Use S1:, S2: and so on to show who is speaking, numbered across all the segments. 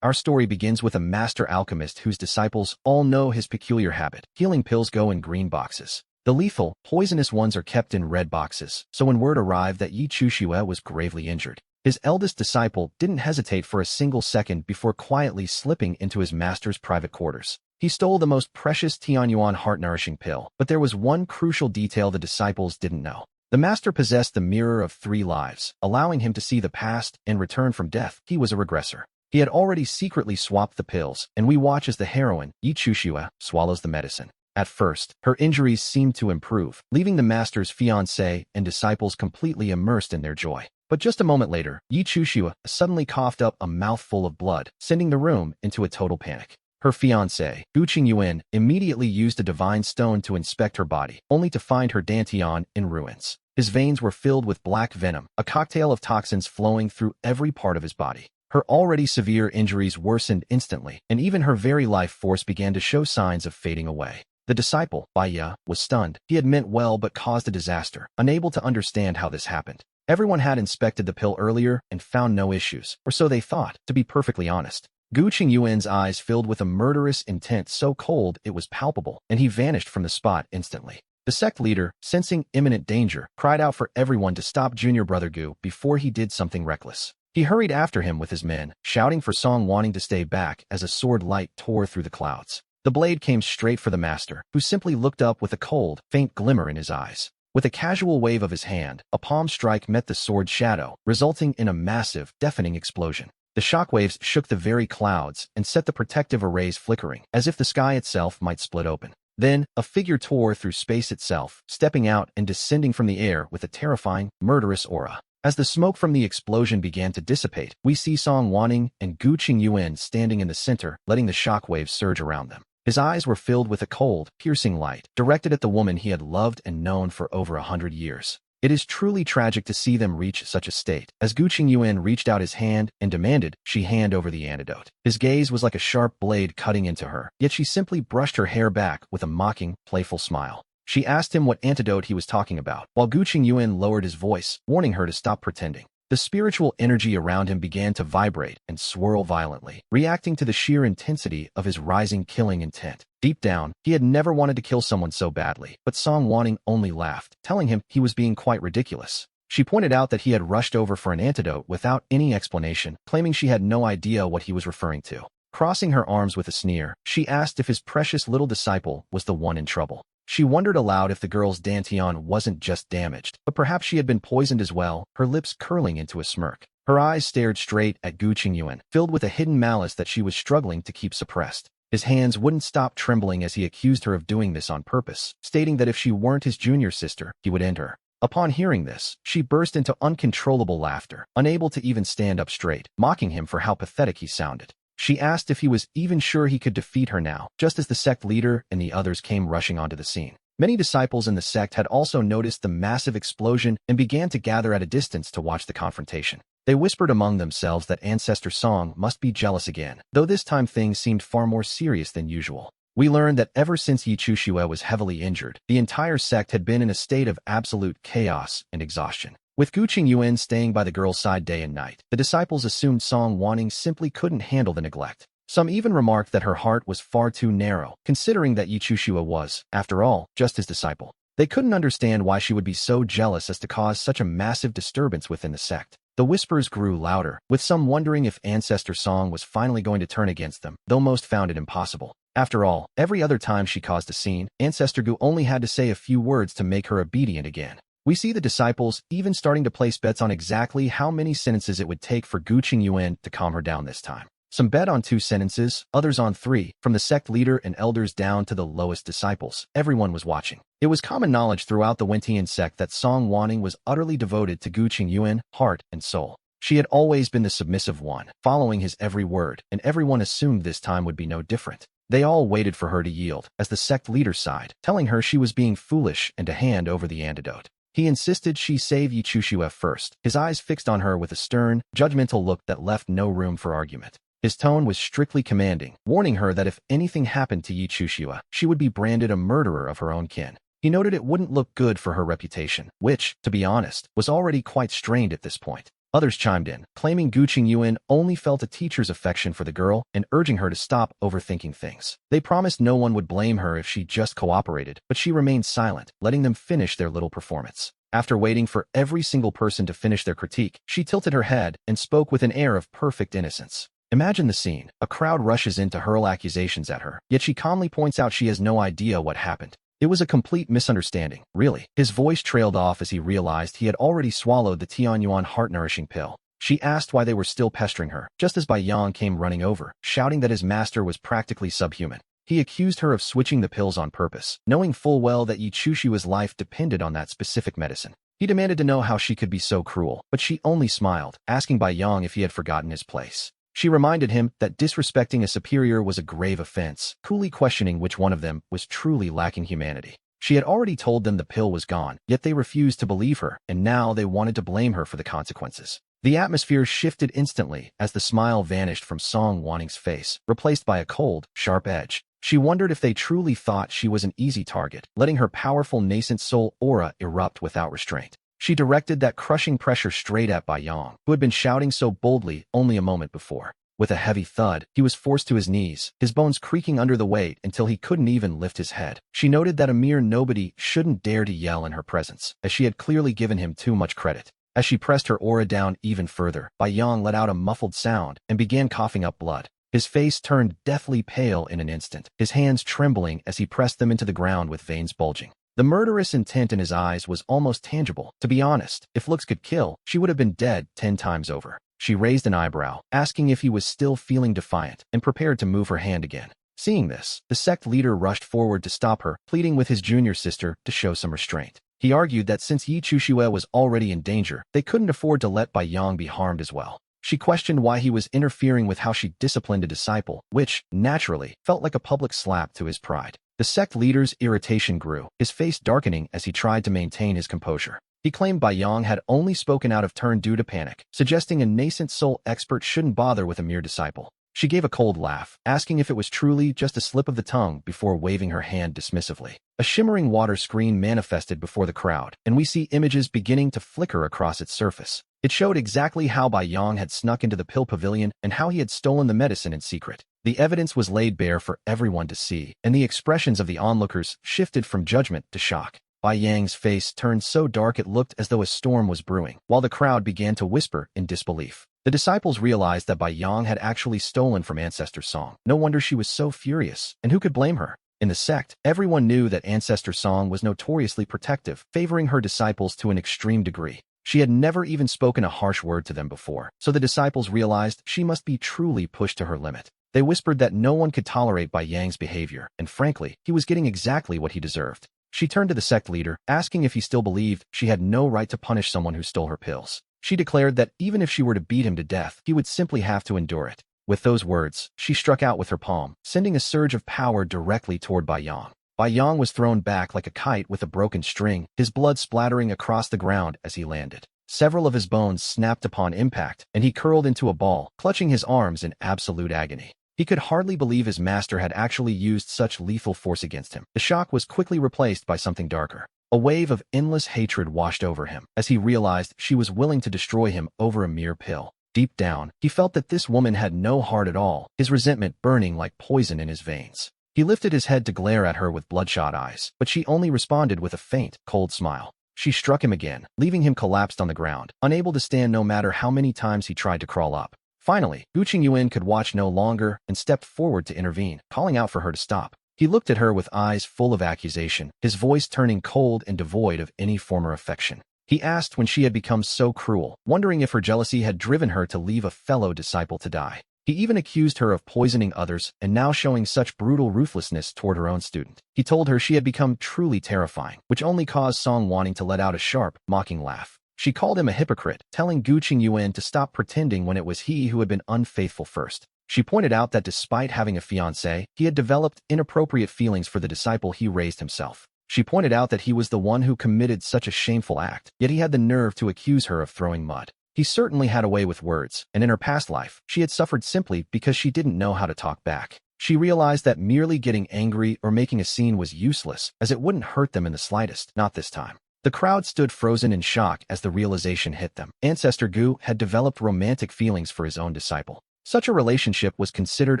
S1: Our story begins with a master alchemist whose disciples all know his peculiar habit. Healing pills go in green boxes. The lethal, poisonous ones are kept in red boxes, so when word arrived that Yi Chushue was gravely injured, his eldest disciple didn't hesitate for a single second before quietly slipping into his master's private quarters. He stole the most precious Tianyuan heart-nourishing pill, but there was one crucial detail the disciples didn't know. The master possessed the mirror of 3 lives, allowing him to see the past and return from death. He was a regressor. He had already secretly swapped the pills, and we watch as the heroine, Yi Chushue, swallows the medicine. At first, her injuries seemed to improve, leaving the master's fiancé and disciples completely immersed in their joy. But just a moment later, Yi Chushue suddenly coughed up a mouthful of blood, sending the room into a total panic. Her fiancé, Gu Qingyuan, immediately used a divine stone to inspect her body, only to find her dantian in ruins. His veins were filled with black venom, a cocktail of toxins flowing through every part of his body. Her already severe injuries worsened instantly, and even her very life force began to show signs of fading away. The disciple, Baiya, was stunned. He had meant well but caused a disaster, unable to understand how this happened. Everyone had inspected the pill earlier and found no issues, or so they thought, to be perfectly honest. Gu Qingyuan's eyes filled with a murderous intent so cold it was palpable, and he vanished from the spot instantly. The sect leader, sensing imminent danger, cried out for everyone to stop junior brother Gu before he did something reckless. He hurried after him with his men, shouting for Song wanting to stay back as a sword light tore through the clouds. The blade came straight for the master, who simply looked up with a cold, faint glimmer in his eyes. With a casual wave of his hand, a palm strike met the sword's shadow, resulting in a massive, deafening explosion. The shockwaves shook the very clouds and set the protective arrays flickering, as if the sky itself might split open. Then, a figure tore through space itself, stepping out and descending from the air with a terrifying, murderous aura. As the smoke from the explosion began to dissipate, we see Song Wanning and Gu Qingyuan standing in the center, letting the shockwaves surge around them. His eyes were filled with a cold, piercing light, directed at the woman he had loved and known for over 100 years. It is truly tragic to see them reach such a state. As Gu Qingyuan reached out his hand and demanded she hand over the antidote. His gaze was like a sharp blade cutting into her, yet she simply brushed her hair back with a mocking, playful smile. She asked him what antidote he was talking about, while Gu Qingyuan lowered his voice, warning her to stop pretending. The spiritual energy around him began to vibrate and swirl violently, reacting to the sheer intensity of his rising killing intent. Deep down, he had never wanted to kill someone so badly, but Song Wanning only laughed, telling him he was being quite ridiculous. She pointed out that he had rushed over for an antidote without any explanation, claiming she had no idea what he was referring to. Crossing her arms with a sneer, she asked if his precious little disciple was the one in trouble. She wondered aloud if the girl's dantian wasn't just damaged, but perhaps she had been poisoned as well, her lips curling into a smirk. Her eyes stared straight at Gu Qingyuan, filled with a hidden malice that she was struggling to keep suppressed. His hands wouldn't stop trembling as he accused her of doing this on purpose, stating that if she weren't his junior sister, he would end her. Upon hearing this, she burst into uncontrollable laughter, unable to even stand up straight, mocking him for how pathetic he sounded. She asked if he was even sure he could defeat her now, just as the sect leader and the others came rushing onto the scene. Many disciples in the sect had also noticed the massive explosion and began to gather at a distance to watch the confrontation. They whispered among themselves that Ancestor Song must be jealous again, though this time things seemed far more serious than usual. We learned that ever since Yi Chushue was heavily injured, the entire sect had been in a state of absolute chaos and exhaustion. With Gu Qingyuan staying by the girl's side day and night, the disciples assumed Song Wanning simply couldn't handle the neglect. Some even remarked that her heart was far too narrow, considering that Yi Chushue was, after all, just his disciple. They couldn't understand why she would be so jealous as to cause such a massive disturbance within the sect. The whispers grew louder, with some wondering if Ancestor Song was finally going to turn against them, though most found it impossible. After all, every other time she caused a scene, Ancestor Gu only had to say a few words to make her obedient again. We see the disciples even starting to place bets on exactly how many sentences it would take for Gu Qingyuan to calm her down this time. Some bet on 2 sentences, others on 3, from the sect leader and elders down to the lowest disciples. Everyone was watching. It was common knowledge throughout the Wentian sect that Song Wanning was utterly devoted to Gu Qingyuan, heart and soul. She had always been the submissive one, following his every word, and everyone assumed this time would be no different. They all waited for her to yield, as the sect leader sighed, telling her she was being foolish and to hand over the antidote. He insisted she save Yi Chushue first, his eyes fixed on her with a stern, judgmental look that left no room for argument. His tone was strictly commanding, warning her that if anything happened to Yi Chushue, she would be branded a murderer of her own kin. He noted it wouldn't look good for her reputation, which, to be honest, was already quite strained at this point. Others chimed in, claiming Gu Qingyuan only felt a teacher's affection for the girl and urging her to stop overthinking things. They promised no one would blame her if she just cooperated, but she remained silent, letting them finish their little performance. After waiting for every single person to finish their critique, she tilted her head and spoke with an air of perfect innocence. Imagine the scene. A crowd rushes in to hurl accusations at her, yet she calmly points out she has no idea what happened. It was a complete misunderstanding, really. His voice trailed off as he realized he had already swallowed the Tianyuan heart-nourishing pill. She asked why they were still pestering her, just as Bai Yang came running over, shouting that his master was practically subhuman. He accused her of switching the pills on purpose, knowing full well that Yi Chushiwa's life depended on that specific medicine. He demanded to know how she could be so cruel, but she only smiled, asking Bai Yang if he had forgotten his place. She reminded him that disrespecting a superior was a grave offense, coolly questioning which one of them was truly lacking humanity. She had already told them the pill was gone, yet they refused to believe her, and now they wanted to blame her for the consequences. The atmosphere shifted instantly as the smile vanished from Song Wanning's face, replaced by a cold, sharp edge. She wondered if they truly thought she was an easy target, letting her powerful nascent soul aura erupt without restraint. She directed that crushing pressure straight at Bai Yang, who had been shouting so boldly only a moment before. With a heavy thud, he was forced to his knees, his bones creaking under the weight until he couldn't even lift his head. She noted that a mere nobody shouldn't dare to yell in her presence, as she had clearly given him too much credit. As she pressed her aura down even further, Bai Yang let out a muffled sound and began coughing up blood. His face turned deathly pale in an instant, his hands trembling as he pressed them into the ground with veins bulging. The murderous intent in his eyes was almost tangible. To be honest, if looks could kill, she would have been dead 10 times over. She raised an eyebrow, asking if he was still feeling defiant, and prepared to move her hand again. Seeing this, the sect leader rushed forward to stop her, pleading with his junior sister to show some restraint. He argued that since Yi Chushiwa was already in danger, they couldn't afford to let Bai Yang be harmed as well. She questioned why he was interfering with how she disciplined a disciple, which, naturally, felt like a public slap to his pride. The sect leader's irritation grew, his face darkening as he tried to maintain his composure. He claimed Bai Yang had only spoken out of turn due to panic, suggesting a nascent soul expert shouldn't bother with a mere disciple. She gave a cold laugh, asking if it was truly just a slip of the tongue before waving her hand dismissively. A shimmering water screen manifested before the crowd, and we see images beginning to flicker across its surface. It showed exactly how Bai Yang had snuck into the pill pavilion and how he had stolen the medicine in secret. The evidence was laid bare for everyone to see, and the expressions of the onlookers shifted from judgment to shock. Bai Yang's face turned so dark it looked as though a storm was brewing, while the crowd began to whisper in disbelief. The disciples realized that Bai Yang had actually stolen from Ancestor Song. No wonder she was so furious, and who could blame her? In the sect, everyone knew that Ancestor Song was notoriously protective, favoring her disciples to an extreme degree. She had never even spoken a harsh word to them before, so the disciples realized she must be truly pushed to her limit. They whispered that no one could tolerate Bai Yang's behavior, and frankly, he was getting exactly what he deserved. She turned to the sect leader, asking if he still believed she had no right to punish someone who stole her pills. She declared that even if she were to beat him to death, he would simply have to endure it. With those words, she struck out with her palm, sending a surge of power directly toward Bai Yang. Bai Yang was thrown back like a kite with a broken string, his blood splattering across the ground as he landed. Several of his bones snapped upon impact, and he curled into a ball, clutching his arms in absolute agony. He could hardly believe his master had actually used such lethal force against him. The shock was quickly replaced by something darker. A wave of endless hatred washed over him, as he realized she was willing to destroy him over a mere pill. Deep down, he felt that this woman had no heart at all, his resentment burning like poison in his veins. He lifted his head to glare at her with bloodshot eyes, but she only responded with a faint, cold smile. She struck him again, leaving him collapsed on the ground, unable to stand no matter how many times he tried to crawl up. Finally, Gu Qingyuan could watch no longer and stepped forward to intervene, calling out for her to stop. He looked at her with eyes full of accusation, his voice turning cold and devoid of any former affection. He asked when she had become so cruel, wondering if her jealousy had driven her to leave a fellow disciple to die. He even accused her of poisoning others and now showing such brutal ruthlessness toward her own student. He told her she had become truly terrifying, which only caused Song wanting to let out a sharp, mocking laugh. She called him a hypocrite, telling Gu Qingyuan to stop pretending when it was he who had been unfaithful first. She pointed out that despite having a fiancé, he had developed inappropriate feelings for the disciple he raised himself. She pointed out that he was the one who committed such a shameful act, yet he had the nerve to accuse her of throwing mud. He certainly had a way with words, and in her past life, she had suffered simply because she didn't know how to talk back. She realized that merely getting angry or making a scene was useless, as it wouldn't hurt them in the slightest, not this time. The crowd stood frozen in shock as the realization hit them. Ancestor Gu had developed romantic feelings for his own disciple. Such a relationship was considered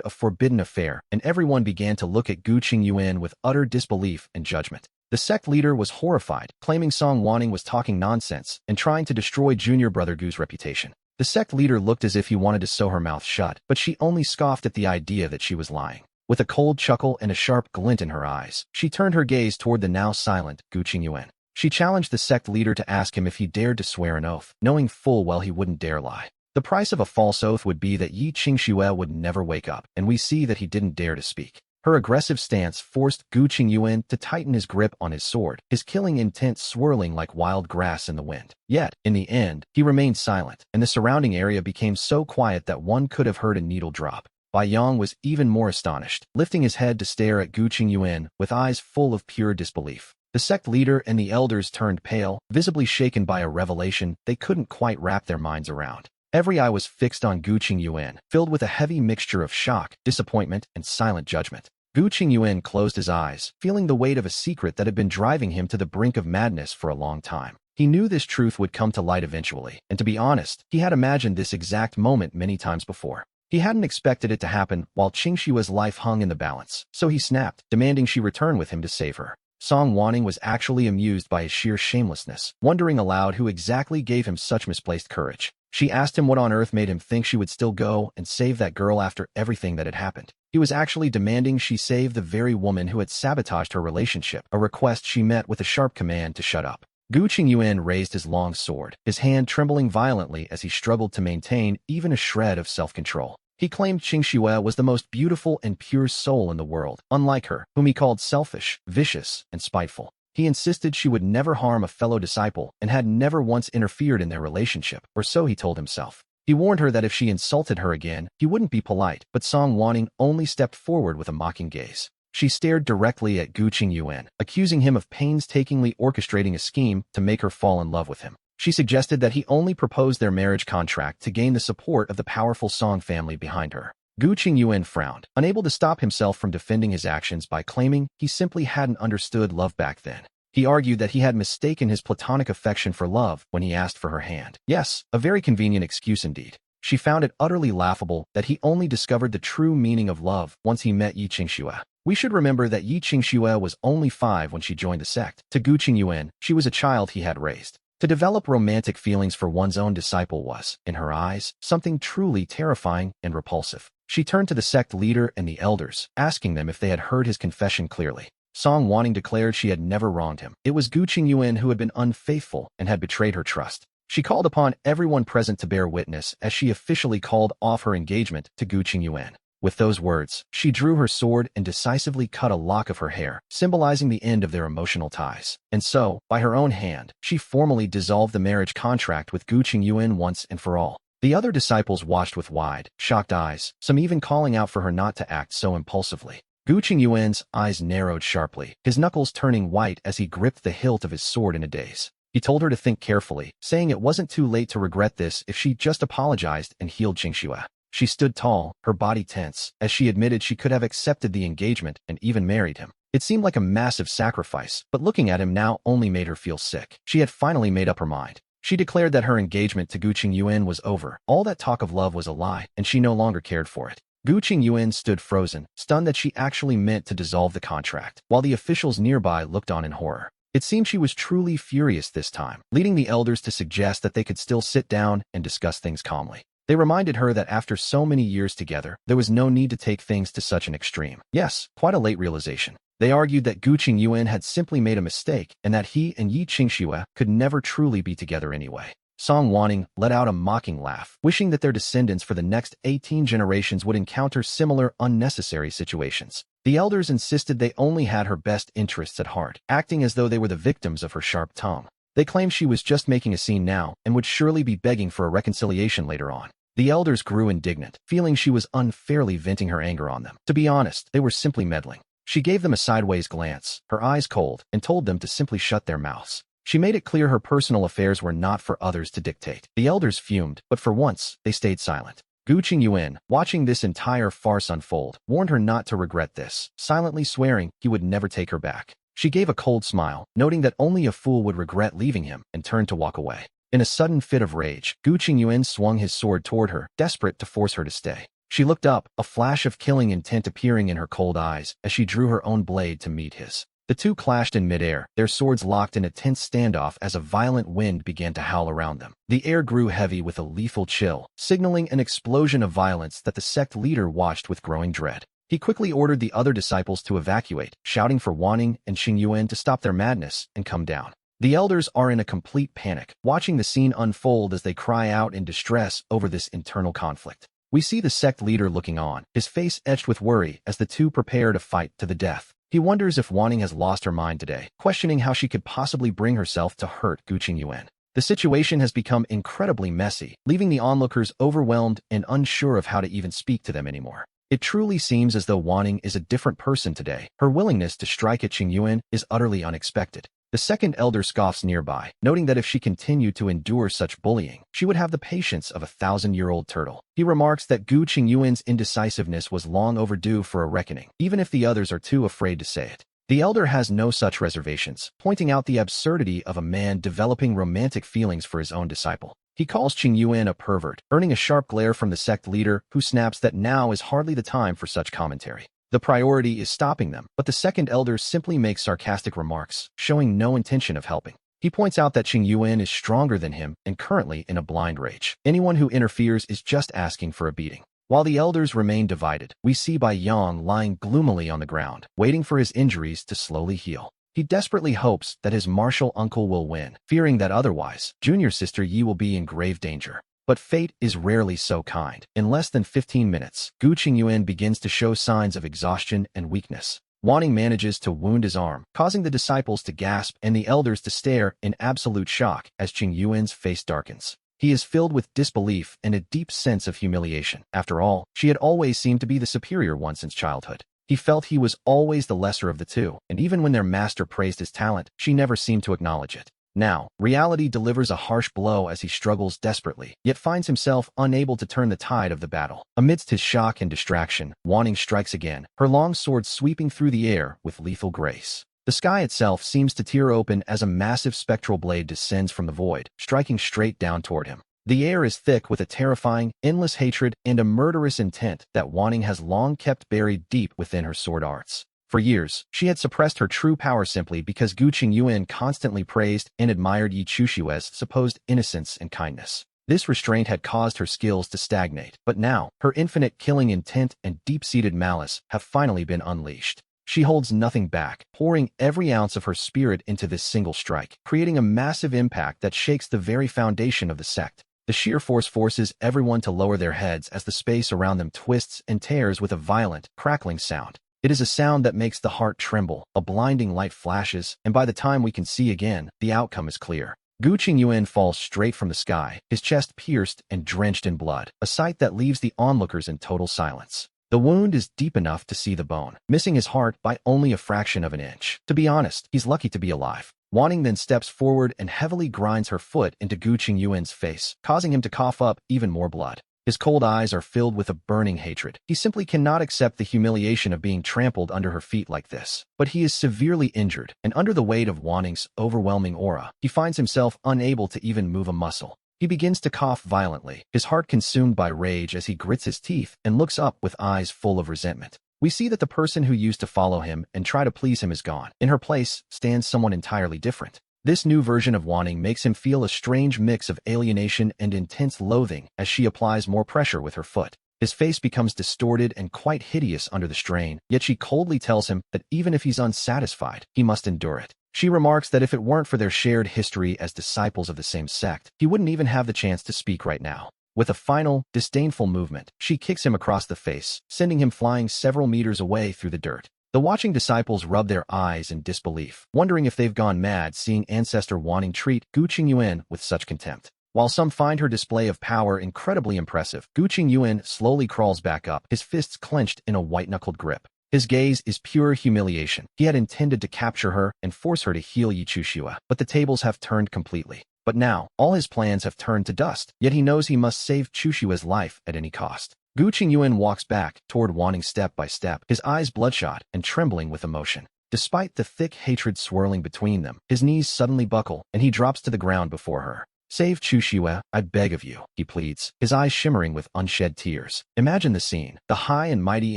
S1: a forbidden affair, and everyone began to look at Gu Qingyuan with utter disbelief and judgment. The sect leader was horrified, claiming Song Wanning was talking nonsense and trying to destroy junior brother Gu's reputation. The sect leader looked as if he wanted to sew her mouth shut, but she only scoffed at the idea that she was lying. With a cold chuckle and a sharp glint in her eyes, she turned her gaze toward the now silent Gu Qingyuan. She challenged the sect leader to ask him if he dared to swear an oath, knowing full well he wouldn't dare lie. The price of a false oath would be that Yi Qingxue would never wake up, and we see that he didn't dare to speak. Her aggressive stance forced Gu Qingyuan to tighten his grip on his sword, his killing intent swirling like wild grass in the wind. Yet, in the end, he remained silent, and the surrounding area became so quiet that one could have heard a needle drop. Bai Yang was even more astonished, lifting his head to stare at Gu Qingyuan with eyes full of pure disbelief. The sect leader and the elders turned pale, visibly shaken by a revelation they couldn't quite wrap their minds around. Every eye was fixed on Gu Qingyuan, filled with a heavy mixture of shock, disappointment, and silent judgment. Gu Qingyuan closed his eyes, feeling the weight of a secret that had been driving him to the brink of madness for a long time. He knew this truth would come to light eventually, and to be honest, he had imagined this exact moment many times before. He hadn't expected it to happen while Qingshua's life hung in the balance, so he snapped, demanding she return with him to save her. Song Wanning was actually amused by his sheer shamelessness, wondering aloud who exactly gave him such misplaced courage. She asked him what on earth made him think she would still go and save that girl after everything that had happened. He was actually demanding she save the very woman who had sabotaged her relationship, a request she met with a sharp command to shut up. Gu Qingyuan raised his long sword, his hand trembling violently as he struggled to maintain even a shred of self-control. He claimed Qingxue was the most beautiful and pure soul in the world, unlike her, whom he called selfish, vicious, and spiteful. He insisted she would never harm a fellow disciple and had never once interfered in their relationship, or so he told himself. He warned her that if she insulted her again, he wouldn't be polite, but Song Wanning only stepped forward with a mocking gaze. She stared directly at Gu Qingyuan, accusing him of painstakingly orchestrating a scheme to make her fall in love with him. She suggested that he only proposed their marriage contract to gain the support of the powerful Song family behind her. Gu Qingyuan frowned, unable to stop himself from defending his actions by claiming he simply hadn't understood love back then. He argued that he had mistaken his platonic affection for love when he asked for her hand. Yes, a very convenient excuse indeed. She found it utterly laughable that he only discovered the true meaning of love once he met Yi Qingxue. We should remember that Yi Qingxue was only 5 when she joined the sect. To Gu Qingyuan, she was a child he had raised. To develop romantic feelings for one's own disciple was, in her eyes, something truly terrifying and repulsive. She turned to the sect leader and the elders, asking them if they had heard his confession clearly. Song Wanning declared she had never wronged him. It was Gu Qingyuan who had been unfaithful and had betrayed her trust. She called upon everyone present to bear witness as she officially called off her engagement to Gu Qingyuan. With those words, she drew her sword and decisively cut a lock of her hair, symbolizing the end of their emotional ties. And so, by her own hand, she formally dissolved the marriage contract with Gu Qingyuan once and for all. The other disciples watched with wide, shocked eyes, some even calling out for her not to act so impulsively. Gu Qingyuan's eyes narrowed sharply, his knuckles turning white as he gripped the hilt of his sword in a daze. He told her to think carefully, saying it wasn't too late to regret this if she just apologized and healed Qingxue. She stood tall, her body tense, as she admitted she could have accepted the engagement and even married him. It seemed like a massive sacrifice, but looking at him now only made her feel sick. She had finally made up her mind. She declared that her engagement to Gu Qingyuan was over. All that talk of love was a lie, and she no longer cared for it. Gu Qingyuan stood frozen, stunned that she actually meant to dissolve the contract, while the officials nearby looked on in horror. It seemed she was truly furious this time, leading the elders to suggest that they could still sit down and discuss things calmly. They reminded her that after so many years together, there was no need to take things to such an extreme. Yes, quite a late realization. They argued that Gu Qingyuan had simply made a mistake and that he and Yi Qingxue could never truly be together anyway. Song Wanning let out a mocking laugh, wishing that their descendants for the next 18 generations would encounter similar unnecessary situations. The elders insisted they only had her best interests at heart, acting as though they were the victims of her sharp tongue. They claimed she was just making a scene now and would surely be begging for a reconciliation later on. The elders grew indignant, feeling she was unfairly venting her anger on them. To be honest, they were simply meddling. She gave them a sideways glance, her eyes cold, and told them to simply shut their mouths. She made it clear her personal affairs were not for others to dictate. The elders fumed, but for once, they stayed silent. Gu Qingyuan, watching this entire farce unfold, warned her not to regret this, silently swearing he would never take her back. She gave a cold smile, noting that only a fool would regret leaving him, and turned to walk away. In a sudden fit of rage, Gu Qingyuan swung his sword toward her, desperate to force her to stay. She looked up, a flash of killing intent appearing in her cold eyes as she drew her own blade to meet his. The two clashed in midair, their swords locked in a tense standoff as a violent wind began to howl around them. The air grew heavy with a lethal chill, signaling an explosion of violence that the sect leader watched with growing dread. He quickly ordered the other disciples to evacuate, shouting for Wanning and Xingyuan to stop their madness and come down. The elders are in a complete panic, watching the scene unfold as they cry out in distress over this internal conflict. We see the sect leader looking on, his face etched with worry as the two prepare to fight to the death. He wonders if Wanning has lost her mind today, questioning how she could possibly bring herself to hurt Gu Qingyuan. The situation has become incredibly messy, leaving the onlookers overwhelmed and unsure of how to even speak to them anymore. It truly seems as though Wanning is a different person today. Her willingness to strike at Xingyuan is utterly unexpected. The second elder scoffs nearby, noting that if she continued to endure such bullying, she would have the patience of a 1,000-year-old turtle. He remarks that Gu Qingyuan's indecisiveness was long overdue for a reckoning, even if the others are too afraid to say it. The elder has no such reservations, pointing out the absurdity of a man developing romantic feelings for his own disciple. He calls Xingyuan a pervert, earning a sharp glare from the sect leader, who snaps that now is hardly the time for such commentary. The priority is stopping them, but the second elder simply makes sarcastic remarks, showing no intention of helping. He points out that Xingyuan is stronger than him and currently in a blind rage. Anyone who interferes is just asking for a beating. While the elders remain divided, we see Bai Yang lying gloomily on the ground, waiting for his injuries to slowly heal. He desperately hopes that his martial uncle will win, fearing that otherwise, junior sister Yi will be in grave danger. But fate is rarely so kind. In less than 15 minutes, Gu Qingyuan begins to show signs of exhaustion and weakness. Wanning manages to wound his arm, causing the disciples to gasp and the elders to stare in absolute shock as Qingyuan's face darkens. He is filled with disbelief and a deep sense of humiliation. After all, she had always seemed to be the superior one since childhood. He felt he was always the lesser of the two, and even when their master praised his talent, she never seemed to acknowledge it. Now, reality delivers a harsh blow as he struggles desperately, yet finds himself unable to turn the tide of the battle. Amidst his shock and distraction, Wanning strikes again, her long sword sweeping through the air with lethal grace. The sky itself seems to tear open as a massive spectral blade descends from the void, striking straight down toward him. The air is thick with a terrifying, endless hatred and a murderous intent that Wanning has long kept buried deep within her sword arts. For years, she had suppressed her true power simply because Gu Qingyuan constantly praised and admired Yi Chushue's supposed innocence and kindness. This restraint had caused her skills to stagnate, but now, her infinite killing intent and deep-seated malice have finally been unleashed. She holds nothing back, pouring every ounce of her spirit into this single strike, creating a massive impact that shakes the very foundation of the sect. The sheer force forces everyone to lower their heads as the space around them twists and tears with a violent, crackling sound. It is a sound that makes the heart tremble, a blinding light flashes, and by the time we can see again, the outcome is clear. Gu Qingyuan falls straight from the sky, his chest pierced and drenched in blood, a sight that leaves the onlookers in total silence. The wound is deep enough to see the bone, missing his heart by only a fraction of an inch. To be honest, he's lucky to be alive. Wanning then steps forward and heavily grinds her foot into Gu Qingyuan's face, causing him to cough up even more blood. His cold eyes are filled with a burning hatred. He simply cannot accept the humiliation of being trampled under her feet like this. But he is severely injured, and under the weight of Wanning's overwhelming aura, he finds himself unable to even move a muscle. He begins to cough violently, his heart consumed by rage as he grits his teeth and looks up with eyes full of resentment. We see that the person who used to follow him and try to please him is gone. In her place stands someone entirely different. This new version of Wanning makes him feel a strange mix of alienation and intense loathing as she applies more pressure with her foot. His face becomes distorted and quite hideous under the strain, yet she coldly tells him that even if he's unsatisfied, he must endure it. She remarks that if it weren't for their shared history as disciples of the same sect, he wouldn't even have the chance to speak right now. With a final, disdainful movement, she kicks him across the face, sending him flying several meters away through the dirt. The watching disciples rub their eyes in disbelief, wondering if they've gone mad seeing Ancestor Wanning treat Gu Qingyuan with such contempt. While some find her display of power incredibly impressive, Gu Qingyuan slowly crawls back up, his fists clenched in a white-knuckled grip. His gaze is pure humiliation. He had intended to capture her and force her to heal Yi Chushua, but the tables have turned completely. But now, all his plans have turned to dust, yet he knows he must save Chushua's life at any cost. Gu Qingyuan walks back toward Wanning step by step, his eyes bloodshot and trembling with emotion. Despite the thick hatred swirling between them, his knees suddenly buckle, and he drops to the ground before her. "Save Chushue, I beg of you," he pleads, his eyes shimmering with unshed tears. Imagine the scene. The high and mighty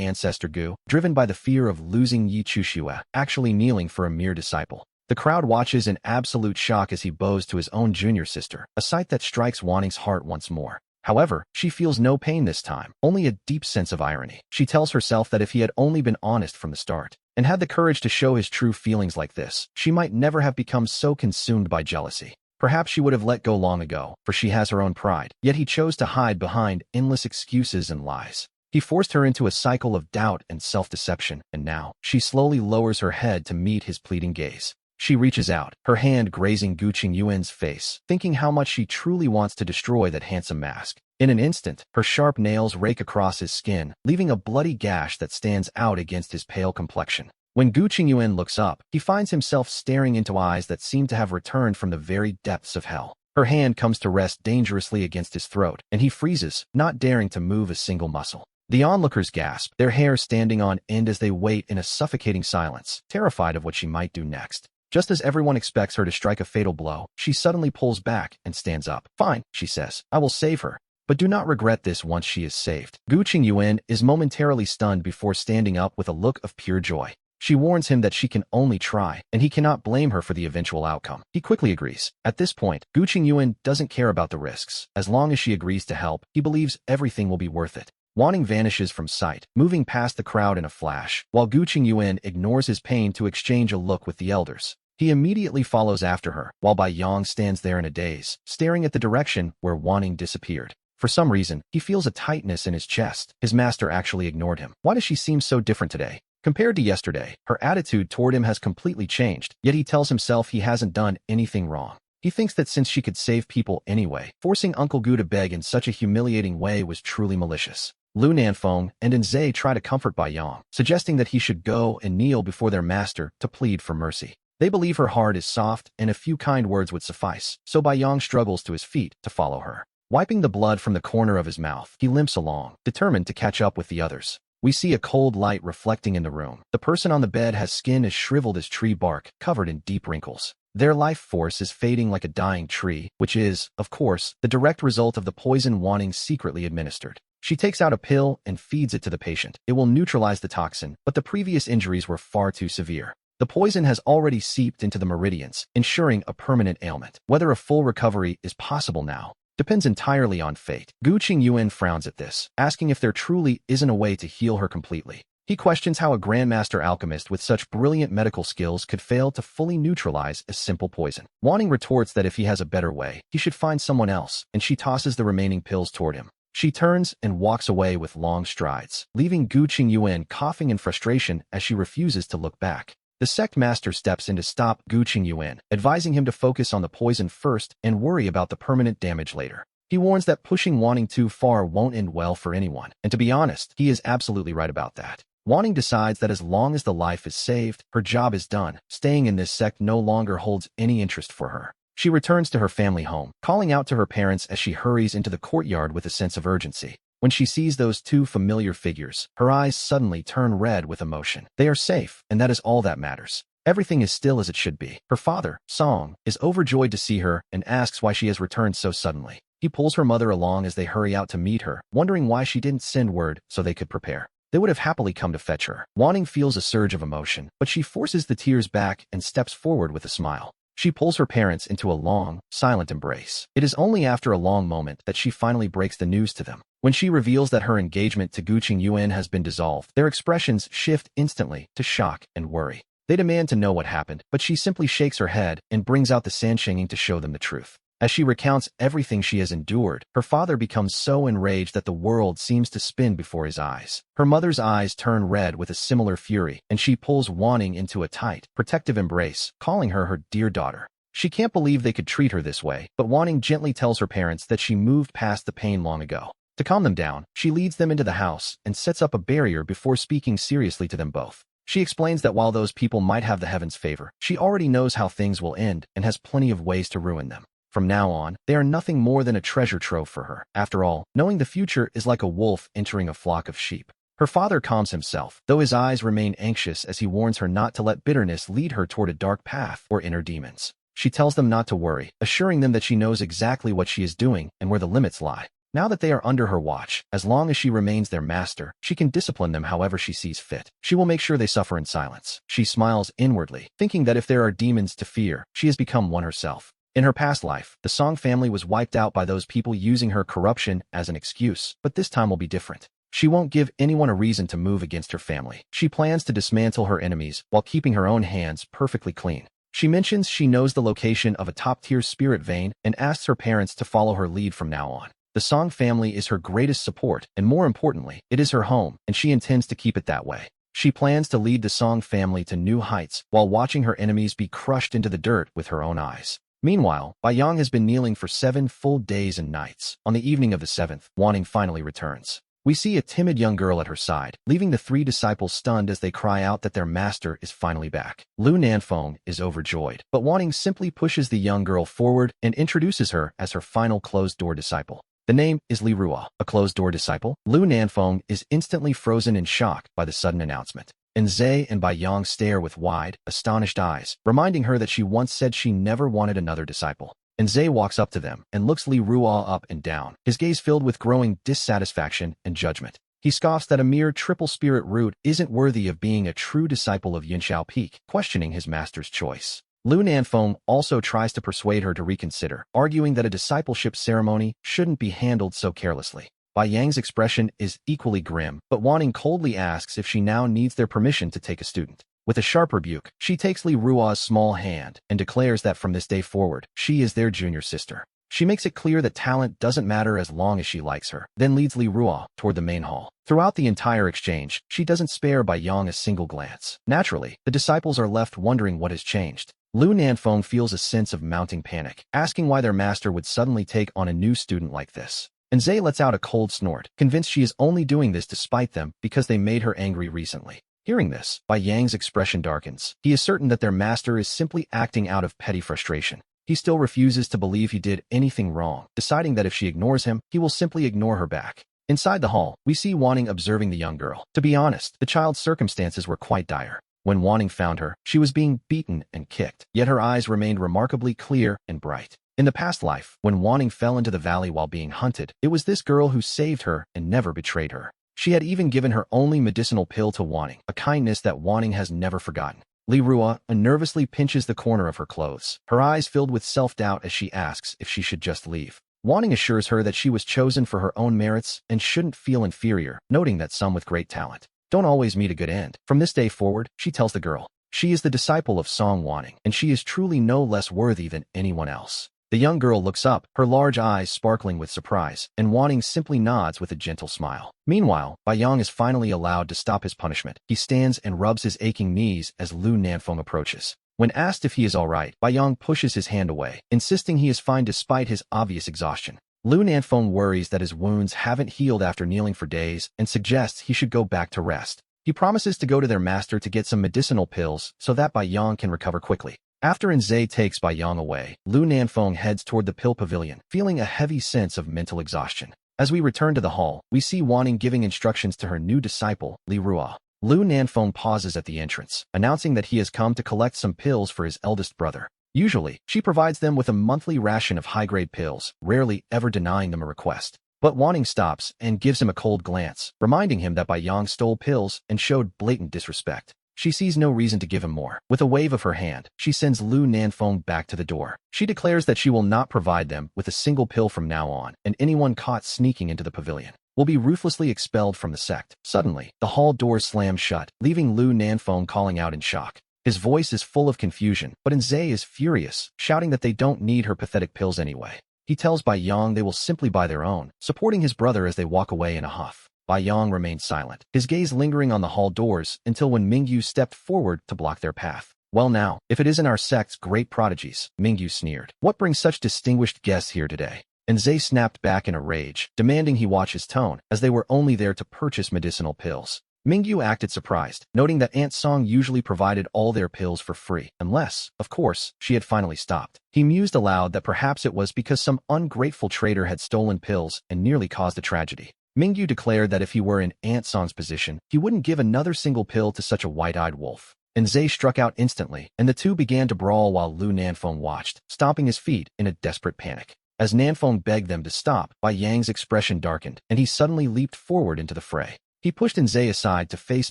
S1: ancestor Gu, driven by the fear of losing Yi Chushue, actually kneeling for a mere disciple. The crowd watches in absolute shock as he bows to his own junior sister, a sight that strikes Wanning's heart once more. However, she feels no pain this time, only a deep sense of irony. She tells herself that if he had only been honest from the start, and had the courage to show his true feelings like this, she might never have become so consumed by jealousy. Perhaps she would have let go long ago, for she has her own pride, yet he chose to hide behind endless excuses and lies. He forced her into a cycle of doubt and self-deception, and now, she slowly lowers her head to meet his pleading gaze. She reaches out, her hand grazing Gu Qingyuan's face, thinking how much she truly wants to destroy that handsome mask. In an instant, her sharp nails rake across his skin, leaving a bloody gash that stands out against his pale complexion. When Gu Qingyuan looks up, he finds himself staring into eyes that seem to have returned from the very depths of hell. Her hand comes to rest dangerously against his throat, and he freezes, not daring to move a single muscle. The onlookers gasp, their hair standing on end as they wait in a suffocating silence, terrified of what she might do next. Just as everyone expects her to strike a fatal blow, she suddenly pulls back and stands up. "Fine," she says, "I will save her. But do not regret this once she is saved." Gu Qingyuan is momentarily stunned before standing up with a look of pure joy. She warns him that she can only try, and he cannot blame her for the eventual outcome. He quickly agrees. At this point, Gu Qingyuan doesn't care about the risks. As long as she agrees to help, he believes everything will be worth it. Wanning vanishes from sight, moving past the crowd in a flash, while Gu Qingyuan ignores his pain to exchange a look with the elders. He immediately follows after her, while Bai Yang stands there in a daze, staring at the direction where Wanning disappeared. For some reason, he feels a tightness in his chest. His master actually ignored him. Why does she seem so different today? Compared to yesterday, her attitude toward him has completely changed, yet he tells himself he hasn't done anything wrong. He thinks that since she could save people anyway, forcing Uncle Gu to beg in such a humiliating way was truly malicious. Lu Nanfeng and Nzai try to comfort Bai Yang, suggesting that he should go and kneel before their master to plead for mercy. They believe her heart is soft and a few kind words would suffice, so Bai Yang struggles to his feet to follow her. Wiping the blood from the corner of his mouth, he limps along, determined to catch up with the others. We see a cold light reflecting in the room. The person on the bed has skin as shriveled as tree bark, covered in deep wrinkles. Their life force is fading like a dying tree, which is, of course, the direct result of the poison Wanning secretly administered. She takes out a pill and feeds it to the patient. It will neutralize the toxin, but the previous injuries were far too severe. The poison has already seeped into the meridians, ensuring a permanent ailment. Whether a full recovery is possible now depends entirely on fate. Gu Qingyuan frowns at this, asking if there truly isn't a way to heal her completely. He questions how a grandmaster alchemist with such brilliant medical skills could fail to fully neutralize a simple poison. Wanting retorts that if he has a better way, he should find someone else, and she tosses the remaining pills toward him. She turns and walks away with long strides, leaving Gu Qingyuan coughing in frustration as she refuses to look back. The sect master steps in to stop Gu Qingyuan, advising him to focus on the poison first and worry about the permanent damage later. He warns that pushing Wanning too far won't end well for anyone, and to be honest, he is absolutely right about that. Wanning decides that as long as the life is saved, her job is done. Staying in this sect no longer holds any interest for her. She returns to her family home, calling out to her parents as she hurries into the courtyard with a sense of urgency. When she sees those two familiar figures, her eyes suddenly turn red with emotion. They are safe, and that is all that matters. Everything is still as it should be. Her father, Song, is overjoyed to see her and asks why she has returned so suddenly. He pulls her mother along as they hurry out to meet her, wondering why she didn't send word so they could prepare. They would have happily come to fetch her. Wanting feels a surge of emotion, but she forces the tears back and steps forward with a smile. She pulls her parents into a long, silent embrace. It is only after a long moment that she finally breaks the news to them. When she reveals that her engagement to Gu Qingyuan has been dissolved, their expressions shift instantly to shock and worry. They demand to know what happened, but she simply shakes her head and brings out the Sanshenging to show them the truth. As she recounts everything she has endured, her father becomes so enraged that the world seems to spin before his eyes. Her mother's eyes turn red with a similar fury, and she pulls Wanning into a tight, protective embrace, calling her dear daughter. She can't believe they could treat her this way, but Wanning gently tells her parents that she moved past the pain long ago. To calm them down, she leads them into the house and sets up a barrier before speaking seriously to them both. She explains that while those people might have the heavens' favor, she already knows how things will end and has plenty of ways to ruin them. From now on, they are nothing more than a treasure trove for her. After all, knowing the future is like a wolf entering a flock of sheep. Her father calms himself, though his eyes remain anxious as he warns her not to let bitterness lead her toward a dark path or inner demons. She tells them not to worry, assuring them that she knows exactly what she is doing and where the limits lie. Now that they are under her watch, as long as she remains their master, she can discipline them however she sees fit. She will make sure they suffer in silence. She smiles inwardly, thinking that if there are demons to fear, she has become one herself. In her past life, the Song family was wiped out by those people using her corruption as an excuse, but this time will be different. She won't give anyone a reason to move against her family. She plans to dismantle her enemies while keeping her own hands perfectly clean. She mentions she knows the location of a top-tier spirit vein and asks her parents to follow her lead from now on. The Song family is her greatest support, and more importantly, it is her home, and she intends to keep it that way. She plans to lead the Song family to new heights while watching her enemies be crushed into the dirt with her own eyes. Meanwhile, Baiyang has been kneeling for 7 full days and nights. On the evening of the 7th, Wanning finally returns. We see a timid young girl at her side, leaving the 3 disciples stunned as they cry out that their master is finally back. Lu Nanfeng is overjoyed, but Wanting simply pushes the young girl forward and introduces her as her final closed-door disciple. The name is Li Ruo, a closed-door disciple. Lu Nanfeng is instantly frozen in shock by the sudden announcement. Zhe and Baiyang stare with wide, astonished eyes, reminding her that she once said she never wanted another disciple. Zhe walks up to them and looks Li Ruo up and down, his gaze filled with growing dissatisfaction and judgment. He scoffs that a mere triple spirit root isn't worthy of being a true disciple of Yunxiao Peak, questioning his master's choice. Lu Nanfeng also tries to persuade her to reconsider, arguing that a discipleship ceremony shouldn't be handled so carelessly. Bai Yang's expression is equally grim, but Wanting coldly asks if she now needs their permission to take a student. With a sharp rebuke, she takes Li Ruo's small hand and declares that from this day forward, she is their junior sister. She makes it clear that talent doesn't matter as long as she likes her, then leads Li Ruo toward the main hall. Throughout the entire exchange, she doesn't spare Bai Yang a single glance. Naturally, the disciples are left wondering what has changed. Lu Nanfeng feels a sense of mounting panic, asking why their master would suddenly take on a new student like this. Zhe lets out a cold snort, convinced she is only doing this to spite them because they made her angry recently. Hearing this, Bai Yang's expression darkens. He is certain that their master is simply acting out of petty frustration. He still refuses to believe he did anything wrong, deciding that if she ignores him, he will simply ignore her back. Inside the hall, we see Wanting observing the young girl. To be honest, the child's circumstances were quite dire. When Wanting found her, she was being beaten and kicked, yet her eyes remained remarkably clear and bright. In the past life, when Wanting fell into the valley while being hunted, it was this girl who saved her and never betrayed her. She had even given her only medicinal pill to Wanting, a kindness that Wanting has never forgotten. Li Ruo nervously pinches the corner of her clothes, her eyes filled with self-doubt as she asks if she should just leave. Wanting assures her that she was chosen for her own merits and shouldn't feel inferior, noting that some with great talent don't always meet a good end. From this day forward, she tells the girl, she is the disciple of Song Wanting, and she is truly no less worthy than anyone else. The young girl looks up, her large eyes sparkling with surprise, and Wanting simply nods with a gentle smile. Meanwhile, Baiyang is finally allowed to stop his punishment. He stands and rubs his aching knees as Lu Nanfeng approaches. When asked if he is alright, Baiyang pushes his hand away, insisting he is fine despite his obvious exhaustion. Lu Nanfeng worries that his wounds haven't healed after kneeling for days and suggests he should go back to rest. He promises to go to their master to get some medicinal pills so that Baiyang can recover quickly. After Zhe takes Baiyang away, Lu Nanfeng heads toward the pill pavilion, feeling a heavy sense of mental exhaustion. As we return to the hall, we see Wanting giving instructions to her new disciple, Li Ruo. Lu Nanfeng pauses at the entrance, announcing that he has come to collect some pills for his eldest brother. Usually, she provides them with a monthly ration of high-grade pills, rarely ever denying them a request. But Wanting stops and gives him a cold glance, reminding him that Baiyang stole pills and showed blatant disrespect. She sees no reason to give him more. With a wave of her hand, she sends Lu Nanfeng back to the door. She declares that she will not provide them with a single pill from now on, and anyone caught sneaking into the pavilion will be ruthlessly expelled from the sect. Suddenly, the hall doors slam shut, leaving Lu Nanfeng calling out in shock. His voice is full of confusion, but Zhe is furious, shouting that they don't need her pathetic pills anyway. He tells Baiyang they will simply buy their own, supporting his brother as they walk away in a huff. Baiyang remains silent, his gaze lingering on the hall doors until when Mingyu stepped forward to block their path. Well now, if it isn't our sect's great prodigies, Mingyu sneered. What brings such distinguished guests here today? Zhe snapped back in a rage, demanding he watch his tone, as they were only there to purchase medicinal pills. Mingyu acted surprised, noting that Aunt Song usually provided all their pills for free, unless, of course, she had finally stopped. He mused aloud that perhaps it was because some ungrateful trader had stolen pills and nearly caused a tragedy. Mingyu declared that if he were in Aunt Song's position, he wouldn't give another single pill to such a white-eyed wolf. And Zay struck out instantly, and the two began to brawl while Lu Nanfeng watched, stomping his feet in a desperate panic. As Nanfeng begged them to stop, Bai Yang's expression darkened, and he suddenly leaped forward into the fray. He pushed Nzay aside to face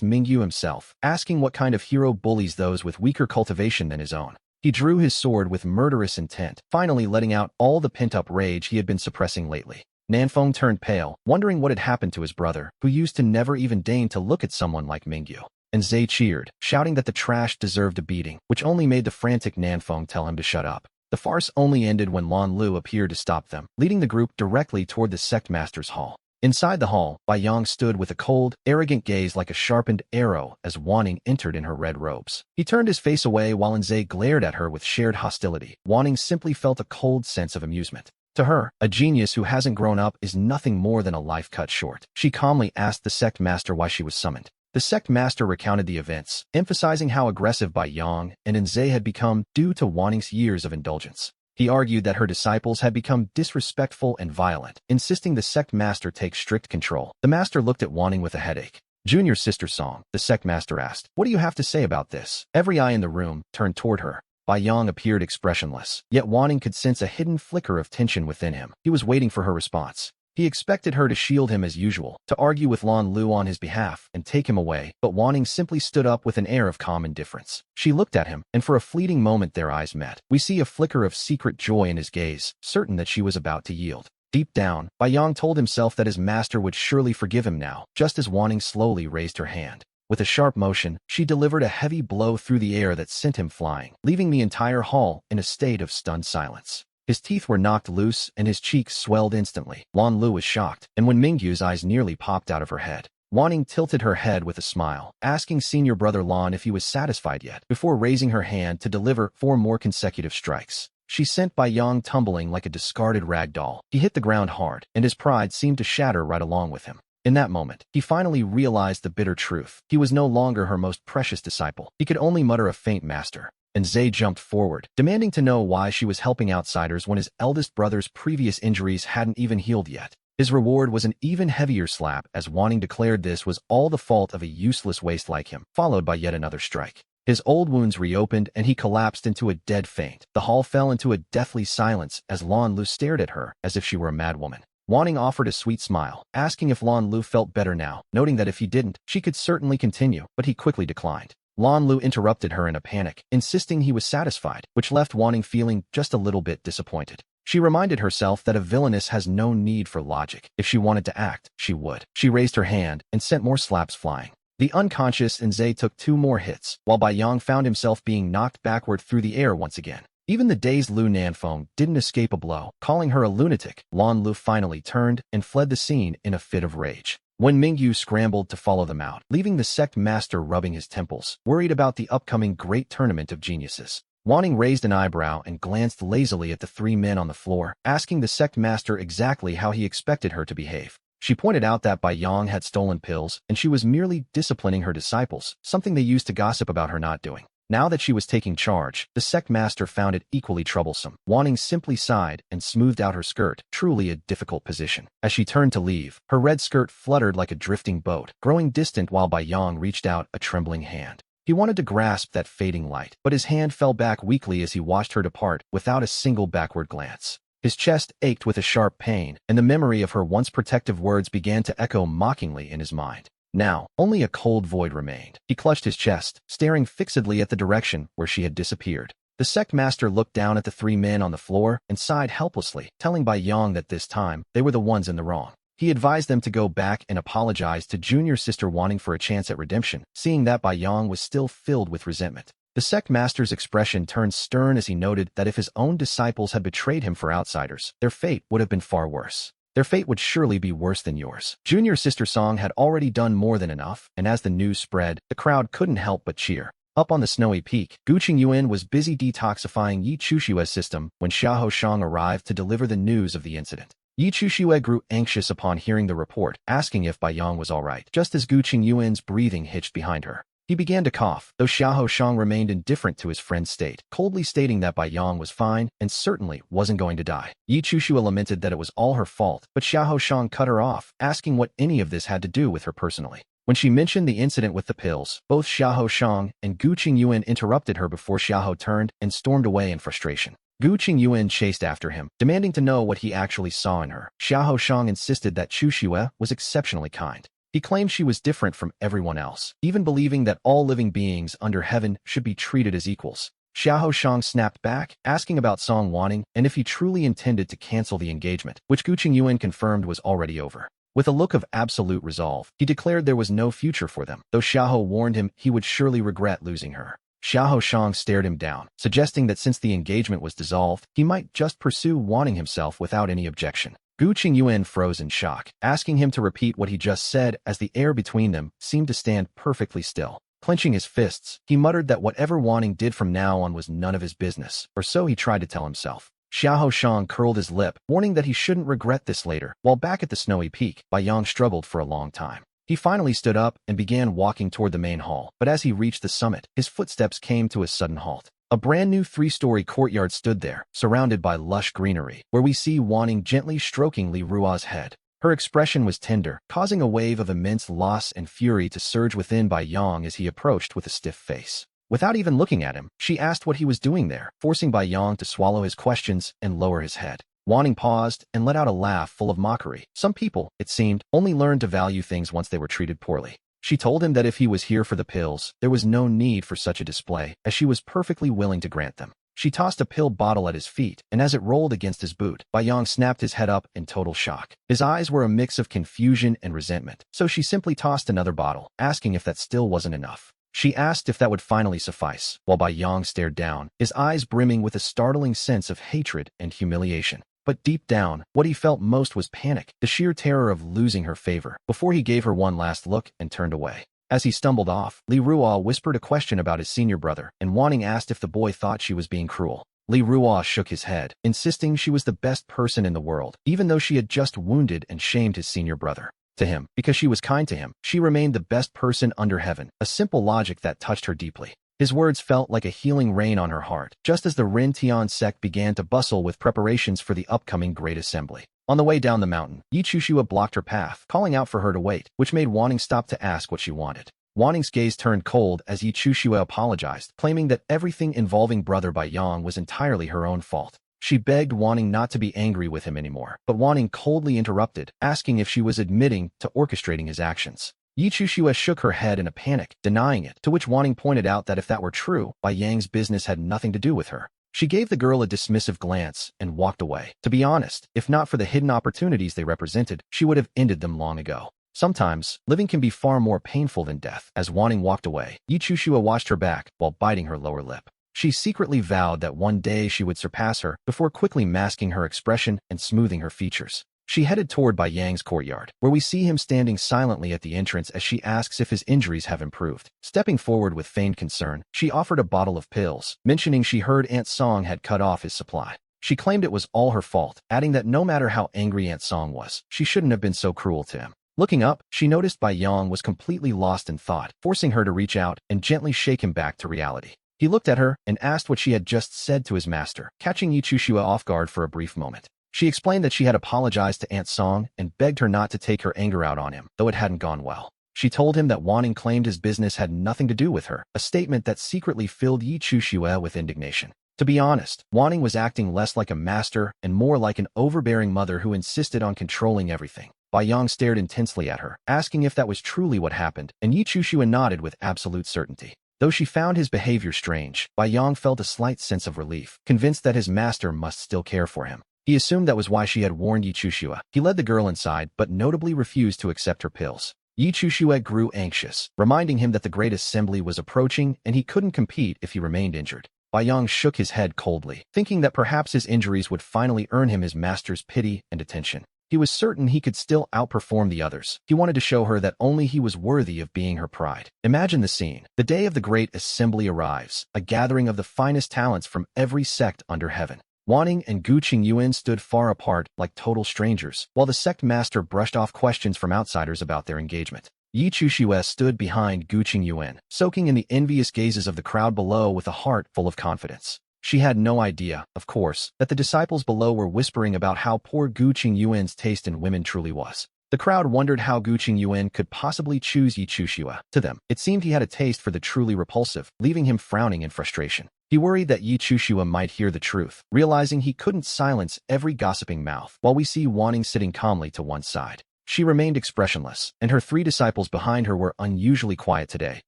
S1: Mingyu himself, asking what kind of hero bullies those with weaker cultivation than his own. He drew his sword with murderous intent, finally letting out all the pent-up rage he had been suppressing lately. Nanfeng turned pale, wondering what had happened to his brother, who used to never even deign to look at someone like Mingyu. And Zay cheered, shouting that the trash deserved a beating, which only made the frantic Nanfeng tell him to shut up. The farce only ended when Lan Lu appeared to stop them, leading the group directly toward the sect master's hall. Inside the hall, Bai Yang stood with a cold, arrogant gaze like a sharpened arrow as Wanning entered in her red robes. He turned his face away while Nzay glared at her with shared hostility. Wanning simply felt a cold sense of amusement. To her, a genius who hasn't grown up is nothing more than a life cut short. She calmly asked the sect master why she was summoned. The sect master recounted the events, emphasizing how aggressive Bai Yang and Nzay had become due to Wanning's years of indulgence. He argued that her disciples had become disrespectful and violent, insisting the sect master take strict control. The master looked at Wanning with a headache. Junior Sister Song, the sect master asked, what do you have to say about this? Every eye in the room turned toward her. Bai Yang appeared expressionless, yet Wanning could sense a hidden flicker of tension within him. He was waiting for her response. He expected her to shield him as usual, to argue with Lan Lu on his behalf and take him away, but Wanning simply stood up with an air of calm indifference. She looked at him, and for a fleeting moment their eyes met. We see a flicker of secret joy in his gaze, certain that she was about to yield. Deep down, Bai Yang told himself that his master would surely forgive him now, just as Wanning slowly raised her hand. With a sharp motion, she delivered a heavy blow through the air that sent him flying, leaving the entire hall in a state of stunned silence. His teeth were knocked loose and his cheeks swelled instantly. Lan Lu was shocked, and when Mingyu's eyes nearly popped out of her head, Wanning tilted her head with a smile, asking senior brother Lan if he was satisfied yet, before raising her hand to deliver 4 more consecutive strikes. She sent Bai Yang tumbling like a discarded rag doll. He hit the ground hard, and his pride seemed to shatter right along with him. In that moment, he finally realized the bitter truth. He was no longer her most precious disciple. He could only mutter a faint master. And Zay jumped forward, demanding to know why she was helping outsiders when his eldest brother's previous injuries hadn't even healed yet. His reward was an even heavier slap as Wanning declared this was all the fault of a useless waste like him, followed by yet another strike. His old wounds reopened and he collapsed into a dead faint. The hall fell into a deathly silence as Lan Lu stared at her as if she were a madwoman. Wanning offered a sweet smile, asking if Lan Lu felt better now, noting that if he didn't, she could certainly continue, but he quickly declined. Lan Lu interrupted her in a panic, insisting he was satisfied, which left Wanning feeling just a little bit disappointed. She reminded herself that a villainess has no need for logic. If she wanted to act, she would. She raised her hand and sent more slaps flying. The unconscious Nzay took 2 more hits, while Bai Yang found himself being knocked backward through the air once again. Even the dazed Lu Nanfeng didn't escape a blow. Calling her a lunatic, Lan Lu finally turned and fled the scene in a fit of rage. When Mingyu scrambled to follow them out, leaving the sect master rubbing his temples, worried about the upcoming great tournament of geniuses. Wanning raised an eyebrow and glanced lazily at the 3 men on the floor, asking the sect master exactly how he expected her to behave. She pointed out that Bai Yang had stolen pills, and she was merely disciplining her disciples, something they used to gossip about her not doing. Now that she was taking charge, the sect master found it equally troublesome. Wanning simply sighed and smoothed out her skirt, truly a difficult position. As she turned to leave, her red skirt fluttered like a drifting boat, growing distant while Bai Yang reached out a trembling hand. He wanted to grasp that fading light, but his hand fell back weakly as he watched her depart without a single backward glance. His chest ached with a sharp pain, and the memory of her once protective words began to echo mockingly in his mind. Now, only a cold void remained. He clutched his chest, staring fixedly at the direction where she had disappeared. The sect master looked down at the 3 men on the floor and sighed helplessly, telling Bai Yang that this time, they were the ones in the wrong. He advised them to go back and apologize to junior sister Wanting for a chance at redemption, seeing that Bai Yang was still filled with resentment. The sect master's expression turned stern as he noted that if his own disciples had betrayed him for outsiders, their fate would have been far worse. Their fate would surely be worse than yours. Junior Sister Song had already done more than enough, and as the news spread, the crowd couldn't help but cheer. Up on the snowy peak, Gu Qingyuan was busy detoxifying Yi Chushue's system when Xiahou Shang arrived to deliver the news of the incident. Yi Chushue grew anxious upon hearing the report, asking if Bai Yang was all right, just as Gu Qingyuan's breathing hitched behind her. He began to cough, though Xiahou Shang remained indifferent to his friend's state, coldly stating that Bai Yang was fine and certainly wasn't going to die. Yi Chushua lamented that it was all her fault, but Xiahou Shang cut her off, asking what any of this had to do with her personally. When she mentioned the incident with the pills, both Xiahou Shang and Gu Qingyuan interrupted her before Xiahou turned and stormed away in frustration. Gu Qingyuan chased after him, demanding to know what he actually saw in her. Xiahou Shang insisted that Chu Xue was exceptionally kind. He claimed she was different from everyone else, even believing that all living beings under heaven should be treated as equals. Xiahou Shang snapped back, asking about Song Wanning and if he truly intended to cancel the engagement, which Gu Qingyuan confirmed was already over. With a look of absolute resolve, he declared there was no future for them, though Xiahou warned him he would surely regret losing her. Xiahou Shang stared him down, suggesting that since the engagement was dissolved, he might just pursue Wanning himself without any objection. Gu Qingyuan froze in shock, asking him to repeat what he just said as the air between them seemed to stand perfectly still. Clenching his fists, he muttered that whatever Wanning did from now on was none of his business, or so he tried to tell himself. Xiahou Shang curled his lip, warning that he shouldn't regret this later. While back at the snowy peak, Bai Yang struggled for a long time. He finally stood up and began walking toward the main hall, but as he reached the summit, his footsteps came to a sudden halt. A brand new 3-story courtyard stood there, surrounded by lush greenery, where we see Wanning gently stroking Li Rua's head. Her expression was tender, causing a wave of immense loss and fury to surge within Bai Yang as he approached with a stiff face. Without even looking at him, she asked what he was doing there, forcing Bai Yang to swallow his questions and lower his head. Wanning paused and let out a laugh full of mockery. Some people, it seemed, only learned to value things once they were treated poorly. She told him that if he was here for the pills, there was no need for such a display, as she was perfectly willing to grant them. She tossed a pill bottle at his feet, and as it rolled against his boot, Bai Yang snapped his head up in total shock. His eyes were a mix of confusion and resentment, so she simply tossed another bottle, asking if that still wasn't enough. She asked if that would finally suffice, while Bai Yang stared down, his eyes brimming with a startling sense of hatred and humiliation. But deep down, what he felt most was panic, the sheer terror of losing her favor, before he gave her one last look and turned away. As he stumbled off, Li Rua whispered a question about his senior brother, and Wanning asked if the boy thought she was being cruel. Li Rua shook his head, insisting she was the best person in the world, even though she had just wounded and shamed his senior brother. To him, because she was kind to him, she remained the best person under heaven, a simple logic that touched her deeply. His words felt like a healing rain on her heart, just as the Ren Tian sect began to bustle with preparations for the upcoming Great Assembly. On the way down the mountain, Yi Chushua blocked her path, calling out for her to wait, which made Wanning stop to ask what she wanted. Wanning's gaze turned cold as Yi Chushua apologized, claiming that everything involving Brother Bai Yang was entirely her own fault. She begged Wanning not to be angry with him anymore, but Wanning coldly interrupted, asking if she was admitting to orchestrating his actions. Yi Chushua shook her head in a panic, denying it, to which Wanning pointed out that if that were true, Bai Yang's business had nothing to do with her. She gave the girl a dismissive glance and walked away. To be honest, if not for the hidden opportunities they represented, she would have ended them long ago. Sometimes, living can be far more painful than death. As Wanning walked away, Yi Chushua watched her back while biting her lower lip. She secretly vowed that one day she would surpass her, before quickly masking her expression and smoothing her features. She headed toward Bai Yang's courtyard, where we see him standing silently at the entrance as she asks if his injuries have improved. Stepping forward with feigned concern, she offered a bottle of pills, mentioning she heard Aunt Song had cut off his supply. She claimed it was all her fault, adding that no matter how angry Aunt Song was, she shouldn't have been so cruel to him. Looking up, she noticed Bai Yang was completely lost in thought, forcing her to reach out and gently shake him back to reality. He looked at her and asked what she had just said to his master, catching Yi Chushua off guard for a brief moment. She explained that she had apologized to Aunt Song and begged her not to take her anger out on him, though it hadn't gone well. She told him that Wanning claimed his business had nothing to do with her, a statement that secretly filled Yi Chushua with indignation. To be honest, Wanning was acting less like a master and more like an overbearing mother who insisted on controlling everything. Bai Yang stared intensely at her, asking if that was truly what happened, and Yi Chushua nodded with absolute certainty. Though she found his behavior strange, Bai Yang felt a slight sense of relief, convinced that his master must still care for him. He assumed that was why she had warned Yi Chushua. He led the girl inside, but notably refused to accept her pills. Yi Chushua grew anxious, reminding him that the Great Assembly was approaching and he couldn't compete if he remained injured. Bai Yang shook his head coldly, thinking that perhaps his injuries would finally earn him his master's pity and attention. He was certain he could still outperform the others. He wanted to show her that only he was worthy of being her pride. Imagine the scene. The day of the Great Assembly arrives, a gathering of the finest talents from every sect under heaven. Wanning and Gu Qingyuan stood far apart like total strangers, while the sect master brushed off questions from outsiders about their engagement. Yi Chushue stood behind Gu Qingyuan, soaking in the envious gazes of the crowd below with a heart full of confidence. She had no idea, of course, that the disciples below were whispering about how poor Gu Qingyuan's taste in women truly was. The crowd wondered how Gu Qingyuan could possibly choose Yi Chushue. To them, it seemed he had a taste for the truly repulsive, leaving him frowning in frustration. He worried that Yi Chushue might hear the truth, realizing he couldn't silence every gossiping mouth, while we see Wanning sitting calmly to one side. She remained expressionless, and her 3 disciples behind her were unusually quiet today,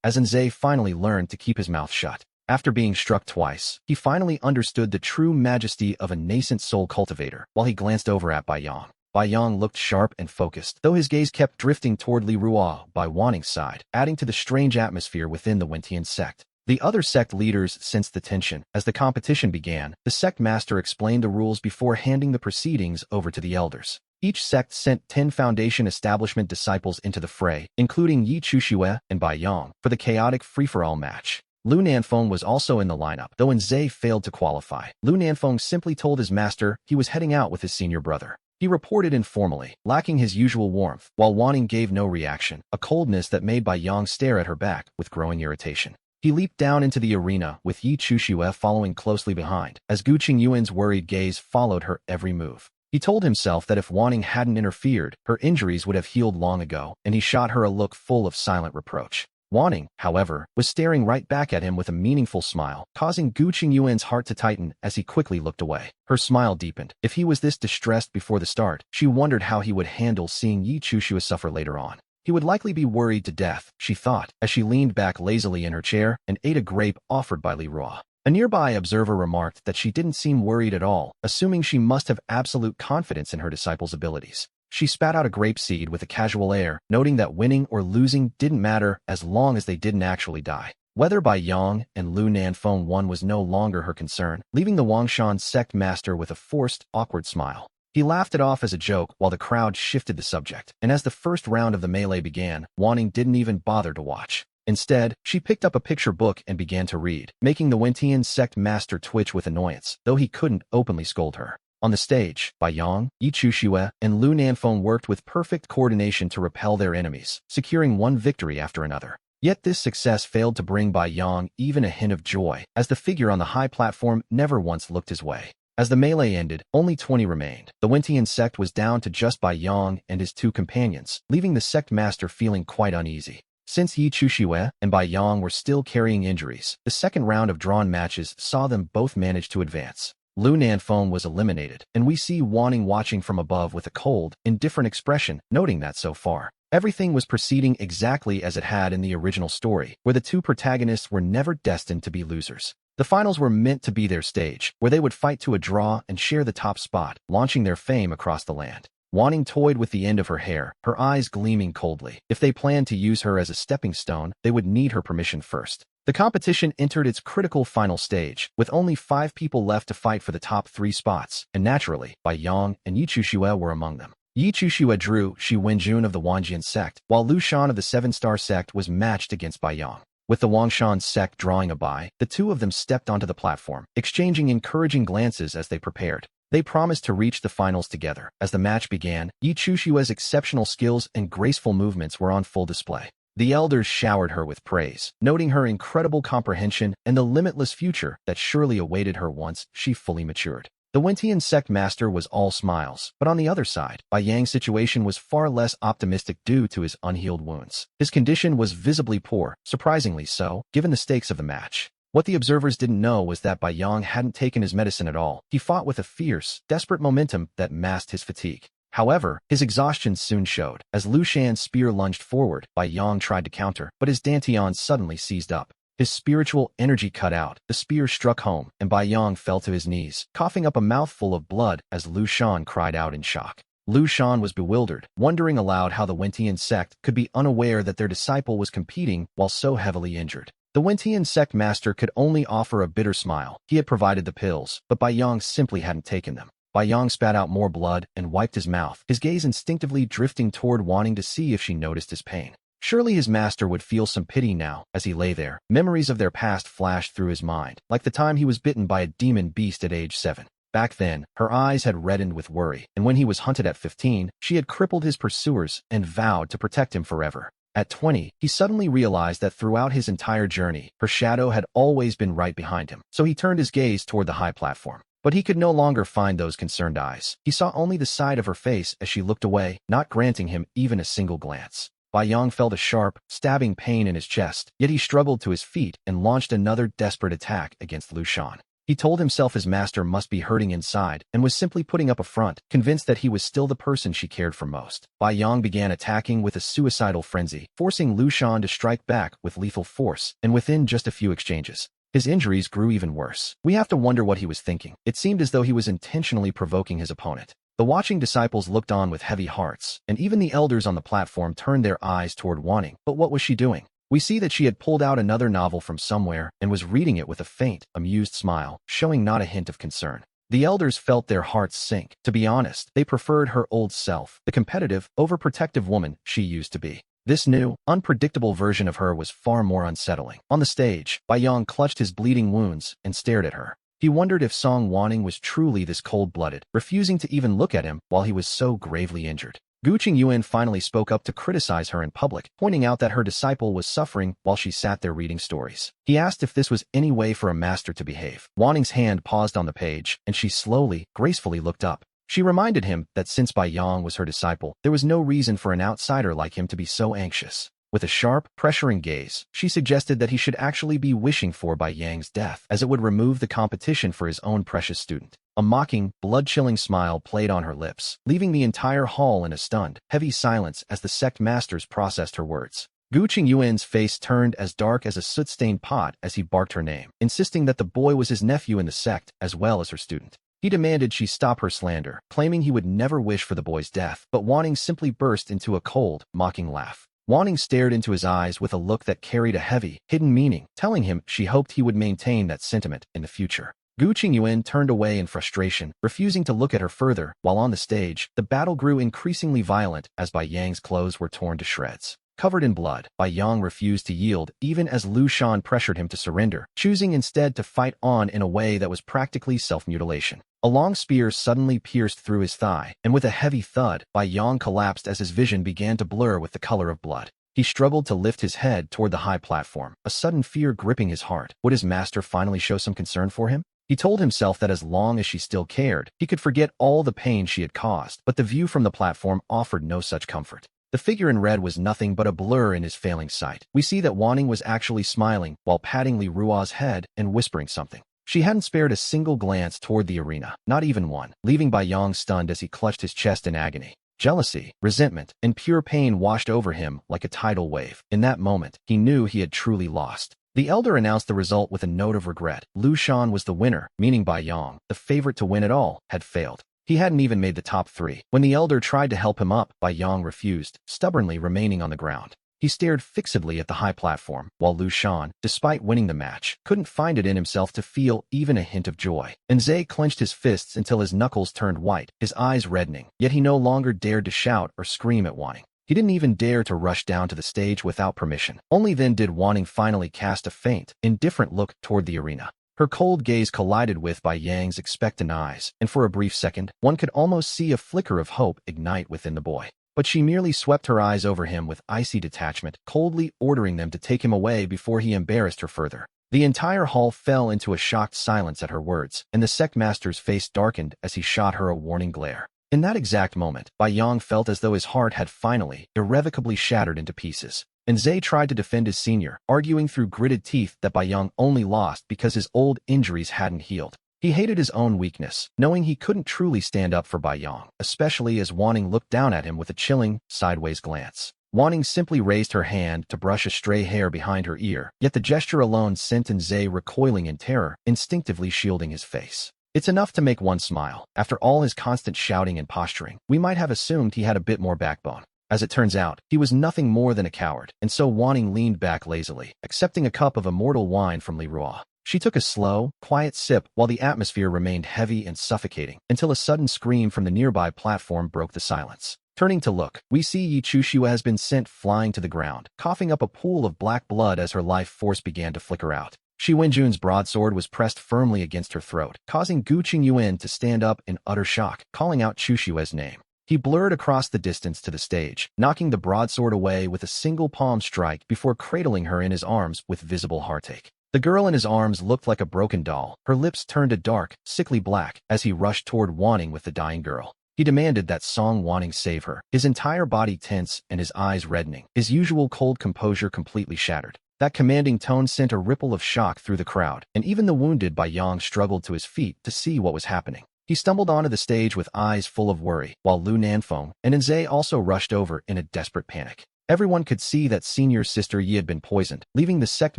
S1: as Enze finally learned to keep his mouth shut. After being struck twice, he finally understood the true majesty of a nascent soul cultivator, while he glanced over at Bai Yang. Bai Yang looked sharp and focused, though his gaze kept drifting toward Li Ruo by Wanning's side, adding to the strange atmosphere within the Wentian sect. The other sect leaders sensed the tension. As the competition began, the sect master explained the rules before handing the proceedings over to the elders. Each sect sent 10 foundation establishment disciples into the fray, including Yi Chushue and Bai Yang, for the chaotic free-for-all match. Lu Nanfeng was also in the lineup, though Enze failed to qualify. Lu Nanfeng simply told his master he was heading out with his senior brother. He reported informally, lacking his usual warmth, while Wanning gave no reaction, a coldness that made Bai Yang stare at her back with growing irritation. He leaped down into the arena, with Yi Chushue following closely behind, as Gu Qingyuan's worried gaze followed her every move. He told himself that if Wanning hadn't interfered, her injuries would have healed long ago, and he shot her a look full of silent reproach. Wanning, however, was staring right back at him with a meaningful smile, causing Gu Qingyuan's heart to tighten as he quickly looked away. Her smile deepened. If he was this distressed before the start, she wondered how he would handle seeing Yi Chushue suffer later on. He would likely be worried to death, she thought, as she leaned back lazily in her chair and ate a grape offered by Li Ruo. A nearby observer remarked that she didn't seem worried at all, assuming she must have absolute confidence in her disciple's abilities. She spat out a grape seed with a casual air, noting that winning or losing didn't matter as long as they didn't actually die. Whether Bai Yang and Lu Nanfeng won was no longer her concern, leaving the Wangshan sect master with a forced, awkward smile. He laughed it off as a joke while the crowd shifted the subject, and as the first round of the melee began, Wanning didn't even bother to watch. Instead, she picked up a picture book and began to read, making the Wentian sect master twitch with annoyance, though he couldn't openly scold her. On the stage, Bai Yang, Yi Chushue, and Lu Nanfeng worked with perfect coordination to repel their enemies, securing one victory after another. Yet this success failed to bring Bai Yang even a hint of joy, as the figure on the high platform never once looked his way. As the melee ended, only 20 remained. The Wentian sect was down to just Bai Yang and his 2 companions, leaving the sect master feeling quite uneasy. Since Yi Chushue and Bai Yang were still carrying injuries, the second round of drawn matches saw them both manage to advance. Lu Nanfeng was eliminated, and we see Wanning watching from above with a cold, indifferent expression, noting that so far, everything was proceeding exactly as it had in the original story, where the 2 protagonists were never destined to be losers. The finals were meant to be their stage, where they would fight to a draw and share the top spot, launching their fame across the land. Wanning toyed with the end of her hair, her eyes gleaming coldly. If they planned to use her as a stepping stone, they would need her permission first. The competition entered its critical final stage, with only 5 people left to fight for the top 3 spots, and naturally, Bai Yang and Yi Chushue were among them. Yi Chushue drew Shi Wenjun of the Wanjian sect, while Lu Shan of the 7-star sect was matched against Bai Yang. With the Wangshan sect drawing a bye, the 2 of them stepped onto the platform, exchanging encouraging glances as they prepared. They promised to reach the finals together. As the match began, Yi Chushue's exceptional skills and graceful movements were on full display. The elders showered her with praise, noting her incredible comprehension and the limitless future that surely awaited her once she fully matured. The Wentian sect master was all smiles, but on the other side, Bai Yang's situation was far less optimistic due to his unhealed wounds. His condition was visibly poor, surprisingly so, given the stakes of the match. What the observers didn't know was that Bai Yang hadn't taken his medicine at all. He fought with a fierce, desperate momentum that masked his fatigue. However, his exhaustion soon showed. As Lu Shan's spear lunged forward, Bai Yang tried to counter, but his dantian suddenly seized up. His spiritual energy cut out, the spear struck home, and Bai Yang fell to his knees, coughing up a mouthful of blood as Lu Shan cried out in shock. Lu Shan was bewildered, wondering aloud how the Wentian sect could be unaware that their disciple was competing while so heavily injured. The Wentian sect master could only offer a bitter smile. He had provided the pills, but Bai Yang simply hadn't taken them. Bai Yang spat out more blood and wiped his mouth, his gaze instinctively drifting toward wanting to see if she noticed his pain. Surely his master would feel some pity now. As he lay there, memories of their past flashed through his mind, like the time he was bitten by a demon beast at age 7. Back then, her eyes had reddened with worry, and when he was hunted at 15, she had crippled his pursuers and vowed to protect him forever. At 20, he suddenly realized that throughout his entire journey, her shadow had always been right behind him, so he turned his gaze toward the high platform. But he could no longer find those concerned eyes. He saw only the side of her face as she looked away, not granting him even a single glance. Bai Yang felt a sharp, stabbing pain in his chest, yet he struggled to his feet and launched another desperate attack against Lu Shan. He told himself his master must be hurting inside and was simply putting up a front, convinced that he was still the person she cared for most. Bai Yang began attacking with a suicidal frenzy, forcing Lu Shan to strike back with lethal force, and within just a few exchanges, his injuries grew even worse. We have to wonder what he was thinking. It seemed as though he was intentionally provoking his opponent. The watching disciples looked on with heavy hearts, and even the elders on the platform turned their eyes toward Wanning. But what was she doing? We see that she had pulled out another novel from somewhere and was reading it with a faint, amused smile, showing not a hint of concern. The elders felt their hearts sink. To be honest, they preferred her old self, the competitive, overprotective woman she used to be. This new, unpredictable version of her was far more unsettling. On the stage, Bai Yang clutched his bleeding wounds and stared at her. He wondered if Song Wanning was truly this cold-blooded, refusing to even look at him while he was so gravely injured. Gu Qingyuan finally spoke up to criticize her in public, pointing out that her disciple was suffering while she sat there reading stories. He asked if this was any way for a master to behave. Wanning's hand paused on the page, and she slowly, gracefully looked up. She reminded him that since Bai Yang was her disciple, there was no reason for an outsider like him to be so anxious. With a sharp, pressuring gaze, she suggested that he should actually be wishing for Bai Yang's death, as it would remove the competition for his own precious student. A mocking, blood-chilling smile played on her lips, leaving the entire hall in a stunned, heavy silence as the sect masters processed her words. Gu Qingyuan's face turned as dark as a soot-stained pot as he barked her name, insisting that the boy was his nephew in the sect as well as her student. He demanded she stop her slander, claiming he would never wish for the boy's death, but Wanning simply burst into a cold, mocking laugh. Wanning stared into his eyes with a look that carried a heavy, hidden meaning, telling him she hoped he would maintain that sentiment in the future. Gu Qingyuan turned away in frustration, refusing to look at her further. While on the stage, the battle grew increasingly violent as Bai Yang's clothes were torn to shreds. Covered in blood, Bai Yang refused to yield even as Lu Shan pressured him to surrender, choosing instead to fight on in a way that was practically self-mutilation. A long spear suddenly pierced through his thigh, and with a heavy thud, Bai Yang collapsed as his vision began to blur with the color of blood. He struggled to lift his head toward the high platform, a sudden fear gripping his heart. Would his master finally show some concern for him? He told himself that as long as she still cared, he could forget all the pain she had caused, but the view from the platform offered no such comfort. The figure in red was nothing but a blur in his failing sight. We see that Wanning was actually smiling while patting Li Rua's head and whispering something. She hadn't spared a single glance toward the arena, not even one, leaving Bai Yang stunned as he clutched his chest in agony. Jealousy, resentment, and pure pain washed over him like a tidal wave. In that moment, he knew he had truly lost. The elder announced the result with a note of regret. Lu Shan was the winner, meaning Bai Yang, the favorite to win it all, had failed. He hadn't even made the top 3. When the elder tried to help him up, Bai Yang refused, stubbornly remaining on the ground. He stared fixedly at the high platform, while Lu Shan, despite winning the match, couldn't find it in himself to feel even a hint of joy. Enze clenched his fists until his knuckles turned white, his eyes reddening, yet he no longer dared to shout or scream at Wanning. He didn't even dare to rush down to the stage without permission. Only then did Wanning finally cast a faint, indifferent look toward the arena. Her cold gaze collided with Bai Yang's expectant eyes, and for a brief second, one could almost see a flicker of hope ignite within the boy. But she merely swept her eyes over him with icy detachment, coldly ordering them to take him away before he embarrassed her further. The entire hall fell into a shocked silence at her words, and the sect master's face darkened as he shot her a warning glare. In that exact moment, Bai Yang felt as though his heart had finally, irrevocably shattered into pieces. Enze tried to defend his senior, arguing through gritted teeth that Bai Yang only lost because his old injuries hadn't healed. He hated his own weakness, knowing he couldn't truly stand up for Bai Yang, especially as Wanning looked down at him with a chilling, sideways glance. Wanning simply raised her hand to brush a stray hair behind her ear, yet the gesture alone sent Enze recoiling in terror, instinctively shielding his face. It's enough to make one smile. After all his constant shouting and posturing, we might have assumed he had a bit more backbone. As it turns out, he was nothing more than a coward, and so Wanning leaned back lazily, accepting a cup of immortal wine from Li Rua. She took a slow, quiet sip while the atmosphere remained heavy and suffocating, until a sudden scream from the nearby platform broke the silence. Turning to look, we see Yi Chushua has been sent flying to the ground, coughing up a pool of black blood as her life force began to flicker out. Shi Wenjun's broadsword was pressed firmly against her throat, causing Gu Qingyuan to stand up in utter shock, calling out Chushua's name. He blurred across the distance to the stage, knocking the broadsword away with a single palm strike before cradling her in his arms with visible heartache. The girl in his arms looked like a broken doll, her lips turned a dark, sickly black as he rushed toward Wanting with the dying girl. He demanded that Song Wanting save her, his entire body tense and his eyes reddening, his usual cold composure completely shattered. That commanding tone sent a ripple of shock through the crowd, and even the wounded Bai Yang struggled to his feet to see what was happening. He stumbled onto the stage with eyes full of worry, while Lu Nanfeng and Nze also rushed over in a desperate panic. Everyone could see that senior sister Yi had been poisoned, leaving the sect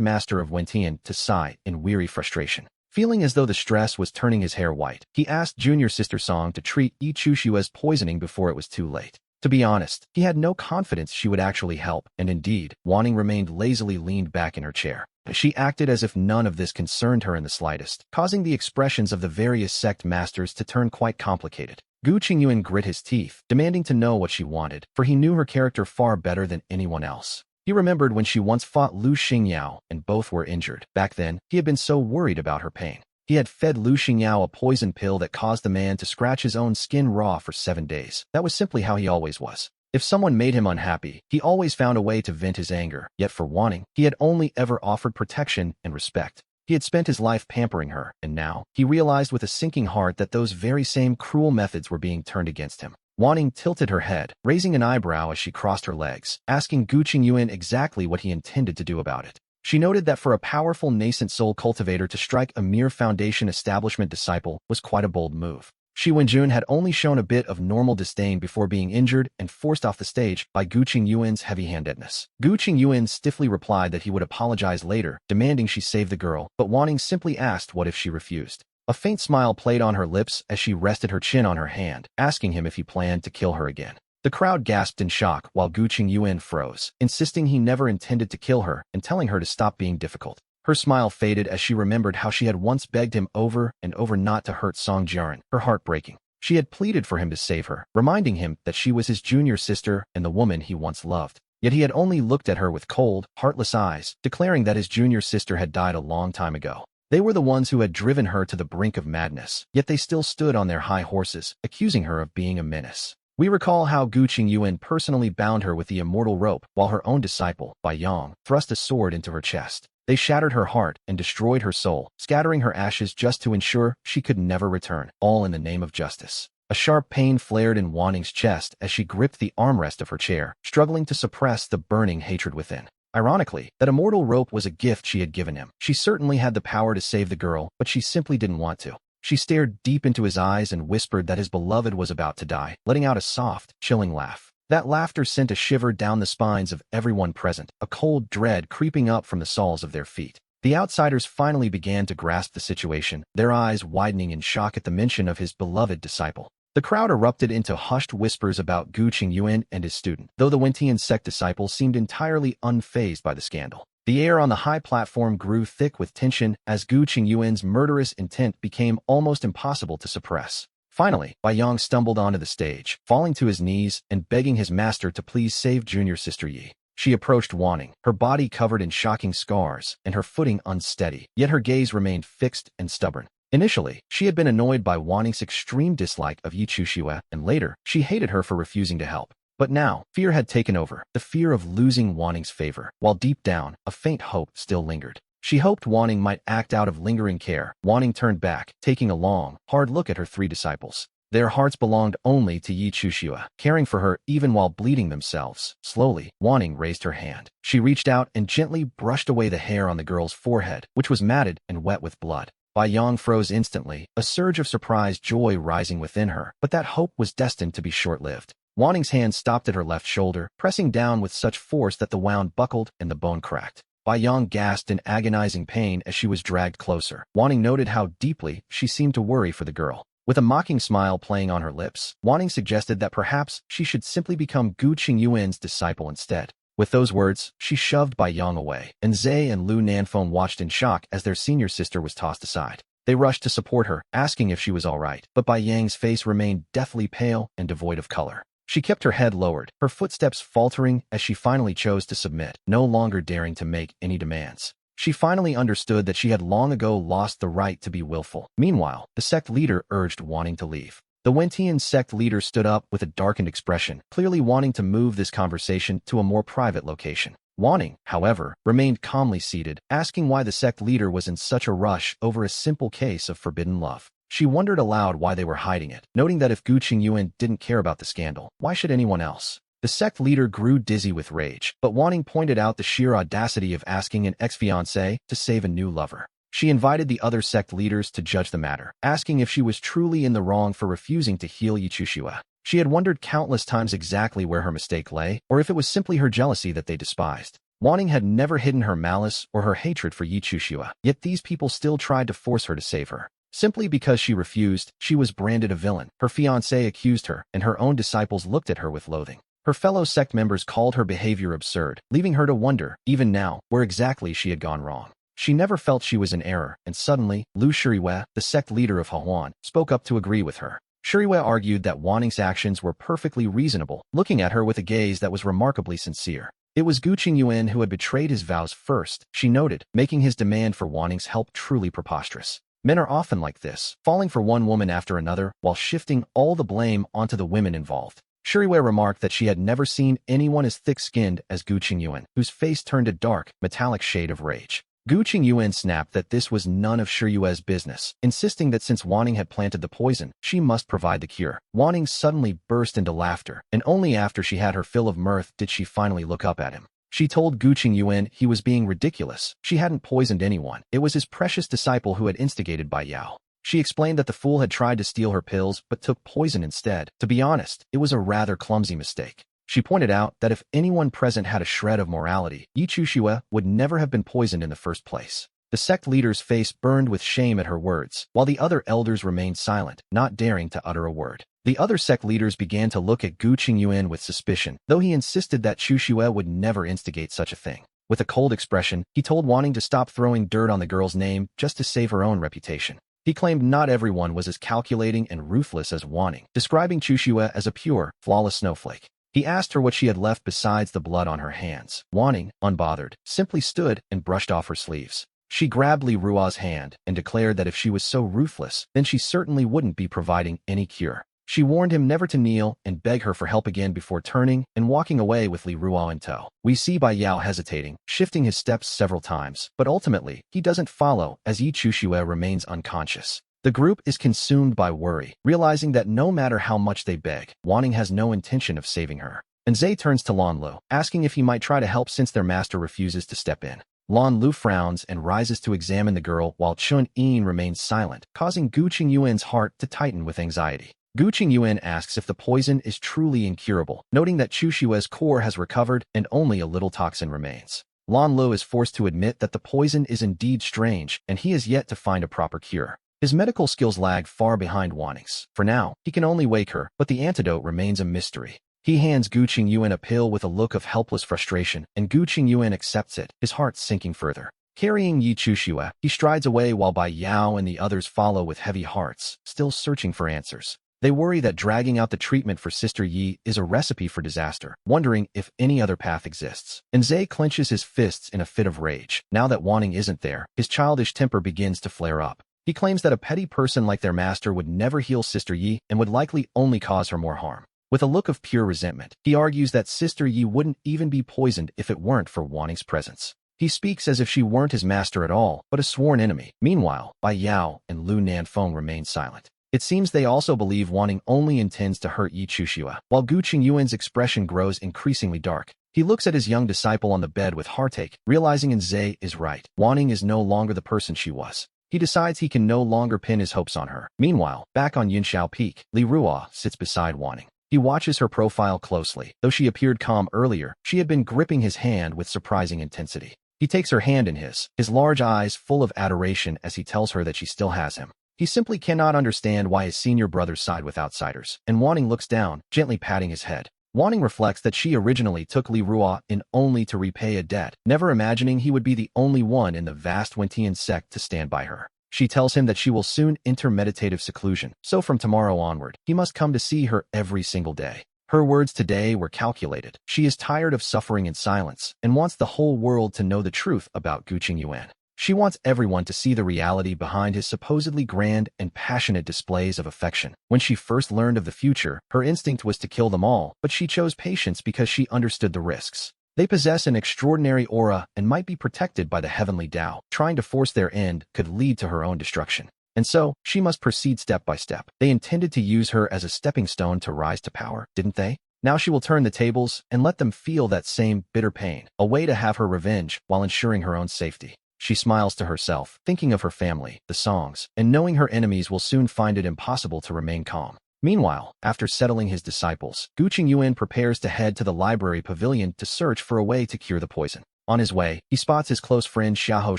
S1: master of Wentian to sigh in weary frustration. Feeling as though the stress was turning his hair white, he asked junior sister Song to treat Yi Chushua's poisoning before it was too late. To be honest, he had no confidence she would actually help, and indeed, Wanting remained lazily leaned back in her chair. She acted as if none of this concerned her in the slightest, causing the expressions of the various sect masters to turn quite complicated. Gu Qingyuan grit his teeth, demanding to know what she wanted, for he knew her character far better than anyone else. He remembered when she once fought Lu Xingyao and both were injured. Back then, he had been so worried about her pain. He had fed Lu Xingyao a poison pill that caused the man to scratch his own skin raw for 7 days. That was simply how he always was. If someone made him unhappy, he always found a way to vent his anger. Yet for Wanting, he had only ever offered protection and respect. He had spent his life pampering her, and now, he realized with a sinking heart that those very same cruel methods were being turned against him. Wanting tilted her head, raising an eyebrow as she crossed her legs, asking Gu Qingyuan exactly what he intended to do about it. She noted that for a powerful nascent soul cultivator to strike a mere foundation establishment disciple was quite a bold move. Shi Wenjun had only shown a bit of normal disdain before being injured and forced off the stage by Gu Qingyuan's heavy-handedness. Gu Qingyuan stiffly replied that he would apologize later, demanding she save the girl, but Wanting simply asked what if she refused. A faint smile played on her lips as she rested her chin on her hand, asking him if he planned to kill her again. The crowd gasped in shock while Gu Qingyuan froze, insisting he never intended to kill her and telling her to stop being difficult. Her smile faded as she remembered how she had once begged him over and over not to hurt Song Jiaren, her heart breaking. She had pleaded for him to save her, reminding him that she was his junior sister and the woman he once loved. Yet he had only looked at her with cold, heartless eyes, declaring that his junior sister had died a long time ago. They were the ones who had driven her to the brink of madness, yet they still stood on their high horses, accusing her of being a menace. We recall how Gu Qingyuan personally bound her with the immortal rope, while her own disciple, Bai Yang, thrust a sword into her chest. They shattered her heart and destroyed her soul, scattering her ashes just to ensure she could never return, all in the name of justice. A sharp pain flared in Wanting's chest as she gripped the armrest of her chair, struggling to suppress the burning hatred within. Ironically, that immortal rope was a gift she had given him. She certainly had the power to save the girl, but she simply didn't want to. She stared deep into his eyes and whispered that his beloved was about to die, letting out a soft, chilling laugh. That laughter sent a shiver down the spines of everyone present, a cold dread creeping up from the soles of their feet. The outsiders finally began to grasp the situation, their eyes widening in shock at the mention of his beloved disciple. The crowd erupted into hushed whispers about Gu Qingyuan and his student, though the Wentian sect disciple seemed entirely unfazed by the scandal. The air on the high platform grew thick with tension as Gu Qingyuan's murderous intent became almost impossible to suppress. Finally, Bai Yang stumbled onto the stage, falling to his knees and begging his master to please save junior sister Yi. She approached Wanting, her body covered in shocking scars and her footing unsteady, yet her gaze remained fixed and stubborn. Initially, she had been annoyed by Wanting's extreme dislike of Yi Chuxue, and later, she hated her for refusing to help. But now, fear had taken over, the fear of losing Wanting's favor, while deep down, a faint hope still lingered. She hoped Wanting might act out of lingering care. Wanting turned back, taking a long, hard look at her 3 disciples. Their hearts belonged only to Yi Chuxue, caring for her even while bleeding themselves. Slowly, Wanting raised her hand. She reached out and gently brushed away the hair on the girl's forehead, which was matted and wet with blood. Bai Yang froze instantly, a surge of surprised joy rising within her, but that hope was destined to be short-lived. Wanting's hand stopped at her left shoulder, pressing down with such force that the wound buckled and the bone cracked. Bai Yang gasped in agonizing pain as she was dragged closer. Wanting noted how deeply she seemed to worry for the girl. With a mocking smile playing on her lips, Wanting suggested that perhaps she should simply become Gu Qingyuan's disciple instead. With those words, she shoved Bai Yang away, and Zhe and Lu Nanfeng watched in shock as their senior sister was tossed aside. They rushed to support her, asking if she was all right, but Bai Yang's face remained deathly pale and devoid of color. She kept her head lowered, her footsteps faltering as she finally chose to submit, no longer daring to make any demands. She finally understood that she had long ago lost the right to be willful. Meanwhile, the sect leader urged Wanting to leave. The Wentian sect leader stood up with a darkened expression, clearly wanting to move this conversation to a more private location. Wanting, however, remained calmly seated, asking why the sect leader was in such a rush over a simple case of forbidden love. She wondered aloud why they were hiding it, noting that if Gu Qingyuan didn't care about the scandal, why should anyone else? The sect leader grew dizzy with rage, but Wanting pointed out the sheer audacity of asking an ex-fiancé to save a new lover. She invited the other sect leaders to judge the matter, asking if she was truly in the wrong for refusing to heal Yi Chuxue. She had wondered countless times exactly where her mistake lay, or if it was simply her jealousy that they despised. Wanting had never hidden her malice or her hatred for Yi Chuxue, yet these people still tried to force her to save her. Simply because she refused, she was branded a villain. Her fiancé accused her, and her own disciples looked at her with loathing. Her fellow sect members called her behavior absurd, leaving her to wonder, even now, where exactly she had gone wrong. She never felt she was in error, and suddenly, Lu Shuriwei, the sect leader of Hehuan, spoke up to agree with her. Shuriwei argued that Wanting's actions were perfectly reasonable, looking at her with a gaze that was remarkably sincere. It was Gu Qingyuan who had betrayed his vows first, she noted, making his demand for Wanting's help truly preposterous. Men are often like this, falling for one woman after another, while shifting all the blame onto the women involved. Shuriwei remarked that she had never seen anyone as thick-skinned as Gu Qingyuan, whose face turned a dark, metallic shade of rage. Gu Qingyuan snapped that this was none of Shuriwei's business, insisting that since Wanting had planted the poison, she must provide the cure. Wanting suddenly burst into laughter, and only after she had her fill of mirth did she finally look up at him. She told Gu Qingyuan he was being ridiculous. She hadn't poisoned anyone. It was his precious disciple who had instigated Bai Yao. She explained that the fool had tried to steal her pills but took poison instead. To be honest, it was a rather clumsy mistake. She pointed out that if anyone present had a shred of morality, Yi Chuxue would never have been poisoned in the first place. The sect leader's face burned with shame at her words, while the other elders remained silent, not daring to utter a word. The other sect leaders began to look at Gu Qingyuan with suspicion, though he insisted that Chuxue would never instigate such a thing. With a cold expression, he told Wanting to stop throwing dirt on the girl's name just to save her own reputation. He claimed not everyone was as calculating and ruthless as Wanting, describing Chuxue as a pure, flawless snowflake. He asked her what she had left besides the blood on her hands. Wanting, unbothered, simply stood and brushed off her sleeves. She grabbed Li Ruo's hand and declared that if she was so ruthless, then she certainly wouldn't be providing any cure. She warned him never to kneel and beg her for help again before turning and walking away with Li Ruo in tow. We see Bai Yao hesitating, shifting his steps several times, but ultimately, he doesn't follow as Yi Chuxue remains unconscious. The group is consumed by worry, realizing that no matter how much they beg, Wanting has no intention of saving her. And Zhe turns to Lan Lu, asking if he might try to help since their master refuses to step in. Lan Lu frowns and rises to examine the girl while Chun Yin remains silent, causing Gu Qingyuan's heart to tighten with anxiety. Gu Qingyuan asks if the poison is truly incurable, noting that Chuxue's core has recovered and only a little toxin remains. Lan Lu is forced to admit that the poison is indeed strange, and he is yet to find a proper cure. His medical skills lag far behind Wanting's. For now, he can only wake her, but the antidote remains a mystery. He hands Gu Qingyuan a pill with a look of helpless frustration, and Gu Qingyuan accepts it, his heart sinking further. Carrying Yi Chuxue, he strides away while Bai Yao and the others follow with heavy hearts, still searching for answers. They worry that dragging out the treatment for Sister Yi is a recipe for disaster, wondering if any other path exists. And Zhe clenches his fists in a fit of rage. Now that Wanting isn't there, his childish temper begins to flare up. He claims that a petty person like their master would never heal Sister Yi and would likely only cause her more harm. With a look of pure resentment, he argues that Sister Yi wouldn't even be poisoned if it weren't for Wanting's presence. He speaks as if she weren't his master at all, but a sworn enemy. Meanwhile, Bai Yao and Lu Nanfeng remain silent. It seems they also believe Wanting only intends to hurt Yi Chuxue. While Gu Qingyuan's expression grows increasingly dark, he looks at his young disciple on the bed with heartache, realizing Zhe is right. Wanting is no longer the person she was. He decides he can no longer pin his hopes on her. Meanwhile, back on Yunshao Peak, Li Ruo sits beside Wanting. He watches her profile closely. Though she appeared calm earlier, she had been gripping his hand with surprising intensity. He takes her hand in his large eyes full of adoration as he tells her that she still has him. He simply cannot understand why his senior brothers side with outsiders, and Wanting looks down, gently patting his head. Wanting reflects that she originally took Li Ruo in only to repay a debt, never imagining he would be the only one in the vast Wentian sect to stand by her. She tells him that she will soon enter meditative seclusion, so from tomorrow onward, he must come to see her every single day. Her words today were calculated. She is tired of suffering in silence and wants the whole world to know the truth about Gu Qingyuan. She wants everyone to see the reality behind his supposedly grand and passionate displays of affection. When she first learned of the future, her instinct was to kill them all, but she chose patience because she understood the risks. They possess an extraordinary aura and might be protected by the heavenly Tao. Trying to force their end could lead to her own destruction. And so, she must proceed step by step. They intended to use her as a stepping stone to rise to power, didn't they? Now she will turn the tables and let them feel that same bitter pain, a way to have her revenge while ensuring her own safety. She smiles to herself, thinking of her family, the songs, and knowing her enemies will soon find it impossible to remain calm. Meanwhile, after settling his disciples, Gu Qingyuan prepares to head to the library pavilion to search for a way to cure the poison. On his way, he spots his close friend Xiahou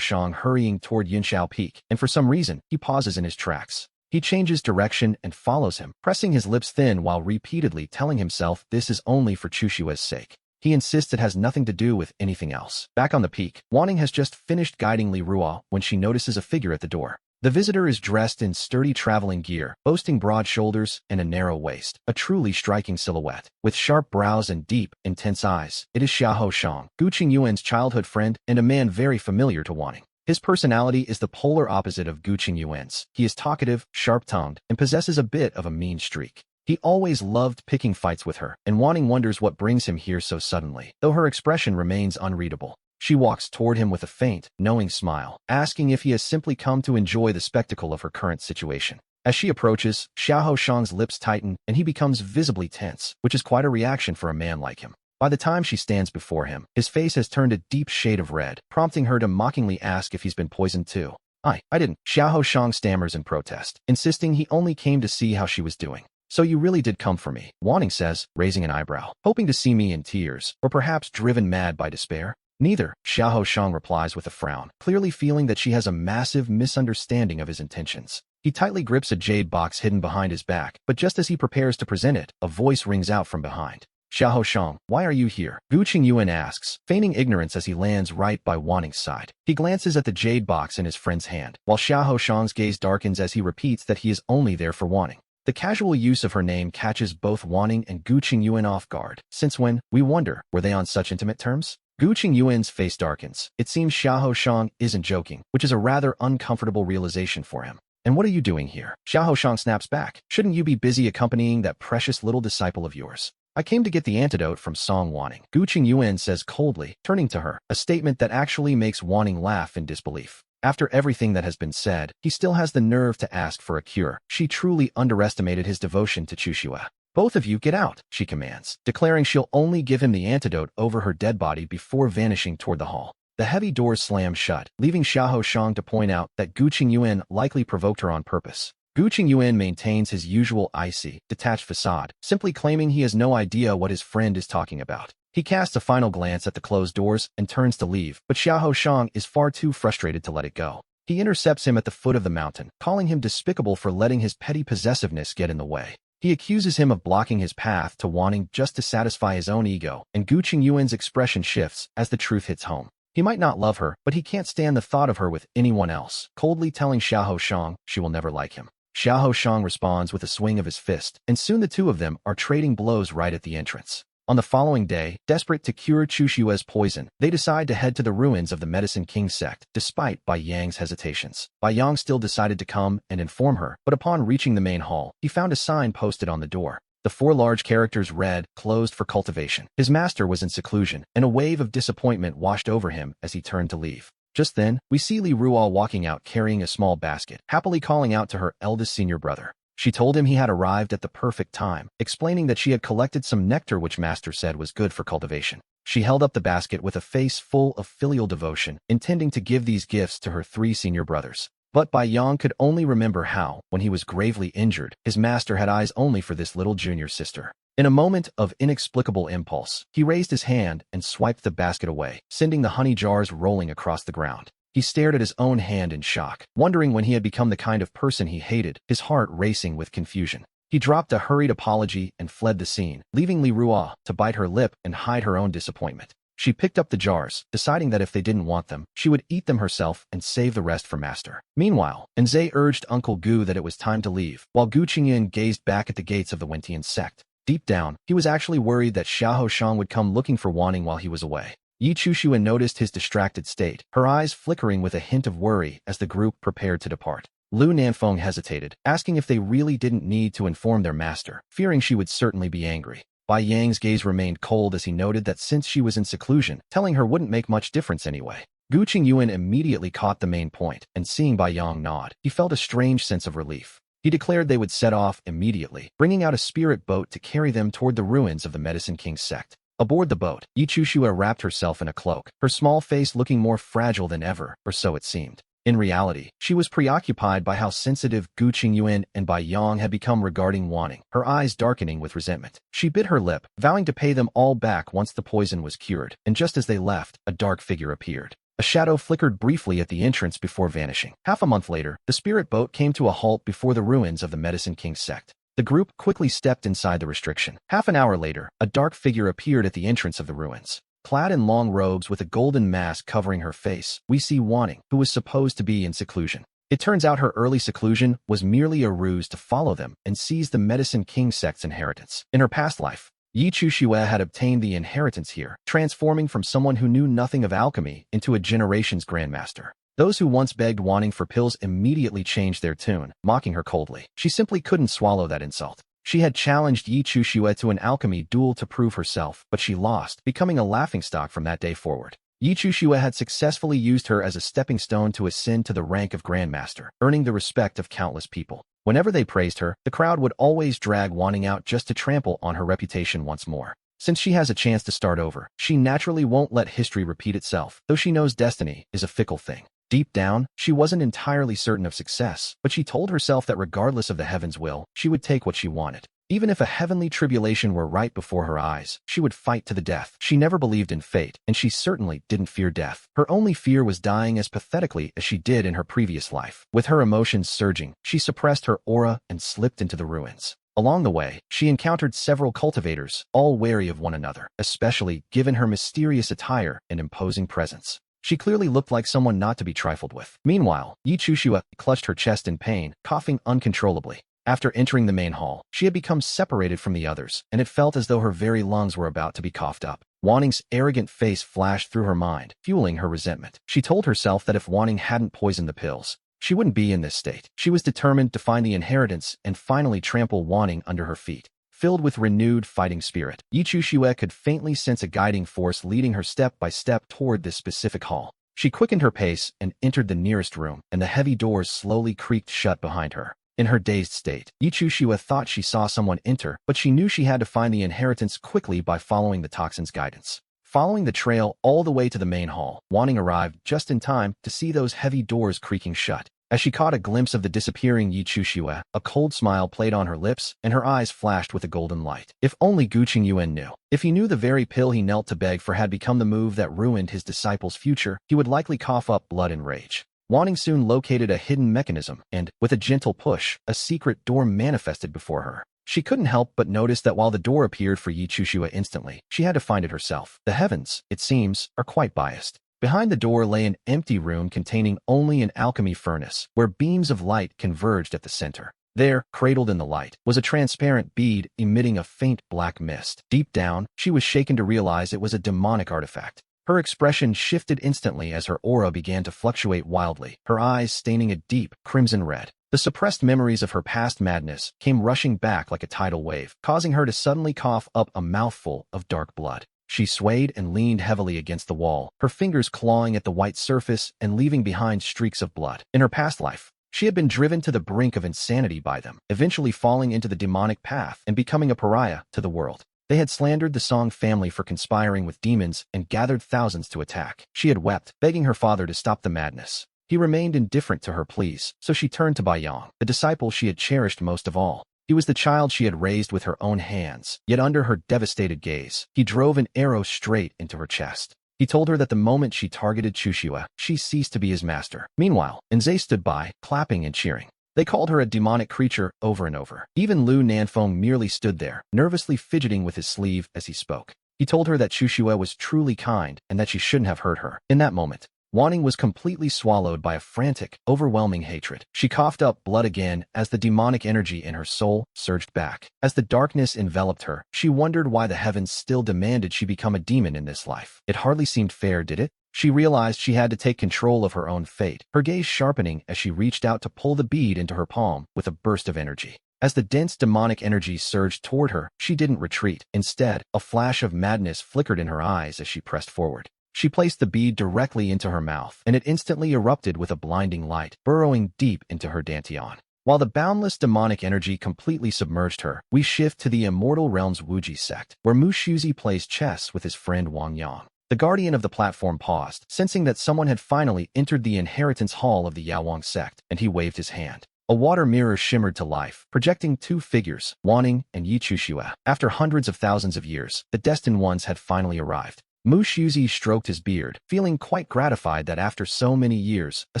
S1: Shang hurrying toward Yunshao Peak, and for some reason, he pauses in his tracks. He changes direction and follows him, pressing his lips thin while repeatedly telling himself this is only for Chushue's sake. He insists it has nothing to do with anything else. Back on the peak, Wanning has just finished guiding Li Ruo when she notices a figure at the door. The visitor is dressed in sturdy traveling gear, boasting broad shoulders and a narrow waist, a truly striking silhouette. With sharp brows and deep, intense eyes, it is Xiahou Shang, Gu Qingyuan's childhood friend and a man very familiar to Wanning. His personality is the polar opposite of Gu Qingyuan's. He is talkative, sharp-tongued, and possesses a bit of a mean streak. He always loved picking fights with her, and Wanning wonders what brings him here so suddenly, though her expression remains unreadable. She walks toward him with a faint, knowing smile, asking if he has simply come to enjoy the spectacle of her current situation. As she approaches, Xiahou Shang's lips tighten and he becomes visibly tense, which is quite a reaction for a man like him. By the time she stands before him, his face has turned a deep shade of red, prompting her to mockingly ask if he's been poisoned too. I didn't. Xiahou Shang stammers in protest, insisting he only came to see how she was doing. So you really did come for me, Wanning says, raising an eyebrow, hoping to see me in tears, or perhaps driven mad by despair. Neither, Xiahou Shang replies with a frown, clearly feeling that she has a massive misunderstanding of his intentions. He tightly grips a jade box hidden behind his back, but just as he prepares to present it, a voice rings out from behind. Xiahou Shang, why are you here? Gu Qingyuan asks, feigning ignorance as he lands right by Wanning's side. He glances at the jade box in his friend's hand, while Xiahou Shang's gaze darkens as he repeats that he is only there for Wanning. The casual use of her name catches both Wanning and Gu Qingyuan off guard. Since when, we wonder, were they on such intimate terms? Gu Qingyuan's face darkens. It seems Xiahou Shang isn't joking, which is a rather uncomfortable realization for him. And what are you doing here? Xiahou Shang snaps back. Shouldn't you be busy accompanying that precious little disciple of yours? I came to get the antidote from Song Wanning, Gu Qingyuan says coldly, turning to her, a statement that actually makes Wanning laugh in disbelief. After everything that has been said, he still has the nerve to ask for a cure. She truly underestimated his devotion to Chushue. Both of you get out, she commands, declaring she'll only give him the antidote over her dead body before vanishing toward the hall. The heavy doors slam shut, leaving Xiahou Shang to point out that Gu Qingyuan likely provoked her on purpose. Gu Qingyuan maintains his usual icy, detached facade, simply claiming he has no idea what his friend is talking about. He casts a final glance at the closed doors and turns to leave, but Xiahou Shang is far too frustrated to let it go. He intercepts him at the foot of the mountain, calling him despicable for letting his petty possessiveness get in the way. He accuses him of blocking his path to Wanting just to satisfy his own ego, and Gu Qingyuan's expression shifts as the truth hits home. He might not love her, but he can't stand the thought of her with anyone else, coldly telling Xiahou Shang she will never like him. Xiahou Shang responds with a swing of his fist, and soon the two of them are trading blows right at the entrance. On the following day, desperate to cure Chushue's poison, they decide to head to the ruins of the Medicine King sect, despite Bai Yang's hesitations. Bai Yang still decided to come and inform her, but upon reaching the main hall, he found a sign posted on the door. The 4 large characters read, "Closed for cultivation." His master was in seclusion, and a wave of disappointment washed over him as he turned to leave. Just then, we see Li Ruo walking out carrying a small basket, happily calling out to her eldest senior brother. She told him he had arrived at the perfect time, explaining that she had collected some nectar which Master said was good for cultivation. She held up the basket with a face full of filial devotion, intending to give these gifts to her 3 senior brothers. But Bai Yang could only remember how, when he was gravely injured, his master had eyes only for this little junior sister. In a moment of inexplicable impulse, he raised his hand and swiped the basket away, sending the honey jars rolling across the ground. He stared at his own hand in shock, wondering when he had become the kind of person he hated, his heart racing with confusion. He dropped a hurried apology and fled the scene, leaving Li Ruo to bite her lip and hide her own disappointment. She picked up the jars, deciding that if they didn't want them, she would eat them herself and save the rest for Master. Meanwhile, Enze urged Uncle Gu that it was time to leave, while Gu Qingyuan gazed back at the gates of the Wentian sect. Deep down, he was actually worried that Xiahou Shang would come looking for Wanning while he was away. Yi Chushua noticed his distracted state, her eyes flickering with a hint of worry as the group prepared to depart. Lu Nanfeng hesitated, asking if they really didn't need to inform their master, fearing she would certainly be angry. Bai Yang's gaze remained cold as he noted that since she was in seclusion, telling her wouldn't make much difference anyway. Gu Qingyuan immediately caught the main point, and seeing Bai Yang nod, he felt a strange sense of relief. He declared they would set off immediately, bringing out a spirit boat to carry them toward the ruins of the Medicine King's sect. Aboard the boat, Yi Chushua wrapped herself in a cloak, her small face looking more fragile than ever, or so it seemed. In reality, she was preoccupied by how sensitive Gu Qingyuan and Bai Yang had become regarding Wanning, her eyes darkening with resentment. She bit her lip, vowing to pay them all back once the poison was cured, and just as they left, a dark figure appeared. A shadow flickered briefly at the entrance before vanishing. Half a month later, the spirit boat came to a halt before the ruins of the Medicine King's sect. The group quickly stepped inside the restriction. Half an hour later, a dark figure appeared at the entrance of the ruins. Clad in long robes with a golden mask covering her face, we see Wanning, who was supposed to be in seclusion. It turns out her early seclusion was merely a ruse to follow them and seize the Medicine King sect's inheritance. In her past life, Yi Chushua had obtained the inheritance here, transforming from someone who knew nothing of alchemy into a generation's grandmaster. Those who once begged Wanning for pills immediately changed their tune, mocking her coldly. She simply couldn't swallow that insult. She had challenged Yi Chushua to an alchemy duel to prove herself, but she lost, becoming a laughingstock from that day forward. Yi Chushua had successfully used her as a stepping stone to ascend to the rank of Grandmaster, earning the respect of countless people. Whenever they praised her, the crowd would always drag Wanning out just to trample on her reputation once more. Since she has a chance to start over, she naturally won't let history repeat itself, though she knows destiny is a fickle thing. Deep down, she wasn't entirely certain of success, but she told herself that regardless of the heavens' will, she would take what she wanted. Even if a heavenly tribulation were right before her eyes, she would fight to the death. She never believed in fate, and she certainly didn't fear death. Her only fear was dying as pathetically as she did in her previous life. With her emotions surging, she suppressed her aura and slipped into the ruins. Along the way, she encountered several cultivators, all wary of one another, especially given her mysterious attire and imposing presence. She clearly looked like someone not to be trifled with. Meanwhile, Yi Chushua clutched her chest in pain, coughing uncontrollably. After entering the main hall, she had become separated from the others, and it felt as though her very lungs were about to be coughed up. Wanning's arrogant face flashed through her mind, fueling her resentment. She told herself that if Wanning hadn't poisoned the pills, she wouldn't be in this state. She was determined to find the inheritance and finally trample Wanning under her feet. Filled with renewed fighting spirit, Yi Chushua could faintly sense a guiding force leading her step by step toward this specific hall. She quickened her pace and entered the nearest room, and the heavy doors slowly creaked shut behind her. In her dazed state, Yi Chushua thought she saw someone enter, but she knew she had to find the inheritance quickly by following the toxin's guidance. Following the trail all the way to the main hall, Wanning arrived just in time to see those heavy doors creaking shut. As she caught a glimpse of the disappearing Yi Chushua, a cold smile played on her lips, and her eyes flashed with a golden light. If only Gu Qingyuan knew. If he knew the very pill he knelt to beg for had become the move that ruined his disciple's future, he would likely cough up blood and rage. Wanning soon located a hidden mechanism, and, with a gentle push, a secret door manifested before her. She couldn't help but notice that while the door appeared for Yi Chushua instantly, she had to find it herself. The heavens, it seems, are quite biased. Behind the door lay an empty room containing only an alchemy furnace, where beams of light converged at the center. There, cradled in the light, was a transparent bead emitting a faint black mist. Deep down, she was shaken to realize it was a demonic artifact. Her expression shifted instantly as her aura began to fluctuate wildly, her eyes staining a deep, crimson red. The suppressed memories of her past madness came rushing back like a tidal wave, causing her to suddenly cough up a mouthful of dark blood. She swayed and leaned heavily against the wall, her fingers clawing at the white surface and leaving behind streaks of blood. In her past life, she had been driven to the brink of insanity by them, eventually falling into the demonic path and becoming a pariah to the world. They had slandered the Song family for conspiring with demons and gathered thousands to attack. She had wept, begging her father to stop the madness. He remained indifferent to her pleas, so she turned to Bai Yang, the disciple she had cherished most of all. He was the child she had raised with her own hands, yet under her devastated gaze, he drove an arrow straight into her chest. He told her that the moment she targeted Chushua, she ceased to be his master. Meanwhile, Nze stood by, clapping and cheering. They called her a demonic creature over and over. Even Lu Nanfeng merely stood there, nervously fidgeting with his sleeve as he spoke. He told her that Chushua was truly kind and that she shouldn't have hurt her. In that moment, Wanting was completely swallowed by a frantic, overwhelming hatred. She coughed up blood again as the demonic energy in her soul surged back. As the darkness enveloped her, she wondered why the heavens still demanded she become a demon in this life. It hardly seemed fair, did it? She realized she had to take control of her own fate, her gaze sharpening as she reached out to pull the bead into her palm with a burst of energy. As the dense demonic energy surged toward her, she didn't retreat. Instead, a flash of madness flickered in her eyes as she pressed forward. She placed the bead directly into her mouth, and it instantly erupted with a blinding light, burrowing deep into her dantian. While the boundless demonic energy completely submerged her, we shift to the immortal realm's Wuji sect, where Mu Shuzi plays chess with his friend Wang Yang. The guardian of the platform paused, sensing that someone had finally entered the inheritance hall of the Yaowang sect, and he waved his hand. A water mirror shimmered to life, projecting two figures, Wanning and Yi Chuxue. After hundreds of thousands of years, the destined ones had finally arrived. Mu Shuzi stroked his beard, feeling quite gratified that after so many years, a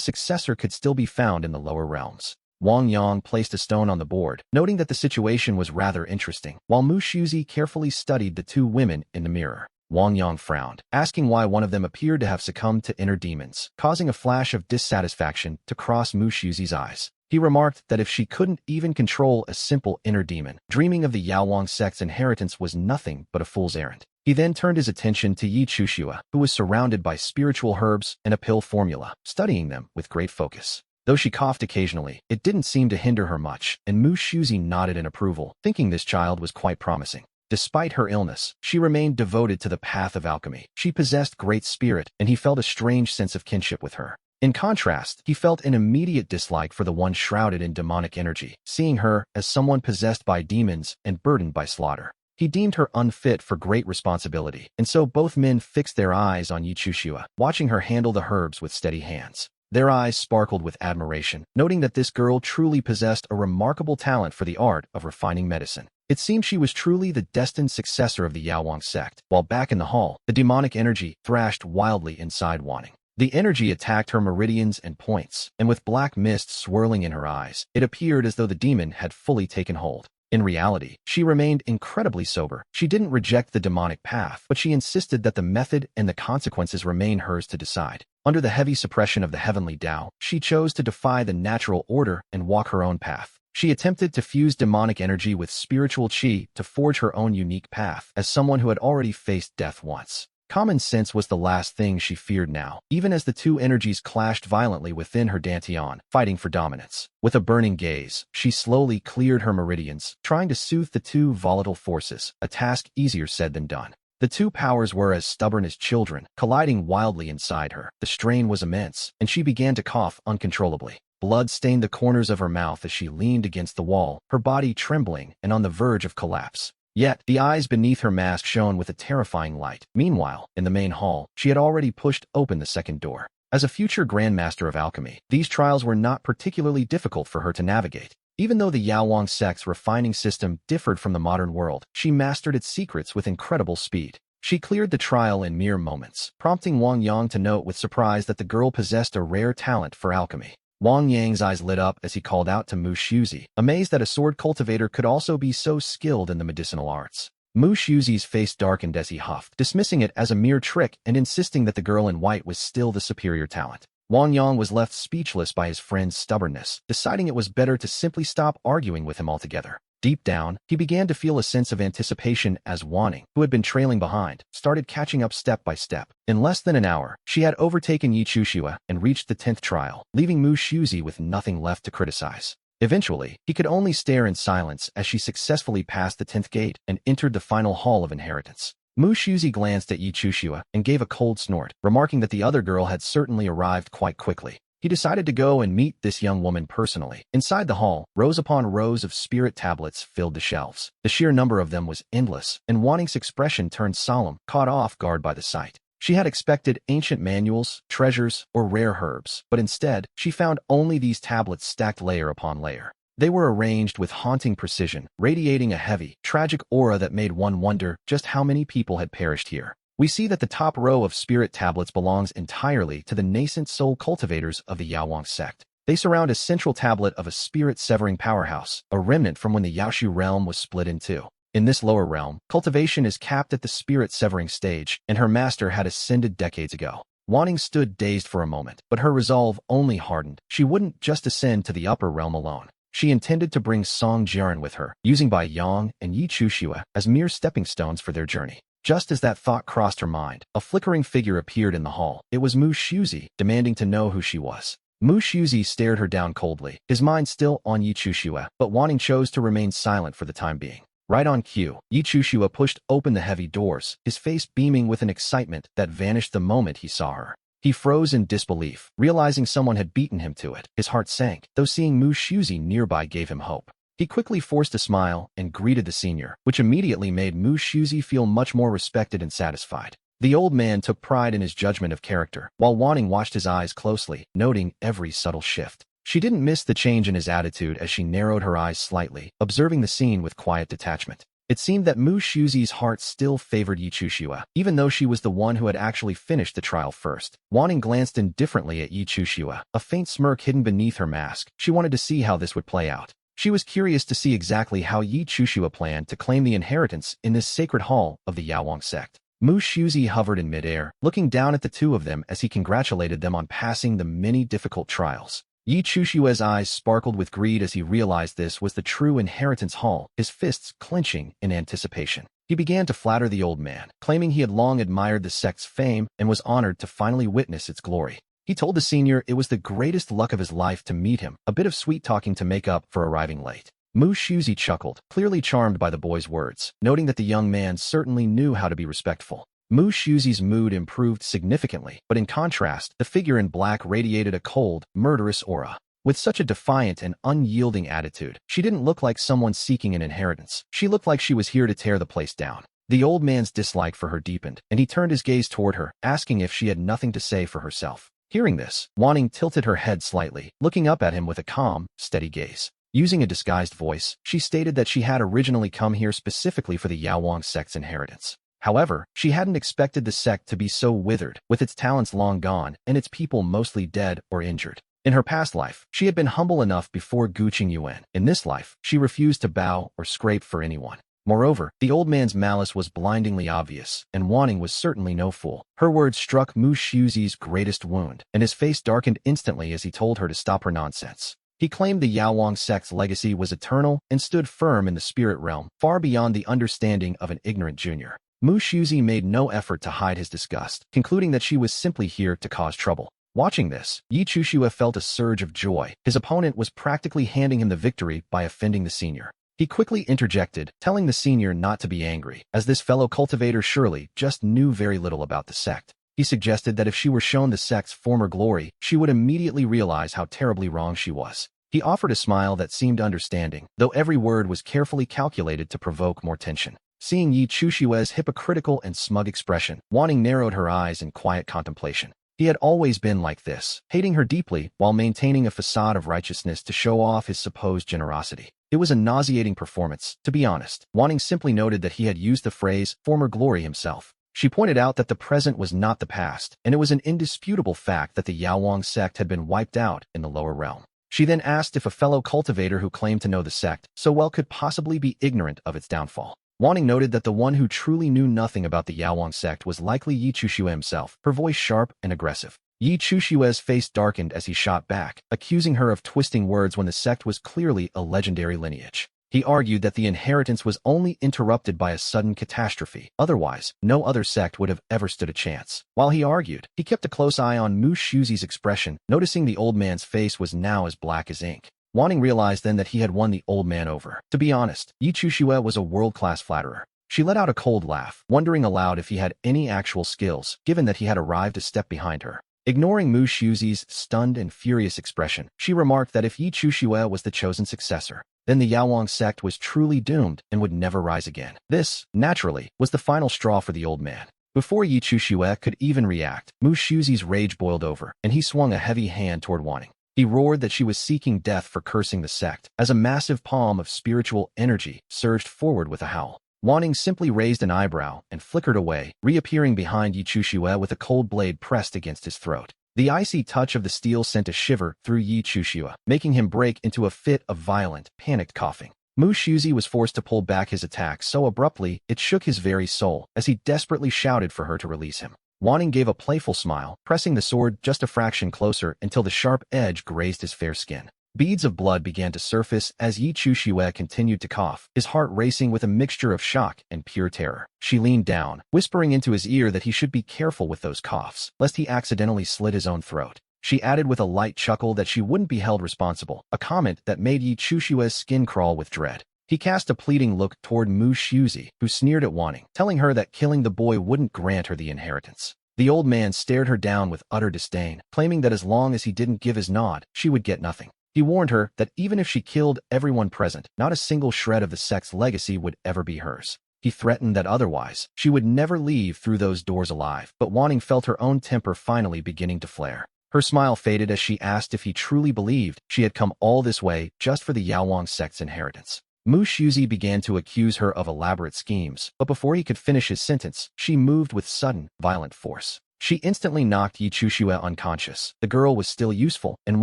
S1: successor could still be found in the lower realms. Wang Yang placed a stone on the board, noting that the situation was rather interesting, while Mu Shuzi carefully studied the two women in the mirror. Wang Yang frowned, asking why one of them appeared to have succumbed to inner demons, causing a flash of dissatisfaction to cross Mu Shuzi's eyes. He remarked that if she couldn't even control a simple inner demon, dreaming of the Yaowang sect's inheritance was nothing but a fool's errand. He then turned his attention to Yi Chuxue, who was surrounded by spiritual herbs and a pill formula, studying them with great focus. Though she coughed occasionally, it didn't seem to hinder her much, and Mu Shuzi nodded in approval, thinking this child was quite promising. Despite her illness, she remained devoted to the path of alchemy. She possessed great spirit, and he felt a strange sense of kinship with her. In contrast, he felt an immediate dislike for the one shrouded in demonic energy, seeing her as someone possessed by demons and burdened by slaughter. He deemed her unfit for great responsibility, and so both men fixed their eyes on Yi Chuxue, watching her handle the herbs with steady hands. Their eyes sparkled with admiration, noting that this girl truly possessed a remarkable talent for the art of refining medicine. It seemed she was truly the destined successor of the Yaowang sect. While back in the hall, the demonic energy thrashed wildly inside Wanning. The energy attacked her meridians and points, and with black mist swirling in her eyes, it appeared as though the demon had fully taken hold. In reality, she remained incredibly sober. She didn't reject the demonic path, but she insisted that the method and the consequences remain hers to decide. Under the heavy suppression of the heavenly Tao, she chose to defy the natural order and walk her own path. She attempted to fuse demonic energy with spiritual qi to forge her own unique path, as someone who had already faced death once. Common sense was the last thing she feared now, even as the two energies clashed violently within her dantian, fighting for dominance. With a burning gaze, she slowly cleared her meridians, trying to soothe the two volatile forces, a task easier said than done. The two powers were as stubborn as children, colliding wildly inside her. The strain was immense, and she began to cough uncontrollably. Blood stained the corners of her mouth as she leaned against the wall, her body trembling and on the verge of collapse. Yet, the eyes beneath her mask shone with a terrifying light. Meanwhile, in the main hall, she had already pushed open the second door. As a future Grandmaster of Alchemy, these trials were not particularly difficult for her to navigate. Even though the Yaowang sect's refining system differed from the modern world, she mastered its secrets with incredible speed. She cleared the trial in mere moments, prompting Wang Yang to note with surprise that the girl possessed a rare talent for alchemy. Wang Yang's eyes lit up as he called out to Mu Shuzi, amazed that a sword cultivator could also be so skilled in the medicinal arts. Mu Shuzi's face darkened as he huffed, dismissing it as a mere trick and insisting that the girl in white was still the superior talent. Wang Yang was left speechless by his friend's stubbornness, deciding it was better to simply stop arguing with him altogether. Deep down, he began to feel a sense of anticipation as Wanning, who had been trailing behind, started catching up step by step. In less than an hour, she had overtaken Yi Chuxue and reached the 10th trial, leaving Mu Shuzi with nothing left to criticize. Eventually, he could only stare in silence as she successfully passed the 10th gate and entered the final hall of inheritance. Mu Shuzi glanced at Yi Chuxue and gave a cold snort, remarking that the other girl had certainly arrived quite quickly. He decided to go and meet this young woman personally. Inside the hall, rows upon rows of spirit tablets filled the shelves. The sheer number of them was endless, and Wanning's expression turned solemn, caught off guard by the sight. She had expected ancient manuals, treasures, or rare herbs, but instead, she found only these tablets stacked layer upon layer. They were arranged with haunting precision, radiating a heavy, tragic aura that made one wonder just how many people had perished here. We see that the top row of spirit tablets belongs entirely to the nascent soul cultivators of the Yaowang sect. They surround a central tablet of a spirit-severing powerhouse, a remnant from when the Yaoshu realm was split in two. In this lower realm, cultivation is capped at the spirit-severing stage, and her master had ascended decades ago. Wanting stood dazed for a moment, but her resolve only hardened. She wouldn't just ascend to the upper realm alone. She intended to bring Song Jiren with her, using Bai Yang and Yi Chuxue as mere stepping stones for their journey. Just as that thought crossed her mind, a flickering figure appeared in the hall. It was Mu Shuzi, demanding to know who she was. Mu Shuzi stared her down coldly, his mind still on Yi Chuxue, but Wanting chose to remain silent for the time being. Right on cue, Yi Chuxue pushed open the heavy doors, his face beaming with an excitement that vanished the moment he saw her. He froze in disbelief, realizing someone had beaten him to it. His heart sank, though seeing Mu Shuzi nearby gave him hope. He quickly forced a smile and greeted the senior, which immediately made Mu Shuzi feel much more respected and satisfied. The old man took pride in his judgment of character, while Wanting watched his eyes closely, noting every subtle shift. She didn't miss the change in his attitude as she narrowed her eyes slightly, observing the scene with quiet detachment. It seemed that Mu Shuzi's heart still favored Yi Chuxue, even though she was the one who had actually finished the trial first. Wanting glanced indifferently at Yi Chuxue, a faint smirk hidden beneath her mask. She wanted to see how this would play out. She was curious to see exactly how Yi Chuxue planned to claim the inheritance in this sacred hall of the Yaoang sect. Mu Shuzi hovered in midair, looking down at the two of them as he congratulated them on passing the many difficult trials. Yi Chuxue's eyes sparkled with greed as he realized this was the true inheritance hall, his fists clenching in anticipation. He began to flatter the old man, claiming he had long admired the sect's fame and was honored to finally witness its glory. He told the senior it was the greatest luck of his life to meet him, a bit of sweet-talking to make up for arriving late. Mu Shuzi chuckled, clearly charmed by the boy's words, noting that the young man certainly knew how to be respectful. Mu Shuzi's mood improved significantly, but in contrast, the figure in black radiated a cold, murderous aura. With such a defiant and unyielding attitude, she didn't look like someone seeking an inheritance. She looked like she was here to tear the place down. The old man's dislike for her deepened, and he turned his gaze toward her, asking if she had nothing to say for herself. Hearing this, Wanting tilted her head slightly, looking up at him with a calm, steady gaze. Using a disguised voice, she stated that she had originally come here specifically for the Yaoang sect's inheritance. However, she hadn't expected the sect to be so withered, with its talents long gone and its people mostly dead or injured. In her past life, she had been humble enough before Guqing Yuan. In this life, she refused to bow or scrape for anyone. Moreover, the old man's malice was blindingly obvious, and Wanting was certainly no fool. Her words struck Mu Shuzi's greatest wound, and his face darkened instantly as he told her to stop her nonsense. He claimed the Yaoang sect's legacy was eternal and stood firm in the spirit realm, far beyond the understanding of an ignorant junior. Mu Shuzi made no effort to hide his disgust, concluding that she was simply here to cause trouble. Watching this, Yi Chuxue felt a surge of joy. His opponent was practically handing him the victory by offending the senior. He quickly interjected, telling the senior not to be angry, as this fellow cultivator surely just knew very little about the sect. He suggested that if she were shown the sect's former glory, she would immediately realize how terribly wrong she was. He offered a smile that seemed understanding, though every word was carefully calculated to provoke more tension. Seeing Yi Chuxue's hypocritical and smug expression, Wanting narrowed her eyes in quiet contemplation. He had always been like this, hating her deeply while maintaining a facade of righteousness to show off his supposed generosity. It was a nauseating performance, to be honest. Wanting simply noted that he had used the phrase former glory himself. She pointed out that the present was not the past, and it was an indisputable fact that the Yaoang sect had been wiped out in the lower realm. She then asked if a fellow cultivator who claimed to know the sect so well could possibly be ignorant of its downfall. Wanting noted that the one who truly knew nothing about the Yaoang sect was likely Yi Chuxue himself, her voice sharp and aggressive. Yi Chuxue's face darkened as he shot back, accusing her of twisting words when the sect was clearly a legendary lineage. He argued that the inheritance was only interrupted by a sudden catastrophe. Otherwise, no other sect would have ever stood a chance. While he argued, he kept a close eye on Mu Shuzi's expression, noticing the old man's face was now as black as ink. Wanting realized then that he had won the old man over. To be honest, Yi Chuxue was a world-class flatterer. She let out a cold laugh, wondering aloud if he had any actual skills, given that he had arrived a step behind her. Ignoring Mu Shuzi's stunned and furious expression, she remarked that if Yi Chuxue was the chosen successor, then the Yaoang sect was truly doomed and would never rise again. This, naturally, was the final straw for the old man. Before Yi Chuxue could even react, Mu Shuzi's rage boiled over, and he swung a heavy hand toward Wanting. He roared that she was seeking death for cursing the sect, as a massive palm of spiritual energy surged forward with a howl. Wanting simply raised an eyebrow and flickered away, reappearing behind Yi Chuxue with a cold blade pressed against his throat. The icy touch of the steel sent a shiver through Yi Chuxue, making him break into a fit of violent, panicked coughing. Mu Shuzi was forced to pull back his attack so abruptly it shook his very soul, as he desperately shouted for her to release him. Wanting gave a playful smile, pressing the sword just a fraction closer until the sharp edge grazed his fair skin. Beads of blood began to surface as Yi Chushue continued to cough, his heart racing with a mixture of shock and pure terror. She leaned down, whispering into his ear that he should be careful with those coughs, lest he accidentally slit his own throat. She added with a light chuckle that she wouldn't be held responsible, a comment that made Yi Chushue's skin crawl with dread. He cast a pleading look toward Mu Shuzi, who sneered at Wanting, telling her that killing the boy wouldn't grant her the inheritance. The old man stared her down with utter disdain, claiming that as long as he didn't give his nod, she would get nothing. He warned her that even if she killed everyone present, not a single shred of the sect's legacy would ever be hers. He threatened that otherwise, she would never leave through those doors alive, but Wanting felt her own temper finally beginning to flare. Her smile faded as she asked if he truly believed she had come all this way just for the Yaowang sect's inheritance. Mu Shuzi began to accuse her of elaborate schemes, but before he could finish his sentence, she moved with sudden, violent force. She instantly knocked Yi Chushue unconscious. The girl was still useful, and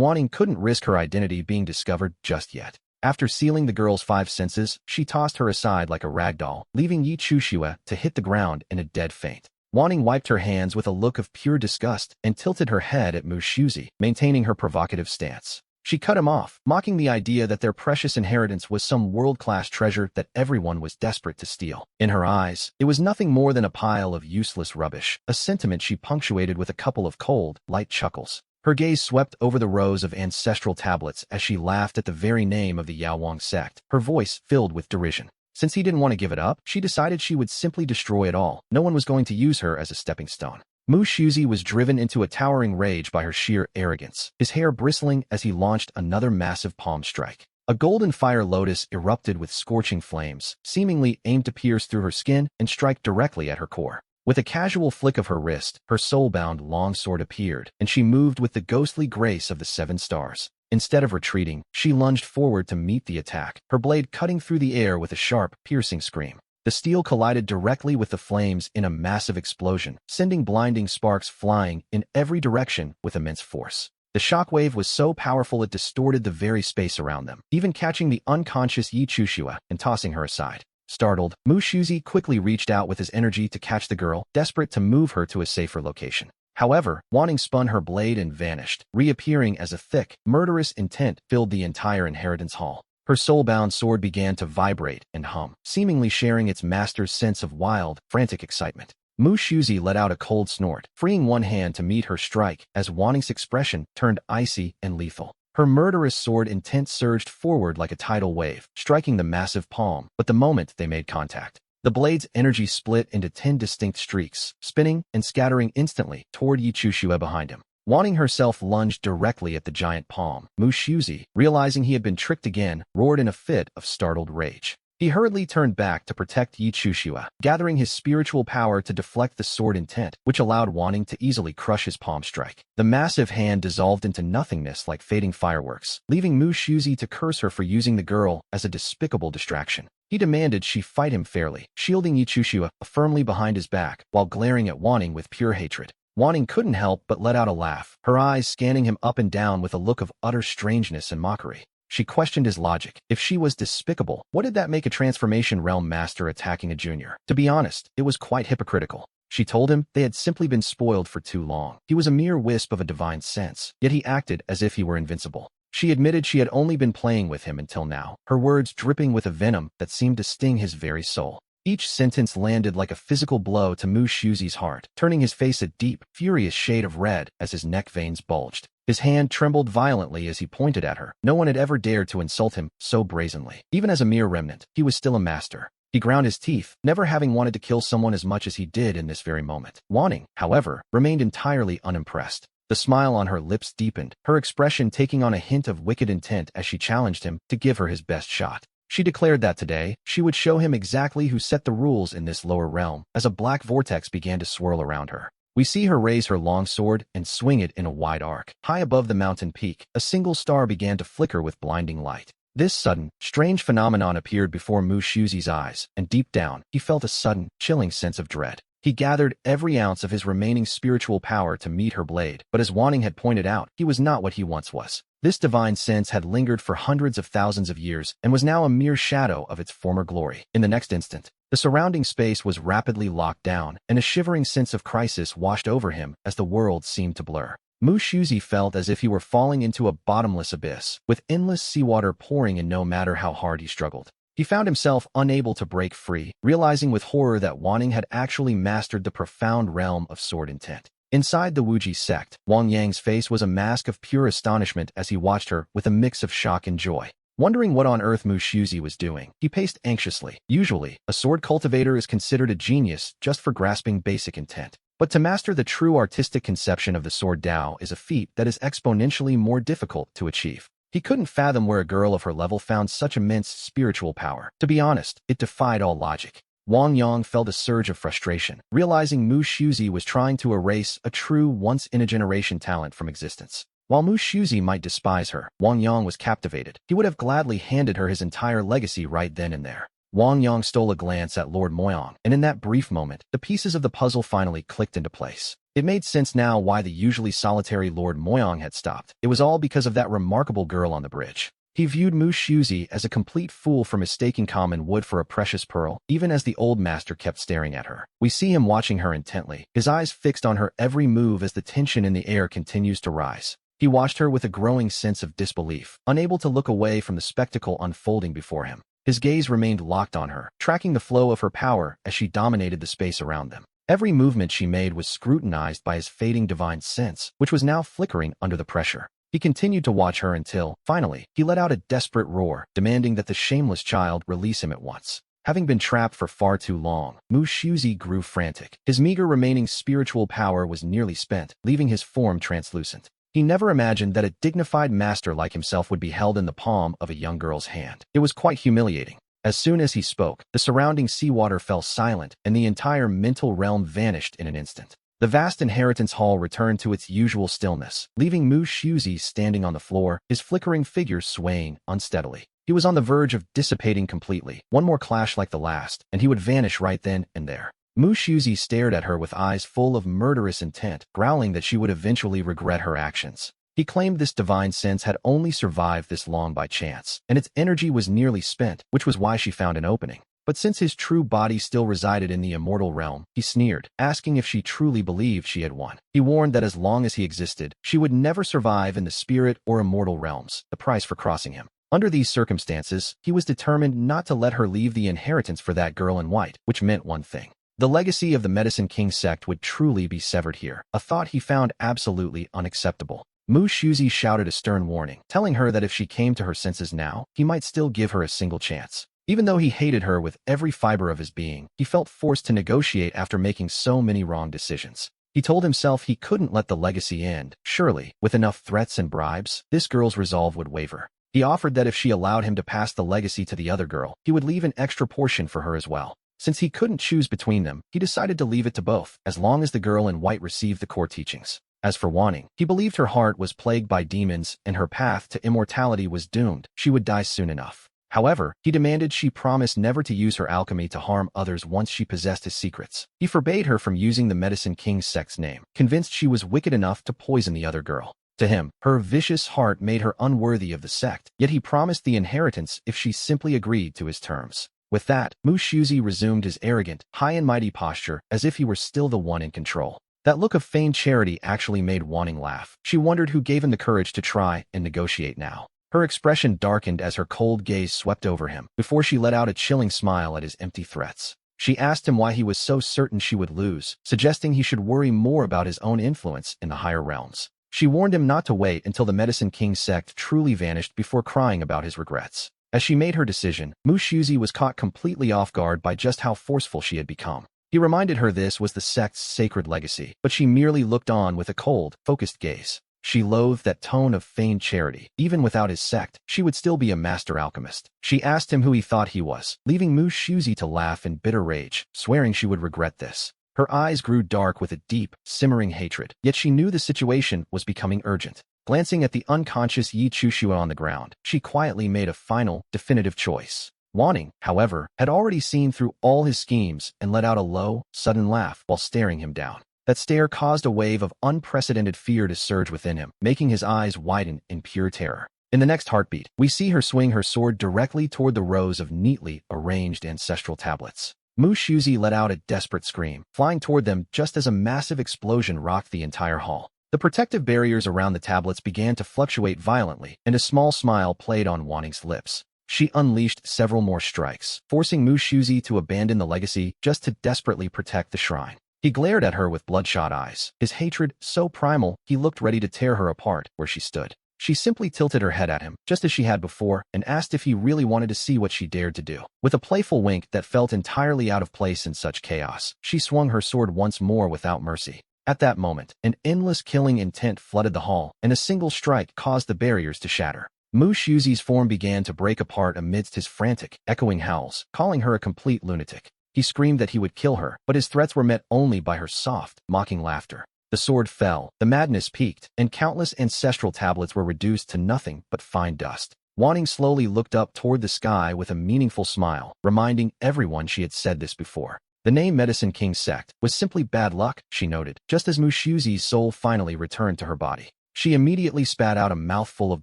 S1: Wanting couldn't risk her identity being discovered just yet. After sealing the girl's 5 senses, she tossed her aside like a rag doll, leaving Yi Chushue to hit the ground in a dead faint. Wanting wiped her hands with a look of pure disgust and tilted her head at Mu Shuzi, maintaining her provocative stance. She cut him off, mocking the idea that their precious inheritance was some world-class treasure that everyone was desperate to steal. In her eyes, it was nothing more than a pile of useless rubbish, a sentiment she punctuated with a couple of cold, light chuckles. Her gaze swept over the rows of ancestral tablets as she laughed at the very name of the Yaowang sect, her voice filled with derision. Since he didn't want to give it up, she decided she would simply destroy it all. No one was going to use her as a stepping stone. Mu Shuzi was driven into a towering rage by her sheer arrogance, his hair bristling as he launched another massive palm strike. A golden fire lotus erupted with scorching flames, seemingly aimed to pierce through her skin and strike directly at her core. With a casual flick of her wrist, her soul-bound longsword appeared, and she moved with the ghostly grace of the 7 stars. Instead of retreating, she lunged forward to meet the attack, her blade cutting through the air with a sharp, piercing scream. The steel collided directly with the flames in a massive explosion, sending blinding sparks flying in every direction with immense force. The shockwave was so powerful it distorted the very space around them, even catching the unconscious Yi Chushue and tossing her aside. Startled, Mu Shuzi quickly reached out with his energy to catch the girl, desperate to move her to a safer location. However, Wanting spun her blade and vanished, reappearing as a thick, murderous intent filled the entire inheritance hall. Her soul-bound sword began to vibrate and hum, seemingly sharing its master's sense of wild, frantic excitement. Mu Shuzi let out a cold snort, freeing one hand to meet her strike as Wanting's expression turned icy and lethal. Her murderous sword intent surged forward like a tidal wave, striking the massive palm, but the moment they made contact, the blade's energy split into 10 distinct streaks, spinning and scattering instantly toward Yi Chushue behind him. Wanting herself lunged directly at the giant palm. Mu Shuzi, realizing he had been tricked again, roared in a fit of startled rage. He hurriedly turned back to protect Yi Chushue, gathering his spiritual power to deflect the sword intent, which allowed Wanting to easily crush his palm strike. The massive hand dissolved into nothingness like fading fireworks, leaving Mu Shuzi to curse her for using the girl as a despicable distraction. He demanded she fight him fairly, shielding Yi Chushue firmly behind his back while glaring at Wanting with pure hatred. Wanting couldn't help but let out a laugh, her eyes scanning him up and down with a look of utter strangeness and mockery. She questioned his logic. If she was despicable, what did that make a transformation realm master attacking a junior? To be honest, it was quite hypocritical. She told him they had simply been spoiled for too long. He was a mere wisp of a divine sense, yet he acted as if he were invincible. She admitted she had only been playing with him until now, her words dripping with a venom that seemed to sting his very soul. Each sentence landed like a physical blow to Mu Shuzi's heart, turning his face a deep, furious shade of red as his neck veins bulged. His hand trembled violently as he pointed at her. No one had ever dared to insult him so brazenly. Even as a mere remnant, he was still a master. He ground his teeth, never having wanted to kill someone as much as he did in this very moment. Wanting, however, remained entirely unimpressed. The smile on her lips deepened, her expression taking on a hint of wicked intent as she challenged him to give her his best shot. She declared that today, she would show him exactly who set the rules in this lower realm, as a black vortex began to swirl around her. We see her raise her long sword and swing it in a wide arc. High above the mountain peak, a single star began to flicker with blinding light. This sudden, strange phenomenon appeared before Mu Shuzi's eyes, and deep down, he felt a sudden, chilling sense of dread. He gathered every ounce of his remaining spiritual power to meet her blade, but as Wanting had pointed out, he was not what he once was. This divine sense had lingered for hundreds of thousands of years and was now a mere shadow of its former glory. In the next instant, the surrounding space was rapidly locked down, and a shivering sense of crisis washed over him as the world seemed to blur. Mushuzi felt as if he were falling into a bottomless abyss, with endless seawater pouring in no matter how hard he struggled. He found himself unable to break free, realizing with horror that Wanning had actually mastered the profound realm of sword intent. Inside the Wuji sect, Wang Yang's face was a mask of pure astonishment as he watched her with a mix of shock and joy. Wondering what on earth Mushuzi was doing, he paced anxiously. Usually, a sword cultivator is considered a genius just for grasping basic intent. But to master the true artistic conception of the sword Dao is a feat that is exponentially more difficult to achieve. He couldn't fathom where a girl of her level found such immense spiritual power. To be honest, it defied all logic. Wang Yang felt a surge of frustration, realizing Mushuzi was trying to erase a true once-in-a-generation talent from existence. While Mushuzi might despise her, Wang Yang was captivated. He would have gladly handed her his entire legacy right then and there. Wang Yang stole a glance at Lord Moyang, and in that brief moment, the pieces of the puzzle finally clicked into place. It made sense now why the usually solitary Lord Moyang had stopped. It was all because of that remarkable girl on the bridge. He viewed Mushuzi as a complete fool for mistaking common wood for a precious pearl, even as the old master kept staring at her. We see him watching her intently, his eyes fixed on her every move as the tension in the air continues to rise. He watched her with a growing sense of disbelief, unable to look away from the spectacle unfolding before him. His gaze remained locked on her, tracking the flow of her power as she dominated the space around them. Every movement she made was scrutinized by his fading divine sense, which was now flickering under the pressure. He continued to watch her until, finally, he let out a desperate roar, demanding that the shameless child release him at once. Having been trapped for far too long, Mushuzi grew frantic. His meager remaining spiritual power was nearly spent, leaving his form translucent. He never imagined that a dignified master like himself would be held in the palm of a young girl's hand. It was quite humiliating. As soon as he spoke, the surrounding seawater fell silent, and the entire mental realm vanished in an instant. The vast inheritance hall returned to its usual stillness, leaving Mushuzi standing on the floor, his flickering figure swaying unsteadily. He was on the verge of dissipating completely. One more clash like the last, and he would vanish right then and there. Mushuzi stared at her with eyes full of murderous intent, growling that she would eventually regret her actions. He claimed this divine sense had only survived this long by chance, and its energy was nearly spent, which was why she found an opening. But since his true body still resided in the immortal realm, he sneered, asking if she truly believed she had won. He warned that as long as he existed, she would never survive in the spirit or immortal realms, the price for crossing him. Under these circumstances, he was determined not to let her leave the inheritance for that girl in white, which meant one thing. The legacy of the Medicine King sect would truly be severed here, a thought he found absolutely unacceptable. Mushuzi shouted a stern warning, telling her that if she came to her senses now, he might still give her a single chance. Even though he hated her with every fiber of his being, he felt forced to negotiate after making so many wrong decisions. He told himself he couldn't let the legacy end. Surely, with enough threats and bribes, this girl's resolve would waver. He offered that if she allowed him to pass the legacy to the other girl, he would leave an extra portion for her as well. Since he couldn't choose between them, he decided to leave it to both, as long as the girl in white received the core teachings. As for Wanning, he believed her heart was plagued by demons and her path to immortality was doomed. She would die soon enough. However, he demanded she promise never to use her alchemy to harm others once she possessed his secrets. He forbade her from using the Medicine King sect's name, convinced she was wicked enough to poison the other girl. To him, her vicious heart made her unworthy of the sect, yet he promised the inheritance if she simply agreed to his terms. With that, Mushuzi resumed his arrogant, high and mighty posture, as if he were still the one in control. That look of feigned charity actually made Wanning laugh. She wondered who gave him the courage to try and negotiate now. Her expression darkened as her cold gaze swept over him, before she let out a chilling smile at his empty threats. She asked him why he was so certain she would lose, suggesting he should worry more about his own influence in the higher realms. She warned him not to wait until the Medicine King sect truly vanished before crying about his regrets. As she made her decision, Mushuzi was caught completely off guard by just how forceful she had become. He reminded her this was the sect's sacred legacy, but she merely looked on with a cold, focused gaze. She loathed that tone of feigned charity. Even without his sect, she would still be a master alchemist. She asked him who he thought he was, leaving Mushuzi to laugh in bitter rage, swearing she would regret this. Her eyes grew dark with a deep, simmering hatred, yet she knew the situation was becoming urgent. Glancing at the unconscious Yi Chushua on the ground, she quietly made a final, definitive choice. Wanning, however, had already seen through all his schemes and let out a low, sudden laugh while staring him down. That stare caused a wave of unprecedented fear to surge within him, making his eyes widen in pure terror. In the next heartbeat, we see her swing her sword directly toward the rows of neatly arranged ancestral tablets. Mushuzi let out a desperate scream, flying toward them just as a massive explosion rocked the entire hall. The protective barriers around the tablets began to fluctuate violently, and a small smile played on Wanning's lips. She unleashed several more strikes, forcing Mushuzi to abandon the legacy just to desperately protect the shrine. He glared at her with bloodshot eyes, his hatred so primal he looked ready to tear her apart where she stood. She simply tilted her head at him, just as she had before, and asked if he really wanted to see what she dared to do. With a playful wink that felt entirely out of place in such chaos, she swung her sword once more without mercy. At that moment, an endless killing intent flooded the hall, and a single strike caused the barriers to shatter. Mushuzi's form began to break apart amidst his frantic, echoing howls, calling her a complete lunatic. He screamed that he would kill her, but his threats were met only by her soft, mocking laughter. The sword fell, the madness peaked, and countless ancestral tablets were reduced to nothing but fine dust. Wanning slowly looked up toward the sky with a meaningful smile, reminding everyone she had said this before. The name Medicine King Sect was simply bad luck, she noted, just as Mushuzi's soul finally returned to her body. She immediately spat out a mouthful of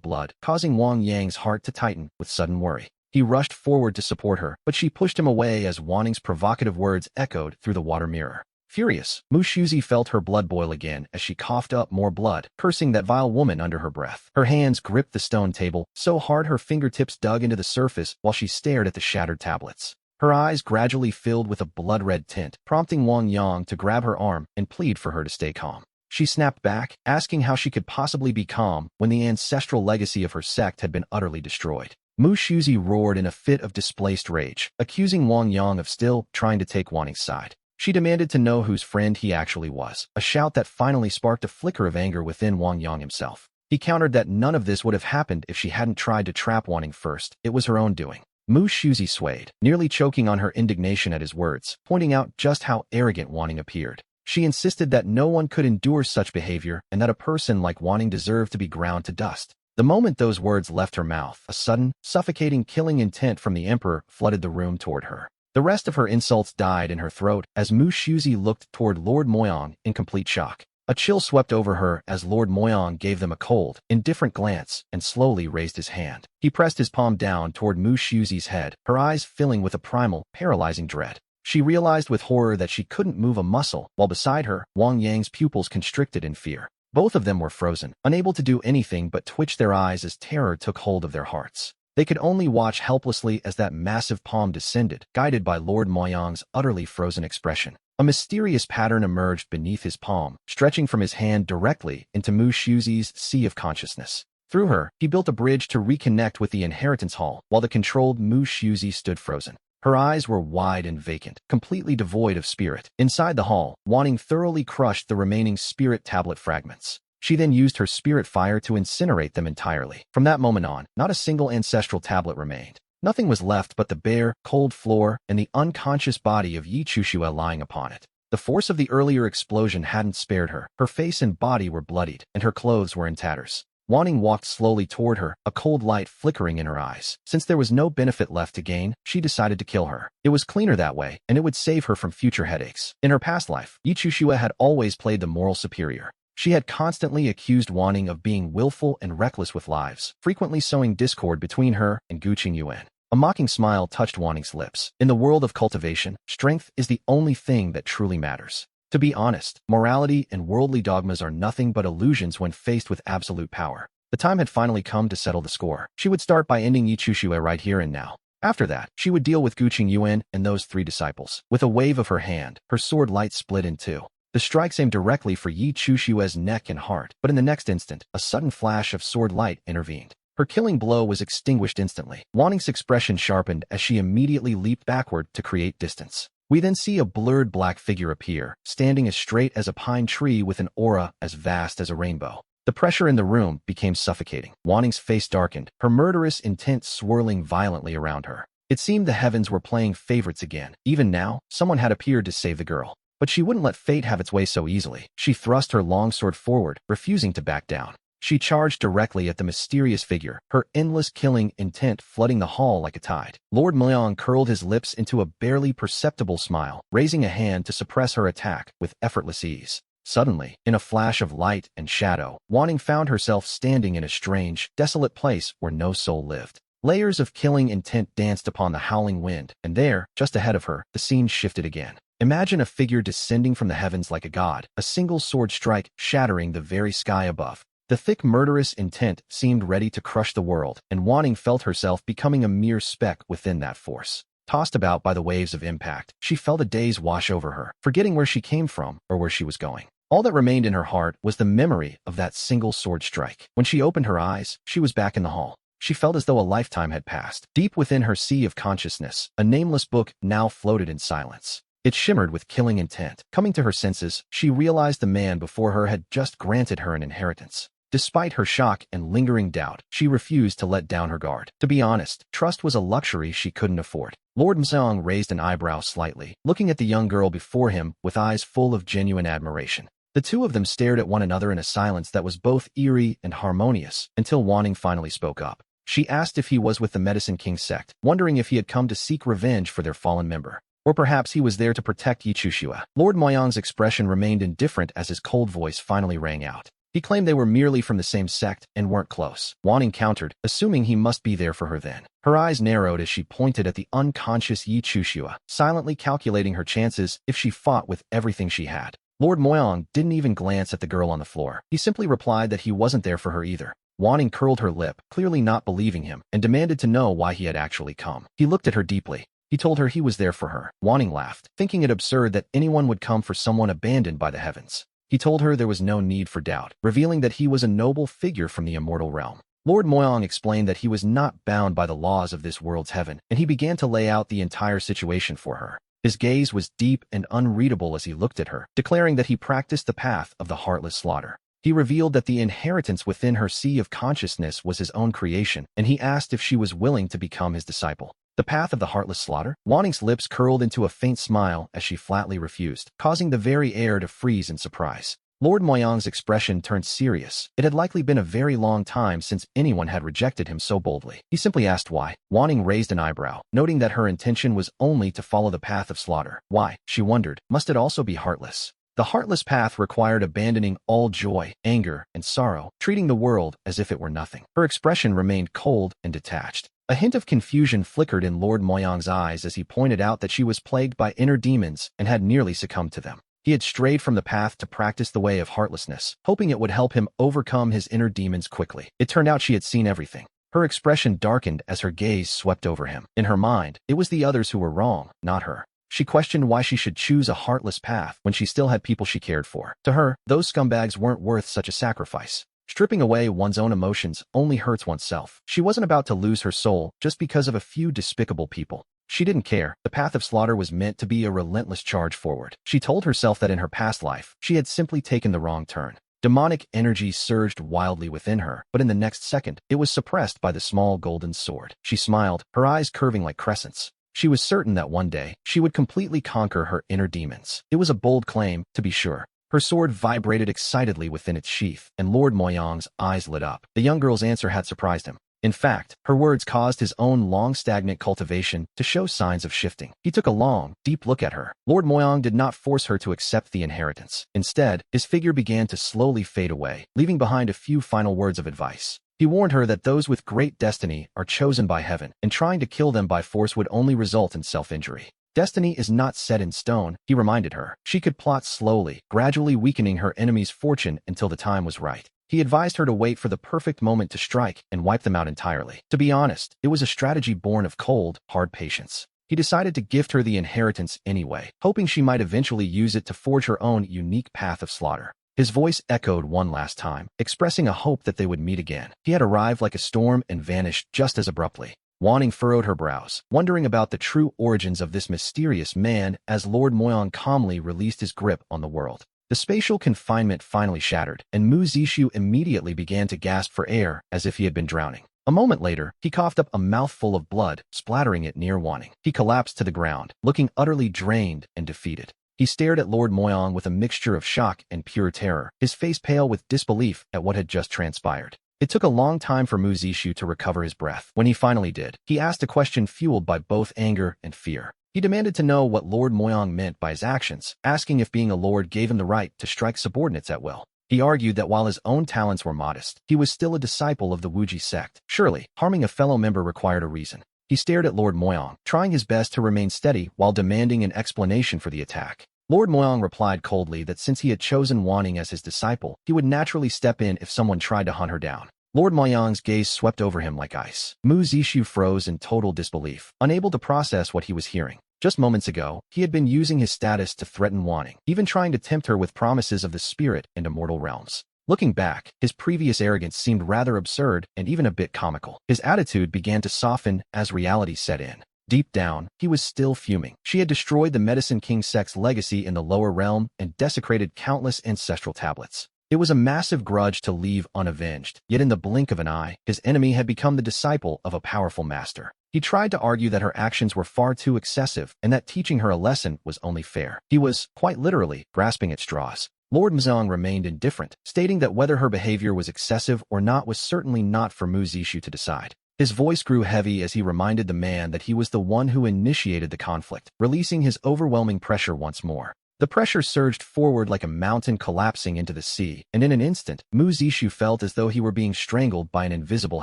S1: blood, causing Wang Yang's heart to tighten with sudden worry. He rushed forward to support her, but she pushed him away as Wanning's provocative words echoed through the water mirror. Furious, Mushuzi felt her blood boil again as she coughed up more blood, cursing that vile woman under her breath. Her hands gripped the stone table so hard her fingertips dug into the surface while she stared at the shattered tablets. Her eyes gradually filled with a blood-red tint, prompting Wang Yang to grab her arm and plead for her to stay calm. She snapped back, asking how she could possibly be calm when the ancestral legacy of her sect had been utterly destroyed. Mushuzi roared in a fit of displaced rage, accusing Wang Yang of still trying to take Wanning's side. She demanded to know whose friend he actually was, a shout that finally sparked a flicker of anger within Wang Yang himself. He countered that none of this would have happened if she hadn't tried to trap Wanning first. It was her own doing. Mushuzi swayed, nearly choking on her indignation at his words, pointing out just how arrogant Wanning appeared. She insisted that no one could endure such behavior and that a person like Wanning deserved to be ground to dust. The moment those words left her mouth, a sudden, suffocating killing intent from the Emperor flooded the room toward her. The rest of her insults died in her throat as Mushuzi looked toward Lord Moyang in complete shock. A chill swept over her as Lord Moyang gave them a cold, indifferent glance and slowly raised his hand. He pressed his palm down toward Mushuzi's head, her eyes filling with a primal, paralyzing dread. She realized with horror that she couldn't move a muscle, while beside her, Wang Yang's pupils constricted in fear. Both of them were frozen, unable to do anything but twitch their eyes as terror took hold of their hearts. They could only watch helplessly as that massive palm descended, guided by Lord Moyang's utterly frozen expression. A mysterious pattern emerged beneath his palm, stretching from his hand directly into Mushuzi's sea of consciousness. Through her, he built a bridge to reconnect with the inheritance hall, while the controlled Mushuzi stood frozen. Her eyes were wide and vacant, completely devoid of spirit. Inside the hall, Wanning thoroughly crushed the remaining spirit tablet fragments. She then used her spirit fire to incinerate them entirely. From that moment on, not a single ancestral tablet remained. Nothing was left but the bare, cold floor and the unconscious body of Yi Chushue lying upon it. The force of the earlier explosion hadn't spared her. Her face and body were bloodied, and her clothes were in tatters. Wanning walked slowly toward her, a cold light flickering in her eyes. Since there was no benefit left to gain, she decided to kill her. It was cleaner that way, and it would save her from future headaches. In her past life, Yi Chushue had always played the moral superior. She had constantly accused Wanning of being willful and reckless with lives, frequently sowing discord between her and Guqing Yuan. A mocking smile touched Wanning's lips. In the world of cultivation, strength is the only thing that truly matters. To be honest, morality and worldly dogmas are nothing but illusions when faced with absolute power. The time had finally come to settle the score. She would start by ending Yi Chushue right here and now. After that, she would deal with Guqing Yuan and those 3 disciples. With a wave of her hand, her sword light split in two. The strikes aimed directly for Yi Chushue's neck and heart, but in the next instant, a sudden flash of sword light intervened. Her killing blow was extinguished instantly. Wanning's expression sharpened as she immediately leaped backward to create distance. We then see a blurred black figure appear, standing as straight as a pine tree with an aura as vast as a rainbow. The pressure in the room became suffocating. Wanning's face darkened, her murderous intent swirling violently around her. It seemed the heavens were playing favorites again. Even now, someone had appeared to save the girl. But she wouldn't let fate have its way so easily. She thrust her longsword forward, refusing to back down. She charged directly at the mysterious figure, her endless killing intent flooding the hall like a tide. Lord Moyang curled his lips into a barely perceptible smile, raising a hand to suppress her attack with effortless ease. Suddenly, in a flash of light and shadow, Wanting found herself standing in a strange, desolate place where no soul lived. Layers of killing intent danced upon the howling wind, and there, just ahead of her, the scene shifted again. Imagine a figure descending from the heavens like a god, a single sword strike shattering the very sky above. The thick murderous intent seemed ready to crush the world, and Wanting felt herself becoming a mere speck within that force. Tossed about by the waves of impact, she felt a daze wash over her, forgetting where she came from or where she was going. All that remained in her heart was the memory of that single sword strike. When she opened her eyes, she was back in the hall. She felt as though a lifetime had passed. Deep within her sea of consciousness, a nameless book now floated in silence. It shimmered with killing intent. Coming to her senses, she realized the man before her had just granted her an inheritance. Despite her shock and lingering doubt, she refused to let down her guard. To be honest, trust was a luxury she couldn't afford. Lord Mseong raised an eyebrow slightly, looking at the young girl before him with eyes full of genuine admiration. The two of them stared at one another in a silence that was both eerie and harmonious, until Wanting finally spoke up. She asked if he was with the Medicine King sect, wondering if he had come to seek revenge for their fallen member. Or perhaps he was there to protect Yichushua. Lord Moyang's expression remained indifferent as his cold voice finally rang out. He claimed they were merely from the same sect and weren't close. Wanting countered, assuming he must be there for her then. Her eyes narrowed as she pointed at the unconscious Yichushua, silently calculating her chances if she fought with everything she had. Lord Moyang didn't even glance at the girl on the floor. He simply replied that he wasn't there for her either. Wanting curled her lip, clearly not believing him, and demanded to know why he had actually come. He looked at her deeply. He told her he was there for her. Wanting laughed, thinking it absurd that anyone would come for someone abandoned by the heavens. He told her there was no need for doubt, revealing that he was a noble figure from the immortal realm. Lord Moyang explained that he was not bound by the laws of this world's heaven, and he began to lay out the entire situation for her. His gaze was deep and unreadable as he looked at her, declaring that he practiced the path of the heartless slaughter. He revealed that the inheritance within her sea of consciousness was his own creation, and he asked if she was willing to become his disciple. The path of the heartless slaughter? Wanting's lips curled into a faint smile as she flatly refused, causing the very air to freeze in surprise. Lord Moyang's expression turned serious. It had likely been a very long time since anyone had rejected him so boldly. He simply asked why. Wanting raised an eyebrow, noting that her intention was only to follow the path of slaughter. Why, she wondered, must it also be heartless? The heartless path required abandoning all joy, anger, and sorrow, treating the world as if it were nothing. Her expression remained cold and detached. A hint of confusion flickered in Lord Moyang's eyes as he pointed out that she was plagued by inner demons and had nearly succumbed to them. He had strayed from the path to practice the way of heartlessness, hoping it would help him overcome his inner demons quickly. It turned out she had seen everything. Her expression darkened as her gaze swept over him. In her mind, it was the others who were wrong, not her. She questioned why she should choose a heartless path when she still had people she cared for. To her, those scumbags weren't worth such a sacrifice. Stripping away one's own emotions only hurts oneself. She wasn't about to lose her soul just because of a few despicable people. She didn't care. The path of slaughter was meant to be a relentless charge forward. She told herself that in her past life, she had simply taken the wrong turn. Demonic energy surged wildly within her, but in the next second, it was suppressed by the small golden sword. She smiled, her eyes curving like crescents. She was certain that one day, she would completely conquer her inner demons. It was a bold claim, to be sure. Her sword vibrated excitedly within its sheath, and Lord Moyang's eyes lit up. The young girl's answer had surprised him. In fact, her words caused his own long-stagnant cultivation to show signs of shifting. He took a long, deep look at her. Lord Moyang did not force her to accept the inheritance. Instead, his figure began to slowly fade away, leaving behind a few final words of advice. He warned her that those with great destiny are chosen by heaven, and trying to kill them by force would only result in self-injury. Destiny is not set in stone, he reminded her. She could plot slowly, gradually weakening her enemy's fortune until the time was right. He advised her to wait for the perfect moment to strike and wipe them out entirely. To be honest, it was a strategy born of cold, hard patience. He decided to gift her the inheritance anyway, hoping she might eventually use it to forge her own unique path of slaughter. His voice echoed one last time, expressing a hope that they would meet again. He had arrived like a storm and vanished just as abruptly. Wanting furrowed her brows, wondering about the true origins of this mysterious man as Lord Moyang calmly released his grip on the world. The spatial confinement finally shattered, and Mu Zishu immediately began to gasp for air as if he had been drowning. A moment later, he coughed up a mouthful of blood, splattering it near Wanting. He collapsed to the ground, looking utterly drained and defeated. He stared at Lord Moyang with a mixture of shock and pure terror, his face pale with disbelief at what had just transpired. It took a long time for Mu Zishu to recover his breath. When he finally did, he asked a question fueled by both anger and fear. He demanded to know what Lord Moyang meant by his actions, asking if being a lord gave him the right to strike subordinates at will. He argued that while his own talents were modest, he was still a disciple of the Wuji sect. Surely, harming a fellow member required a reason. He stared at Lord Moyang, trying his best to remain steady while demanding an explanation for the attack. Lord Moyang replied coldly that since he had chosen Wanning as his disciple, he would naturally step in if someone tried to hunt her down. Lord Moyang's gaze swept over him like ice. Mu Zishu froze in total disbelief, unable to process what he was hearing. Just moments ago, he had been using his status to threaten Wanning, even trying to tempt her with promises of the spirit and immortal realms. Looking back, his previous arrogance seemed rather absurd and even a bit comical. His attitude began to soften as reality set in. Deep down, he was still fuming. She had destroyed the Medicine King sect's legacy in the lower realm and desecrated countless ancestral tablets. It was a massive grudge to leave unavenged, yet in the blink of an eye, his enemy had become the disciple of a powerful master. He tried to argue that her actions were far too excessive and that teaching her a lesson was only fair. He was, quite literally, grasping at straws. Lord Mzong remained indifferent, stating that whether her behavior was excessive or not was certainly not for Mu Zishu to decide. His voice grew heavy as he reminded the man that he was the one who initiated the conflict, releasing his overwhelming pressure once more. The pressure surged forward like a mountain collapsing into the sea, and in an instant, Mu Zishu felt as though he were being strangled by an invisible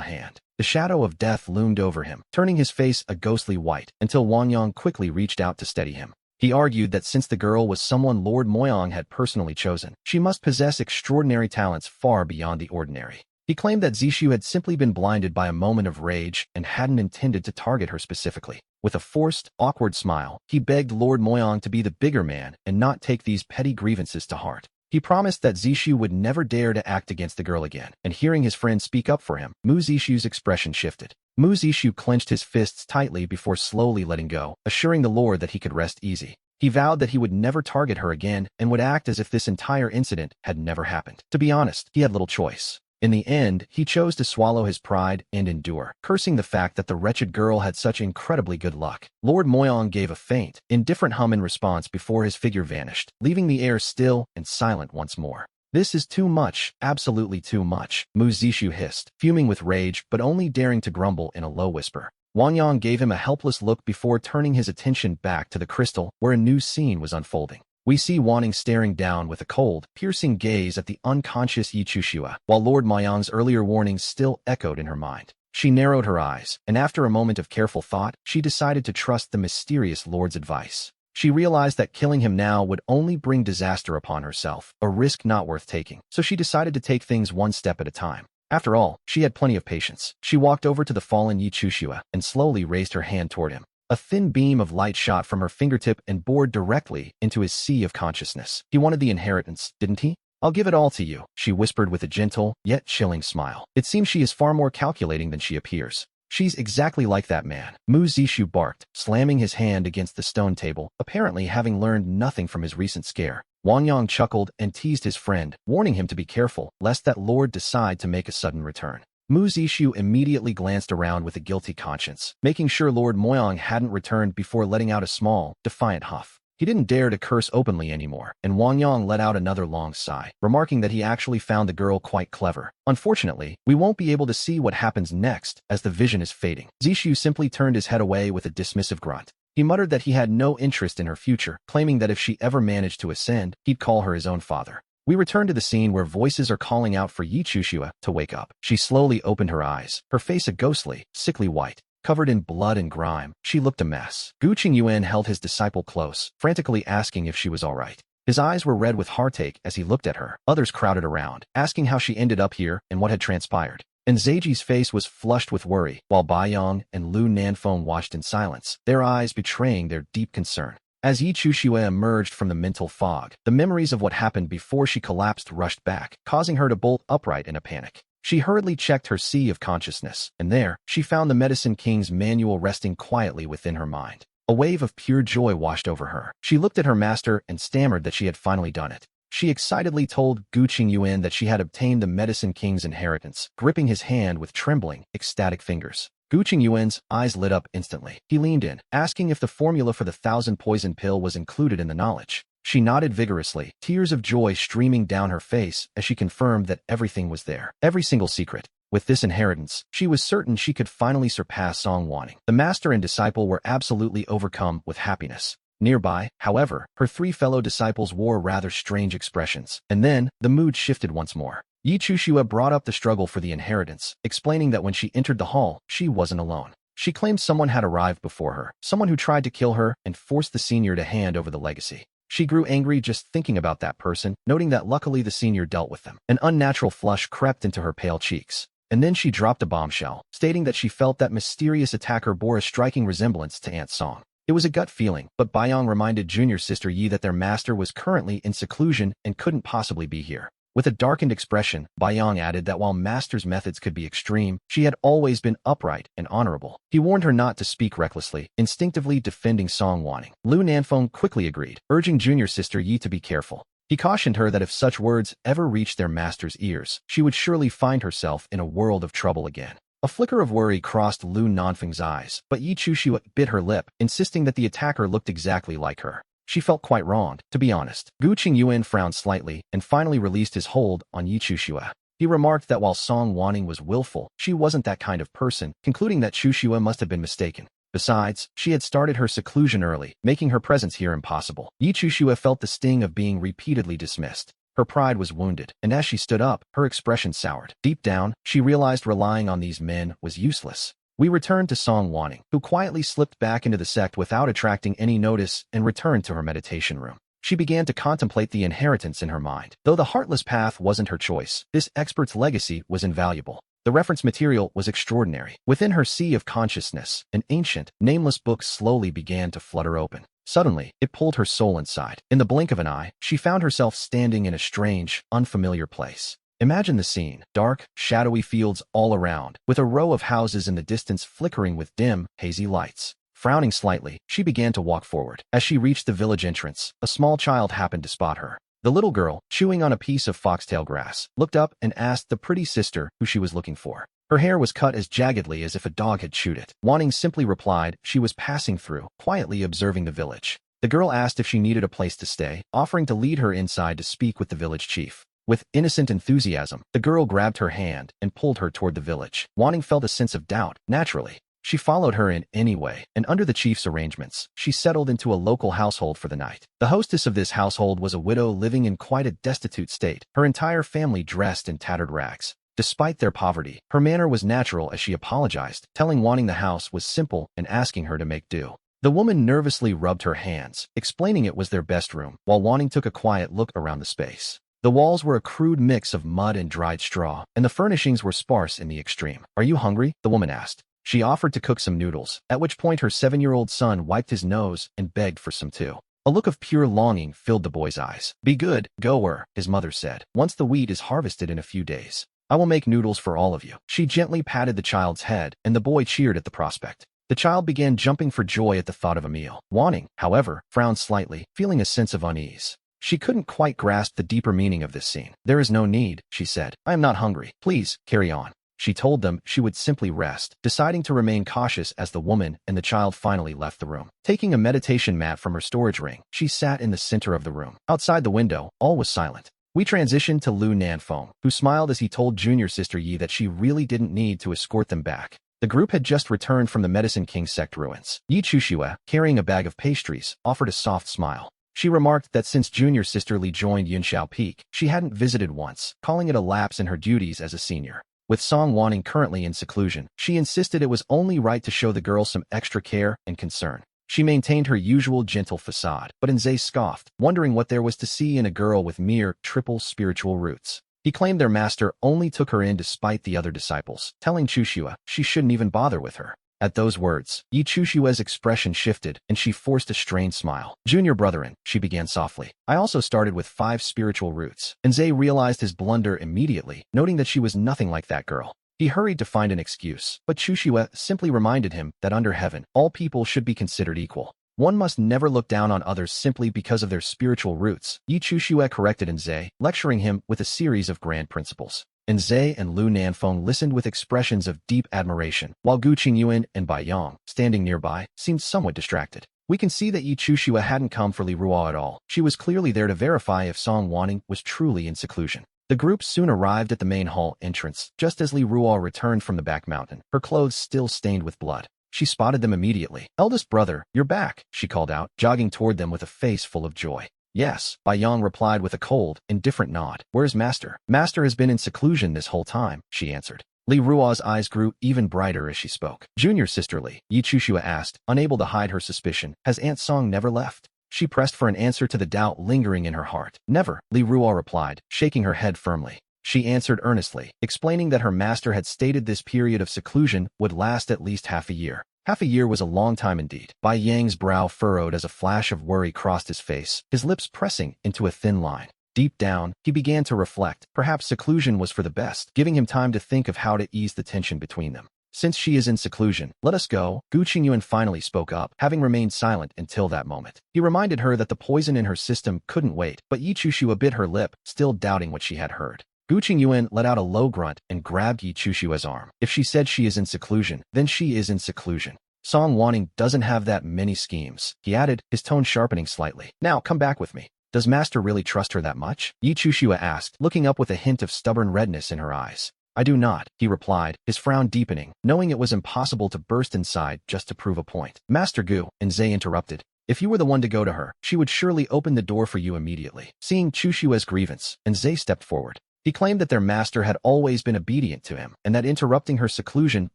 S1: hand. The shadow of death loomed over him, turning his face a ghostly white, until Wang Yang quickly reached out to steady him. He argued that since the girl was someone Lord Moyang had personally chosen, she must possess extraordinary talents far beyond the ordinary. He claimed that Zishu had simply been blinded by a moment of rage and hadn't intended to target her specifically. With a forced, awkward smile, he begged Lord Moyang to be the bigger man and not take these petty grievances to heart. He promised that Zishu would never dare to act against the girl again, and hearing his friend speak up for him, Mu Zishu's expression shifted. Mu Zishu clenched his fists tightly before slowly letting go, assuring the lord that he could rest easy. He vowed that he would never target her again and would act as if this entire incident had never happened. To be honest, he had little choice. In the end, he chose to swallow his pride and endure, cursing the fact that the wretched girl had such incredibly good luck. Lord Moyang gave a faint, indifferent hum in response before his figure vanished, leaving the air still and silent once more. This is too much, absolutely too much, Mu Zishu hissed, fuming with rage but only daring to grumble in a low whisper. Wang Yang gave him a helpless look before turning his attention back to the crystal, where a new scene was unfolding. We see Wanning staring down with a cold, piercing gaze at the unconscious Yi Chushua, while Lord Moyang's earlier warnings still echoed in her mind. She narrowed her eyes, and after a moment of careful thought, she decided to trust the mysterious lord's advice. She realized that killing him now would only bring disaster upon herself, a risk not worth taking, so she decided to take things one step at a time. After all, she had plenty of patience. She walked over to the fallen Yi Chushua and slowly raised her hand toward him. A thin beam of light shot from her fingertip and bored directly into his sea of consciousness. He wanted the inheritance, didn't he? I'll give it all to you, she whispered with a gentle, yet chilling smile. It seems she is far more calculating than she appears. She's exactly like that man, Mu Zishu barked, slamming his hand against the stone table, apparently having learned nothing from his recent scare. Wang Yang chuckled and teased his friend, warning him to be careful, lest that lord decide to make a sudden return. Mu Zishu immediately glanced around with a guilty conscience, making sure Lord Moyang hadn't returned before letting out a small, defiant huff. He didn't dare to curse openly anymore, and Wang Yang let out another long sigh, remarking that he actually found the girl quite clever. Unfortunately, we won't be able to see what happens next as the vision is fading. Zishu simply turned his head away with a dismissive grunt. He muttered that he had no interest in her future, claiming that if she ever managed to ascend, he'd call her his own father. We return to the scene where voices are calling out for Yi Chushua to wake up. She slowly opened her eyes, her face a ghostly, sickly white. Covered in blood and grime, she looked a mess. Gu Qingyuan held his disciple close, frantically asking if she was all right. His eyes were red with heartache as he looked at her. Others crowded around, asking how she ended up here and what had transpired. And Zaiji's face was flushed with worry, while Baiyang and Lu Nanfeng watched in silence, their eyes betraying their deep concern. As Yi Chushua emerged from the mental fog, the memories of what happened before she collapsed rushed back, causing her to bolt upright in a panic. She hurriedly checked her sea of consciousness, and there, she found the Medicine King's manual resting quietly within her mind. A wave of pure joy washed over her. She looked at her master and stammered that she had finally done it. She excitedly told Gu Qingyuan that she had obtained the Medicine King's inheritance, gripping his hand with trembling, ecstatic fingers. Gu Qingyuan's eyes lit up instantly. He leaned in, asking if the formula for the 1,000 poison pill was included in the knowledge. She nodded vigorously, tears of joy streaming down her face as she confirmed that everything was there. Every single secret. With this inheritance, she was certain she could finally surpass Song Wanting. The master and disciple were absolutely overcome with happiness. Nearby, however, her 3 fellow disciples wore rather strange expressions. And then, the mood shifted once more. Yi Chushua brought up the struggle for the inheritance, explaining that when she entered the hall, she wasn't alone. She claimed someone had arrived before her, someone who tried to kill her and forced the senior to hand over the legacy. She grew angry just thinking about that person, noting that luckily the senior dealt with them. An unnatural flush crept into her pale cheeks. And then she dropped a bombshell, stating that she felt that mysterious attacker bore a striking resemblance to Aunt Song. It was a gut feeling, but Baiyang reminded junior sister Yi that their master was currently in seclusion and couldn't possibly be here. With a darkened expression, Baiyang added that while master's methods could be extreme, she had always been upright and honorable. He warned her not to speak recklessly, instinctively defending Song Wanting. Lu Nanfeng quickly agreed, urging junior sister Yi to be careful. He cautioned her that if such words ever reached their master's ears, she would surely find herself in a world of trouble again. A flicker of worry crossed Lu Nanfeng's eyes, but Yi Chushua bit her lip, insisting that the attacker looked exactly like her. She felt quite wronged, to be honest. Gu Qingyuan frowned slightly and finally released his hold on Yi Chushua. He remarked that while Song Wanting was willful, she wasn't that kind of person, concluding that Chushua must have been mistaken. Besides, she had started her seclusion early, making her presence here impossible. Yi Chushua felt the sting of being repeatedly dismissed. Her pride was wounded, and as she stood up, her expression soured. Deep down, she realized relying on these men was useless. We returned to Song Wanting, who quietly slipped back into the sect without attracting any notice and returned to her meditation room. She began to contemplate the inheritance in her mind. Though the heartless path wasn't her choice, this expert's legacy was invaluable. The reference material was extraordinary. Within her sea of consciousness, an ancient, nameless book slowly began to flutter open. Suddenly, it pulled her soul inside. In the blink of an eye, she found herself standing in a strange, unfamiliar place. Imagine the scene, dark, shadowy fields all around, with a row of houses in the distance flickering with dim, hazy lights. Frowning slightly, she began to walk forward. As she reached the village entrance, a small child happened to spot her. The little girl, chewing on a piece of foxtail grass, looked up and asked the pretty sister who she was looking for. Her hair was cut as jaggedly as if a dog had chewed it. Wanting simply replied she was passing through, quietly observing the village. The girl asked if she needed a place to stay, offering to lead her inside to speak with the village chief. With innocent enthusiasm, the girl grabbed her hand and pulled her toward the village. Wanting felt a sense of doubt, naturally. She followed her in anyway, and under the chief's arrangements, she settled into a local household for the night. The hostess of this household was a widow living in quite a destitute state, her entire family dressed in tattered rags. Despite their poverty, her manner was natural as she apologized, telling Wanting the house was simple and asking her to make do. The woman nervously rubbed her hands, explaining it was their best room, while Wanting took a quiet look around the space. The walls were a crude mix of mud and dried straw, and the furnishings were sparse in the extreme. "Are you hungry?" the woman asked. She offered to cook some noodles, at which point her 7-year-old son wiped his nose and begged for some too. A look of pure longing filled the boy's eyes. "Be good, goer," his mother said. "Once the wheat is harvested in a few days, I will make noodles for all of you." She gently patted the child's head, and the boy cheered at the prospect. The child began jumping for joy at the thought of a meal. Wanting, however, frowned slightly, feeling a sense of unease. She couldn't quite grasp the deeper meaning of this scene. "There is no need," she said. "I am not hungry. Please, carry on." She told them she would simply rest, deciding to remain cautious as the woman and the child finally left the room. Taking a meditation mat from her storage ring, she sat in the center of the room. Outside the window, all was silent. We transitioned to Lu Nanfeng, who smiled as he told junior sister Yi that she really didn't need to escort them back. The group had just returned from the Medicine King sect ruins. Yi Chushua, carrying a bag of pastries, offered a soft smile. She remarked that since junior sister Li joined Yunxiao Peak, she hadn't visited once, calling it a lapse in her duties as a senior. With Song Wanting currently in seclusion, she insisted it was only right to show the girl some extra care and concern. She maintained her usual gentle facade, but Nze scoffed, wondering what there was to see in a girl with mere triple spiritual roots. He claimed their master only took her in despite the other disciples, telling Chushua she shouldn't even bother with her. At those words, Yi Chushua's expression shifted, and she forced a strained smile. "Junior brethren," she began softly. "I also started with 5 spiritual roots." Nze realized his blunder immediately, noting that she was nothing like that girl. He hurried to find an excuse, but Chushua simply reminded him that under heaven, all people should be considered equal. One must never look down on others simply because of their spiritual roots. Yi Chushua corrected Nze, lecturing him with a series of grand principles. Nze and Lu Nanfeng listened with expressions of deep admiration, while Gu Qingyuan and Baiyang, standing nearby, seemed somewhat distracted. We can see that Yi Chushua hadn't come for Li Ruo at all. She was clearly there to verify if Song Wanting was truly in seclusion. The group soon arrived at the main hall entrance, just as Li Ruo returned from the back mountain, her clothes still stained with blood. She spotted them immediately. "Eldest brother, you're back," she called out, jogging toward them with a face full of joy. "Yes," Bai Yang replied with a cold, indifferent nod. "Where's Master?" "Master has been in seclusion this whole time," she answered. Li Ruo's eyes grew even brighter as she spoke. "Junior sister Li," Yi Chuxue asked, unable to hide her suspicion, "has Aunt Song never left?" She pressed for an answer to the doubt lingering in her heart. "Never," Li Ruo replied, shaking her head firmly. She answered earnestly, explaining that her master had stated this period of seclusion would last at least half a year. Half a year was a long time indeed. Bai Yang's brow furrowed as a flash of worry crossed his face, his lips pressing into a thin line. Deep down, he began to reflect. Perhaps seclusion was for the best, giving him time to think of how to ease the tension between them. "Since she is in seclusion, let us go." Gu Qingyuan finally spoke up, having remained silent until that moment. He reminded her that the poison in her system couldn't wait, but Yi Chuxue bit her lip, still doubting what she had heard. Gu Qingyuan let out a low grunt and grabbed Yi Chushua's arm. "If she said she is in seclusion, then she is in seclusion. Song Wanting doesn't have that many schemes," he added, his tone sharpening slightly. "Now come back with me." "Does Master really trust her that much?" Yi Chuxue asked, looking up with a hint of stubborn redness in her eyes. "I do not," he replied, his frown deepening, knowing it was impossible to burst inside just to prove a point. "Master Gu," Zhe interrupted. "If you were the one to go to her, she would surely open the door for you immediately." Seeing Chushue's grievance, Zhe stepped forward. He claimed that their master had always been obedient to him, and that interrupting her seclusion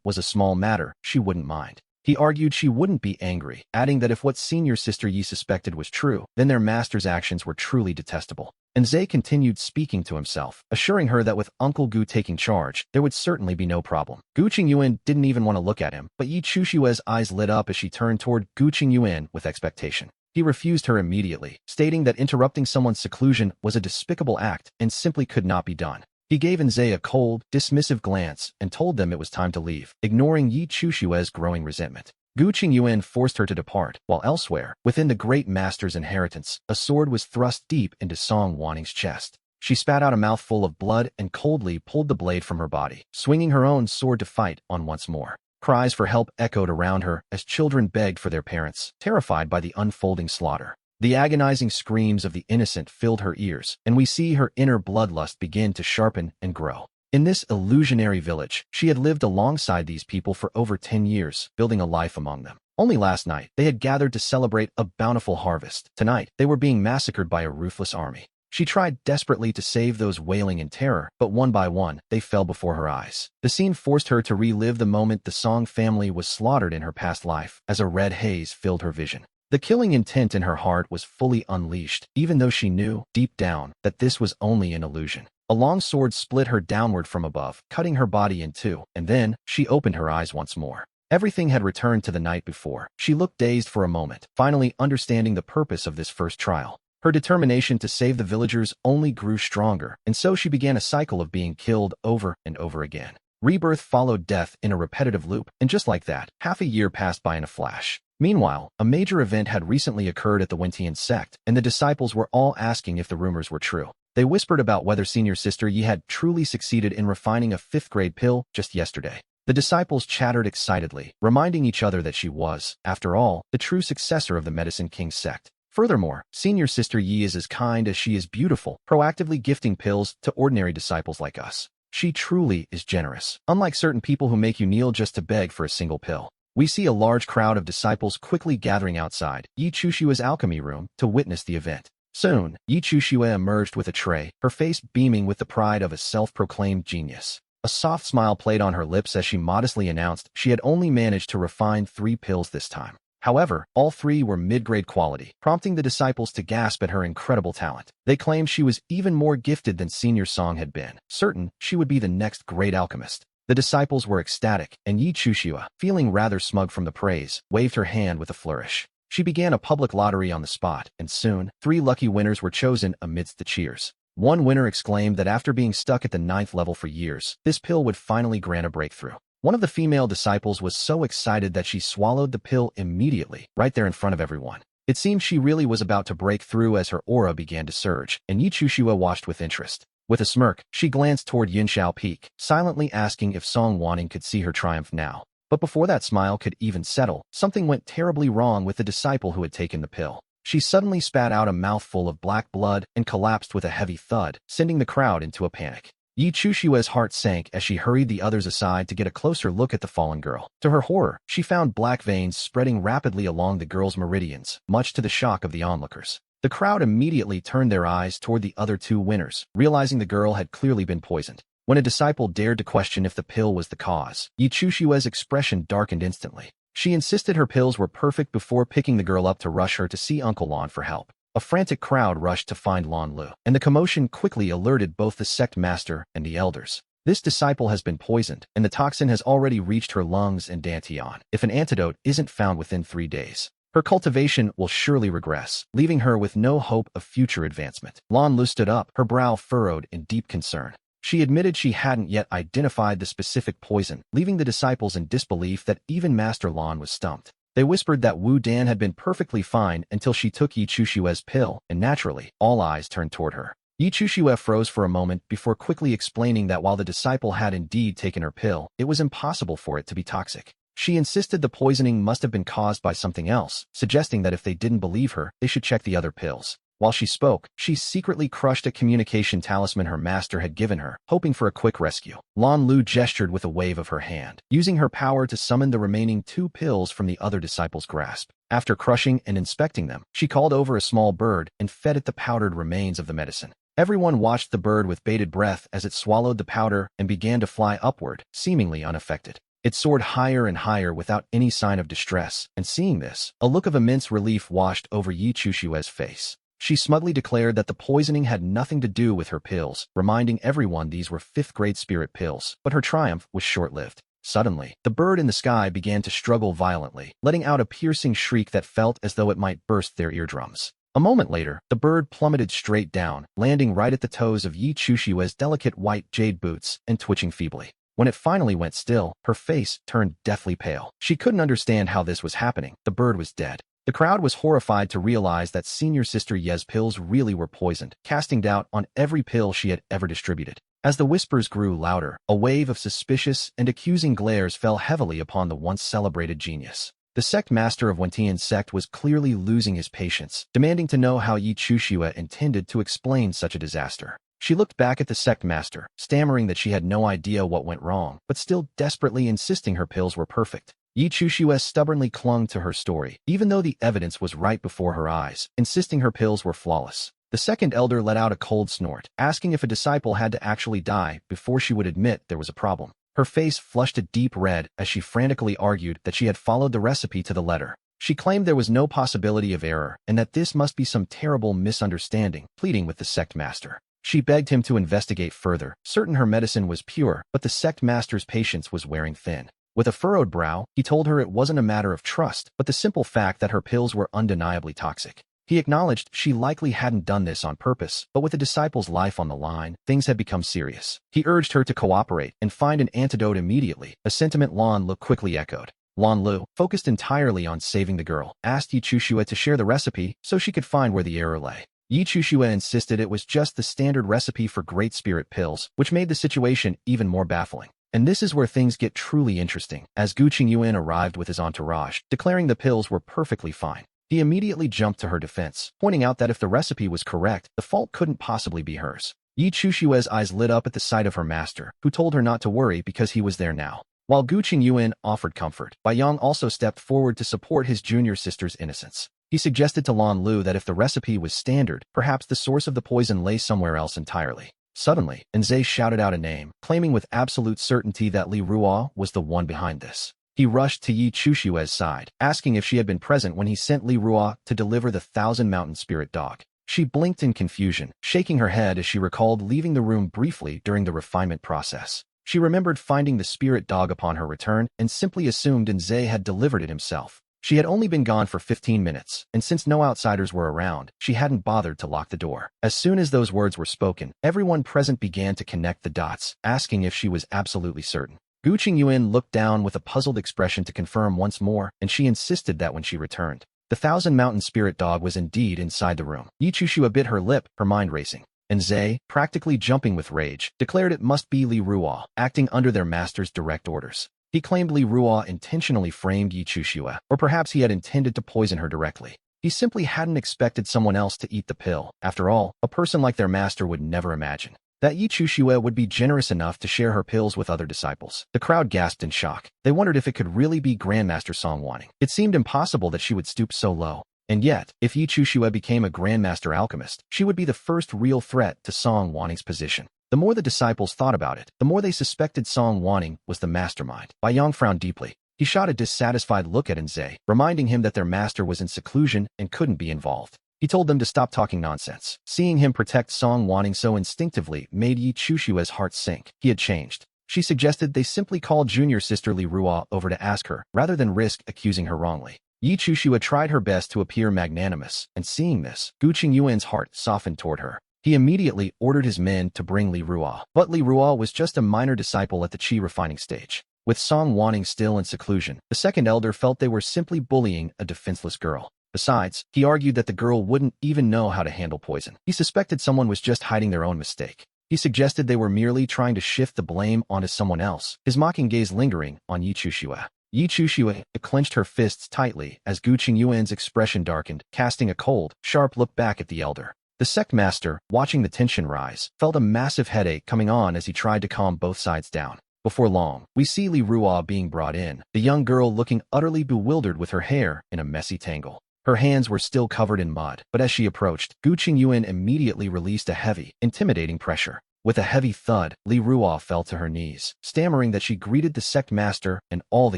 S1: was a small matter, she wouldn't mind. He argued she wouldn't be angry, adding that if what senior sister Yi suspected was true, then their master's actions were truly detestable. And Zhe continued speaking to himself, assuring her that with Uncle Gu taking charge, there would certainly be no problem. Gu Qingyuan didn't even want to look at him, but Yi Chushue's eyes lit up as she turned toward Gu Qingyuan with expectation. He refused her immediately, stating that interrupting someone's seclusion was a despicable act and simply could not be done. He gave Zhe a cold, dismissive glance and told them it was time to leave, ignoring Yi Chushue's growing resentment. Gu Qingyuan forced her to depart, while elsewhere, within the great master's inheritance, a sword was thrust deep into Song Wanting's chest. She spat out a mouthful of blood and coldly pulled the blade from her body, swinging her own sword to fight on once more. Cries for help echoed around her as children begged for their parents, terrified by the unfolding slaughter. The agonizing screams of the innocent filled her ears, and we see her inner bloodlust begin to sharpen and grow. In this illusionary village, she had lived alongside these people for over 10 years, building a life among them. Only last night, they had gathered to celebrate a bountiful harvest. Tonight, they were being massacred by a ruthless army. She tried desperately to save those wailing in terror, but one by one, they fell before her eyes. The scene forced her to relive the moment the Song family was slaughtered in her past life, as a red haze filled her vision. The killing intent in her heart was fully unleashed, even though she knew, deep down, that this was only an illusion. A long sword split her downward from above, cutting her body in two, and then, she opened her eyes once more. Everything had returned to the night before. She looked dazed for a moment, finally understanding the purpose of this first trial. Her determination to save the villagers only grew stronger, and so she began a cycle of being killed over and over again. Rebirth followed death in a repetitive loop, and just like that, half a year passed by in a flash. Meanwhile, a major event had recently occurred at the Wentian sect, and the disciples were all asking if the rumors were true. They whispered about whether senior sister Yi had truly succeeded in refining a 5th-grade pill just yesterday. The disciples chattered excitedly, reminding each other that she was, after all, the true successor of the Medicine King sect. Furthermore, senior sister Yi is as kind as she is beautiful, proactively gifting pills to ordinary disciples like us. She truly is generous, unlike certain people who make you kneel just to beg for a single pill. We see a large crowd of disciples quickly gathering outside Yi Chushue's alchemy room to witness the event. Soon, Yi Chuxue emerged with a tray, her face beaming with the pride of a self-proclaimed genius. A soft smile played on her lips as she modestly announced she had only managed to refine 3 pills this time. However, all 3 were mid-grade quality, prompting the disciples to gasp at her incredible talent. They claimed she was even more gifted than Senior Song had been, certain she would be the next great alchemist. The disciples were ecstatic, and Yi Chuxue, feeling rather smug from the praise, waved her hand with a flourish. She began a public lottery on the spot, and soon, 3 lucky winners were chosen amidst the cheers. One winner exclaimed that after being stuck at the 9th level for years, this pill would finally grant a breakthrough. One of the female disciples was so excited that she swallowed the pill immediately, right there in front of everyone. It seemed she really was about to break through as her aura began to surge, and Yi Chuxue watched with interest. With a smirk, she glanced toward Yinshao Peak, silently asking if Song Wanting could see her triumph now. But before that smile could even settle, something went terribly wrong with the disciple who had taken the pill. she suddenly spat out a mouthful of black blood and collapsed with a heavy thud, sending the crowd into a panic. Yi Chushue's heart sank as she hurried the others aside to get a closer look at the fallen girl. To her horror, she found black veins spreading rapidly along the girl's meridians, much to the shock of the onlookers. The crowd immediately turned their eyes toward the other two winners, realizing the girl had clearly been poisoned. When a disciple dared to question if the pill was the cause, Yi Chushue's expression darkened instantly. She insisted her pills were perfect before picking the girl up to rush her to see Uncle Lon for help. A frantic crowd rushed to find Lon Lu, and the commotion quickly alerted both the sect master and the elders. This disciple has been poisoned, and the toxin has already reached her lungs and dantian. If an antidote isn't found within 3 days, her cultivation will surely regress, leaving her with no hope of future advancement. Lon Lu stood up, her brow furrowed in deep concern. She admitted she hadn't yet identified the specific poison, leaving the disciples in disbelief that even Master Lon was stumped. They whispered that Wu Dan had been perfectly fine until she took Yi Chushue's pill, and naturally, all eyes turned toward her. Yi Chushue froze for a moment before quickly explaining that while the disciple had indeed taken her pill, it was impossible for it to be toxic. She insisted the poisoning must have been caused by something else, suggesting that if they didn't believe her, they should check the other pills. While she spoke, she secretly crushed a communication talisman her master had given her, hoping for a quick rescue. Lon Lu gestured with a wave of her hand, using her power to summon the remaining 2 pills from the other disciple's grasp. After crushing and inspecting them, she called over a small bird and fed it the powdered remains of the medicine. Everyone watched the bird with bated breath as it swallowed the powder and began to fly upward, seemingly unaffected. It soared higher and higher without any sign of distress, and seeing this, a look of immense relief washed over Yi Chushue's face. She smugly declared that the poisoning had nothing to do with her pills, reminding everyone these were 5th-grade spirit pills, but her triumph was short-lived. Suddenly, the bird in the sky began to struggle violently, letting out a piercing shriek that felt as though it might burst their eardrums. A moment later, the bird plummeted straight down, landing right at the toes of Yi Chushue's delicate white jade boots and twitching feebly. When it finally went still, her face turned deathly pale. She couldn't understand how this was happening. The bird was dead. The crowd was horrified to realize that senior sister Ye's pills really were poisoned, casting doubt on every pill she had ever distributed. As the whispers grew louder, a wave of suspicious and accusing glares fell heavily upon the once celebrated genius. The sect master of Wentian's sect was clearly losing his patience, demanding to know how Yi Chushue intended to explain such a disaster. She looked back at the sect master, stammering that she had no idea what went wrong, but still desperately insisting her pills were perfect. Yi Chushue stubbornly clung to her story, even though the evidence was right before her eyes, insisting her pills were flawless. The second elder let out a cold snort, asking if a disciple had to actually die before she would admit there was a problem. Her face flushed a deep red as she frantically argued that she had followed the recipe to the letter. She claimed there was no possibility of error and that this must be some terrible misunderstanding, pleading with the sect master. She begged him to investigate further, certain her medicine was pure, but the sect master's patience was wearing thin. With a furrowed brow, he told her it wasn't a matter of trust, but the simple fact that her pills were undeniably toxic. He acknowledged she likely hadn't done this on purpose, but with the disciple's life on the line, things had become serious. He urged her to cooperate and find an antidote immediately, a sentiment Lon Lu quickly echoed. Lon Lu, focused entirely on saving the girl, asked Yi Chushue to share the recipe so she could find where the error lay. Yi Chushue insisted it was just the standard recipe for Great Spirit pills, which made the situation even more baffling. And this is where things get truly interesting, as Gu Qingyuan arrived with his entourage, declaring the pills were perfectly fine. He immediately jumped to her defense, pointing out that if the recipe was correct, the fault couldn't possibly be hers. Yi Chushue's eyes lit up at the sight of her master, who told her not to worry because he was there now. While Gu Qingyuan offered comfort, Bai Yang also stepped forward to support his junior sister's innocence. He suggested to Lon Lu that if the recipe was standard, perhaps the source of the poison lay somewhere else entirely. Suddenly, Enze shouted out a name, claiming with absolute certainty that Li Ruo was the one behind this. He rushed to Yi Chushue's side, asking if she had been present when he sent Li Ruo to deliver the 1,000-mountain spirit dog. She blinked in confusion, shaking her head as she recalled leaving the room briefly during the refinement process. She remembered finding the spirit dog upon her return and simply assumed Enze had delivered it himself. She had only been gone for 15 minutes, and since no outsiders were around, she hadn't bothered to lock the door. As soon as those words were spoken, everyone present began to connect the dots, asking if she was absolutely certain. Gu Qingyuan looked down with a puzzled expression to confirm once more, and she insisted that when she returned, the 1,000-mountain spirit dog was indeed inside the room. Yi Chushue bit her lip, her mind racing. Enze, practically jumping with rage, declared it must be Li Ruo, acting under their master's direct orders. He claimed Li Ruo intentionally framed Yi Chushue, or perhaps he had intended to poison her directly. He He simply hadn't expected someone else to eat the pill. After all, a person like their master would never imagine that Yi Chushue would be generous enough to share her pills with other disciples. The crowd gasped in shock. They wondered if it could really be Grandmaster Song Wanting. It seemed impossible that she would stoop so low. And yet, if Yi Chushue became a Grandmaster Alchemist, she would be the first real threat to Song Wanting's position. The more the disciples thought about it, the more they suspected Song Wanting was the mastermind. Bai Yong frowned deeply. He shot a dissatisfied look at Enze, reminding him that their master was in seclusion and couldn't be involved. He told them to stop talking nonsense. Seeing him protect Song Wanting so instinctively made Yi Chushue's heart sink. He had changed. She suggested they simply call junior sister Li Ruo over to ask her, rather than risk accusing her wrongly. Yi Chushue tried her best to appear magnanimous, and seeing this, Gu Qingyuan's heart softened toward her. He immediately ordered his men to bring Li Ruo. But Li Ruo was just a minor disciple at the qi refining stage. With Song Wanting still in seclusion, the second elder felt they were simply bullying a defenseless girl. Besides, he argued that the girl wouldn't even know how to handle poison. He suspected someone was just hiding their own mistake. He suggested they were merely trying to shift the blame onto someone else, his mocking gaze lingering on Yi Chushue. Yi Chushue clenched her fists tightly as Gu Qingyuan's expression darkened, casting a cold, sharp look back at the elder. The sect master, watching the tension rise, felt a massive headache coming on as he tried to calm both sides down. Before long, we see Li Ruo being brought in, the young girl looking utterly bewildered with her hair in a messy tangle. Her hands were still covered in mud, but as she approached, Gu Qingyuan immediately released a heavy, intimidating pressure. With a heavy thud, Li Ruo fell to her knees, stammering that she greeted the sect master and all the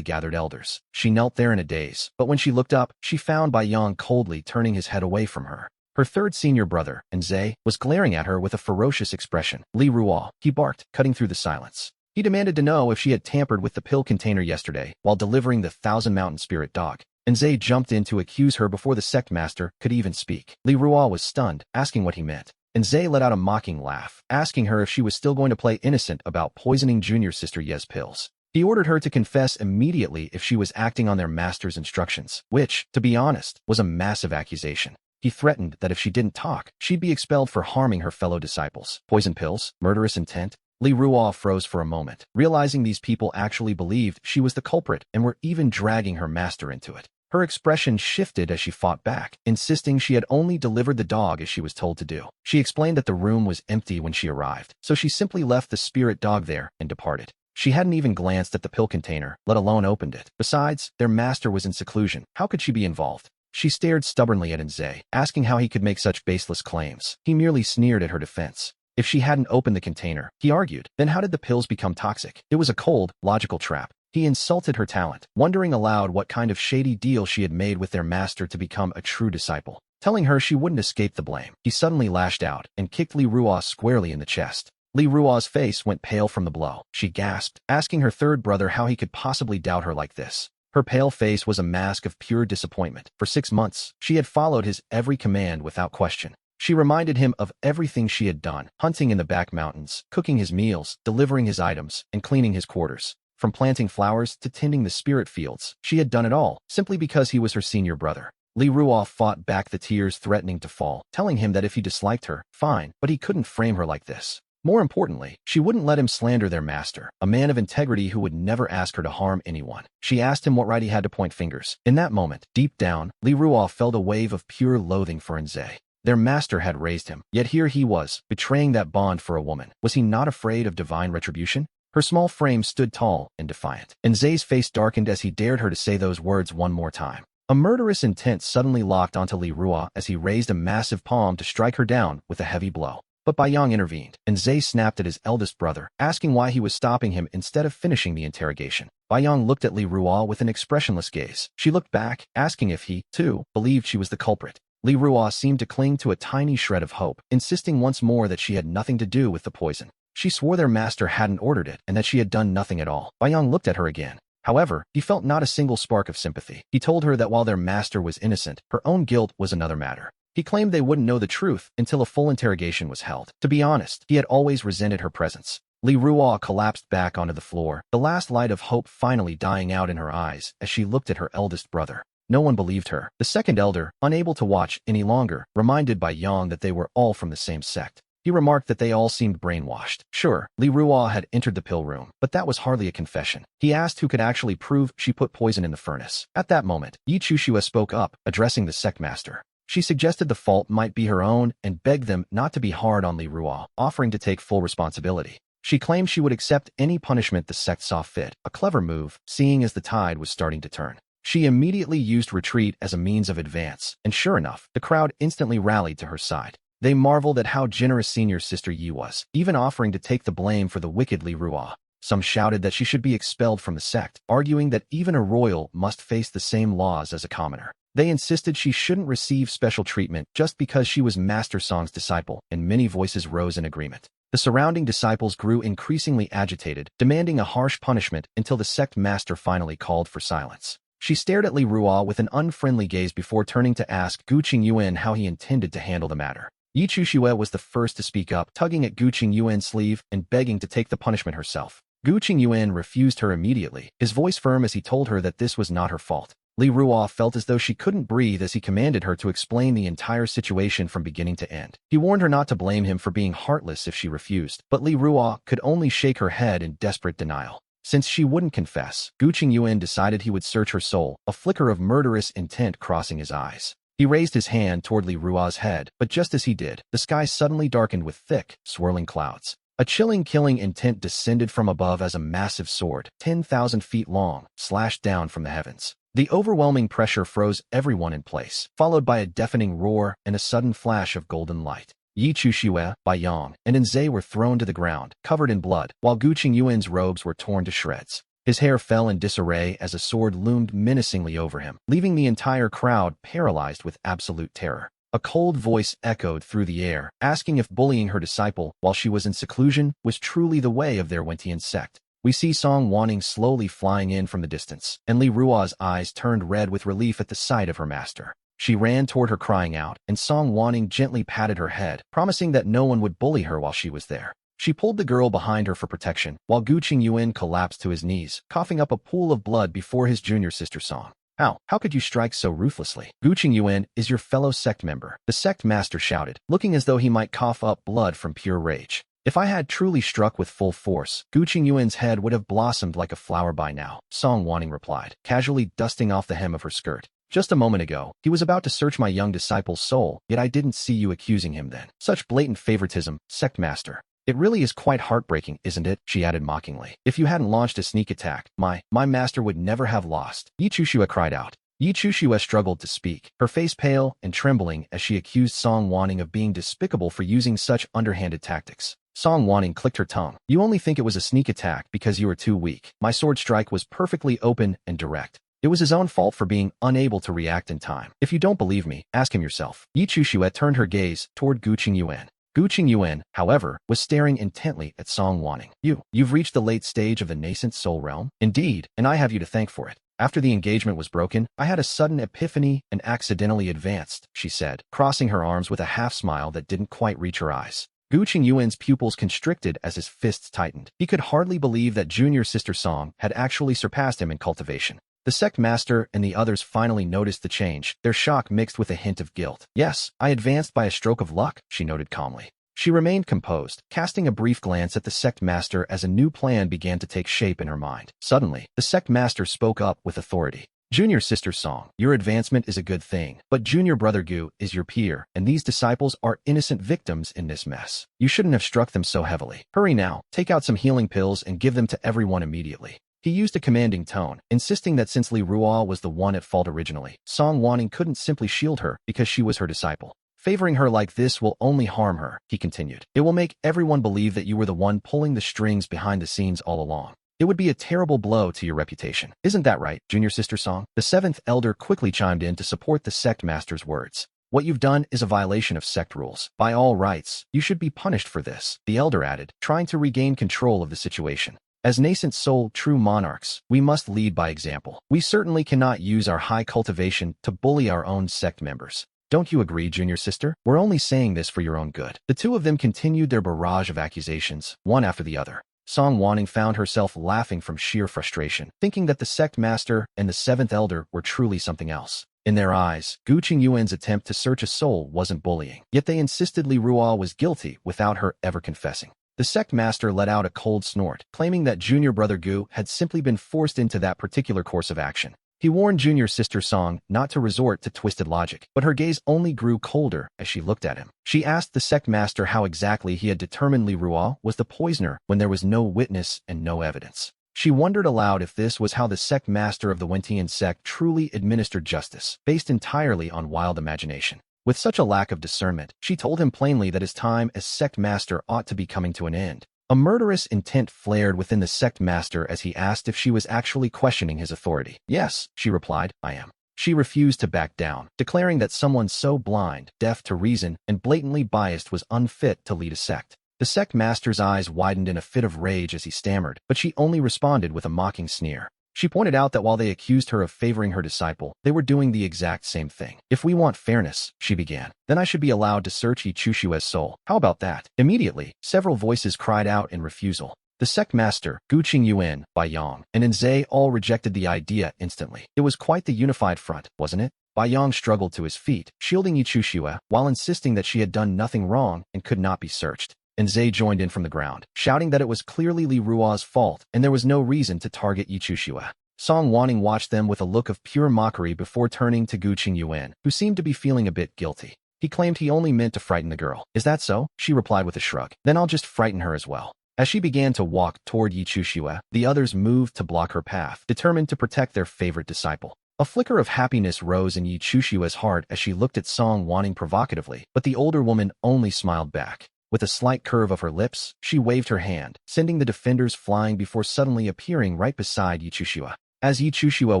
S1: gathered elders. She knelt there in a daze, but when she looked up, she found Bai Yong coldly turning his head away from her. Her third senior brother, Enze, was glaring at her with a ferocious expression. Li Ruo, he barked, cutting through the silence. He demanded to know if she had tampered with the pill container yesterday while delivering the Thousand Mountain Spirit dog. Enze jumped in to accuse her before the sect master could even speak. Li Ruo was stunned, asking what he meant. Enze let out a mocking laugh, asking her if she was still going to play innocent about poisoning junior sister Ye's pills. He ordered her to confess immediately if she was acting on their master's instructions, which, to be honest, was a massive accusation. He threatened that if she didn't talk, she'd be expelled for harming her fellow disciples. Poison pills? Murderous intent? Li Ruo froze for a moment, realizing these people actually believed she was the culprit and were even dragging her master into it. Her expression shifted as she fought back, insisting she had only delivered the dog as she was told to do. She explained that the room was empty when she arrived, so she simply left the spirit dog there and departed. She hadn't even glanced at the pill container, let alone opened it. Besides, their master was in seclusion. How could she be involved? She stared stubbornly at Enze, asking how he could make such baseless claims. He merely sneered at her defense. If she hadn't opened the container, he argued, then how did the pills become toxic? It was a cold, logical trap. He insulted her talent, wondering aloud what kind of shady deal she had made with their master to become a true disciple. Telling her she wouldn't escape the blame, he suddenly lashed out and kicked Li Ruo squarely in the chest. Li Ruo's face went pale from the blow. She gasped, asking her third brother how he could possibly doubt her like this. Her pale face was a mask of pure disappointment. For 6 months, she had followed his every command without question. She reminded him of everything she had done, hunting in the back mountains, cooking his meals, delivering his items, and cleaning his quarters. From planting flowers to tending the spirit fields, she had done it all, simply because he was her senior brother. Li Ruo fought back the tears threatening to fall, telling him that if he disliked her, fine, but he couldn't frame her like this. More importantly, she wouldn't let him slander their master, a man of integrity who would never ask her to harm anyone. She asked him what right he had to point fingers. In that moment, deep down, Li Ruo felt a wave of pure loathing for Enze. Their master had raised him, yet here he was, betraying that bond for a woman. Was he not afraid of divine retribution? Her small frame stood tall and defiant. Enze's face darkened as he dared her to say those words one more time. A murderous intent suddenly locked onto Li Ruo as he raised a massive palm to strike her down with a heavy blow. But Bai Yong intervened. Enze snapped at his eldest brother, asking why he was stopping him instead of finishing the interrogation. Bai Yong looked at Li Ruo with an expressionless gaze. She looked back, asking if he, too, believed she was the culprit. Li Ruo seemed to cling to a tiny shred of hope, insisting once more that she had nothing to do with the poison. She swore their master hadn't ordered it and that she had done nothing at all. Bai Yong looked at her again. However, he felt not a single spark of sympathy. He told her that while their master was innocent, her own guilt was another matter. He claimed they wouldn't know the truth until a full interrogation was held. To be honest, he had always resented her presence. Li Ruo collapsed back onto the floor, the last light of hope finally dying out in her eyes as she looked at her eldest brother. No one believed her. The second elder, unable to watch any longer, reminded Bai Yong that they were all from the same sect. He remarked that they all seemed brainwashed. Sure, Li Ruo had entered the pill room, but that was hardly a confession. He asked who could actually prove she put poison in the furnace. At that moment, Yi Chushue spoke up, addressing the sect master. She suggested the fault might be her own and begged them not to be hard on Li Ruo, offering to take full responsibility. She claimed she would accept any punishment the sect saw fit, a clever move, seeing as the tide was starting to turn. She immediately used retreat as a means of advance, and sure enough, the crowd instantly rallied to her side. They marveled at how generous senior sister Yi was, even offering to take the blame for the wicked Li Ruo. Some shouted that she should be expelled from the sect, arguing that even a royal must face the same laws as a commoner. They insisted she shouldn't receive special treatment just because she was Master Song's disciple, and many voices rose in agreement. The surrounding disciples grew increasingly agitated, demanding a harsh punishment until the sect master finally called for silence. She stared at Li Ruo with an unfriendly gaze before turning to ask Gu Qingyuan how he intended to handle the matter. Yi Chushue was the first to speak up, tugging at Gu Qingyuan's sleeve and begging to take the punishment herself. Gu Qingyuan refused her immediately, his voice firm as he told her that this was not her fault. Li Ruo felt as though she couldn't breathe as he commanded her to explain the entire situation from beginning to end. He warned her not to blame him for being heartless if she refused, but Li Ruo could only shake her head in desperate denial. Since she wouldn't confess, Gu Qingyuan decided he would search her soul, a flicker of murderous intent crossing his eyes. He raised his hand toward Li Ruo's head, but just as he did, the sky suddenly darkened with thick, swirling clouds. A chilling killing intent descended from above as a massive sword, 10,000 feet long, slashed down from the heavens. The overwhelming pressure froze everyone in place, followed by a deafening roar and a sudden flash of golden light. Yi Chushue, Bai Yang, and Enze were thrown to the ground, covered in blood, while Gu Qingyuan's robes were torn to shreds. His hair fell in disarray as a sword loomed menacingly over him, leaving the entire crowd paralyzed with absolute terror. A cold voice echoed through the air, asking if bullying her disciple while she was in seclusion was truly the way of their Wentian sect. We see Song Wanning slowly flying in from the distance, and Li Ruo's eyes turned red with relief at the sight of her master. She ran toward her crying out, and Song Wanning gently patted her head, promising that no one would bully her while she was there. She pulled the girl behind her for protection, while Gu Qingyuan collapsed to his knees, coughing up a pool of blood before his junior sister Song. How could you strike so ruthlessly? Gu Qingyuan is your fellow sect member, the sect master shouted, looking as though he might cough up blood from pure rage. If I had truly struck with full force, Gu Qingyuan's head would have blossomed like a flower by now, Song Wanning replied, casually dusting off the hem of her skirt. Just a moment ago, he was about to search my young disciple's soul, yet I didn't see you accusing him then. Such blatant favoritism, sect master. It really is quite heartbreaking, isn't it? She added mockingly. If you hadn't launched a sneak attack, my master would never have lost. Yi Chushue cried out. Yi Chushue struggled to speak, her face pale and trembling as she accused Song Wanning of being despicable for using such underhanded tactics. Song Wanning clicked her tongue. You only think it was a sneak attack because you were too weak. My sword strike was perfectly open and direct. It was his own fault for being unable to react in time. If you don't believe me, ask him yourself. Yi Chushue turned her gaze toward Gu Qingyuan. Gu Qingyuan, however, was staring intently at Song Wanning. You've reached the late stage of the nascent soul realm? Indeed, and I have you to thank for it. After the engagement was broken, I had a sudden epiphany and accidentally advanced, she said, crossing her arms with a half-smile that didn't quite reach her eyes. Gu Qingyuan's pupils constricted as his fists tightened. He could hardly believe that junior sister Song had actually surpassed him in cultivation. The sect master and the others finally noticed the change, their shock mixed with a hint of guilt. Yes, I advanced by a stroke of luck, she noted calmly. She remained composed, casting a brief glance at the sect master as a new plan began to take shape in her mind. Suddenly, the sect master spoke up with authority. Junior sister Song, your advancement is a good thing, but junior brother Gu is your peer, and these disciples are innocent victims in this mess. You shouldn't have struck them so heavily. Hurry now, take out some healing pills and give them to everyone immediately. He used a commanding tone, insisting that since Li Ruo was the one at fault originally, Song Wanning couldn't simply shield her because she was her disciple. Favoring her like this will only harm her, he continued. It will make everyone believe that you were the one pulling the strings behind the scenes all along. It would be a terrible blow to your reputation. Isn't that right, junior sister Song? The seventh elder quickly chimed in to support the sect master's words. What you've done is a violation of sect rules. By all rights, you should be punished for this, the elder added, trying to regain control of the situation. As nascent soul true monarchs, we must lead by example. We certainly cannot use our high cultivation to bully our own sect members. Don't you agree, junior sister? We're only saying this for your own good. The two of them continued their barrage of accusations, one after the other. Song Wanning found herself laughing from sheer frustration, thinking that the sect master and the seventh elder were truly something else. In their eyes, Gu Qingyuan's attempt to search a soul wasn't bullying, yet they insisted Li Ruo was guilty without her ever confessing. The sect master let out a cold snort, claiming that junior brother Gu had simply been forced into that particular course of action. He warned junior sister Song not to resort to twisted logic, but her gaze only grew colder as she looked at him. She asked the sect master how exactly he had determined Li Ruo was the poisoner when there was no witness and no evidence. She wondered aloud if this was how the sect master of the Wentian sect truly administered justice, based entirely on wild imagination. With such a lack of discernment, she told him plainly that his time as sect master ought to be coming to an end. A murderous intent flared within the sect master as he asked if she was actually questioning his authority. Yes, she replied, I am. She refused to back down, declaring that someone so blind, deaf to reason, and blatantly biased was unfit to lead a sect. The sect master's eyes widened in a fit of rage as he stammered, but she only responded with a mocking sneer. She pointed out that while they accused her of favoring her disciple, they were doing the exact same thing. If we want fairness, she began, then I should be allowed to search Yi Chushue's soul. How about that? Immediately, several voices cried out in refusal. The sect master, Gu Qingyuan, Bai Yang, and Nzai all rejected the idea instantly. It was quite the unified front, wasn't it? Bai Yang struggled to his feet, shielding Yi Chushue, while insisting that she had done nothing wrong and could not be searched. Nzai joined in from the ground, shouting that it was clearly Li Ruo's fault and there was no reason to target Yi Chushue. Song Wanning watched them with a look of pure mockery before turning to Gu Qingyuan, who seemed to be feeling a bit guilty. He claimed he only meant to frighten the girl. Is that so? She replied with a shrug. Then I'll just frighten her as well. As she began to walk toward Yi Chushue, the others moved to block her path, determined to protect their favorite disciple. A flicker of happiness rose in Yi Chushue's heart as she looked at Song Wanning provocatively, but the older woman only smiled back. With a slight curve of her lips, she waved her hand, sending the defenders flying before suddenly appearing right beside Yi Chushue. As Yi Chushue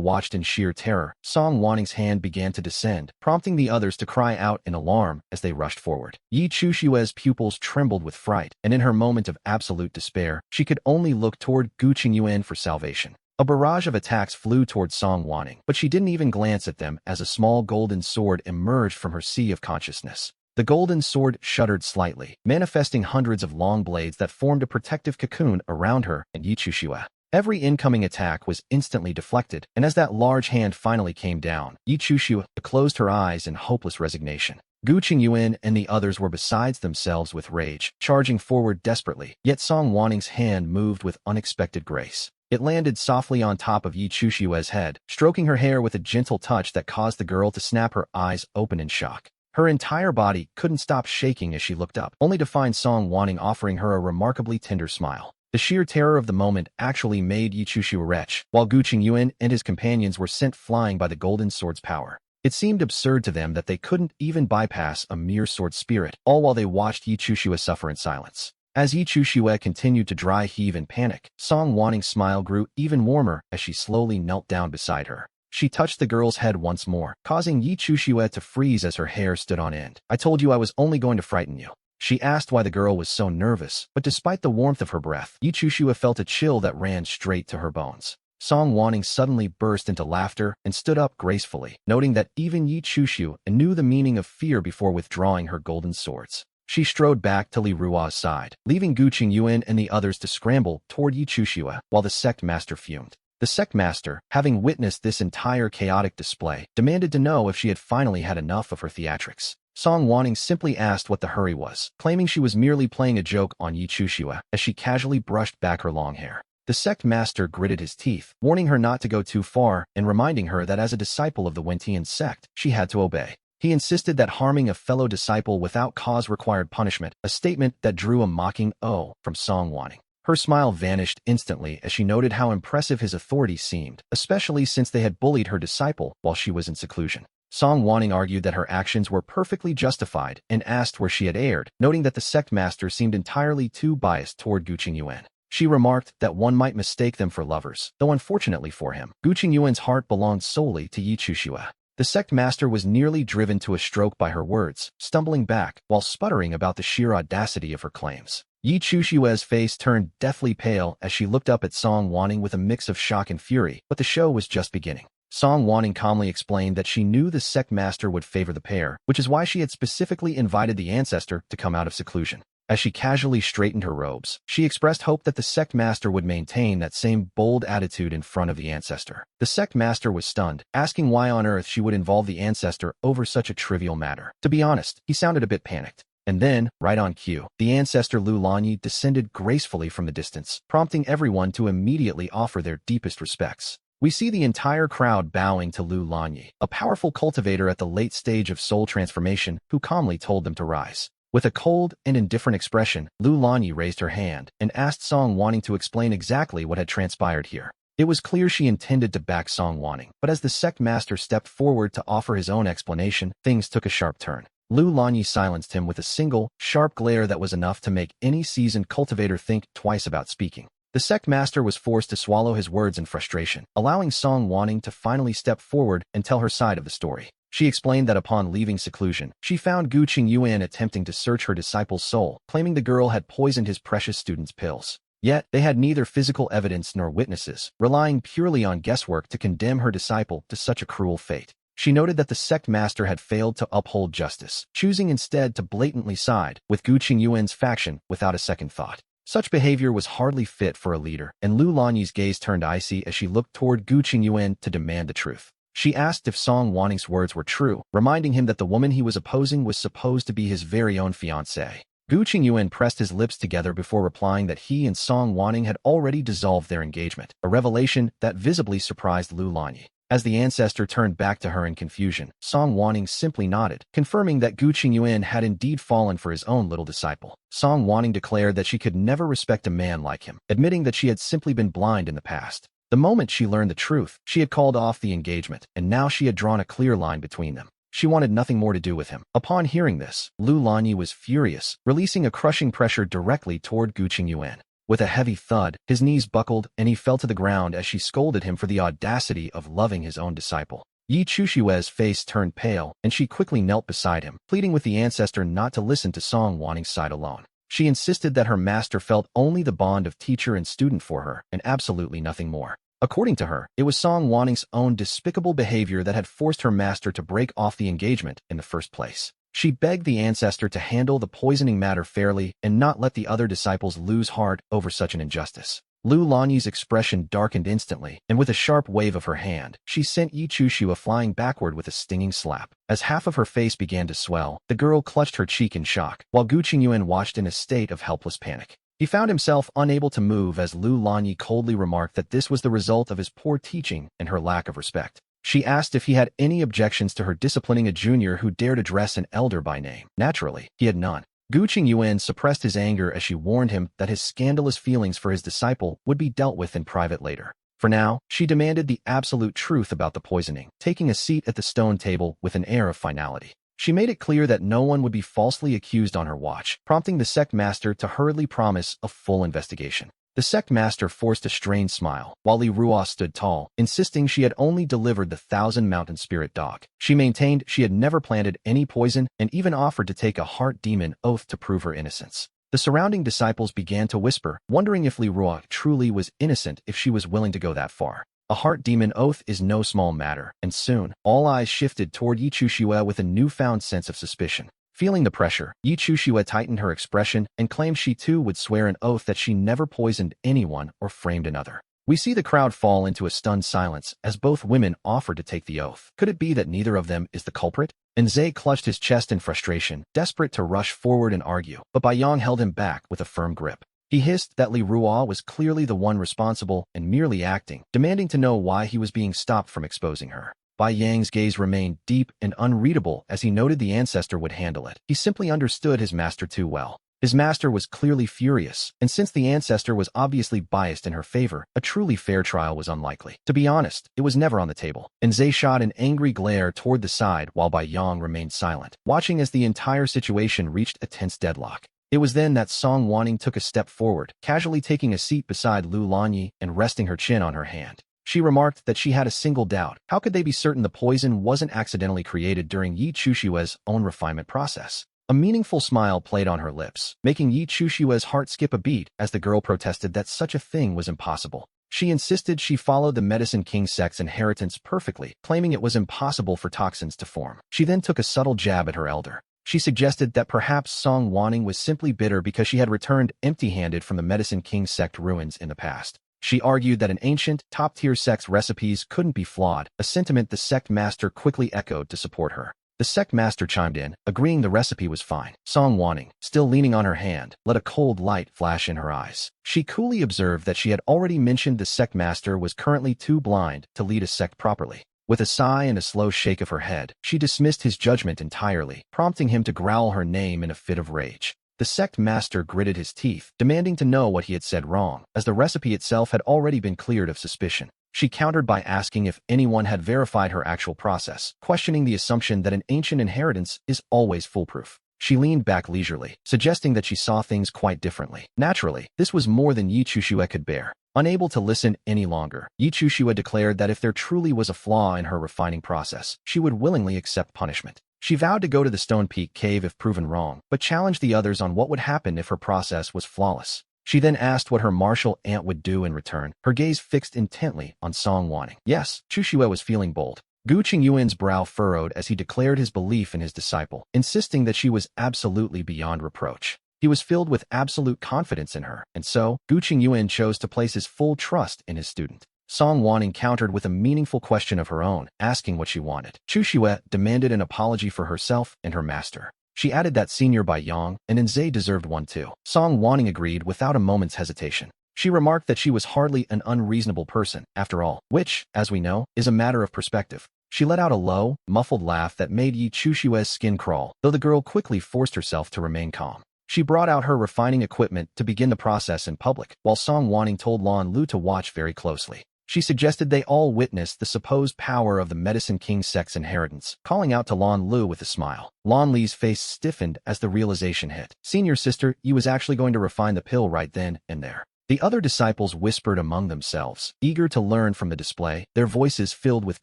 S1: watched in sheer terror, Song Wanning's hand began to descend, prompting the others to cry out in alarm as they rushed forward. Yi Chushue's pupils trembled with fright, and in her moment of absolute despair, she could only look toward Gu Qingyuan for salvation. A barrage of attacks flew toward Song Wanning, but she didn't even glance at them as a small golden sword emerged from her sea of consciousness. The golden sword shuddered slightly, manifesting hundreds of long blades that formed a protective cocoon around her and Yi Chushue. Every incoming attack was instantly deflected, and as that large hand finally came down, Yi Chushue closed her eyes in hopeless resignation. Gu Qingyuan and the others were besides themselves with rage, charging forward desperately, yet Song Wanning's hand moved with unexpected grace. It landed softly on top of Yi Chushue's head, stroking her hair with a gentle touch that caused the girl to snap her eyes open in shock. Her entire body couldn't stop shaking as she looked up, only to find Song Wanning offering her a remarkably tender smile. The sheer terror of the moment actually made Yi Chushue retch, while Gu Qingyuan and his companions were sent flying by the golden sword's power. It seemed absurd to them that they couldn't even bypass a mere sword spirit, all while they watched Yi Chushue suffer in silence. As Yi Chushue continued to dry heave in panic, Song Wanning's smile grew even warmer as she slowly knelt down beside her. She touched the girl's head once more, causing Yi Chushue to freeze as her hair stood on end. I told you I was only going to frighten you. She asked why the girl was so nervous, but despite the warmth of her breath, Yi Chushue felt a chill that ran straight to her bones. Song Wanning suddenly burst into laughter and stood up gracefully, noting that even Yi Chushue knew the meaning of fear before withdrawing her golden swords. She strode back to Li Ruo's side, leaving Gu Qingyuan and the others to scramble toward Yi Chushue while the sect master fumed. The sect master, having witnessed this entire chaotic display, demanded to know if she had finally had enough of her theatrics. Song Wanning simply asked what the hurry was, claiming she was merely playing a joke on Yi Chushue as she casually brushed back her long hair. The sect master gritted his teeth, warning her not to go too far and reminding her that as a disciple of the Wentian sect, she had to obey. He insisted that harming a fellow disciple without cause required punishment, a statement that drew a mocking "oh" from Song Wanning. Her smile vanished instantly as she noted how impressive his authority seemed, especially since they had bullied her disciple while she was in seclusion. Song Wanning argued that her actions were perfectly justified and asked where she had erred, noting that the sect master seemed entirely too biased toward Gu Qingyuan. She remarked that one might mistake them for lovers, though unfortunately for him, Gu Qingyuan's heart belonged solely to Yi Chushue. The sect master was nearly driven to a stroke by her words, stumbling back while sputtering about the sheer audacity of her claims. Yi Chushue's face turned deathly pale as she looked up at Song Wanning with a mix of shock and fury, but the show was just beginning. Song Wanning calmly explained that she knew the sect master would favor the pair, which is why she had specifically invited the ancestor to come out of seclusion. As she casually straightened her robes, she expressed hope that the sect master would maintain that same bold attitude in front of the ancestor. The sect master was stunned, asking why on earth she would involve the ancestor over such a trivial matter. To be honest, he sounded a bit panicked. And then, right on cue, the ancestor Lu Lanyi descended gracefully from the distance, prompting everyone to immediately offer their deepest respects. We see the entire crowd bowing to Lu Lanyi, a powerful cultivator at the late stage of soul transformation, who calmly told them to rise. With a cold and indifferent expression, Lu Lanyi raised her hand and asked Song Wanning to explain exactly what had transpired here. It was clear she intended to back Song Wanning, but as the sect master stepped forward to offer his own explanation, things took a sharp turn. Lu Lanyi silenced him with a single, sharp glare that was enough to make any seasoned cultivator think twice about speaking. The sect master was forced to swallow his words in frustration, allowing Song Wanning to finally step forward and tell her side of the story. She explained that upon leaving seclusion, she found Gu Qingyuan attempting to search her disciple's soul, claiming the girl had poisoned his precious student's pills. Yet, they had neither physical evidence nor witnesses, relying purely on guesswork to condemn her disciple to such a cruel fate. She noted that the sect master had failed to uphold justice, choosing instead to blatantly side with Gu Qingyuan's faction without a second thought. Such behavior was hardly fit for a leader, and Lu Lanyi's gaze turned icy as she looked toward Gu Qingyuan to demand the truth. She asked if Song Wanning's words were true, reminding him that the woman he was opposing was supposed to be his very own fiancée. Gu Qingyuan pressed his lips together before replying that he and Song Wanning had already dissolved their engagement, a revelation that visibly surprised Lu Lanyi. As the ancestor turned back to her in confusion, Song Wanning simply nodded, confirming that Gu Qingyuan had indeed fallen for his own little disciple. Song Wanning declared that she could never respect a man like him, admitting that she had simply been blind in the past. The moment she learned the truth, she had called off the engagement, and now she had drawn a clear line between them. She wanted nothing more to do with him. Upon hearing this, Lu Lanyi was furious, releasing a crushing pressure directly toward Gu Qingyuan. With a heavy thud, his knees buckled and he fell to the ground as she scolded him for the audacity of loving his own disciple. Yi Chushue's face turned pale, and she quickly knelt beside him, pleading with the ancestor not to listen to Song Wanning's side alone. She insisted that her master felt only the bond of teacher and student for her, and absolutely nothing more. According to her, it was Song Wanning's own despicable behavior that had forced her master to break off the engagement in the first place. She begged the ancestor to handle the poisoning matter fairly and not let the other disciples lose heart over such an injustice. Lu Lanyi's expression darkened instantly, and with a sharp wave of her hand, she sent Yi Chushua flying backward with a stinging slap. As half of her face began to swell, the girl clutched her cheek in shock, while Gu Qingyuan watched in a state of helpless panic. He found himself unable to move as Lu Lanyi coldly remarked that this was the result of his poor teaching and her lack of respect. She asked if he had any objections to her disciplining a junior who dared address an elder by name. Naturally, he had none. Gu Qingyuan suppressed his anger as she warned him that his scandalous feelings for his disciple would be dealt with in private later. For now, she demanded the absolute truth about the poisoning, taking a seat at the stone table with an air of finality. She made it clear that no one would be falsely accused on her watch, prompting the sect master to hurriedly promise a full investigation. The sect master forced a strained smile, while Li Ruo stood tall, insisting she had only delivered the 1,000-mountain spirit dog. She maintained she had never planted any poison and even offered to take a heart demon oath to prove her innocence. The surrounding disciples began to whisper, wondering if Li Ruo truly was innocent if she was willing to go that far. A heart demon oath is no small matter, and soon, all eyes shifted toward Yi Chushua with a newfound sense of suspicion. Feeling the pressure, Yi Chushua tightened her expression and claimed she too would swear an oath that she never poisoned anyone or framed another. We see the crowd fall into a stunned silence as both women offered to take the oath. Could it be that neither of them is the culprit? Enze clutched his chest in frustration, desperate to rush forward and argue, but Bai Yang held him back with a firm grip. He hissed that Li Ruo was clearly the one responsible and merely acting, demanding to know why he was being stopped from exposing her. Bai Yang's gaze remained deep and unreadable as he noted the ancestor would handle it. He simply understood his master too well. His master was clearly furious, and since the ancestor was obviously biased in her favor, a truly fair trial was unlikely. To be honest, it was never on the table. Enze shot an angry glare toward the side while Bai Yang remained silent, watching as the entire situation reached a tense deadlock. It was then that Song Wanning took a step forward, casually taking a seat beside Lu Lanyi and resting her chin on her hand. She remarked that she had a single doubt. How could they be certain the poison wasn't accidentally created during Yi Chushua's own refinement process? A meaningful smile played on her lips, making Yi Chushua's heart skip a beat as the girl protested that such a thing was impossible. She insisted she followed the Medicine King sect's inheritance perfectly, claiming it was impossible for toxins to form. She then took a subtle jab at her elder. She suggested that perhaps Song Wanning was simply bitter because she had returned empty-handed from the Medicine King sect ruins in the past. She argued that an ancient, top-tier sect's recipes couldn't be flawed, a sentiment the sect master quickly echoed to support her. The sect master chimed in, agreeing the recipe was fine. Song Wanning, still leaning on her hand, let a cold light flash in her eyes. She coolly observed that she had already mentioned the sect master was currently too blind to lead a sect properly. With a sigh and a slow shake of her head, she dismissed his judgment entirely, prompting him to growl her name in a fit of rage. The sect master gritted his teeth, demanding to know what he had said wrong, as the recipe itself had already been cleared of suspicion. She countered by asking if anyone had verified her actual process, questioning the assumption that an ancient inheritance is always foolproof. She leaned back leisurely, suggesting that she saw things quite differently. Naturally, this was more than Yi Chushue could bear. Unable to listen any longer, Yi Chushue declared that if there truly was a flaw in her refining process, she would willingly accept punishment. She vowed to go to the Stone Peak cave if proven wrong, but challenged the others on what would happen if her process was flawless. She then asked what her martial aunt would do in return, her gaze fixed intently on Song Wanning. Yes, Chushue was feeling bold. Gu Qingyuan's brow furrowed as he declared his belief in his disciple, insisting that she was absolutely beyond reproach. He was filled with absolute confidence in her, and so, Gu Qingyuan chose to place his full trust in his student. Song Wanning countered with a meaningful question of her own, asking what she wanted. Chushue demanded an apology for herself and her master. She added that Senior Bai Yang and Nzai deserved one too. Song Wanning agreed without a moment's hesitation. She remarked that she was hardly an unreasonable person, after all, which, as we know, is a matter of perspective. She let out a low, muffled laugh that made Yi Chushue's skin crawl, though the girl quickly forced herself to remain calm. She brought out her refining equipment to begin the process in public, while Song Wanning told Lan Lu to watch very closely. She suggested they all witness the supposed power of the Medicine King sect's inheritance, calling out to Lan Lu with a smile. Lan Li's face stiffened as the realization hit. Senior sister, Yi was actually going to refine the pill right then and there. The other disciples whispered among themselves, eager to learn from the display, their voices filled with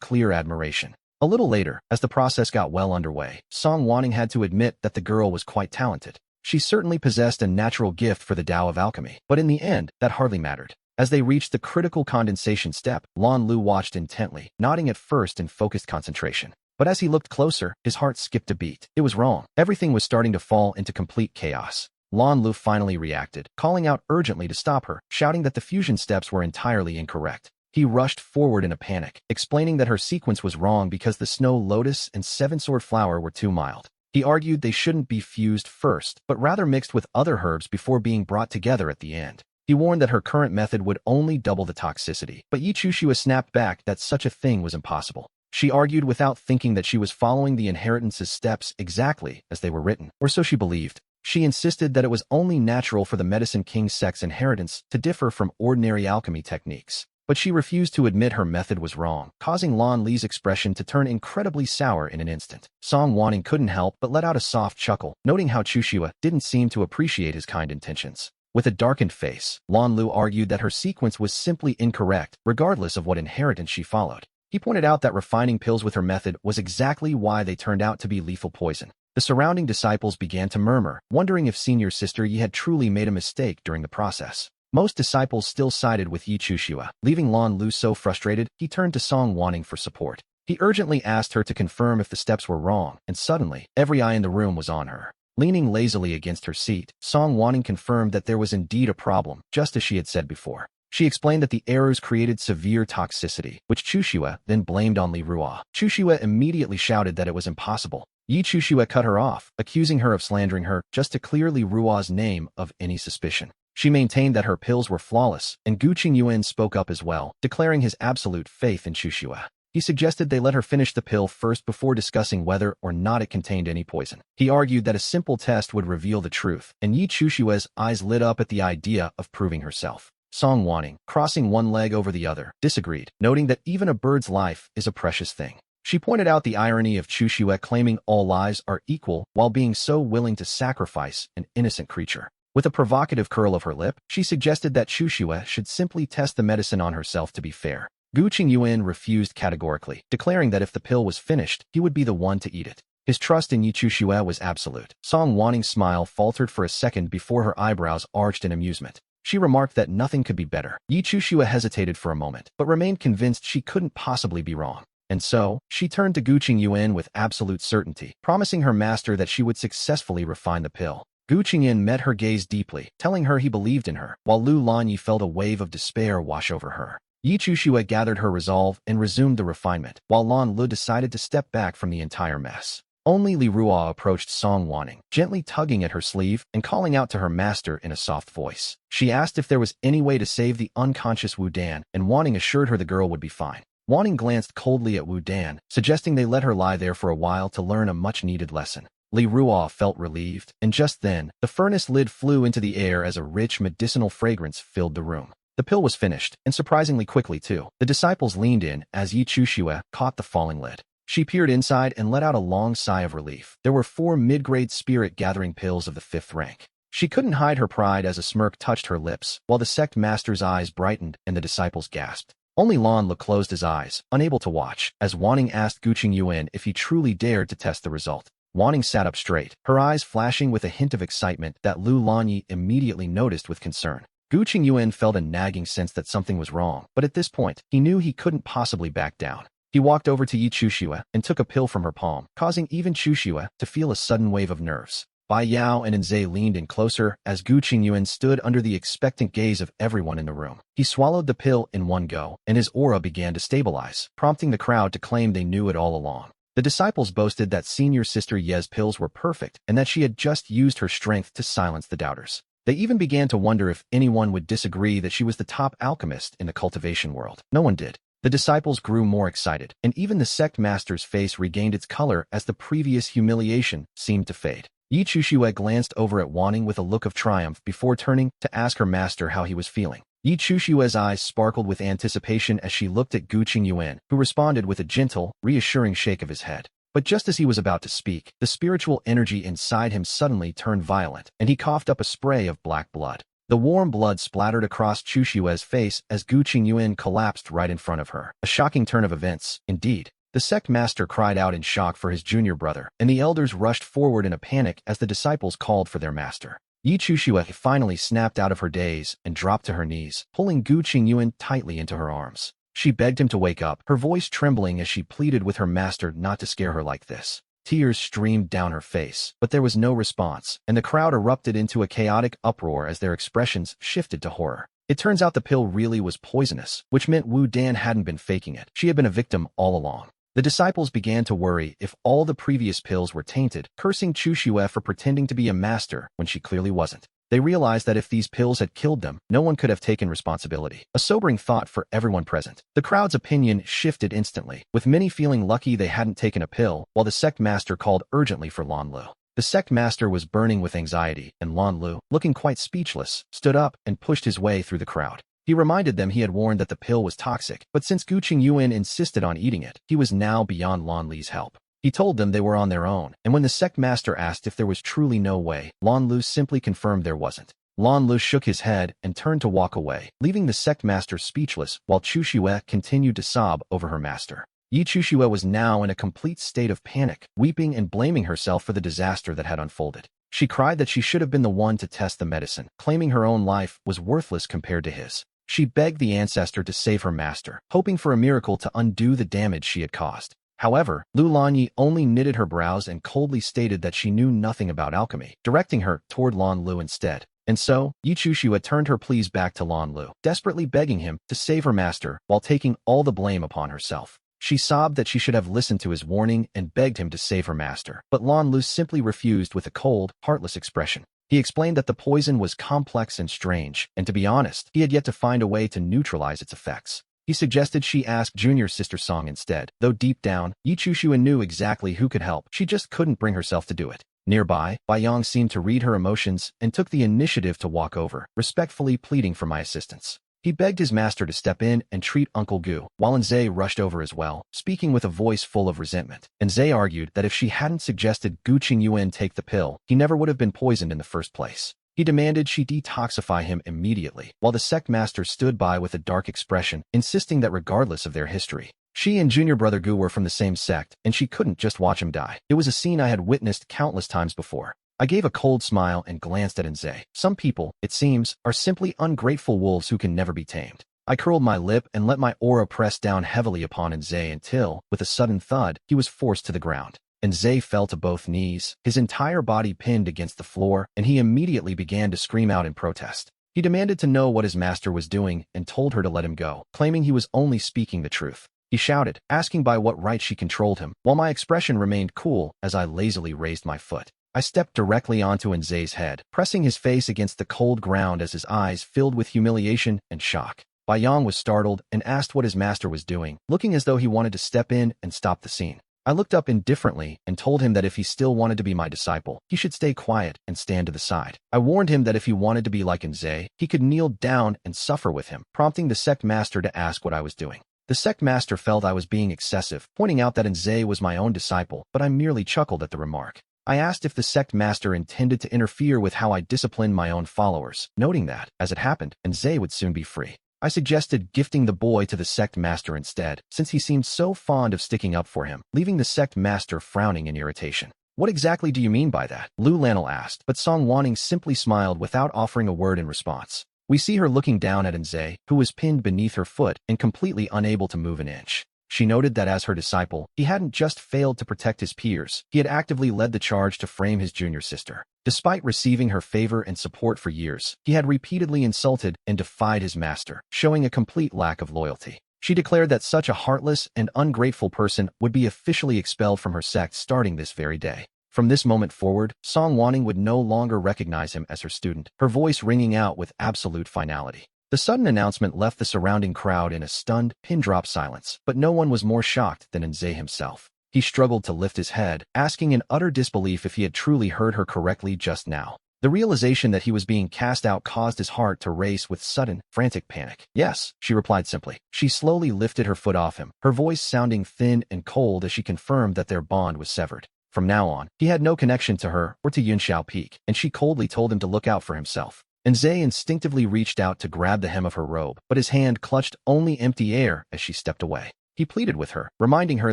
S1: clear admiration. A little later, as the process got well underway, Song Wanning had to admit that the girl was quite talented. She certainly possessed a natural gift for the Tao of alchemy, but in the end, that hardly mattered. As they reached the critical condensation step, Lan Lu watched intently, nodding at first in focused concentration. But as he looked closer, his heart skipped a beat. It was wrong. Everything was starting to fall into complete chaos. Lan Lu finally reacted, calling out urgently to stop her, shouting that the fusion steps were entirely incorrect. He rushed forward in a panic, explaining that her sequence was wrong because the Snow Lotus and Seven Sword Flower were too mild. He argued they shouldn't be fused first, but rather mixed with other herbs before being brought together at the end. He warned that her current method would only double the toxicity, but Yi Chushue snapped back that such a thing was impossible. She argued without thinking that she was following the inheritance's steps exactly as they were written, or so she believed. She insisted that it was only natural for the Medicine King sect's inheritance to differ from ordinary alchemy techniques. But she refused to admit her method was wrong, causing Lan Li's expression to turn incredibly sour in an instant. Song Wanning couldn't help but let out a soft chuckle, noting how Chushue didn't seem to appreciate his kind intentions. With a darkened face, Lan Lu argued that her sequence was simply incorrect, regardless of what inheritance she followed. He pointed out that refining pills with her method was exactly why they turned out to be lethal poison. The surrounding disciples began to murmur, wondering if Senior Sister Yi had truly made a mistake during the process. Most disciples still sided with Yi Chushue, leaving Lan Lu so frustrated, he turned to Song Wanning for support. He urgently asked her to confirm if the steps were wrong, and suddenly, every eye in the room was on her. Leaning lazily against her seat, Song Wanning confirmed that there was indeed a problem, just as she had said before. She explained that the errors created severe toxicity, which Chushue then blamed on Li Ruo. Chushue immediately shouted that it was impossible. Yi Chushue cut her off, accusing her of slandering her just to clear Li Ruo's name of any suspicion. She maintained that her pills were flawless, and Gu Qingyuan spoke up as well, declaring his absolute faith in Chushue. He suggested they let her finish the pill first before discussing whether or not it contained any poison. He argued that a simple test would reveal the truth, and Yi Chushue's eyes lit up at the idea of proving herself. Song Wanning, crossing one leg over the other, disagreed, noting that even a bird's life is a precious thing. She pointed out the irony of Chushue claiming all lives are equal while being so willing to sacrifice an innocent creature. With a provocative curl of her lip, she suggested that Chushue should simply test the medicine on herself to be fair. Gu Qingyuan refused categorically, declaring that if the pill was finished, he would be the one to eat it. His trust in Yi Chushue was absolute. Song Wanning's smile faltered for a second before her eyebrows arched in amusement. She remarked that nothing could be better. Yi Chushue hesitated for a moment, but remained convinced she couldn't possibly be wrong. And so, she turned to Gu Qingyuan with absolute certainty, promising her master that she would successfully refine the pill. Gu Qingyuan met her gaze deeply, telling her he believed in her, while Lu Lanyi felt a wave of despair wash over her. Yi Chuxue gathered her resolve and resumed the refinement, while Lan Lu decided to step back from the entire mess. Only Li Ruo approached Song Wanning, gently tugging at her sleeve and calling out to her master in a soft voice. She asked if there was any way to save the unconscious Wu Dan, and Wanning assured her the girl would be fine. Wanning glanced coldly at Wu Dan, suggesting they let her lie there for a while to learn a much-needed lesson. Li Ruo felt relieved, and just then, the furnace lid flew into the air as a rich medicinal fragrance filled the room. The pill was finished, and surprisingly quickly too. The disciples leaned in as Yi Chuxue caught the falling lid. She peered inside and let out a long sigh of relief. There were 4 mid-grade spirit-gathering pills of the 5th rank. She couldn't hide her pride as a smirk touched her lips, while the sect master's eyes brightened and the disciples gasped. Only Lan Lu closed his eyes, unable to watch, as Wanning asked Gu Qingyuan if he truly dared to test the result. Wanning sat up straight, her eyes flashing with a hint of excitement that Lu Lanyi immediately noticed with concern. Gu Qingyuan felt a nagging sense that something was wrong, but at this point, he knew he couldn't possibly back down. He walked over to Yi Chuxue and took a pill from her palm, causing even Chuxue to feel a sudden wave of nerves. Bai Yao and Enze leaned in closer as Gu Qingyuan stood under the expectant gaze of everyone in the room. He swallowed the pill in one go, and his aura began to stabilize, prompting the crowd to claim they knew it all along. The disciples boasted that senior sister Ye's pills were perfect and that she had just used her strength to silence the doubters. They even began to wonder if anyone would disagree that she was the top alchemist in the cultivation world. No one did. The disciples grew more excited, and even the sect master's face regained its color as the previous humiliation seemed to fade. Yi Chuxue glanced over at Wanning with a look of triumph before turning to ask her master how he was feeling. Yi Chuxue's eyes sparkled with anticipation as she looked at Gu Qingyuan, who responded with a gentle, reassuring shake of his head. But just as he was about to speak, the spiritual energy inside him suddenly turned violent, and he coughed up a spray of black blood. The warm blood splattered across Chushue's face as Gu Qingyuan collapsed right in front of her. A shocking turn of events, indeed. The sect master cried out in shock for his junior brother, and the elders rushed forward in a panic as the disciples called for their master. Yi Chuxue finally snapped out of her daze and dropped to her knees, pulling Gu Qingyuan tightly into her arms. She begged him to wake up, her voice trembling as she pleaded with her master not to scare her like this. Tears streamed down her face, but there was no response, and the crowd erupted into a chaotic uproar as their expressions shifted to horror. It turns out the pill really was poisonous, which meant Wu Dan hadn't been faking it. She had been a victim all along. The disciples began to worry if all the previous pills were tainted, cursing Chuxue for pretending to be a master when she clearly wasn't. They realized that if these pills had killed them, no one could have taken responsibility. A sobering thought for everyone present. The crowd's opinion shifted instantly, with many feeling lucky they hadn't taken a pill, while the sect master called urgently for Lan Lu. The sect master was burning with anxiety, and Lan Lu, looking quite speechless, stood up and pushed his way through the crowd. He reminded them he had warned that the pill was toxic, but since Gu Qingyuan insisted on eating it, he was now beyond Lan Li's help. He told them they were on their own, and when the sect master asked if there was truly no way, Lan Lu simply confirmed there wasn't. Lan Lu shook his head and turned to walk away, leaving the sect master speechless while Chuxue continued to sob over her master. Yi Chuxue was now in a complete state of panic, weeping and blaming herself for the disaster that had unfolded. She cried that she should have been the one to test the medicine, claiming her own life was worthless compared to his. She begged the ancestor to save her master, hoping for a miracle to undo the damage she had caused. However, Lu Lanyi only knitted her brows and coldly stated that she knew nothing about alchemy, directing her toward Lan Lu instead. And so, Yi Chuxue turned her pleas back to Lan Lu, desperately begging him to save her master while taking all the blame upon herself. She sobbed that she should have listened to his warning and begged him to save her master, but Lan Lu simply refused with a cold, heartless expression. He explained that the poison was complex and strange, and to be honest, he had yet to find a way to neutralize its effects. He suggested she ask junior sister Song instead, though deep down, Yi Chuxue knew exactly who could help. She just couldn't bring herself to do it. Nearby, Bai Yang seemed to read her emotions and took the initiative to walk over, respectfully pleading for my assistance. He begged his master to step in and treat Uncle Gu, while Enze rushed over as well, speaking with a voice full of resentment. Enze argued that if she hadn't suggested Gu Qingyuan take the pill, he never would have been poisoned in the first place. He demanded she detoxify him immediately, while the sect master stood by with a dark expression, insisting that regardless of their history, she and junior brother Gu were from the same sect, and she couldn't just watch him die. It was a scene I had witnessed countless times before. I gave a cold smile and glanced at Enze. Some people, it seems, are simply ungrateful wolves who can never be tamed. I curled my lip and let my aura press down heavily upon Enze until, with a sudden thud, he was forced to the ground. Enze fell to both knees, his entire body pinned against the floor, and he immediately began to scream out in protest. He demanded to know what his master was doing and told her to let him go, claiming he was only speaking the truth. He shouted, asking by what right she controlled him, while my expression remained cool as I lazily raised my foot. I stepped directly onto Enze's head, pressing his face against the cold ground as his eyes filled with humiliation and shock. Baiyang was startled and asked what his master was doing, looking as though he wanted to step in and stop the scene. I looked up indifferently and told him that if he still wanted to be my disciple, he should stay quiet and stand to the side. I warned him that if he wanted to be like Enze, he could kneel down and suffer with him, prompting the sect master to ask what I was doing. The sect master felt I was being excessive, pointing out that Enze was my own disciple, but I merely chuckled at the remark. I asked if the sect master intended to interfere with how I disciplined my own followers, noting that, as it happened, Enze would soon be free. I suggested gifting the boy to the sect master instead, since he seemed so fond of sticking up for him, leaving the sect master frowning in irritation. What exactly do you mean by that? Lu Lanil asked, but Song Wanning simply smiled without offering a word in response. We see her looking down at Enze, who was pinned beneath her foot and completely unable to move an inch. She noted that as her disciple, he hadn't just failed to protect his peers, he had actively led the charge to frame his junior sister. Despite receiving her favor and support for years, he had repeatedly insulted and defied his master, showing a complete lack of loyalty. She declared that such a heartless and ungrateful person would be officially expelled from her sect starting this very day. From this moment forward, Song Wanning would no longer recognize him as her student, her voice ringing out with absolute finality. The sudden announcement left the surrounding crowd in a stunned, pin-drop silence, but no one was more shocked than Enze himself. He struggled to lift his head, asking in utter disbelief if he had truly heard her correctly just now. The realization that he was being cast out caused his heart to race with sudden, frantic panic. Yes, she replied simply. She slowly lifted her foot off him, her voice sounding thin and cold as she confirmed that their bond was severed. From now on, he had no connection to her or to Yunxiao Peak, and she coldly told him to look out for himself. Enze instinctively reached out to grab the hem of her robe, but his hand clutched only empty air as she stepped away. He pleaded with her, reminding her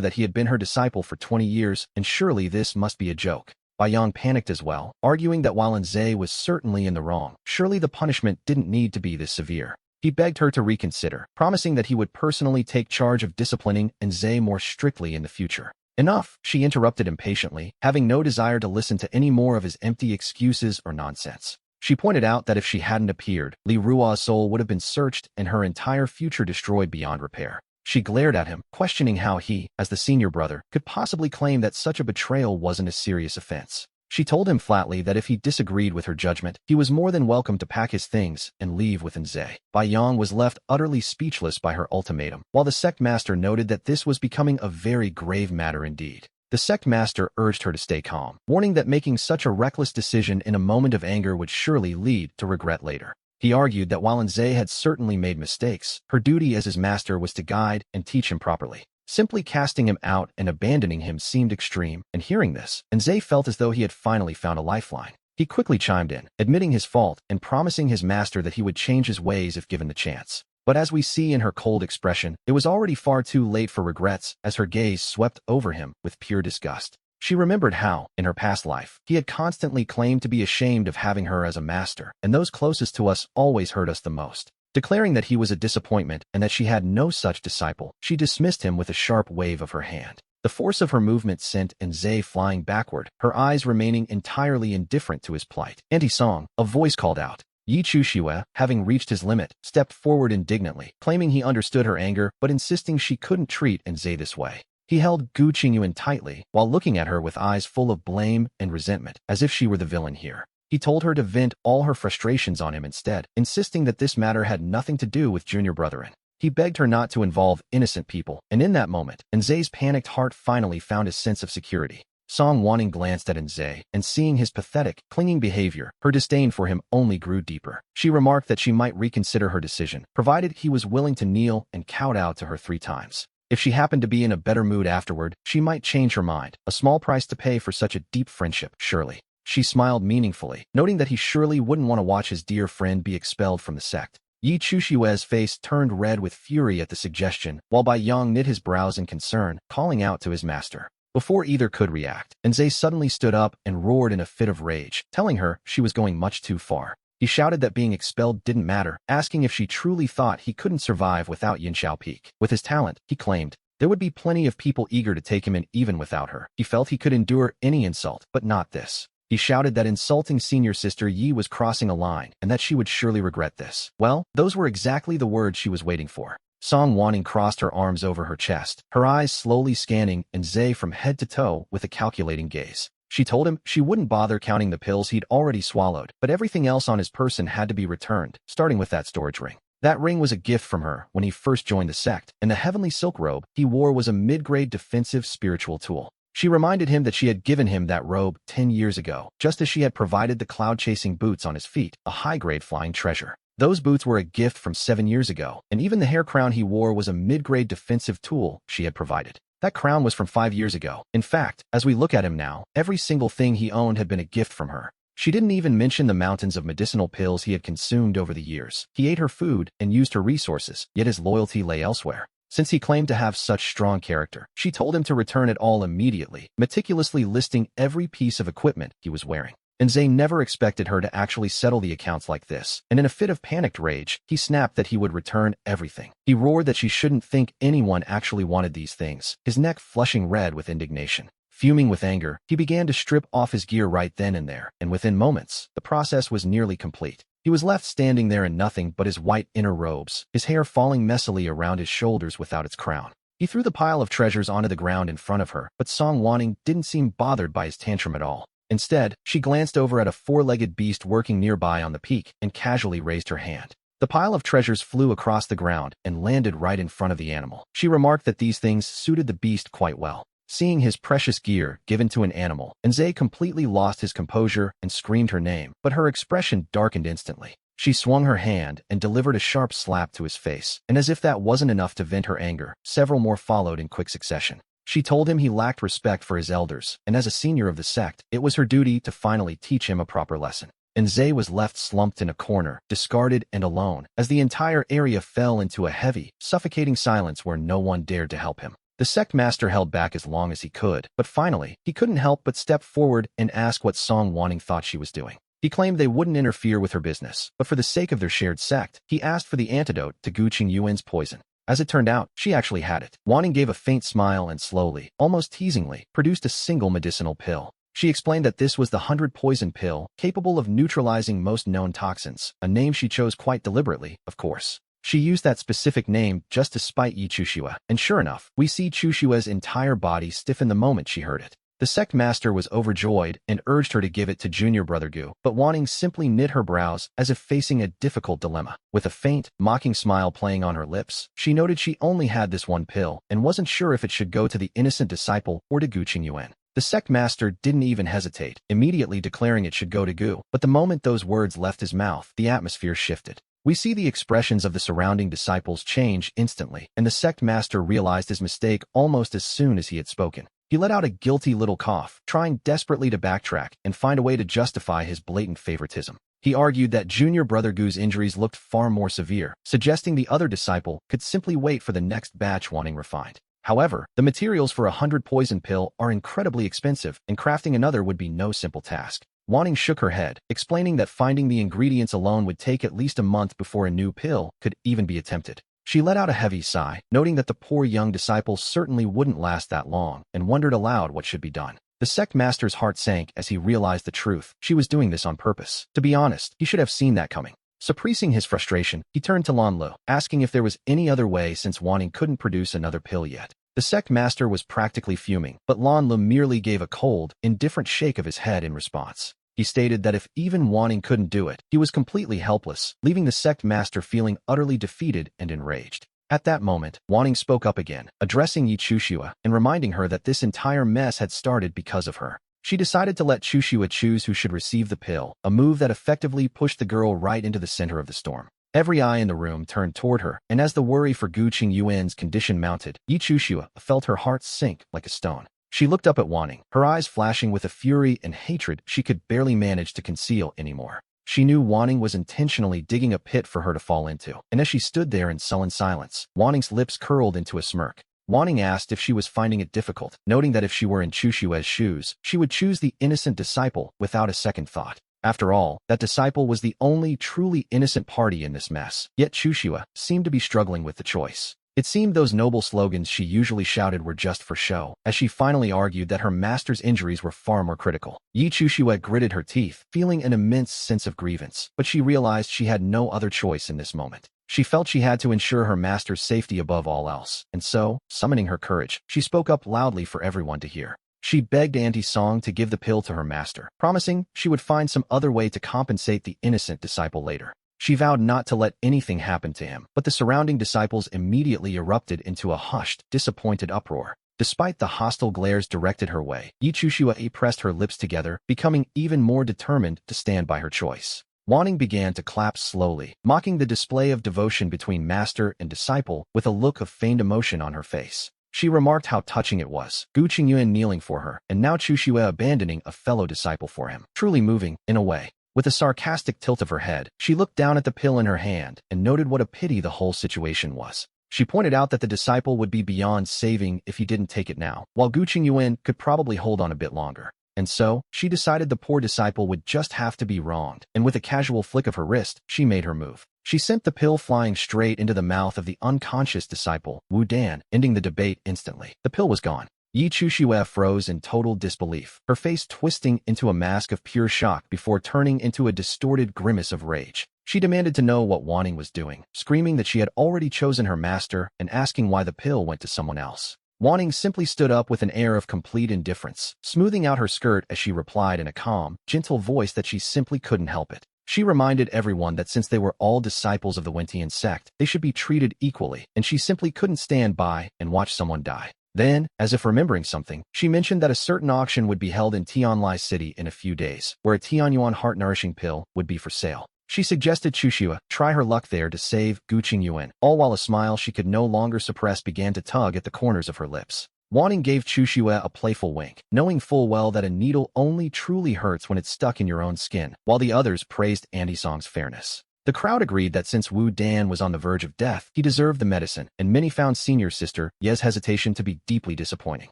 S1: that he had been her disciple for 20 years, and surely this must be a joke. Baiyang panicked as well, arguing that while Enze was certainly in the wrong, surely the punishment didn't need to be this severe. He begged her to reconsider, promising that he would personally take charge of disciplining Enze more strictly in the future. Enough, she interrupted impatiently, having no desire to listen to any more of his empty excuses or nonsense. She pointed out that if she hadn't appeared, Li Rua's soul would have been searched and her entire future destroyed beyond repair. She glared at him, questioning how he, as the senior brother, could possibly claim that such a betrayal wasn't a serious offense. She told him flatly that if he disagreed with her judgment, he was more than welcome to pack his things and leave with Enze. Baiyang was left utterly speechless by her ultimatum, while the sect master noted that this was becoming a very grave matter indeed. The sect master urged her to stay calm, warning that making such a reckless decision in a moment of anger would surely lead to regret later. He argued that while Enze had certainly made mistakes, her duty as his master was to guide and teach him properly. Simply casting him out and abandoning him seemed extreme, and hearing this, Enze felt as though he had finally found a lifeline. He quickly chimed in, admitting his fault and promising his master that he would change his ways if given the chance. But as we see in her cold expression, it was already far too late for regrets as her gaze swept over him with pure disgust. She remembered how, in her past life, he had constantly claimed to be ashamed of having her as a master, and those closest to us always hurt us the most. Declaring that he was a disappointment and that she had no such disciple, she dismissed him with a sharp wave of her hand. The force of her movement sent Enze flying backward, her eyes remaining entirely indifferent to his plight. Anti-song, a voice called out. Yi Chuxiue, having reached his limit, stepped forward indignantly, claiming he understood her anger but insisting she couldn't treat Enze this way. He held Gu Qingyuan tightly, while looking at her with eyes full of blame and resentment, as if she were the villain here. He told her to vent all her frustrations on him instead, insisting that this matter had nothing to do with junior brethren. He begged her not to involve innocent people, and in that moment, Enze's panicked heart finally found a sense of security. Song Wanning glanced at Enze, and seeing his pathetic, clinging behavior, her disdain for him only grew deeper. She remarked that she might reconsider her decision, provided he was willing to kneel and kowtow to her 3 times. If she happened to be in a better mood afterward, she might change her mind, a small price to pay for such a deep friendship, surely. She smiled meaningfully, noting that he surely wouldn't want to watch his dear friend be expelled from the sect. Yi Chuxue's face turned red with fury at the suggestion, while Baiyang knit his brows in concern, calling out to his master. Before either could react, Enze suddenly stood up and roared in a fit of rage, telling her she was going much too far. He shouted that being expelled didn't matter, asking if she truly thought he couldn't survive without Yin Xiao Peak. With his talent, he claimed, there would be plenty of people eager to take him in even without her. He felt he could endure any insult, but not this. He shouted that insulting senior sister Yi was crossing a line and that she would surely regret this. Well, those were exactly the words she was waiting for. Song Wanning crossed her arms over her chest, her eyes slowly scanning Zhe from head to toe with a calculating gaze. She told him she wouldn't bother counting the pills he'd already swallowed, but everything else on his person had to be returned, starting with that storage ring. That ring was a gift from her when he first joined the sect, and the heavenly silk robe he wore was a mid-grade defensive spiritual tool. She reminded him that she had given him that robe 10 years ago, just as she had provided the cloud-chasing boots on his feet, a high-grade flying treasure. Those boots were a gift from 7 years ago, and even the hair crown he wore was a mid-grade defensive tool she had provided. That crown was from 5 years ago. In fact, as we look at him now, every single thing he owned had been a gift from her. She didn't even mention the mountains of medicinal pills he had consumed over the years. He ate her food and used her resources, yet his loyalty lay elsewhere. Since he claimed to have such strong character, she told him to return it all immediately, meticulously listing every piece of equipment he was wearing. And Zay never expected her to actually settle the accounts like this, and in a fit of panicked rage, he snapped that he would return everything. He roared that she shouldn't think anyone actually wanted these things, his neck flushing red with indignation. Fuming with anger, he began to strip off his gear right then and there, and within moments, the process was nearly complete. He was left standing there in nothing but his white inner robes, his hair falling messily around his shoulders without its crown. He threw the pile of treasures onto the ground in front of her, but Song Wanning didn't seem bothered by his tantrum at all. Instead, she glanced over at a four-legged beast working nearby on the peak and casually raised her hand. The pile of treasures flew across the ground and landed right in front of the animal. She remarked that these things suited the beast quite well. Seeing his precious gear given to an animal, Zay completely lost his composure and screamed her name, but her expression darkened instantly. She swung her hand and delivered a sharp slap to his face, and as if that wasn't enough to vent her anger, several more followed in quick succession. She told him he lacked respect for his elders, and as a senior of the sect, it was her duty to finally teach him a proper lesson. And Zay was left slumped in a corner, discarded and alone, as the entire area fell into a heavy, suffocating silence where no one dared to help him. The sect master held back as long as he could, but finally, he couldn't help but step forward and ask what Song Wanning thought she was doing. He claimed they wouldn't interfere with her business, but for the sake of their shared sect, he asked for the antidote to Gu Qingyuan's poison. As it turned out, she actually had it. Wanning gave a faint smile and slowly, almost teasingly, produced a single medicinal pill. She explained that this was the 100 poison pill, capable of neutralizing most known toxins, a name she chose quite deliberately, of course. She used that specific name just to spite Yi Chushua, and sure enough, we see Chushua's entire body stiffen the moment she heard it. The sect master was overjoyed and urged her to give it to junior brother Gu, but Wanning simply knit her brows as if facing a difficult dilemma. With a faint, mocking smile playing on her lips, she noted she only had this one pill and wasn't sure if it should go to the innocent disciple or to Gu Qingyuan. The sect master didn't even hesitate, immediately declaring it should go to Gu, but the moment those words left his mouth, the atmosphere shifted. We see the expressions of the surrounding disciples change instantly, and the sect master realized his mistake almost as soon as he had spoken. He let out a guilty little cough, trying desperately to backtrack and find a way to justify his blatant favoritism. He argued that junior brother Gu's injuries looked far more severe, suggesting the other disciple could simply wait for the next batch Wanting refined. However, the materials for a 100 poison pill are incredibly expensive, and crafting another would be no simple task. Wanting shook her head, explaining that finding the ingredients alone would take at least a month before a new pill could even be attempted. She let out a heavy sigh, noting that the poor young disciple certainly wouldn't last that long, and wondered aloud what should be done. The sect master's heart sank as he realized the truth. She was doing this on purpose. To be honest, he should have seen that coming. Suppressing his frustration, he turned to Lan Lu, asking if there was any other way since Wanting couldn't produce another pill yet. The sect master was practically fuming, but Lan Lu merely gave a cold, indifferent shake of his head in response. He stated that if even Wanting couldn't do it, he was completely helpless, leaving the sect master feeling utterly defeated and enraged. At that moment, Wanting spoke up again, addressing Yi Chushua and reminding her that this entire mess had started because of her. She decided to let Chushua choose who should receive the pill, a move that effectively pushed the girl right into the center of the storm. Every eye in the room turned toward her, and as the worry for Gu Qingyuan's condition mounted, Yi Chushua felt her heart sink like a stone. She looked up at Wanting, her eyes flashing with a fury and hatred she could barely manage to conceal anymore. She knew Wanting was intentionally digging a pit for her to fall into, and as she stood there in sullen silence, Wanting's lips curled into a smirk. Wanting asked if she was finding it difficult, noting that if she were in Chushua's shoes, she would choose the innocent disciple without a second thought. After all, that disciple was the only truly innocent party in this mess. Yet Chushua seemed to be struggling with the choice. It seemed those noble slogans she usually shouted were just for show, as she finally argued that her master's injuries were far more critical. Chushua gritted her teeth, feeling an immense sense of grievance, but she realized she had no other choice in this moment. She felt she had to ensure her master's safety above all else, and so, summoning her courage, she spoke up loudly for everyone to hear. She begged Auntie Song to give the pill to her master, promising she would find some other way to compensate the innocent disciple later. She vowed not to let anything happen to him, but the surrounding disciples immediately erupted into a hushed, disappointed uproar. Despite the hostile glares directed her way, Chushua pressed her lips together, becoming even more determined to stand by her choice. Wanting began to clap slowly, mocking the display of devotion between master and disciple with a look of feigned emotion on her face. She remarked how touching it was, Gu Qingyuan kneeling for her, and now Chushua abandoning a fellow disciple for him. Truly moving, in a way. With a sarcastic tilt of her head, she looked down at the pill in her hand and noted what a pity the whole situation was. She pointed out that the disciple would be beyond saving if he didn't take it now, while Gu Qingyuan could probably hold on a bit longer. And so, she decided the poor disciple would just have to be wronged, and with a casual flick of her wrist, she made her move. She sent the pill flying straight into the mouth of the unconscious disciple, Wu Dan, ending the debate instantly. The pill was gone. Chushua froze in total disbelief, her face twisting into a mask of pure shock before turning into a distorted grimace of rage. She demanded to know what Wanning was doing, screaming that she had already chosen her master and asking why the pill went to someone else. Wanning simply stood up with an air of complete indifference, smoothing out her skirt as she replied in a calm, gentle voice that she simply couldn't help it. She reminded everyone that since they were all disciples of the Wentian sect, they should be treated equally, and she simply couldn't stand by and watch someone die. Then, as if remembering something, she mentioned that a certain auction would be held in Tianlai City in a few days, where a Tianyuan heart-nourishing pill would be for sale. She suggested Chushua try her luck there to save Gu Qingyuan, all while a smile she could no longer suppress began to tug at the corners of her lips. Wanting gave Chushua a playful wink, knowing full well that a needle only truly hurts when it's stuck in your own skin, while the others praised Auntie Song's fairness. The crowd agreed that since Wu Dan was on the verge of death, he deserved the medicine, and many found senior sister Ye's hesitation to be deeply disappointing.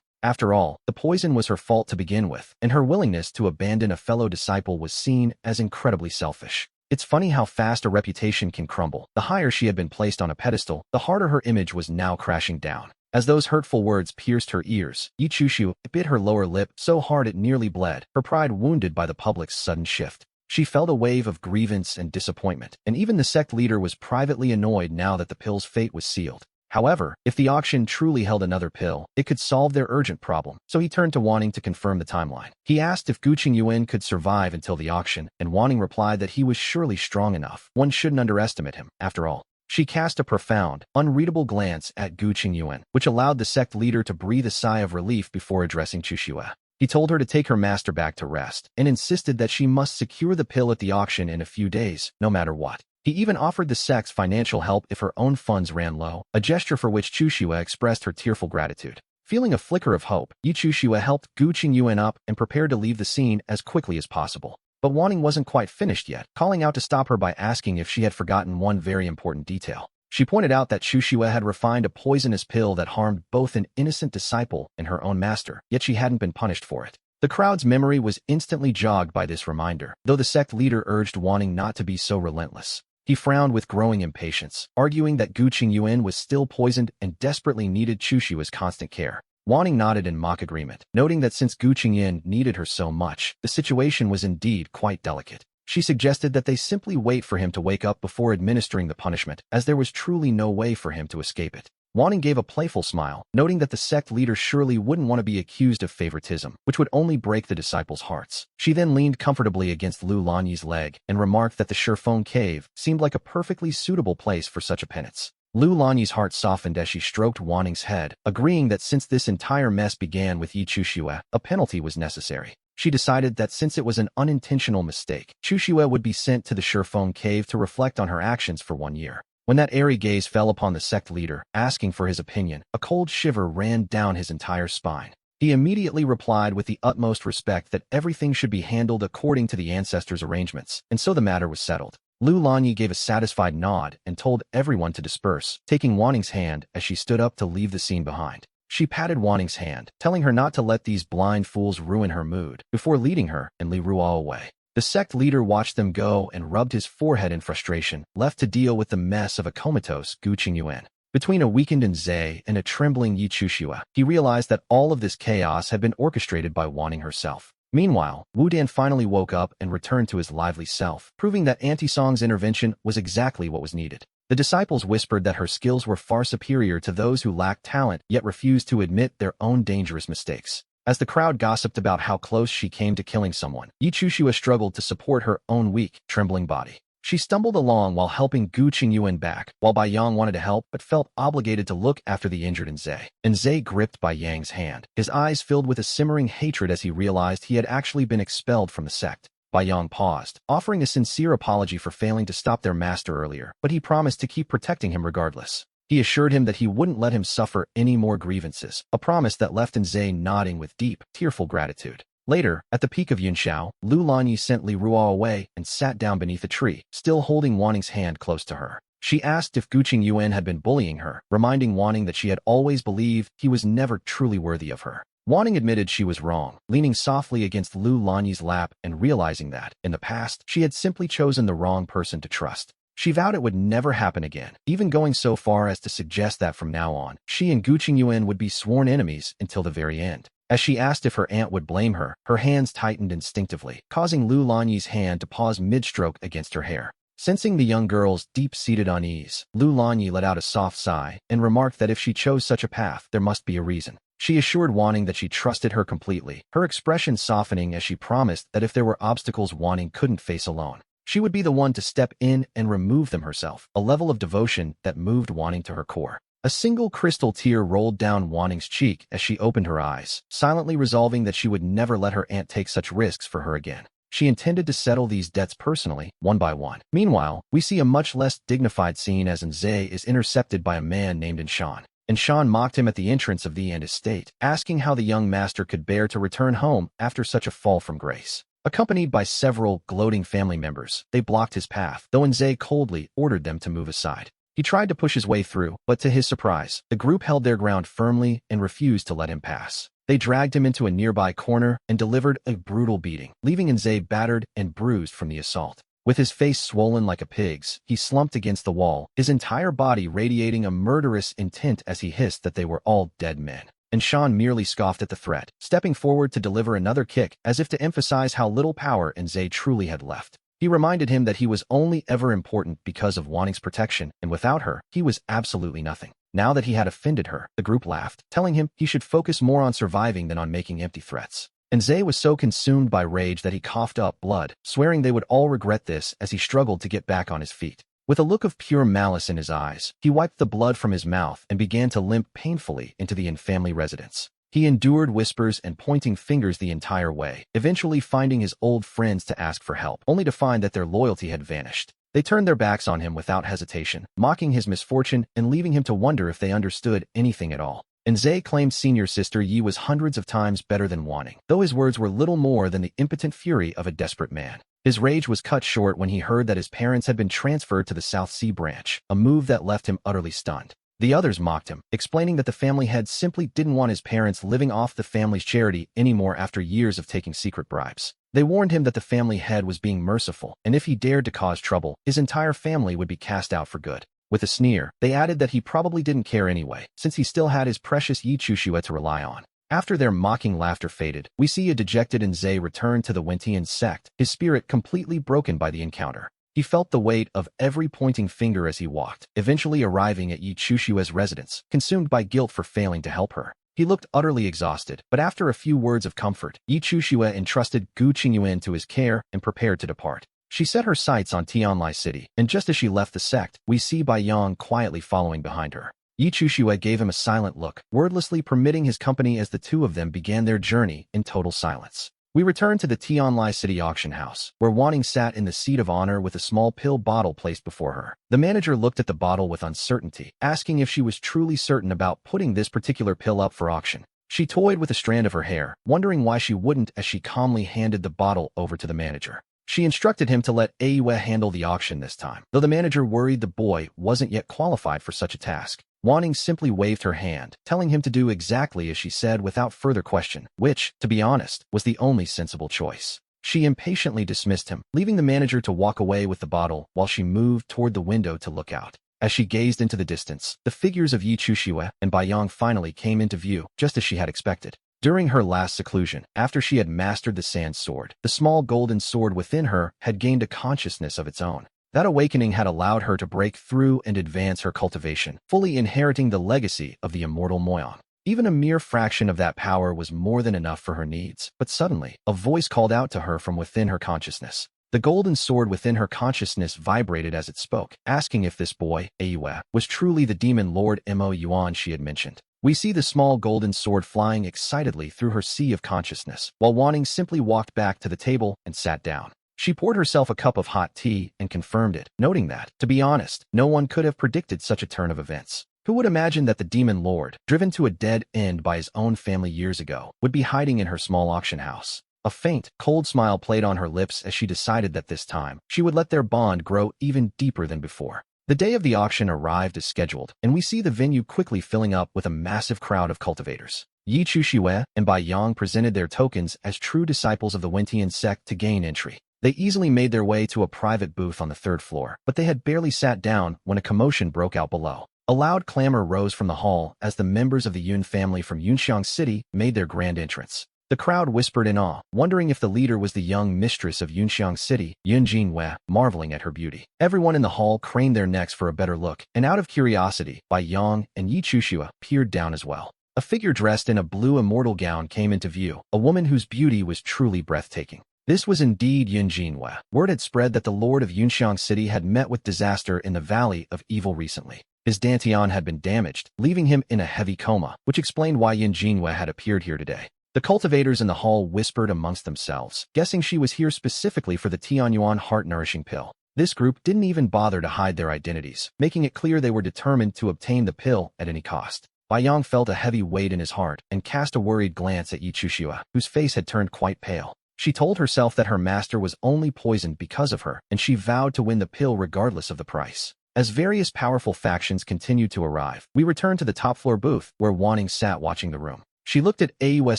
S1: After all, the poison was her fault to begin with, and her willingness to abandon a fellow disciple was seen as incredibly selfish. It's funny how fast a reputation can crumble. The higher she had been placed on a pedestal, the harder her image was now crashing down. As those hurtful words pierced her ears, Chushu bit her lower lip so hard it nearly bled, her pride wounded by the public's sudden shift. She felt a wave of grievance and disappointment, and even the sect leader was privately annoyed now that the pill's fate was sealed. However, if the auction truly held another pill, it could solve their urgent problem, so he turned to Wanning to confirm the timeline. He asked if Gu Qingyuan could survive until the auction, and Wanning replied that he was surely strong enough. One shouldn't underestimate him, after all. She cast a profound, unreadable glance at Gu Qingyuan, which allowed the sect leader to breathe a sigh of relief before addressing Chushua. He told her to take her master back to rest, and insisted that she must secure the pill at the auction in a few days, no matter what. He even offered the sect's financial help if her own funds ran low, a gesture for which Chushua expressed her tearful gratitude. Feeling a flicker of hope, Chushua helped Gu Qingyuan up and prepared to leave the scene as quickly as possible. But Wanning wasn't quite finished yet, calling out to stop her by asking if she had forgotten one very important detail. She pointed out that Chushua had refined a poisonous pill that harmed both an innocent disciple and her own master, yet she hadn't been punished for it. The crowd's memory was instantly jogged by this reminder, though the sect leader urged Wanning not to be so relentless. He frowned with growing impatience, arguing that Gu Qingyuan was still poisoned and desperately needed Chushua's constant care. Wanning nodded in mock agreement, noting that since Gu Qingyuan needed her so much, the situation was indeed quite delicate. She suggested that they simply wait for him to wake up before administering the punishment, as there was truly no way for him to escape it. Wanning gave a playful smile, noting that the sect leader surely wouldn't want to be accused of favoritism, which would only break the disciples' hearts. She then leaned comfortably against Lu Lanyi's leg and remarked that the Shurfeng cave seemed like a perfectly suitable place for such a penance. Lu Lanyi's heart softened as she stroked Wanning's head, agreeing that since this entire mess began with Chushua, a penalty was necessary. She decided that since it was an unintentional mistake, Chushua would be sent to the Shurfeng cave to reflect on her actions for 1 year. When that airy gaze fell upon the sect leader, asking for his opinion, a cold shiver ran down his entire spine. He immediately replied with the utmost respect that everything should be handled according to the ancestors' arrangements, and so the matter was settled. Lu Lanyi gave a satisfied nod and told everyone to disperse, taking Wanning's hand as she stood up to leave the scene behind. She patted Wanning's hand, telling her not to let these blind fools ruin her mood, before leading her and Li Ruo away. The sect leader watched them go and rubbed his forehead in frustration, left to deal with the mess of a comatose Gu Qingyuan. Between a weakened Nze and a trembling Yi Chuxue, he realized that all of this chaos had been orchestrated by Wanning herself. Meanwhile, Wu Dan finally woke up and returned to his lively self, proving that Auntie Song's intervention was exactly what was needed. The disciples whispered that her skills were far superior to those who lacked talent yet refused to admit their own dangerous mistakes. As the crowd gossiped about how close she came to killing someone, Yi Chuxue struggled to support her own weak, trembling body. She stumbled along while helping Gu Qingyuan back, while Bai Yang wanted to help but felt obligated to look after the injured Nze. Nze gripped Bai Yang's hand, his eyes filled with a simmering hatred as he realized he had actually been expelled from the sect. Bai Yang paused, offering a sincere apology for failing to stop their master earlier, but he promised to keep protecting him regardless. He assured him that he wouldn't let him suffer any more grievances, a promise that left Nze nodding with deep, tearful gratitude. Later, at the peak of Yunxiao, Lu Lanyi sent Li Ruo away and sat down beneath a tree, still holding Wanning's hand close to her. She asked if Gu Qingyuan had been bullying her, reminding Wanning that she had always believed he was never truly worthy of her. Wanning admitted she was wrong, leaning softly against Lu Lanyi's lap and realizing that, in the past, she had simply chosen the wrong person to trust. She vowed it would never happen again, even going so far as to suggest that from now on, she and Gu Qingyuan would be sworn enemies until the very end. As she asked if her aunt would blame her, her hands tightened instinctively, causing Lu Lanyi's hand to pause mid-stroke against her hair. Sensing the young girl's deep-seated unease, Lu Lanyi let out a soft sigh and remarked that if she chose such a path, there must be a reason. She assured Wanning that she trusted her completely, her expression softening as she promised that if there were obstacles Wanning couldn't face alone, she would be the one to step in and remove them herself, a level of devotion that moved Wanning to her core. A single crystal tear rolled down Wanning's cheek as she opened her eyes, silently resolving that she would never let her aunt take such risks for her again. She intended to settle these debts personally, one by one. Meanwhile, we see a much less dignified scene as Nze is intercepted by a man named Enshan. Enshan mocked him at the entrance of the Ant estate, asking how the young master could bear to return home after such a fall from grace. Accompanied by several gloating family members, they blocked his path, though Nze coldly ordered them to move aside. He tried to push his way through, but to his surprise, the group held their ground firmly and refused to let him pass. They dragged him into a nearby corner and delivered a brutal beating, leaving Nze battered and bruised from the assault. With his face swollen like a pig's, he slumped against the wall, his entire body radiating a murderous intent as he hissed that they were all dead men. And Sean merely scoffed at the threat, stepping forward to deliver another kick as if to emphasize how little power Nze truly had left. He reminded him that he was only ever important because of Wanning's protection, and without her, he was absolutely nothing. Now that he had offended her, the group laughed, telling him he should focus more on surviving than on making empty threats. Nze was so consumed by rage that he coughed up blood, swearing they would all regret this as he struggled to get back on his feet. With a look of pure malice in his eyes, he wiped the blood from his mouth and began to limp painfully into the in-family residence. He endured whispers and pointing fingers the entire way, eventually finding his old friends to ask for help, only to find that their loyalty had vanished. They turned their backs on him without hesitation, mocking his misfortune and leaving him to wonder if they understood anything at all. Nze claimed senior sister Yi was hundreds of times better than Wanning, though his words were little more than the impotent fury of a desperate man. His rage was cut short when he heard that his parents had been transferred to the South Sea branch, a move that left him utterly stunned. The others mocked him, explaining that the family head simply didn't want his parents living off the family's charity anymore after years of taking secret bribes. They warned him that the family head was being merciful, and if he dared to cause trouble, his entire family would be cast out for good. With a sneer, they added that he probably didn't care anyway, since he still had his precious Yi Chuxue to rely on. After their mocking laughter faded, we see a dejected Nze return to the Wentian sect, his spirit completely broken by the encounter. He felt the weight of every pointing finger as he walked, eventually arriving at Yi Chushue's residence, consumed by guilt for failing to help her. He looked utterly exhausted, but after a few words of comfort, Yi Chuxue entrusted Gu Qingyuan to his care and prepared to depart. She set her sights on Tianlai City, and just as she left the sect, we see Bai Yang quietly following behind her. Yi Chuxue gave him a silent look, wordlessly permitting his company as the two of them began their journey in total silence. We return to the Tianlai City auction house, where Wanning sat in the seat of honor with a small pill bottle placed before her. The manager looked at the bottle with uncertainty, asking if she was truly certain about putting this particular pill up for auction. She toyed with a strand of her hair, wondering why she wouldn't as she calmly handed the bottle over to the manager. She instructed him to let Ayue handle the auction this time, though the manager worried the boy wasn't yet qualified for such a task. Wanning simply waved her hand, telling him to do exactly as she said without further question, which, to be honest, was the only sensible choice. She impatiently dismissed him, leaving the manager to walk away with the bottle while she moved toward the window to look out. As she gazed into the distance, the figures of Yi Chuxue and Bai Yang finally came into view, just as she had expected. During her last seclusion, after she had mastered the sand sword, the small golden sword within her had gained a consciousness of its own. That awakening had allowed her to break through and advance her cultivation, fully inheriting the legacy of the immortal Moyon. Even a mere fraction of that power was more than enough for her needs, but suddenly, a voice called out to her from within her consciousness. The golden sword within her consciousness vibrated as it spoke, asking if this boy, Ayue, was truly the demon lord Mo Yuan she had mentioned. We see the small golden sword flying excitedly through her sea of consciousness, while Wanting simply walked back to the table and sat down. She poured herself a cup of hot tea and confirmed it, noting that, to be honest, no one could have predicted such a turn of events. Who would imagine that the demon lord, driven to a dead end by his own family years ago, would be hiding in her small auction house? A faint, cold smile played on her lips as she decided that this time, she would let their bond grow even deeper than before. The day of the auction arrived as scheduled, and we see the venue quickly filling up with a massive crowd of cultivators. Yi Chuxue and Bai Yang presented their tokens as true disciples of the Wentian sect to gain entry. They easily made their way to a private booth on the third floor, but they had barely sat down when a commotion broke out below. A loud clamor rose from the hall as the members of the Yun family from Yunxiang City made their grand entrance. The crowd whispered in awe, wondering if the leader was the young mistress of Yunxiang City, Yun Jinwei, marveling at her beauty. Everyone in the hall craned their necks for a better look, and out of curiosity, Bai Yang and Yi Chuxue peered down as well. A figure dressed in a blue immortal gown came into view, a woman whose beauty was truly breathtaking. This was indeed Yun Jinwei. Word had spread that the lord of Yunxiang City had met with disaster in the Valley of Evil recently. His dantian had been damaged, leaving him in a heavy coma, which explained why Yun Jinwei had appeared here today. The cultivators in the hall whispered amongst themselves, guessing she was here specifically for the Tianyuan heart-nourishing pill. This group didn't even bother to hide their identities, making it clear they were determined to obtain the pill at any cost. Bai Yang felt a heavy weight in his heart and cast a worried glance at Yi Chuxue, whose face had turned quite pale. She told herself that her master was only poisoned because of her, and she vowed to win the pill regardless of the price. As various powerful factions continued to arrive, we returned to the top-floor booth, where Wanting sat watching the room. She looked at Ayue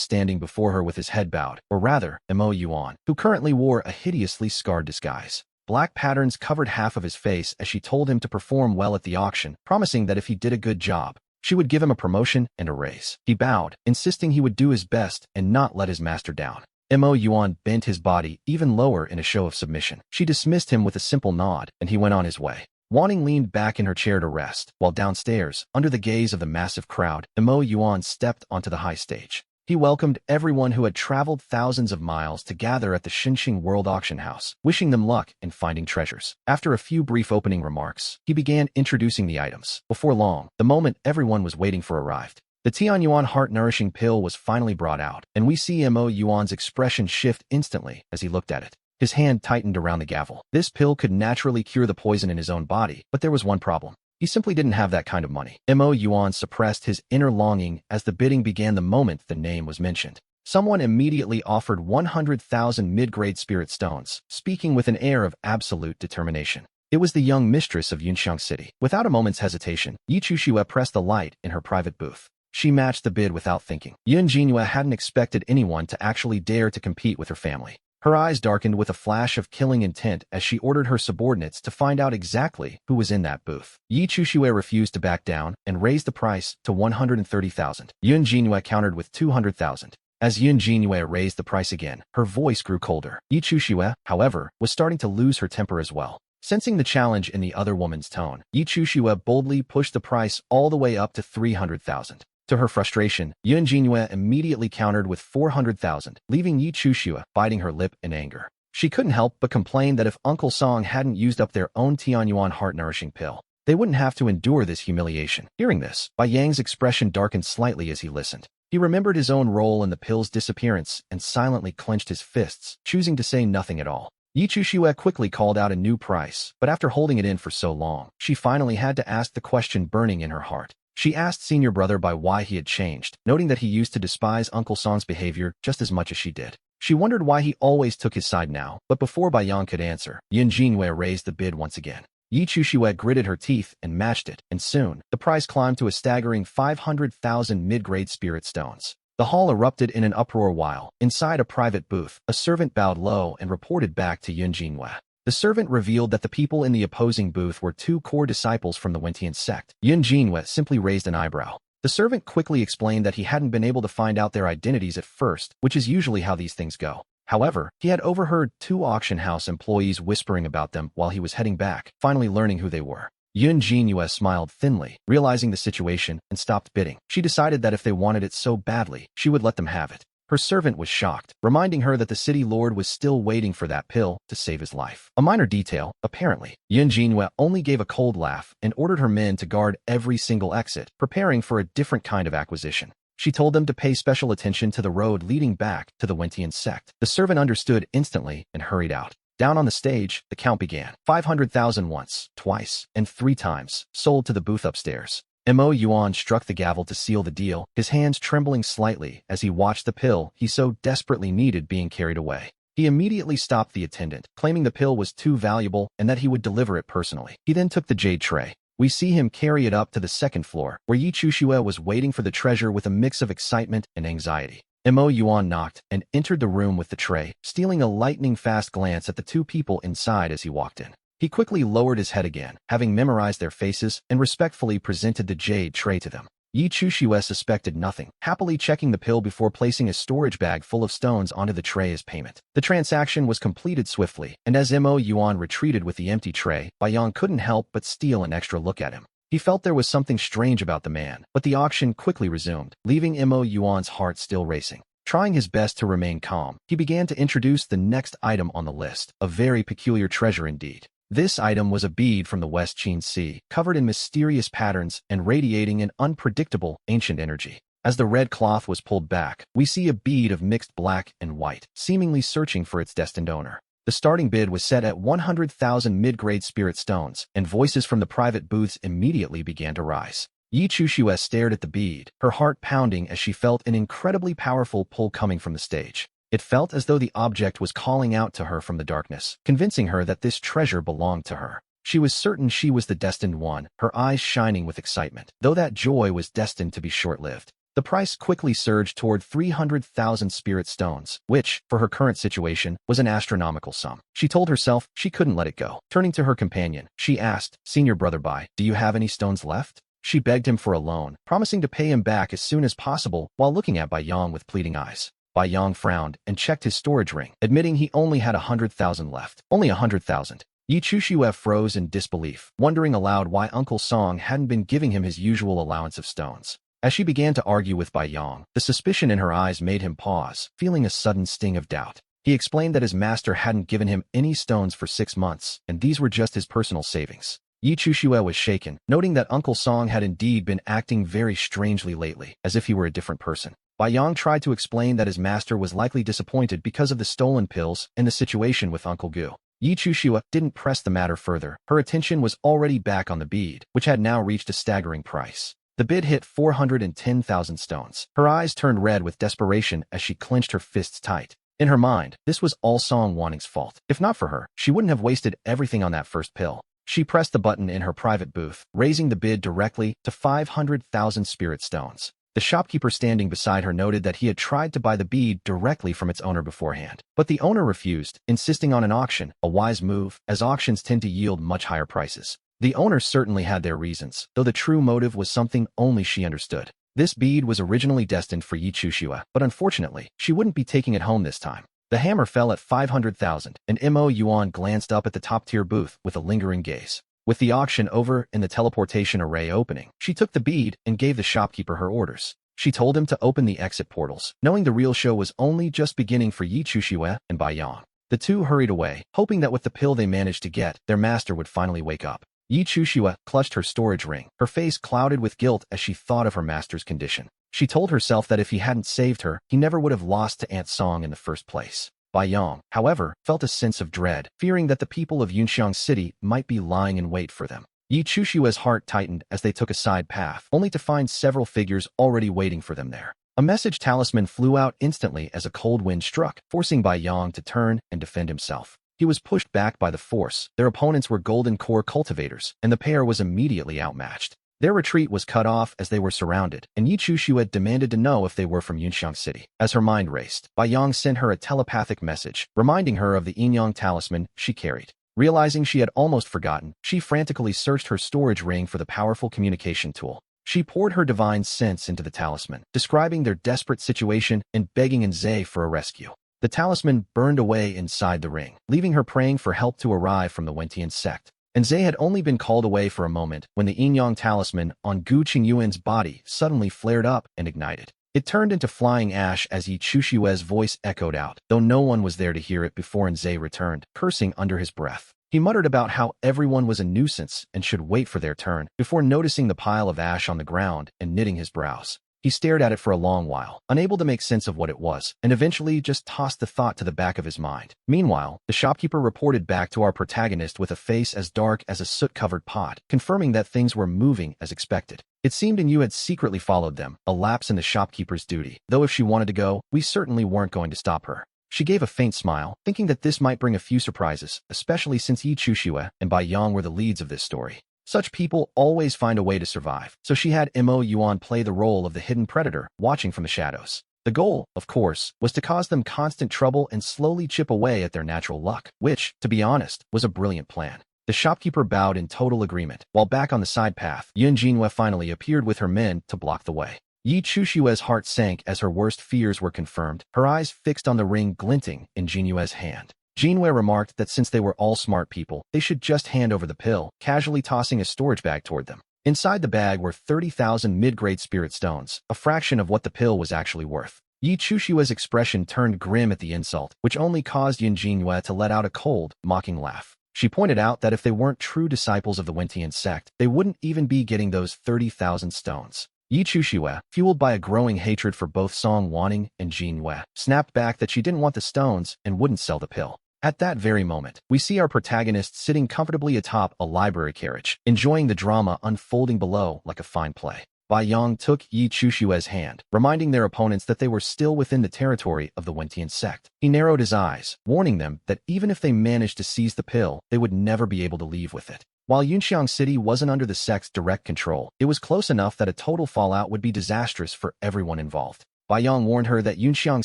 S1: standing before her with his head bowed, or rather, Mo Yuan, who currently wore a hideously scarred disguise. Black patterns covered half of his face as she told him to perform well at the auction, promising that if he did a good job, she would give him a promotion and a raise. He bowed, insisting he would do his best and not let his master down. Mo Yuan bent his body even lower in a show of submission. She dismissed him with a simple nod, and he went on his way. Wanting leaned back in her chair to rest, while downstairs, under the gaze of the massive crowd, Mo Yuan stepped onto the high stage. He welcomed everyone who had traveled thousands of miles to gather at the Xinxing World Auction House, wishing them luck in finding treasures. After a few brief opening remarks, he began introducing the items. Before long, the moment everyone was waiting for arrived. The Tianyuan heart-nourishing pill was finally brought out, and we see Mo Yuan's expression shift instantly as he looked at it. His hand tightened around the gavel. This pill could naturally cure the poison in his own body, but there was one problem. He simply didn't have that kind of money. Mo Yuan suppressed his inner longing as the bidding began the moment the name was mentioned. Someone immediately offered 100,000 mid-grade spirit stones, speaking with an air of absolute determination. It was the young mistress of Yunxiang City. Without a moment's hesitation, Yi Chuxue pressed the light in her private booth. She matched the bid without thinking. Yun Jinwei hadn't expected anyone to actually dare to compete with her family. Her eyes darkened with a flash of killing intent as she ordered her subordinates to find out exactly who was in that booth. Yi Chuxue refused to back down and raised the price to 130,000. Yun Jinwei countered with 200,000. As Yun Jinwei raised the price again, her voice grew colder. Yi Chuxue, however, was starting to lose her temper as well. Sensing the challenge in the other woman's tone, Yi Chuxue boldly pushed the price all the way up to 300,000. To her frustration, Yun Jinwei immediately countered with 400,000, leaving Yi Chuxue biting her lip in anger. She couldn't help but complain that if Uncle Song hadn't used up their own Tianyuan heart-nourishing pill, they wouldn't have to endure this humiliation. Hearing this, Bai Yang's expression darkened slightly as he listened. He remembered his own role in the pill's disappearance and silently clenched his fists, choosing to say nothing at all. Yi Chuxue quickly called out a new price, but after holding it in for so long, she finally had to ask the question burning in her heart. She asked senior brother Bai why he had changed, noting that he used to despise Uncle Song's behavior just as much as she did. She wondered why he always took his side now, but before Bai Yang could answer, Yun Jinwei raised the bid once again. Yi Chuxue gritted her teeth and matched it, and soon, the price climbed to a staggering 500,000 mid-grade spirit stones. The hall erupted in an uproar while, inside a private booth, a servant bowed low and reported back to Yun Jinhua. The servant revealed that the people in the opposing booth were two core disciples from the Wentian sect. Yun Jinhua simply raised an eyebrow. The servant quickly explained that he hadn't been able to find out their identities at first, which is usually how these things go. However, he had overheard two auction house employees whispering about them while he was heading back, finally learning who they were. Yun Jinhua smiled thinly, realizing the situation, and stopped bidding. She decided that if they wanted it so badly, she would let them have it. Her servant was shocked, reminding her that the city lord was still waiting for that pill to save his life. A minor detail, apparently. Yun Jinhua only gave a cold laugh and ordered her men to guard every single exit, preparing for a different kind of acquisition. She told them to pay special attention to the road leading back to the Wentian sect. The servant understood instantly and hurried out. Down on the stage, the count began. 500,000 once, twice, and 3 times, sold to the booth upstairs. Mo Yuan struck the gavel to seal the deal, his hands trembling slightly as he watched the pill he so desperately needed being carried away. He immediately stopped the attendant, claiming the pill was too valuable and that he would deliver it personally. He then took the jade tray. We see him carry it up to the second floor, where Yi Chushue was waiting for the treasure with a mix of excitement and anxiety. Mo Yuan knocked and entered the room with the tray, stealing a lightning-fast glance at the two people inside as he walked in. He quickly lowered his head again, having memorized their faces, and respectfully presented the jade tray to them. Yi Chushue suspected nothing, happily checking the pill before placing a storage bag full of stones onto the tray as payment. The transaction was completed swiftly, and as Mo Yuan retreated with the empty tray, Baiyang couldn't help but steal an extra look at him. He felt there was something strange about the man, but the auction quickly resumed, leaving Mo Yuan's heart still racing. Trying his best to remain calm, he began to introduce the next item on the list, a very peculiar treasure indeed. This item was a bead from the West Chin Sea, covered in mysterious patterns and radiating an unpredictable, ancient energy. As the red cloth was pulled back, we see a bead of mixed black and white, seemingly searching for its destined owner. The starting bid was set at 100,000 mid-grade spirit stones, and voices from the private booths immediately began to rise. Yi Chushue stared at the bead, her heart pounding as she felt an incredibly powerful pull coming from the stage. It felt as though the object was calling out to her from the darkness, convincing her that this treasure belonged to her. She was certain she was the destined one, her eyes shining with excitement, though that joy was destined to be short-lived. The price quickly surged toward 300,000 spirit stones, which, for her current situation, was an astronomical sum. She told herself she couldn't let it go. Turning to her companion, she asked, "Senior brother Bai, do you have any stones left?" She begged him for a loan, promising to pay him back as soon as possible while looking at Baiyang with pleading eyes. Baiyang frowned and checked his storage ring, admitting he only had 100,000 left. Only 100,000. Yi Chushue froze in disbelief, wondering aloud why Uncle Song hadn't been giving him his usual allowance of stones. As she began to argue with Baiyang, the suspicion in her eyes made him pause, feeling a sudden sting of doubt. He explained that his master hadn't given him any stones for 6 months, and these were just his personal savings. Yi Chushue was shaken, noting that Uncle Song had indeed been acting very strangely lately, as if he were a different person. Baiyang tried to explain that his master was likely disappointed because of the stolen pills and the situation with Uncle Gu. Yi Chushue didn't press the matter further. Her attention was already back on the bead, which had now reached a staggering price. The bid hit 410,000 stones. Her eyes turned red with desperation as she clenched her fists tight. In her mind, this was all Song Wanning's fault. If not for her, she wouldn't have wasted everything on that first pill. She pressed the button in her private booth, raising the bid directly to 500,000 spirit stones. The shopkeeper standing beside her noted that he had tried to buy the bead directly from its owner beforehand. But the owner refused, insisting on an auction, a wise move, as auctions tend to yield much higher prices. The owner certainly had their reasons, though the true motive was something only she understood. This bead was originally destined for Yi Chushue, but unfortunately, she wouldn't be taking it home this time. The hammer fell at 500,000, and Mo Yuan glanced up at the top-tier booth with a lingering gaze. With the auction over and the teleportation array opening, she took the bead and gave the shopkeeper her orders. She told him to open the exit portals, knowing the real show was only just beginning for Yi Chushue and Baiyang. The two hurried away, hoping that with the pill they managed to get, their master would finally wake up. Yi Chushue clutched her storage ring, her face clouded with guilt as she thought of her master's condition. She told herself that if he hadn't saved her, he never would have lost to Aunt Song in the first place. Baiyang, however, felt a sense of dread, fearing that the people of Yunxiang City might be lying in wait for them. Yi Chushue's heart tightened as they took a side path, only to find several figures already waiting for them there. A message talisman flew out instantly as a cold wind struck, forcing Baiyang to turn and defend himself. He was pushed back by the force. Their opponents were golden core cultivators, and the pair was immediately outmatched. Their retreat was cut off as they were surrounded, and Yi Chuxue demanded to know if they were from Yunxiang City. As her mind raced, Bai Yang sent her a telepathic message, reminding her of the Yinyang talisman she carried. Realizing she had almost forgotten, she frantically searched her storage ring for the powerful communication tool. She poured her divine sense into the talisman, describing their desperate situation and begging Enze for a rescue. The talisman burned away inside the ring, leaving her praying for help to arrive from the Wentian sect. Enze had only been called away for a moment when the Yinyang talisman on Gu Qingyuan's body suddenly flared up and ignited. It turned into flying ash as Yi Chuxue's voice echoed out, though no one was there to hear it before Enze returned, cursing under his breath. He muttered about how everyone was a nuisance and should wait for their turn, before noticing the pile of ash on the ground and knitting his brows. He stared at it for a long while, unable to make sense of what it was, and eventually just tossed the thought to the back of his mind. Meanwhile, the shopkeeper reported back to our protagonist with a face as dark as a soot-covered pot, confirming that things were moving as expected. It seemed Enyu had secretly followed them, a lapse in the shopkeeper's duty, though if she wanted to go, we certainly weren't going to stop her. She gave a faint smile, thinking that this might bring a few surprises, especially since Yi Chuxue and Bai Yang were the leads of this story. Such people always find a way to survive, so she had Mo Yuan play the role of the hidden predator, watching from the shadows. The goal, of course, was to cause them constant trouble and slowly chip away at their natural luck, which, to be honest, was a brilliant plan. The shopkeeper bowed in total agreement, while back on the side path, Yun Jinhua finally appeared with her men to block the way. Yi Chuxue's heart sank as her worst fears were confirmed, her eyes fixed on the ring glinting in Jinyue's hand. Jinhua remarked that since they were all smart people, they should just hand over the pill, casually tossing a storage bag toward them. Inside the bag were 30,000 mid-grade spirit stones, a fraction of what the pill was actually worth. Yi Chuxue's expression turned grim at the insult, which only caused Yun Jinhua to let out a cold, mocking laugh. She pointed out that if they weren't true disciples of the Wentian sect, they wouldn't even be getting those 30,000 stones. Yi Chuxue, fueled by a growing hatred for both Song Wanning and Jinhua, snapped back that she didn't want the stones and wouldn't sell the pill. At that very moment, we see our protagonist sitting comfortably atop a library carriage, enjoying the drama unfolding below like a fine play. Bai Yang took Yi Chuxue's hand, reminding their opponents that they were still within the territory of the Wentian sect. He narrowed his eyes, warning them that even if they managed to seize the pill, they would never be able to leave with it. While Yunxiang City wasn't under the sect's direct control, it was close enough that a total fallout would be disastrous for everyone involved. Bai Yang warned her that Yunxiang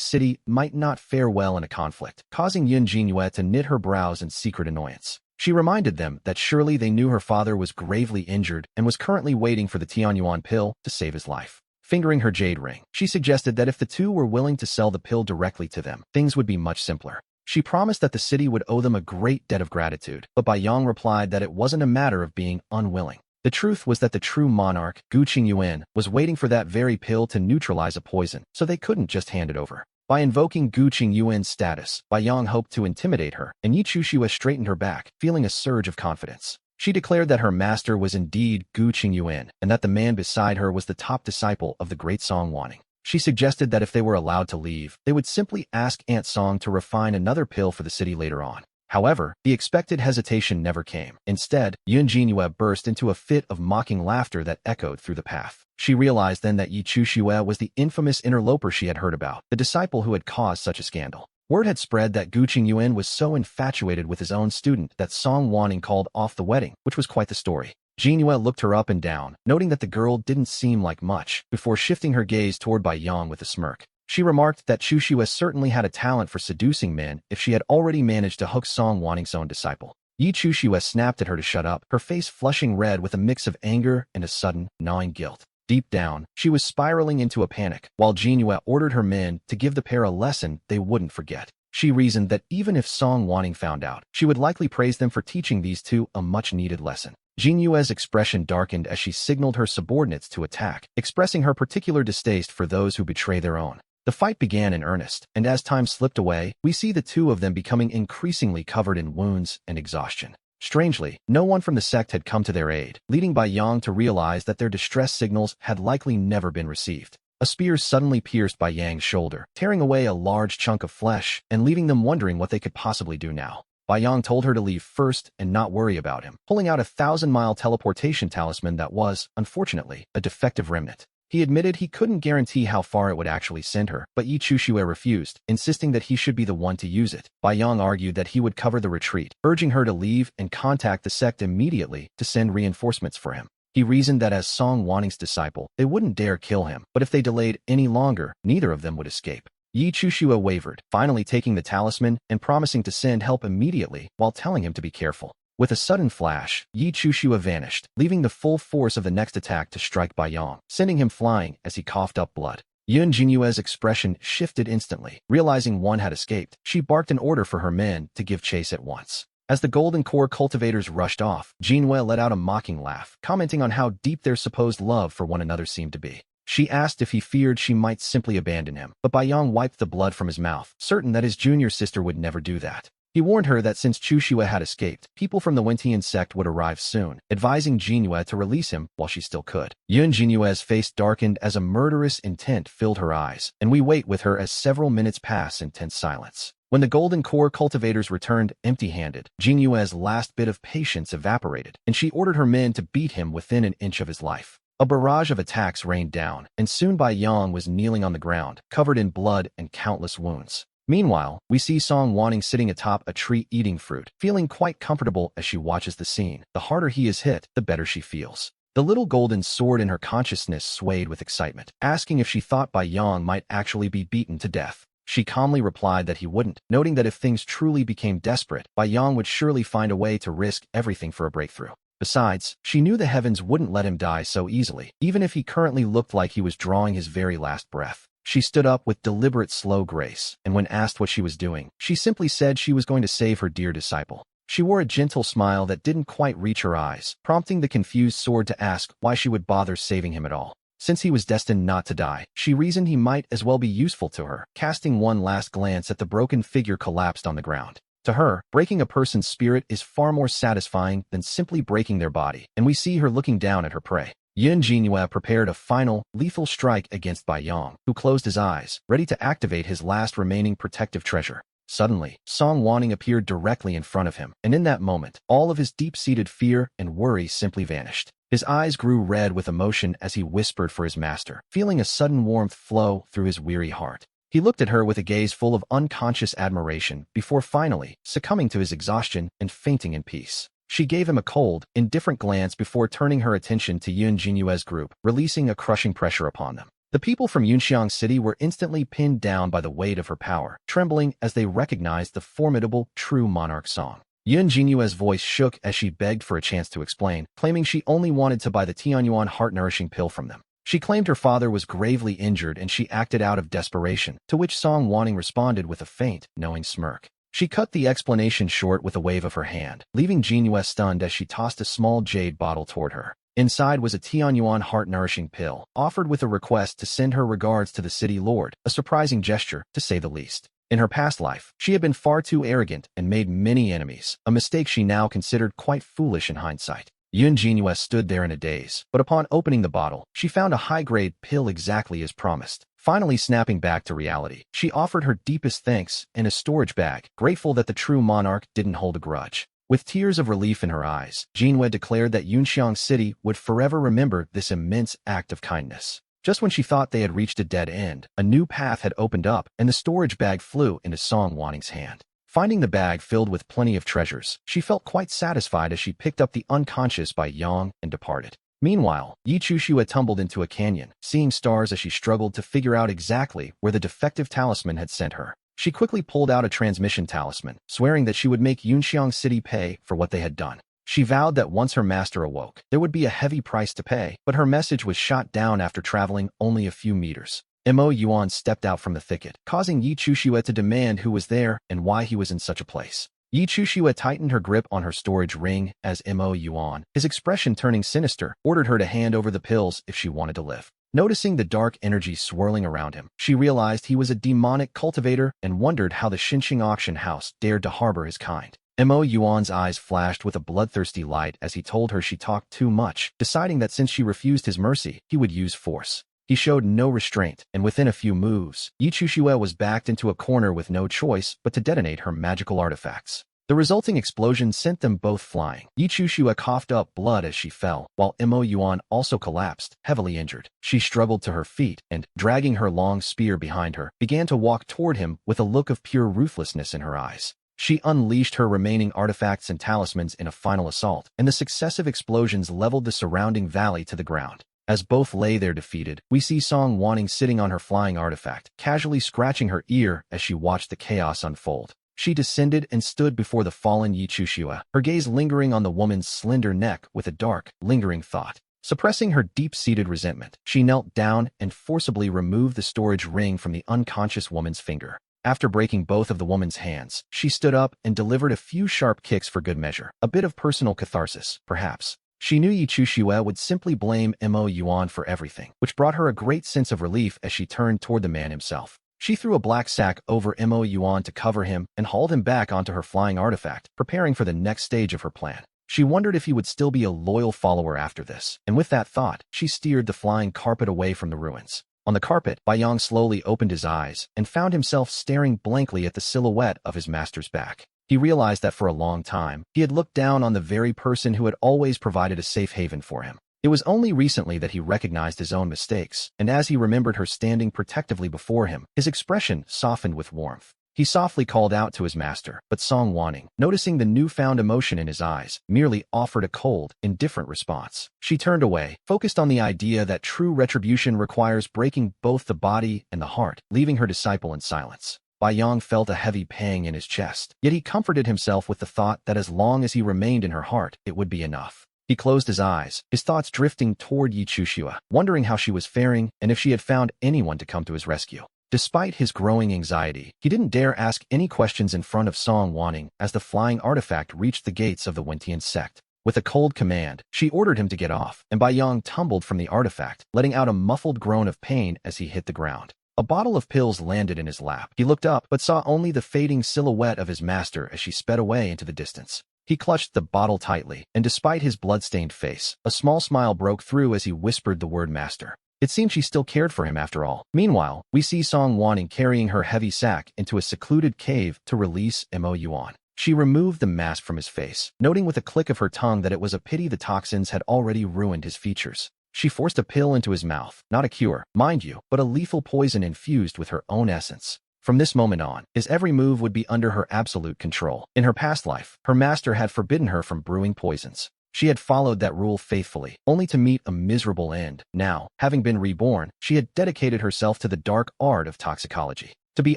S1: City might not fare well in a conflict, causing Yun Jinhua to knit her brows in secret annoyance. She reminded them that surely they knew her father was gravely injured and was currently waiting for the Tianyuan pill to save his life. Fingering her jade ring, she suggested that if the two were willing to sell the pill directly to them, things would be much simpler. She promised that the city would owe them a great debt of gratitude, but Bai Yang replied that it wasn't a matter of being unwilling. The truth was that the true monarch, Gu Qingyuan, was waiting for that very pill to neutralize a poison, so they couldn't just hand it over. By invoking Gu Qingyuan's status, Bai Yang hoped to intimidate her, and Yi Chuxue straightened her back, feeling a surge of confidence. She declared that her master was indeed Gu Qingyuan, and that the man beside her was the top disciple of the great Song Wanning. She suggested that if they were allowed to leave, they would simply ask Aunt Song to refine another pill for the city later on. However, the expected hesitation never came. Instead, Yun Jinhua burst into a fit of mocking laughter that echoed through the path. She realized then that Yi Chuxue was the infamous interloper she had heard about, the disciple who had caused such a scandal. Word had spread that Gu Qingyuan was so infatuated with his own student that Song Wanning called off the wedding, which was quite the story. Jinhua looked her up and down, noting that the girl didn't seem like much, before shifting her gaze toward Bai Yang with a smirk. She remarked that Chuxue certainly had a talent for seducing men if she had already managed to hook Song Wanning's own disciple. Yi Chuxue snapped at her to shut up, her face flushing red with a mix of anger and a sudden, gnawing guilt. Deep down, she was spiraling into a panic, while Jinhua ordered her men to give the pair a lesson they wouldn't forget. She reasoned that even if Song Wanning found out, she would likely praise them for teaching these two a much-needed lesson. Jinyue's expression darkened as she signaled her subordinates to attack, expressing her particular distaste for those who betray their own. The fight began in earnest, and as time slipped away, we see the two of them becoming increasingly covered in wounds and exhaustion. Strangely, no one from the sect had come to their aid, leading Bai Yang to realize that their distress signals had likely never been received. A spear suddenly pierced Bai Yang's shoulder, tearing away a large chunk of flesh and leaving them wondering what they could possibly do now. Bai Yang told her to leave first and not worry about him, pulling out a 1,000-mile teleportation talisman that was, unfortunately, a defective remnant. He admitted he couldn't guarantee how far it would actually send her, but Yi Chuxue refused, insisting that he should be the one to use it. Bai Yang argued that he would cover the retreat, urging her to leave and contact the sect immediately to send reinforcements for him. He reasoned that as Song Wanning's disciple, they wouldn't dare kill him, but if they delayed any longer, neither of them would escape. Yi Chushua wavered, finally taking the talisman and promising to send help immediately while telling him to be careful. With a sudden flash, Yi Chushua vanished, leaving the full force of the next attack to strike Bai Yong, sending him flying as he coughed up blood. Yun Jinue's expression shifted instantly. Realizing one had escaped, she barked an order for her men to give chase at once. As the Golden Core cultivators rushed off, Jinue let out a mocking laugh, commenting on how deep their supposed love for one another seemed to be. She asked if he feared she might simply abandon him, but Bai Yong wiped the blood from his mouth, certain that his junior sister would never do that. He warned her that since Chushua had escaped, people from the Wentian sect would arrive soon, advising Jinue to release him while she still could. Yun Jinue's face darkened as a murderous intent filled her eyes, and we wait with her as several minutes pass in tense silence. When the Golden Core cultivators returned empty-handed, Jinue's last bit of patience evaporated, and she ordered her men to beat him within an inch of his life. A barrage of attacks rained down, and soon Bai Yong was kneeling on the ground, covered in blood and countless wounds. Meanwhile, we see Song Wanning sitting atop a tree eating fruit, feeling quite comfortable as she watches the scene. The harder he is hit, the better she feels. The little golden sword in her consciousness swayed with excitement, asking if she thought Bai Yong might actually be beaten to death. She calmly replied that he wouldn't, noting that if things truly became desperate, Bai Yong would surely find a way to risk everything for a breakthrough. Besides, she knew the heavens wouldn't let him die so easily, even if he currently looked like he was drawing his very last breath. She stood up with deliberate slow grace, and when asked what she was doing, she simply said she was going to save her dear disciple. She wore a gentle smile that didn't quite reach her eyes, prompting the confused sword to ask why she would bother saving him at all. Since he was destined not to die, she reasoned he might as well be useful to her, casting one last glance at the broken figure collapsed on the ground. To her, breaking a person's spirit is far more satisfying than simply breaking their body, and we see her looking down at her prey. Yun Jinue prepared a final, lethal strike against Bai Yong, who closed his eyes, ready to activate his last remaining protective treasure. Suddenly, Song Wanning appeared directly in front of him, and in that moment, all of his deep-seated fear and worry simply vanished. His eyes grew red with emotion as he whispered for his master, feeling a sudden warmth flow through his weary heart. He looked at her with a gaze full of unconscious admiration before finally succumbing to his exhaustion and fainting in peace. She gave him a cold, indifferent glance before turning her attention to Yun Jinue's group, releasing a crushing pressure upon them. The people from Yunxiang City were instantly pinned down by the weight of her power, trembling as they recognized the formidable, true monarch Song. Yun Jinue's voice shook as she begged for a chance to explain, claiming she only wanted to buy the Tianyuan heart-nourishing pill from them. She claimed her father was gravely injured and she acted out of desperation, to which Song Wanning responded with a faint, knowing smirk. She cut the explanation short with a wave of her hand, leaving Jinue stunned as she tossed a small jade bottle toward her. Inside was a Tianyuan heart-nourishing pill, offered with a request to send her regards to the city lord, a surprising gesture, to say the least. In her past life, she had been far too arrogant and made many enemies, a mistake she now considered quite foolish in hindsight. Yun Jinue stood there in a daze, but upon opening the bottle, she found a high-grade pill exactly as promised. Finally snapping back to reality, she offered her deepest thanks in a storage bag, grateful that the true monarch didn't hold a grudge. With tears of relief in her eyes, Jinue declared that Yunxiang City would forever remember this immense act of kindness. Just when she thought they had reached a dead end, a new path had opened up, and the storage bag flew into Song Wanning's hand. Finding the bag filled with plenty of treasures, she felt quite satisfied as she picked up the unconscious Bai Yong and departed. Meanwhile, Yi Chushua tumbled into a canyon, seeing stars as she struggled to figure out exactly where the defective talisman had sent her. She quickly pulled out a transmission talisman, swearing that she would make Yunxiang City pay for what they had done. She vowed that once her master awoke, there would be a heavy price to pay, but her message was shot down after traveling only a few meters. Mo Yuan stepped out from the thicket, causing Yi Chushua to demand who was there and why he was in such a place. Yi Chushua tightened her grip on her storage ring as Mo Yuan, his expression turning sinister, ordered her to hand over the pills if she wanted to live. Noticing the dark energy swirling around him, she realized he was a demonic cultivator and wondered how the Xinxing auction house dared to harbor his kind. Mo Yuan's eyes flashed with a bloodthirsty light as he told her she talked too much, deciding that since she refused his mercy, he would use force. He showed no restraint, and within a few moves, Yi Chushua was backed into a corner with no choice but to detonate her magical artifacts. The resulting explosion sent them both flying. Yi Chushua coughed up blood as she fell, while Mo Yuan also collapsed, heavily injured. She struggled to her feet and, dragging her long spear behind her, began to walk toward him with a look of pure ruthlessness in her eyes. She unleashed her remaining artifacts and talismans in a final assault, and the successive explosions leveled the surrounding valley to the ground. As both lay there defeated, we see Song Wanting sitting on her flying artifact, casually scratching her ear as she watched the chaos unfold. She descended and stood before the fallen Yichushua, her gaze lingering on the woman's slender neck with a dark, lingering thought. Suppressing her deep-seated resentment, she knelt down and forcibly removed the storage ring from the unconscious woman's finger. After breaking both of the woman's hands, she stood up and delivered a few sharp kicks for good measure, a bit of personal catharsis, perhaps. She knew Yichushua would simply blame Mo Yuan for everything, which brought her a great sense of relief as she turned toward the man himself. She threw a black sack over Mo Yuan to cover him and hauled him back onto her flying artifact, preparing for the next stage of her plan. She wondered if he would still be a loyal follower after this, and with that thought, she steered the flying carpet away from the ruins. On the carpet, Baiyang slowly opened his eyes and found himself staring blankly at the silhouette of his master's back. He realized that for a long time, he had looked down on the very person who had always provided a safe haven for him. It was only recently that he recognized his own mistakes, and as he remembered her standing protectively before him, his expression softened with warmth. He softly called out to his master, but Song Wanting, noticing the newfound emotion in his eyes, merely offered a cold, indifferent response. She turned away, focused on the idea that true retribution requires breaking both the body and the heart, leaving her disciple in silence. Baiyang felt a heavy pang in his chest, yet he comforted himself with the thought that as long as he remained in her heart, it would be enough. He closed his eyes, his thoughts drifting toward Yichushua, wondering how she was faring and if she had found anyone to come to his rescue. Despite his growing anxiety, he didn't dare ask any questions in front of Song Wanting as the flying artifact reached the gates of the Wentian sect. With a cold command, she ordered him to get off, and Baiyang tumbled from the artifact, letting out a muffled groan of pain as he hit the ground. A bottle of pills landed in his lap. He looked up, but saw only the fading silhouette of his master as she sped away into the distance. He clutched the bottle tightly, and despite his blood-stained face, a small smile broke through as he whispered the word master. It seemed she still cared for him after all. Meanwhile, we see Song Wanting carrying her heavy sack into a secluded cave to release Mo Yuan. She removed the mask from his face, noting with a click of her tongue that it was a pity the toxins had already ruined his features. She forced a pill into his mouth, not a cure, mind you, but a lethal poison infused with her own essence. From this moment on, his every move would be under her absolute control. In her past life, her master had forbidden her from brewing poisons. She had followed that rule faithfully, only to meet a miserable end. Now, having been reborn, she had dedicated herself to the dark art of toxicology. To be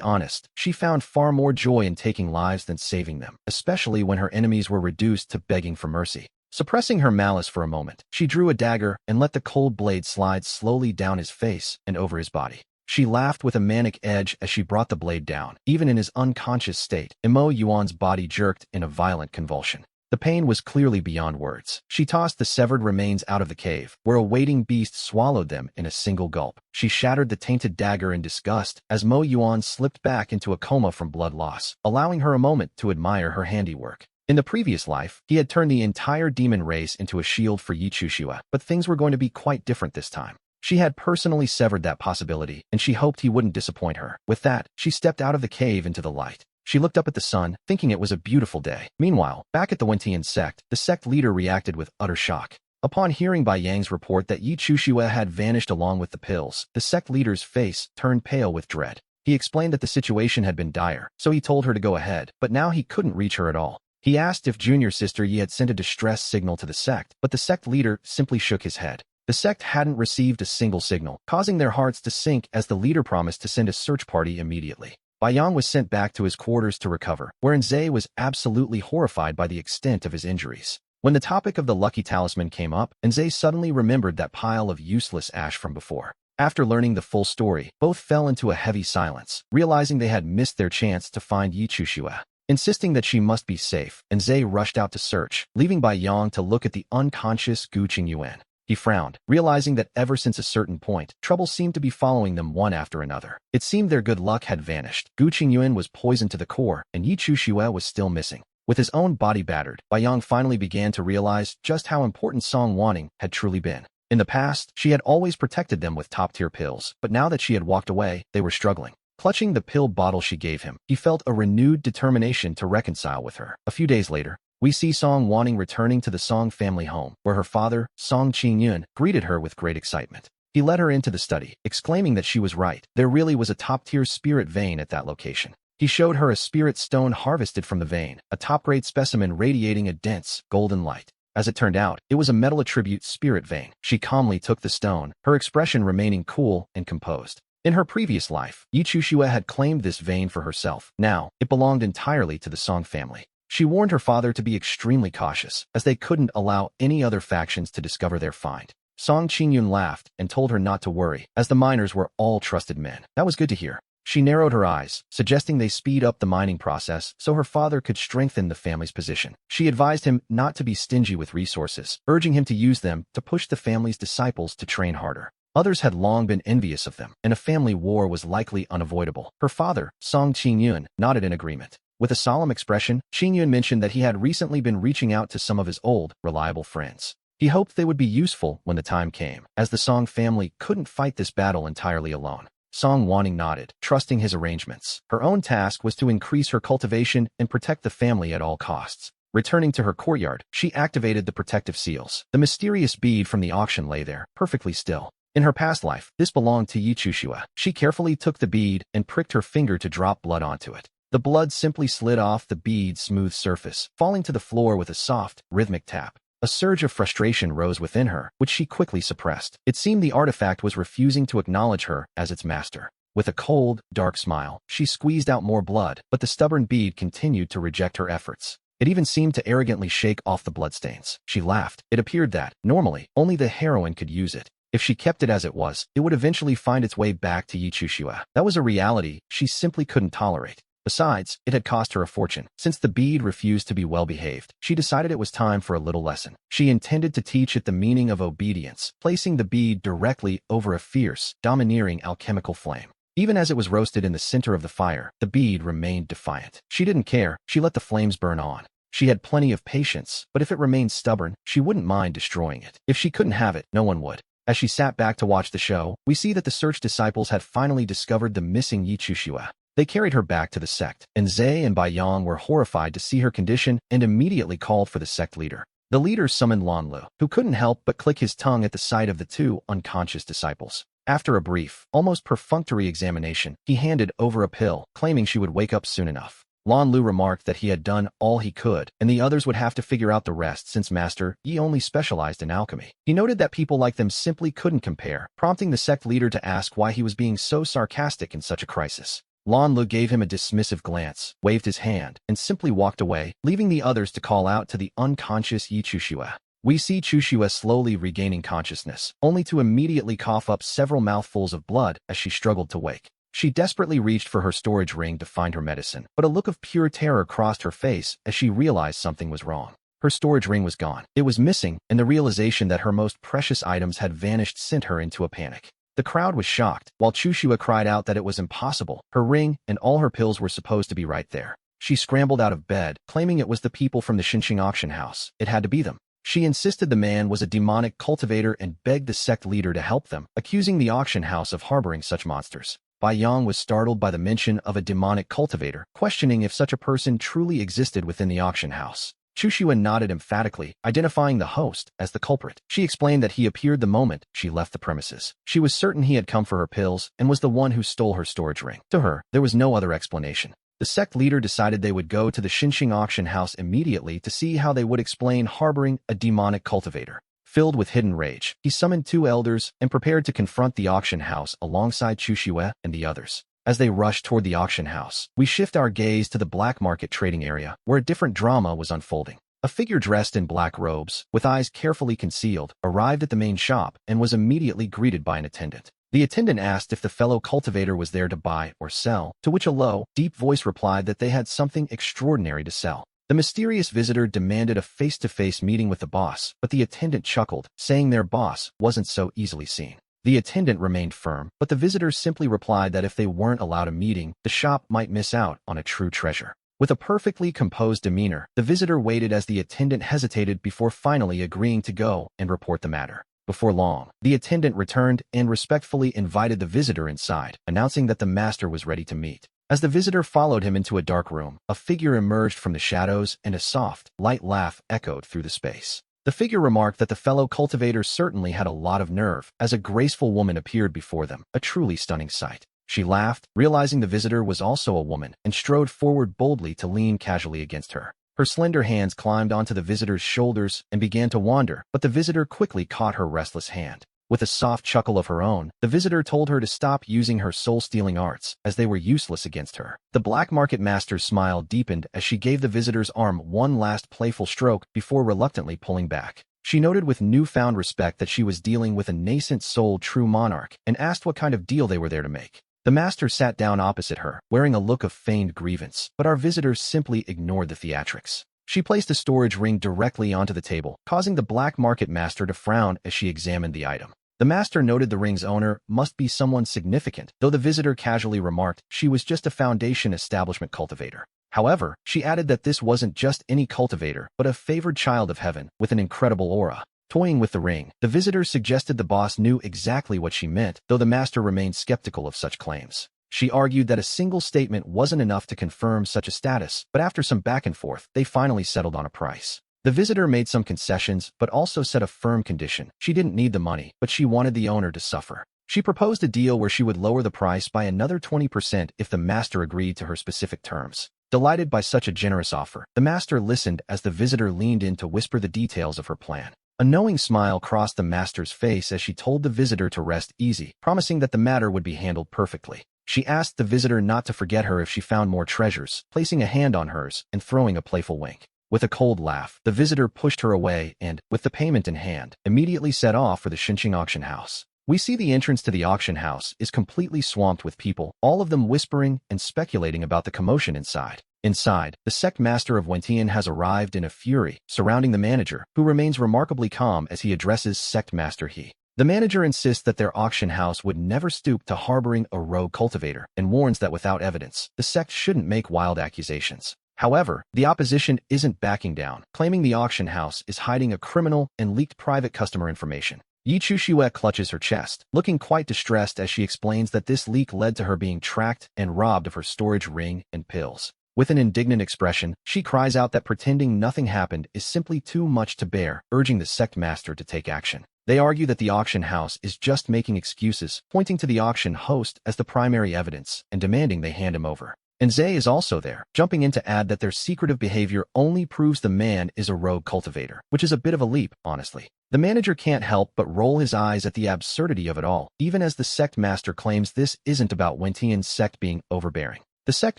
S1: honest, she found far more joy in taking lives than saving them, especially when her enemies were reduced to begging for mercy. Suppressing her malice for a moment, she drew a dagger and let the cold blade slide slowly down his face and over his body. She laughed with a manic edge as she brought the blade down. Even in his unconscious state, Mo Yuan's body jerked in a violent convulsion. The pain was clearly beyond words. She tossed the severed remains out of the cave, where a waiting beast swallowed them in a single gulp. She shattered the tainted dagger in disgust as Mo Yuan slipped back into a coma from blood loss, allowing her a moment to admire her handiwork. In the previous life, he had turned the entire demon race into a shield for Yichushua, but things were going to be quite different this time. She had personally severed that possibility, and she hoped he wouldn't disappoint her. With that, she stepped out of the cave into the light. She looked up at the sun, thinking it was a beautiful day. Meanwhile, back at the Wentian sect, the sect leader reacted with utter shock. Upon hearing Baiyang's report that Yichushua had vanished along with the pills, the sect leader's face turned pale with dread. He explained that the situation had been dire, so he told her to go ahead, but now he couldn't reach her at all. He asked if Junior Sister Yi had sent a distress signal to the sect, but the sect leader simply shook his head. The sect hadn't received a single signal, causing their hearts to sink as the leader promised to send a search party immediately. Baiyang was sent back to his quarters to recover, wherein Zhe was absolutely horrified by the extent of his injuries. When the topic of the lucky talisman came up, Zhe suddenly remembered that pile of useless ash from before. After learning the full story, both fell into a heavy silence, realizing they had missed their chance to find Yichushua. Insisting that she must be safe, Zhe rushed out to search, leaving Baiyang to look at the unconscious Gu Qingyuan. He frowned, realizing that ever since a certain point, trouble seemed to be following them one after another. It seemed their good luck had vanished. Gu Qingyuan was poisoned to the core, and Yichushua was still missing. With his own body battered, Baiyang finally began to realize just how important Song Wanting had truly been. In the past, she had always protected them with top-tier pills, but now that she had walked away, they were struggling. Clutching the pill bottle she gave him, he felt a renewed determination to reconcile with her. A few days later, we see Song Wanting returning to the Song family home, where her father, Song Qingyun, greeted her with great excitement. He led her into the study, exclaiming that she was right. There really was a top-tier spirit vein at that location. He showed her a spirit stone harvested from the vein, a top-grade specimen radiating a dense, golden light. As it turned out, it was a metal attribute spirit vein. She calmly took the stone, her expression remaining cool and composed. In her previous life, Yichushua had claimed this vein for herself. Now, it belonged entirely to the Song family. She warned her father to be extremely cautious, as they couldn't allow any other factions to discover their find. Song Qingyun laughed and told her not to worry, as the miners were all trusted men. That was good to hear. She narrowed her eyes, suggesting they speed up the mining process so her father could strengthen the family's position. She advised him not to be stingy with resources, urging him to use them to push the family's disciples to train harder. Others had long been envious of them, and a family war was likely unavoidable. Her father, Song Qingyun, nodded in agreement. With a solemn expression, Qingyun mentioned that he had recently been reaching out to some of his old, reliable friends. He hoped they would be useful when the time came, as the Song family couldn't fight this battle entirely alone. Song Wanning nodded, trusting his arrangements. Her own task was to increase her cultivation and protect the family at all costs. Returning to her courtyard, she activated the protective seals. The mysterious bead from the auction lay there, perfectly still. In her past life, this belonged to Yichushua. She carefully took the bead and pricked her finger to drop blood onto it. The blood simply slid off the bead's smooth surface, falling to the floor with a soft, rhythmic tap. A surge of frustration rose within her, which she quickly suppressed. It seemed the artifact was refusing to acknowledge her as its master. With a cold, dark smile, she squeezed out more blood, but the stubborn bead continued to reject her efforts. It even seemed to arrogantly shake off the bloodstains. She laughed. It appeared that, normally, only the heroine could use it. If she kept it as it was, it would eventually find its way back to Yichushua. That was a reality she simply couldn't tolerate. Besides, it had cost her a fortune. Since the bead refused to be well-behaved, she decided it was time for a little lesson. She intended to teach it the meaning of obedience, placing the bead directly over a fierce, domineering alchemical flame. Even as it was roasted in the center of the fire, the bead remained defiant. She didn't care. She let the flames burn on. She had plenty of patience, but if it remained stubborn, she wouldn't mind destroying it. If she couldn't have it, no one would. As she sat back to watch the show, we see that the search disciples had finally discovered the missing Yichushua. They carried her back to the sect, and Zhe and Bai Yang were horrified to see her condition and immediately called for the sect leader. The leader summoned Lanlu, who couldn't help but click his tongue at the sight of the two unconscious disciples. After a brief, almost perfunctory examination, he handed over a pill, claiming she would wake up soon enough. Lanlu remarked that he had done all he could, and the others would have to figure out the rest since Master Yi only specialized in alchemy. He noted that people like them simply couldn't compare, prompting the sect leader to ask why he was being so sarcastic in such a crisis. Lanlu gave him a dismissive glance, waved his hand, and simply walked away, leaving the others to call out to the unconscious Yichushua. We see Chushua slowly regaining consciousness, only to immediately cough up several mouthfuls of blood as she struggled to wake. She desperately reached for her storage ring to find her medicine, but a look of pure terror crossed her face as she realized something was wrong. Her storage ring was gone. It was missing, and the realization that her most precious items had vanished sent her into a panic. The crowd was shocked, while Chushua cried out that it was impossible. Her ring and all her pills were supposed to be right there. She scrambled out of bed, claiming it was the people from the Xinqing auction house. It had to be them. She insisted the man was a demonic cultivator and begged the sect leader to help them, accusing the auction house of harboring such monsters. Bai Yang was startled by the mention of a demonic cultivator, questioning if such a person truly existed within the auction house. Chushua nodded emphatically, identifying the host as the culprit. She explained that he appeared the moment she left the premises. She was certain he had come for her pills and was the one who stole her storage ring. To her, there was no other explanation. The sect leader decided they would go to the Xinqing auction house immediately to see how they would explain harboring a demonic cultivator. Filled with hidden rage, he summoned two elders and prepared to confront the auction house alongside Chushua and the others. As they rushed toward the auction house, we shift our gaze to the black market trading area, where a different drama was unfolding. A figure dressed in black robes, with eyes carefully concealed, arrived at the main shop and was immediately greeted by an attendant. The attendant asked if the fellow cultivator was there to buy or sell, to which a low, deep voice replied that they had something extraordinary to sell. The mysterious visitor demanded a face-to-face meeting with the boss, but the attendant chuckled, saying their boss wasn't so easily seen. The attendant remained firm, but the visitor simply replied that if they weren't allowed a meeting, the shop might miss out on a true treasure. With a perfectly composed demeanor, the visitor waited as the attendant hesitated before finally agreeing to go and report the matter. Before long, the attendant returned and respectfully invited the visitor inside, announcing that the master was ready to meet. As the visitor followed him into a dark room, a figure emerged from the shadows and a soft, light laugh echoed through the space. The figure remarked that the fellow cultivator certainly had a lot of nerve, as a graceful woman appeared before them, a truly stunning sight. She laughed, realizing the visitor was also a woman, and strode forward boldly to lean casually against her. Her slender hands climbed onto the visitor's shoulders and began to wander, but the visitor quickly caught her restless hand. With a soft chuckle of her own, the visitor told her to stop using her soul-stealing arts, as they were useless against her. The black market master's smile deepened as she gave the visitor's arm one last playful stroke before reluctantly pulling back. She noted with newfound respect that she was dealing with a nascent soul true monarch and asked what kind of deal they were there to make. The master sat down opposite her, wearing a look of feigned grievance, but our visitor simply ignored the theatrics. She placed a storage ring directly onto the table, causing the black market master to frown as she examined the item. The master noted the ring's owner must be someone significant, though the visitor casually remarked she was just a foundation establishment cultivator. However, she added that this wasn't just any cultivator, but a favored child of heaven, with an incredible aura. Toying with the ring, the visitor suggested the boss knew exactly what she meant, though the master remained skeptical of such claims. She argued that a single statement wasn't enough to confirm such a status, but after some back and forth, they finally settled on a price. The visitor made some concessions, but also set a firm condition. She didn't need the money, but she wanted the owner to suffer. She proposed a deal where she would lower the price by another 20% if the master agreed to her specific terms. Delighted by such a generous offer, the master listened as the visitor leaned in to whisper the details of her plan. A knowing smile crossed the master's face as she told the visitor to rest easy, promising that the matter would be handled perfectly. She asked the visitor not to forget her if she found more treasures, placing a hand on hers and throwing a playful wink. With a cold laugh, the visitor pushed her away and, with the payment in hand, immediately set off for the Xinqing auction house. We see the entrance to the auction house is completely swamped with people, all of them whispering and speculating about the commotion inside. Inside, the sect master of Wentian has arrived in a fury, surrounding the manager, who remains remarkably calm as he addresses sect master He. The manager insists that their auction house would never stoop to harboring a rogue cultivator and warns that without evidence, the sect shouldn't make wild accusations. However, the opposition isn't backing down, claiming the auction house is hiding a criminal and leaked private customer information. Yi Chuxue clutches her chest, looking quite distressed as she explains that this leak led to her being tracked and robbed of her storage ring and pills. With an indignant expression, she cries out that pretending nothing happened is simply too much to bear, urging the sect master to take action. They argue that the auction house is just making excuses, pointing to the auction host as the primary evidence and demanding they hand him over. And Zay is also there, jumping in to add that their secretive behavior only proves the man is a rogue cultivator, which is a bit of a leap, honestly. The manager can't help but roll his eyes at the absurdity of it all, even as the sect master claims this isn't about Wentian's sect being overbearing. The sect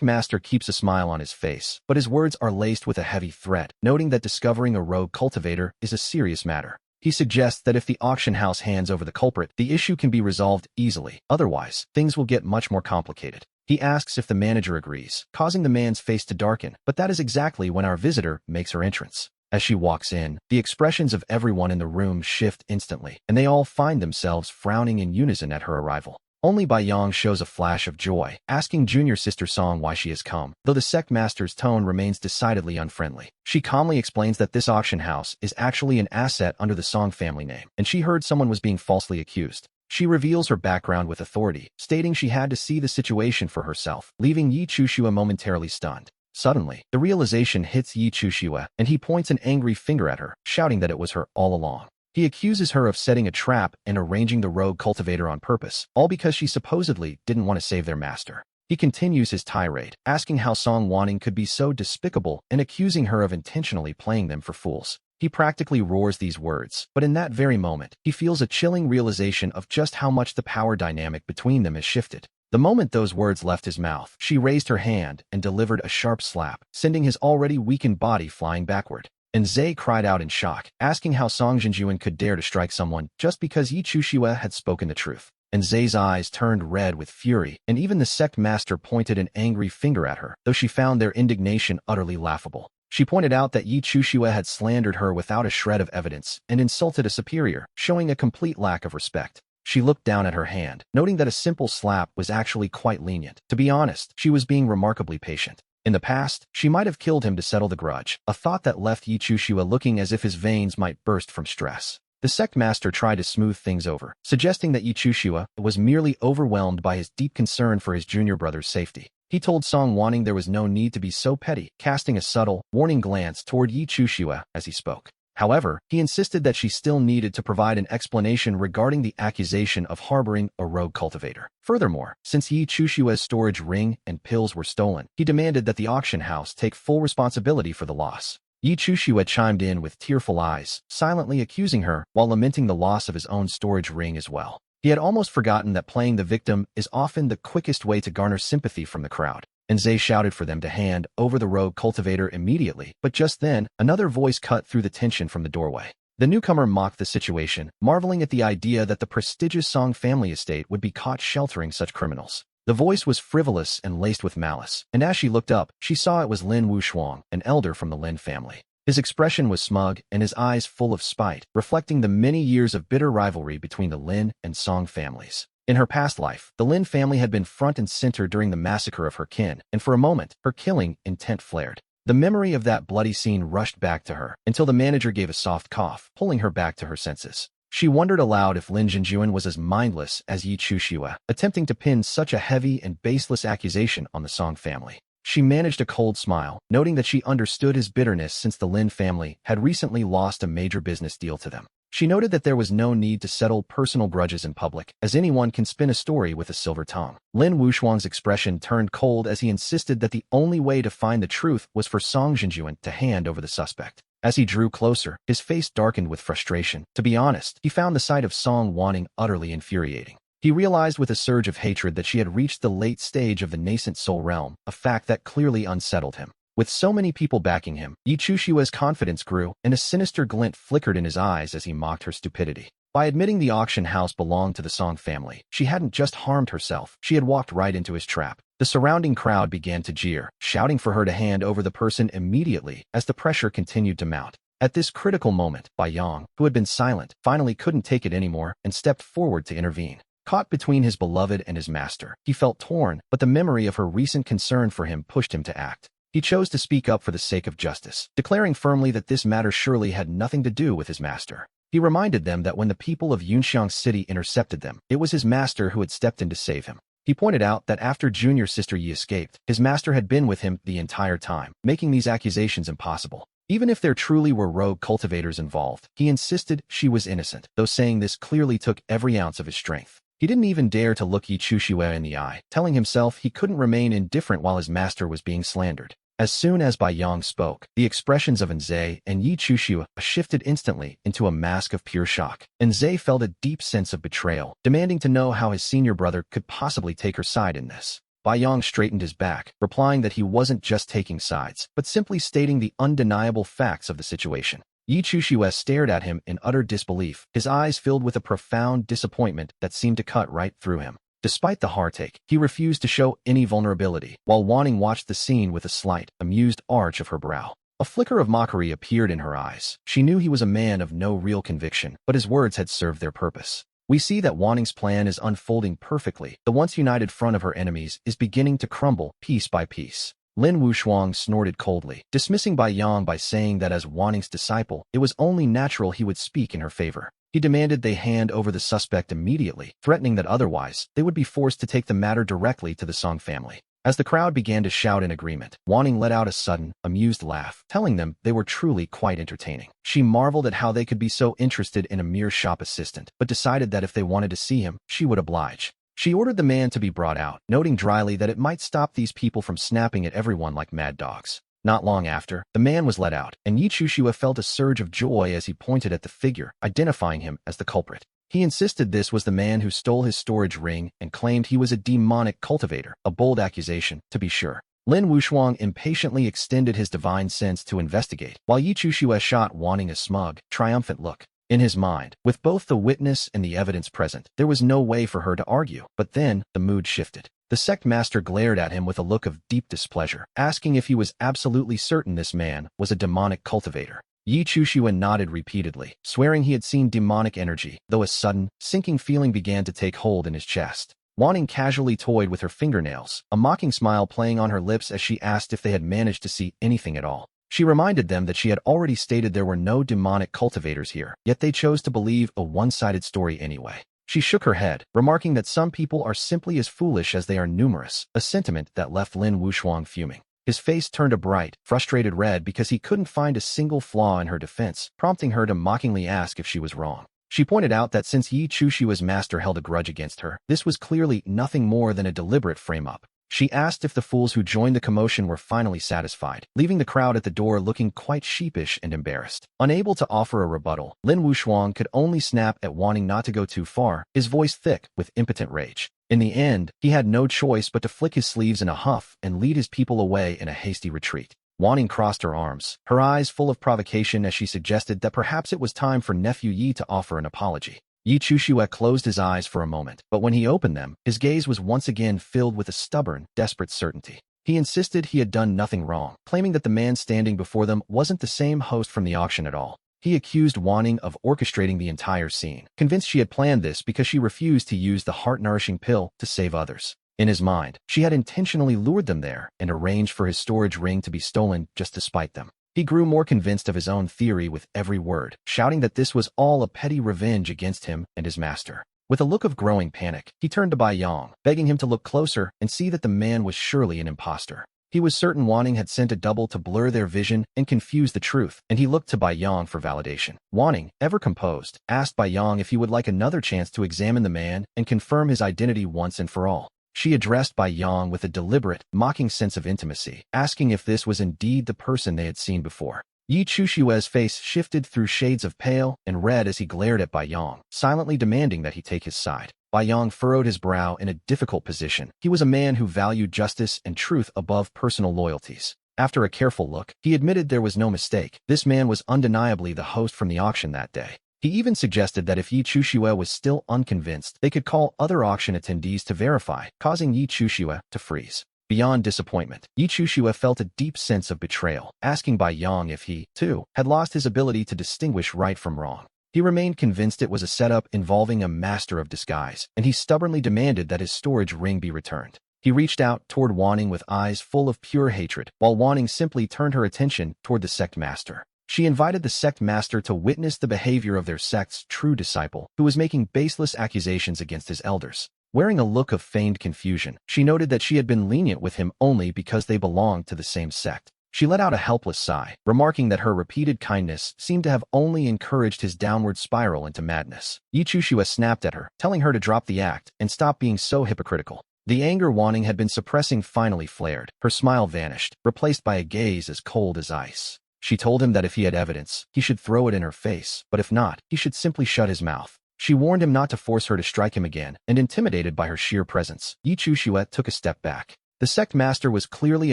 S1: master keeps a smile on his face, but his words are laced with a heavy threat, noting that discovering a rogue cultivator is a serious matter. He suggests that if the auction house hands over the culprit, the issue can be resolved easily. Otherwise, things will get much more complicated. He asks if the manager agrees, causing the man's face to darken, but that is exactly when our visitor makes her entrance. As she walks in, the expressions of everyone in the room shift instantly, and they all find themselves frowning in unison at her arrival. Only Bai Yang shows a flash of joy, asking junior sister Song why she has come, though the sect master's tone remains decidedly unfriendly. She calmly explains that this auction house is actually an asset under the Song family name, and she heard someone was being falsely accused. She reveals her background with authority, stating she had to see the situation for herself, leaving Yi Chuxue momentarily stunned. Suddenly, the realization hits Yi Chuxue, and he points an angry finger at her, shouting that it was her all along. He accuses her of setting a trap and arranging the rogue cultivator on purpose, all because she supposedly didn't want to save their master. He continues his tirade, asking how Song Wanning could be so despicable and accusing her of intentionally playing them for fools. He practically roars these words, but in that very moment, he feels a chilling realization of just how much the power dynamic between them has shifted. The moment those words left his mouth, she raised her hand and delivered a sharp slap, sending his already weakened body flying backward. And Zay cried out in shock, asking how Song Jinjuan could dare to strike someone just because Yi Chuxue had spoken the truth. And Zay's eyes turned red with fury, and even the sect master pointed an angry finger at her, though she found their indignation utterly laughable. She pointed out that Yi Chuxue had slandered her without a shred of evidence and insulted a superior, showing a complete lack of respect. She looked down at her hand, noting that a simple slap was actually quite lenient. To be honest, she was being remarkably patient. In the past, she might have killed him to settle the grudge, a thought that left Yi Chuxue looking as if his veins might burst from stress. The sect master tried to smooth things over, suggesting that Yi Chuxue was merely overwhelmed by his deep concern for his junior brother's safety. He told Song Wanning there was no need to be so petty, casting a subtle, warning glance toward Yi Chuxue as he spoke. However, he insisted that she still needed to provide an explanation regarding the accusation of harboring a rogue cultivator. Furthermore, since Yi Chushue's storage ring and pills were stolen, he demanded that the auction house take full responsibility for the loss. Yi Chushue chimed in with tearful eyes, silently accusing her while lamenting the loss of his own storage ring as well. He had almost forgotten that playing the victim is often the quickest way to garner sympathy from the crowd. And Zay shouted for them to hand over the rogue cultivator immediately, but just then, another voice cut through the tension from the doorway. The newcomer mocked the situation, marveling at the idea that the prestigious Song family estate would be caught sheltering such criminals. The voice was frivolous and laced with malice, and as she looked up, she saw it was Lin Wushuang, an elder from the Lin family. His expression was smug and his eyes full of spite, reflecting the many years of bitter rivalry between the Lin and Song families. In her past life, the Lin family had been front and center during the massacre of her kin, and for a moment, her killing intent flared. The memory of that bloody scene rushed back to her, until the manager gave a soft cough, pulling her back to her senses. She wondered aloud if Lin Jinjuan was as mindless as Yi Chushue, attempting to pin such a heavy and baseless accusation on the Song family. She managed a cold smile, noting that she understood his bitterness since the Lin family had recently lost a major business deal to them. She noted that there was no need to settle personal grudges in public, as anyone can spin a story with a silver tongue. Lin Wushuang's expression turned cold as he insisted that the only way to find the truth was for Song Jinjuan to hand over the suspect. As he drew closer, his face darkened with frustration. To be honest, he found the sight of Song Wanning utterly infuriating. He realized with a surge of hatred that she had reached the late stage of the nascent soul realm, a fact that clearly unsettled him. With so many people backing him, Yi Chushue's confidence grew, and a sinister glint flickered in his eyes as he mocked her stupidity. By admitting the auction house belonged to the Song family, she hadn't just harmed herself, she had walked right into his trap. The surrounding crowd began to jeer, shouting for her to hand over the person immediately as the pressure continued to mount. At this critical moment, Bai Yang, who had been silent, finally couldn't take it anymore and stepped forward to intervene. Caught between his beloved and his master, he felt torn, but the memory of her recent concern for him pushed him to act. He chose to speak up for the sake of justice, declaring firmly that this matter surely had nothing to do with his master. He reminded them that when the people of Yunxiang City intercepted them, it was his master who had stepped in to save him. He pointed out that after junior sister Yi escaped, his master had been with him the entire time, making these accusations impossible. Even if there truly were rogue cultivators involved, he insisted she was innocent, though saying this clearly took every ounce of his strength. He didn't even dare to look Yi Chushue in the eye, telling himself he couldn't remain indifferent while his master was being slandered. As soon as Bai Yang spoke, the expressions of Nzei and Yi Chushue shifted instantly into a mask of pure shock. Nzei felt a deep sense of betrayal, demanding to know how his senior brother could possibly take her side in this. Bai Yang straightened his back, replying that he wasn't just taking sides, but simply stating the undeniable facts of the situation. Yi Chushue stared at him in utter disbelief, his eyes filled with a profound disappointment that seemed to cut right through him. Despite the heartache, he refused to show any vulnerability, while Wanning watched the scene with a slight, amused arch of her brow. A flicker of mockery appeared in her eyes. She knew he was a man of no real conviction, but his words had served their purpose. We see that Wanning's plan is unfolding perfectly. The once united front of her enemies is beginning to crumble piece by piece. Lin Wushuang snorted coldly, dismissing Bai Yang by saying that as Wanning's disciple, it was only natural he would speak in her favor. He demanded they hand over the suspect immediately, threatening that otherwise, they would be forced to take the matter directly to the Song family. As the crowd began to shout in agreement, Wanning let out a sudden, amused laugh, telling them they were truly quite entertaining. She marveled at how they could be so interested in a mere shop assistant, but decided that if they wanted to see him, she would oblige. She ordered the man to be brought out, noting dryly that it might stop these people from snapping at everyone like mad dogs. Not long after, the man was let out, and Yi Chushue felt a surge of joy as he pointed at the figure, identifying him as the culprit. He insisted this was the man who stole his storage ring and claimed he was a demonic cultivator, a bold accusation, to be sure. Lin Wushuang impatiently extended his divine sense to investigate, while Yi Chushue shot Wanting a smug, triumphant look. In his mind, with both the witness and the evidence present, there was no way for her to argue, but then, the mood shifted. The sect master glared at him with a look of deep displeasure, asking if he was absolutely certain this man was a demonic cultivator. Yi Chushue nodded repeatedly, swearing he had seen demonic energy, though a sudden, sinking feeling began to take hold in his chest. Wanting casually toyed with her fingernails, a mocking smile playing on her lips as she asked if they had managed to see anything at all. She reminded them that she had already stated there were no demonic cultivators here, yet they chose to believe a one-sided story anyway. She shook her head, remarking that some people are simply as foolish as they are numerous, a sentiment that left Lin Wushuang fuming. His face turned a bright, frustrated red because he couldn't find a single flaw in her defense, prompting her to mockingly ask if she was wrong. She pointed out that since Yi Chushua's master held a grudge against her, this was clearly nothing more than a deliberate frame-up. She asked if the fools who joined the commotion were finally satisfied, leaving the crowd at the door looking quite sheepish and embarrassed. Unable to offer a rebuttal, Lin Wushuang could only snap at wanting not to go too far, his voice thick with impotent rage. In the end, he had no choice but to flick his sleeves in a huff and lead his people away in a hasty retreat. Wanting crossed her arms, her eyes full of provocation as she suggested that perhaps it was time for nephew Yi to offer an apology. Yi Chushue closed his eyes for a moment, but when he opened them, his gaze was once again filled with a stubborn, desperate certainty. He insisted he had done nothing wrong, claiming that the man standing before them wasn't the same host from the auction at all. He accused Wanning of orchestrating the entire scene, convinced she had planned this because she refused to use the heart-nourishing pill to save others. In his mind, she had intentionally lured them there and arranged for his storage ring to be stolen just to spite them. He grew more convinced of his own theory with every word, shouting that this was all a petty revenge against him and his master. With a look of growing panic, he turned to Bai Yang, begging him to look closer and see that the man was surely an imposter. He was certain Wanning had sent a double to blur their vision and confuse the truth, and he looked to Bai Yang for validation. Wanning, ever composed, asked Bai Yang if he would like another chance to examine the man and confirm his identity once and for all. She addressed Bai Yang with a deliberate, mocking sense of intimacy, asking if this was indeed the person they had seen before. Yi Chushue's face shifted through shades of pale and red as he glared at Bai Yang, silently demanding that he take his side. Bai Yang furrowed his brow in a difficult position. He was a man who valued justice and truth above personal loyalties. After a careful look, he admitted there was no mistake. This man was undeniably the host from the auction that day. He even suggested that if Yi Chushue was still unconvinced, they could call other auction attendees to verify, causing Yi Chushue to freeze. Beyond disappointment, Yi Chushue felt a deep sense of betrayal, asking Bai Yang if he, too, had lost his ability to distinguish right from wrong. He remained convinced it was a setup involving a master of disguise, and he stubbornly demanded that his storage ring be returned. He reached out toward Wanning with eyes full of pure hatred, while Wanning simply turned her attention toward the sect master. She invited the sect master to witness the behavior of their sect's true disciple, who was making baseless accusations against his elders. Wearing a look of feigned confusion, she noted that she had been lenient with him only because they belonged to the same sect. She let out a helpless sigh, remarking that her repeated kindness seemed to have only encouraged his downward spiral into madness. Yi Chushue snapped at her, telling her to drop the act and stop being so hypocritical. The anger Wanning had been suppressing finally flared. Her smile vanished, replaced by a gaze as cold as ice. She told him that if he had evidence, he should throw it in her face, but if not, he should simply shut his mouth. She warned him not to force her to strike him again, and intimidated by her sheer presence, Yi Chushue took a step back. The sect master was clearly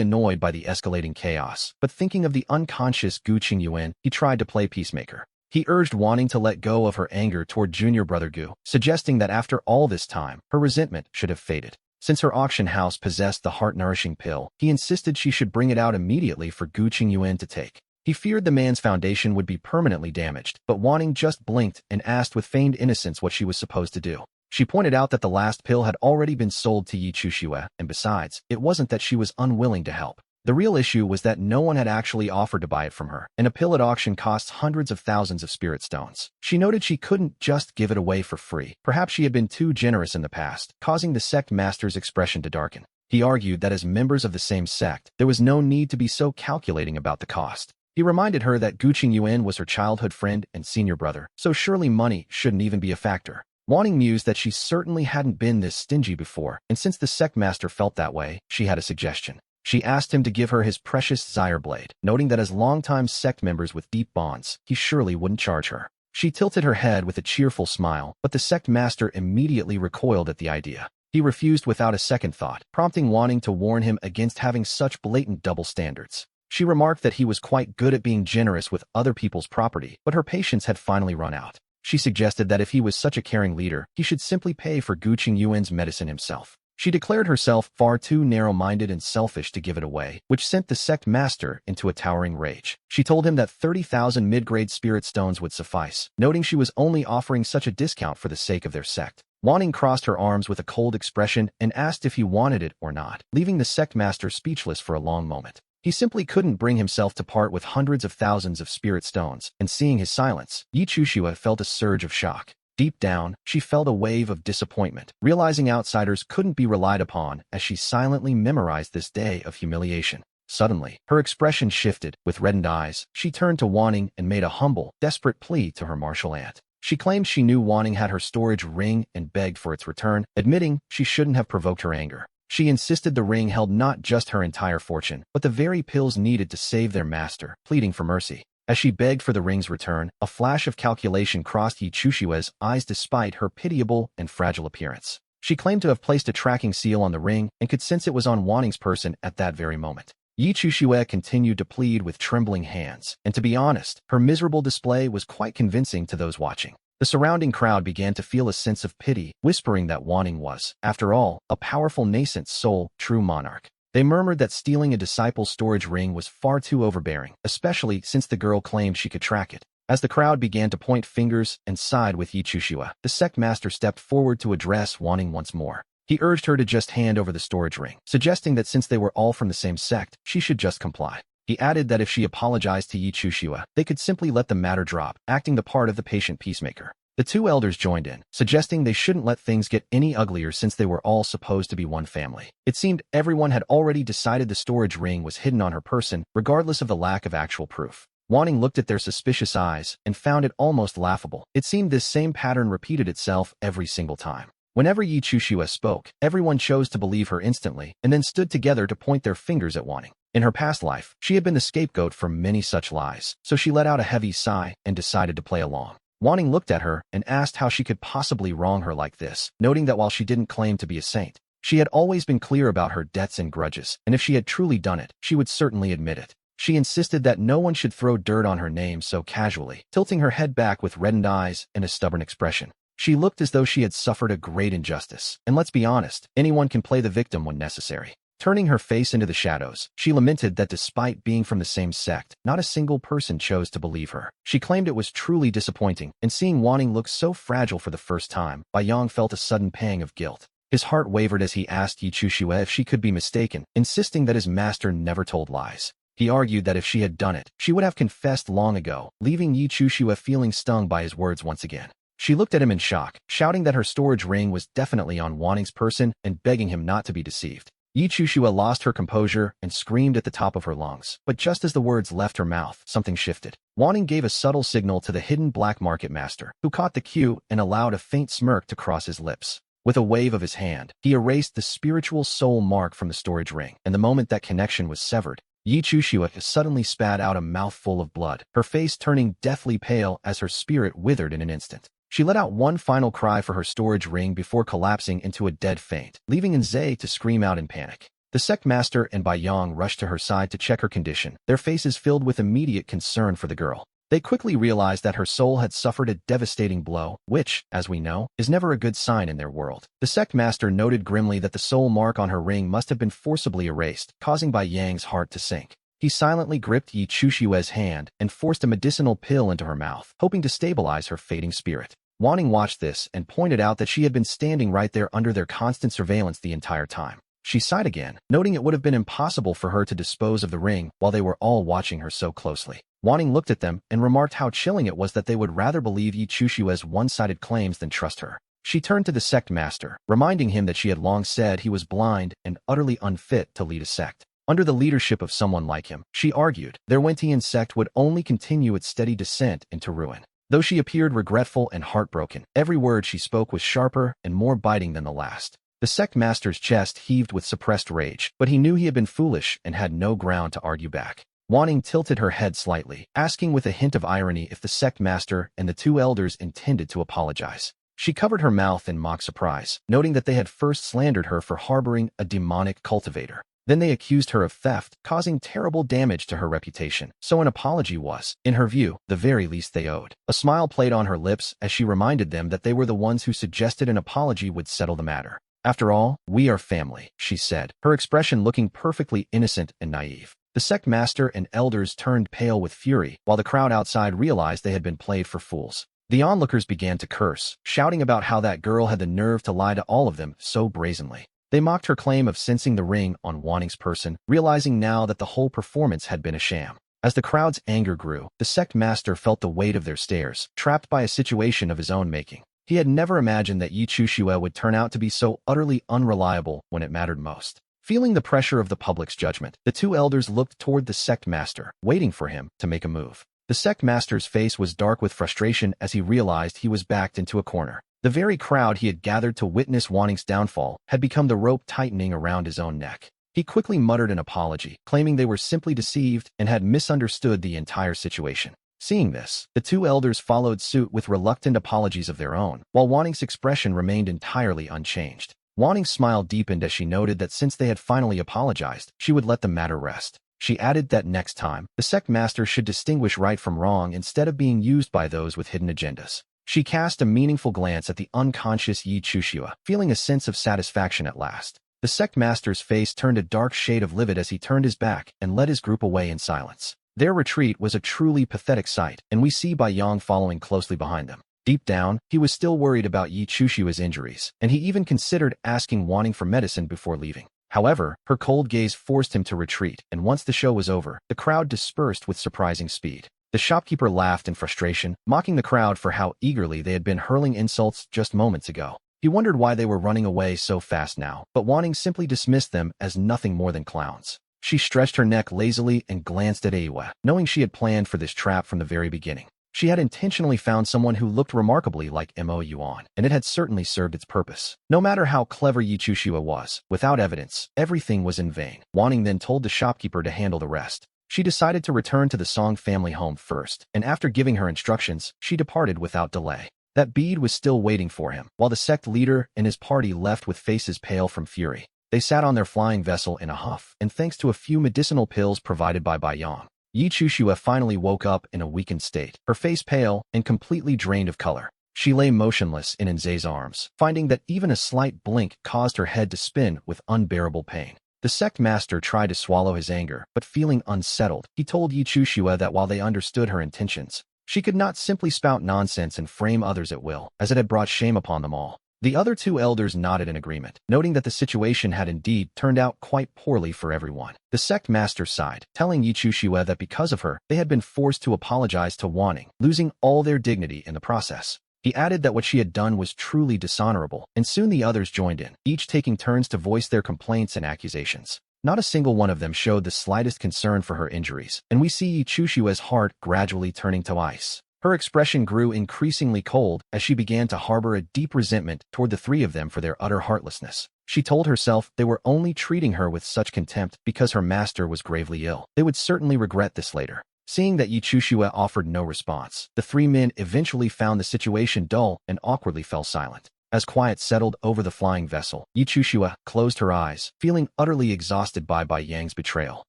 S1: annoyed by the escalating chaos, but thinking of the unconscious Gu Qingyuan, he tried to play peacemaker. He urged Wanning to let go of her anger toward junior brother Gu, suggesting that after all this time, her resentment should have faded. Since her auction house possessed the heart-nourishing pill, he insisted she should bring it out immediately for Gu Qingyuan to take. He feared the man's foundation would be permanently damaged, but Wanning just blinked and asked with feigned innocence what she was supposed to do. She pointed out that the last pill had already been sold to Yi Chushue, and besides, it wasn't that she was unwilling to help. The real issue was that no one had actually offered to buy it from her, and a pill at auction costs hundreds of thousands of spirit stones. She noted she couldn't just give it away for free. Perhaps she had been too generous in the past, causing the sect master's expression to darken. He argued that as members of the same sect, there was no need to be so calculating about the cost. He reminded her that Gu Qingyuan was her childhood friend and senior brother, so surely money shouldn't even be a factor. Wanting mused that she certainly hadn't been this stingy before, and since the sect master felt that way, she had a suggestion. She asked him to give her his precious Zyre blade, noting that as longtime sect members with deep bonds, he surely wouldn't charge her. She tilted her head with a cheerful smile, but the sect master immediately recoiled at the idea. He refused without a second thought, prompting Wanting to warn him against having such blatant double standards. She remarked that he was quite good at being generous with other people's property, but her patience had finally run out. She suggested that if he was such a caring leader, he should simply pay for Gu Qingyuan's medicine himself. She declared herself far too narrow-minded and selfish to give it away, which sent the sect master into a towering rage. She told him that 30,000 mid-grade spirit stones would suffice, noting she was only offering such a discount for the sake of their sect. Wanting crossed her arms with a cold expression and asked if he wanted it or not, leaving the sect master speechless for a long moment. He simply couldn't bring himself to part with hundreds of thousands of spirit stones, and seeing his silence, Yi Chushue felt a surge of shock. Deep down, she felt a wave of disappointment, realizing outsiders couldn't be relied upon as she silently memorized this day of humiliation. Suddenly, her expression shifted. With reddened eyes, she turned to Wanting and made a humble, desperate plea to her martial aunt. She claimed she knew Wanting had her storage ring and begged for its return, admitting she shouldn't have provoked her anger. She insisted the ring held not just her entire fortune, but the very pills needed to save their master, pleading for mercy. As she begged for the ring's return, a flash of calculation crossed Yi Chushue's eyes despite her pitiable and fragile appearance. She claimed to have placed a tracking seal on the ring and could sense it was on Wanting's person at that very moment. Yi Chushue continued to plead with trembling hands, and to be honest, her miserable display was quite convincing to those watching. The surrounding crowd began to feel a sense of pity, whispering that Wanting was, after all, a powerful nascent soul, true monarch. They murmured that stealing a disciple's storage ring was far too overbearing, especially since the girl claimed she could track it. As the crowd began to point fingers and side with Yi Chushue, the sect master stepped forward to address Wanting once more. He urged her to just hand over the storage ring, suggesting that since they were all from the same sect, she should just comply. He added that if she apologized to Yi Chushue, they could simply let the matter drop, acting the part of the patient peacemaker. The two elders joined in, suggesting they shouldn't let things get any uglier since they were all supposed to be one family. It seemed everyone had already decided the storage ring was hidden on her person, regardless of the lack of actual proof. Wanting looked at their suspicious eyes and found it almost laughable. It seemed this same pattern repeated itself every single time. Whenever Yi Chushue spoke, everyone chose to believe her instantly and then stood together to point their fingers at Wanting. In her past life, she had been the scapegoat for many such lies, so she let out a heavy sigh and decided to play along. Wanting looked at her and asked how she could possibly wrong her like this, noting that while she didn't claim to be a saint, she had always been clear about her debts and grudges, and if she had truly done it, she would certainly admit it. She insisted that no one should throw dirt on her name so casually, tilting her head back with reddened eyes and a stubborn expression. She looked as though she had suffered a great injustice, and let's be honest, anyone can play the victim when necessary. Turning her face into the shadows, she lamented that despite being from the same sect, not a single person chose to believe her. She claimed it was truly disappointing, and seeing Wanting look so fragile for the first time, Baiyang felt a sudden pang of guilt. His heart wavered as he asked Yi Chushue if she could be mistaken, insisting that his master never told lies. He argued that if she had done it, she would have confessed long ago, leaving Yi Chushue feeling stung by his words once again. She looked at him in shock, shouting that her storage ring was definitely on Wanting's person and begging him not to be deceived. Yi Chushue lost her composure and screamed at the top of her lungs, but just as the words left her mouth, something shifted. Wanting gave a subtle signal to the hidden black market master, who caught the cue and allowed a faint smirk to cross his lips. With a wave of his hand, he erased the spiritual soul mark from the storage ring, and the moment that connection was severed, Yi Chushue suddenly spat out a mouthful of blood, her face turning deathly pale as her spirit withered in an instant. She let out one final cry for her storage ring before collapsing into a dead faint, leaving Nze to scream out in panic. The sect master and Baiyang rushed to her side to check her condition, their faces filled with immediate concern for the girl. They quickly realized that her soul had suffered a devastating blow, which, as we know, is never a good sign in their world. The sect master noted grimly that the soul mark on her ring must have been forcibly erased, causing Baiyang's heart to sink. He silently gripped Yi Chushue's hand and forced a medicinal pill into her mouth, hoping to stabilize her fading spirit. Wanting watched this and pointed out that she had been standing right there under their constant surveillance the entire time. She sighed again, noting it would have been impossible for her to dispose of the ring while they were all watching her so closely. Wanting looked at them and remarked how chilling it was that they would rather believe Yi Chushue's one-sided claims than trust her. She turned to the sect master, reminding him that she had long said he was blind and utterly unfit to lead a sect. Under the leadership of someone like him, she argued, their Wentian sect would only continue its steady descent into ruin. Though she appeared regretful and heartbroken, every word she spoke was sharper and more biting than the last. The sect master's chest heaved with suppressed rage, but he knew he had been foolish and had no ground to argue back. Wanting tilted her head slightly, asking with a hint of irony if the sect master and the two elders intended to apologize. She covered her mouth in mock surprise, noting that they had first slandered her for harboring a demonic cultivator. Then they accused her of theft, causing terrible damage to her reputation, so an apology was, in her view, the very least they owed. A smile played on her lips as she reminded them that they were the ones who suggested an apology would settle the matter. After all, we are family, she said, her expression looking perfectly innocent and naive. The sect master and elders turned pale with fury, while the crowd outside realized they had been played for fools. The onlookers began to curse, shouting about how that girl had the nerve to lie to all of them so brazenly. They mocked her claim of sensing the ring on Wanting's person, realizing now that the whole performance had been a sham. As the crowd's anger grew, the sect master felt the weight of their stares, trapped by a situation of his own making. He had never imagined that Yi Chushue would turn out to be so utterly unreliable when it mattered most. Feeling the pressure of the public's judgment, the two elders looked toward the sect master, waiting for him to make a move. The sect master's face was dark with frustration as he realized he was backed into a corner. The very crowd he had gathered to witness Wanning's downfall had become the rope tightening around his own neck. He quickly muttered an apology, claiming they were simply deceived and had misunderstood the entire situation. Seeing this, the two elders followed suit with reluctant apologies of their own, while Wanning's expression remained entirely unchanged. Wanning's smile deepened as she noted that since they had finally apologized, she would let the matter rest. She added that next time, the sect master should distinguish right from wrong instead of being used by those with hidden agendas. She cast a meaningful glance at the unconscious Yi Chushua, feeling a sense of satisfaction at last. The sect master's face turned a dark shade of livid as he turned his back and led his group away in silence. Their retreat was a truly pathetic sight, and we see Bai Yang following closely behind them. Deep down, he was still worried about Yi Chushua's injuries, and he even considered asking Wanning for medicine before leaving. However, her cold gaze forced him to retreat, and once the show was over, the crowd dispersed with surprising speed. The shopkeeper laughed in frustration, mocking the crowd for how eagerly they had been hurling insults just moments ago. He wondered why they were running away so fast now, but Wanning simply dismissed them as nothing more than clowns. She stretched her neck lazily and glanced at Aiwa, knowing she had planned for this trap from the very beginning. She had intentionally found someone who looked remarkably like Mo Yuan, and it had certainly served its purpose. No matter how clever Yi Chushua was, without evidence, everything was in vain. Wanning then told the shopkeeper to handle the rest. She decided to return to the Song family home first, and after giving her instructions, she departed without delay. That bead was still waiting for him, while the sect leader and his party left with faces pale from fury. They sat on their flying vessel in a huff, and thanks to a few medicinal pills provided by Bai Yang, Yi Chushua finally woke up in a weakened state, her face pale and completely drained of color. She lay motionless in Nze's arms, finding that even a slight blink caused her head to spin with unbearable pain. The sect master tried to swallow his anger, but feeling unsettled, he told Yi Chushua that while they understood her intentions, she could not simply spout nonsense and frame others at will, as it had brought shame upon them all. The other two elders nodded in agreement, noting that the situation had indeed turned out quite poorly for everyone. The sect master sighed, telling Yi Chushua that because of her, they had been forced to apologize to Wanning, losing all their dignity in the process. He added that what she had done was truly dishonorable, and soon the others joined in, each taking turns to voice their complaints and accusations. Not a single one of them showed the slightest concern for her injuries, and we see Yi Chushua's heart gradually turning to ice. Her expression grew increasingly cold as she began to harbor a deep resentment toward the three of them for their utter heartlessness. She told herself they were only treating her with such contempt because her master was gravely ill. They would certainly regret this later. Seeing that Yi Chushua offered no response, the three men eventually found the situation dull and awkwardly fell silent. As quiet settled over the flying vessel, Yi Chushua closed her eyes, feeling utterly exhausted by Bai Yang's betrayal.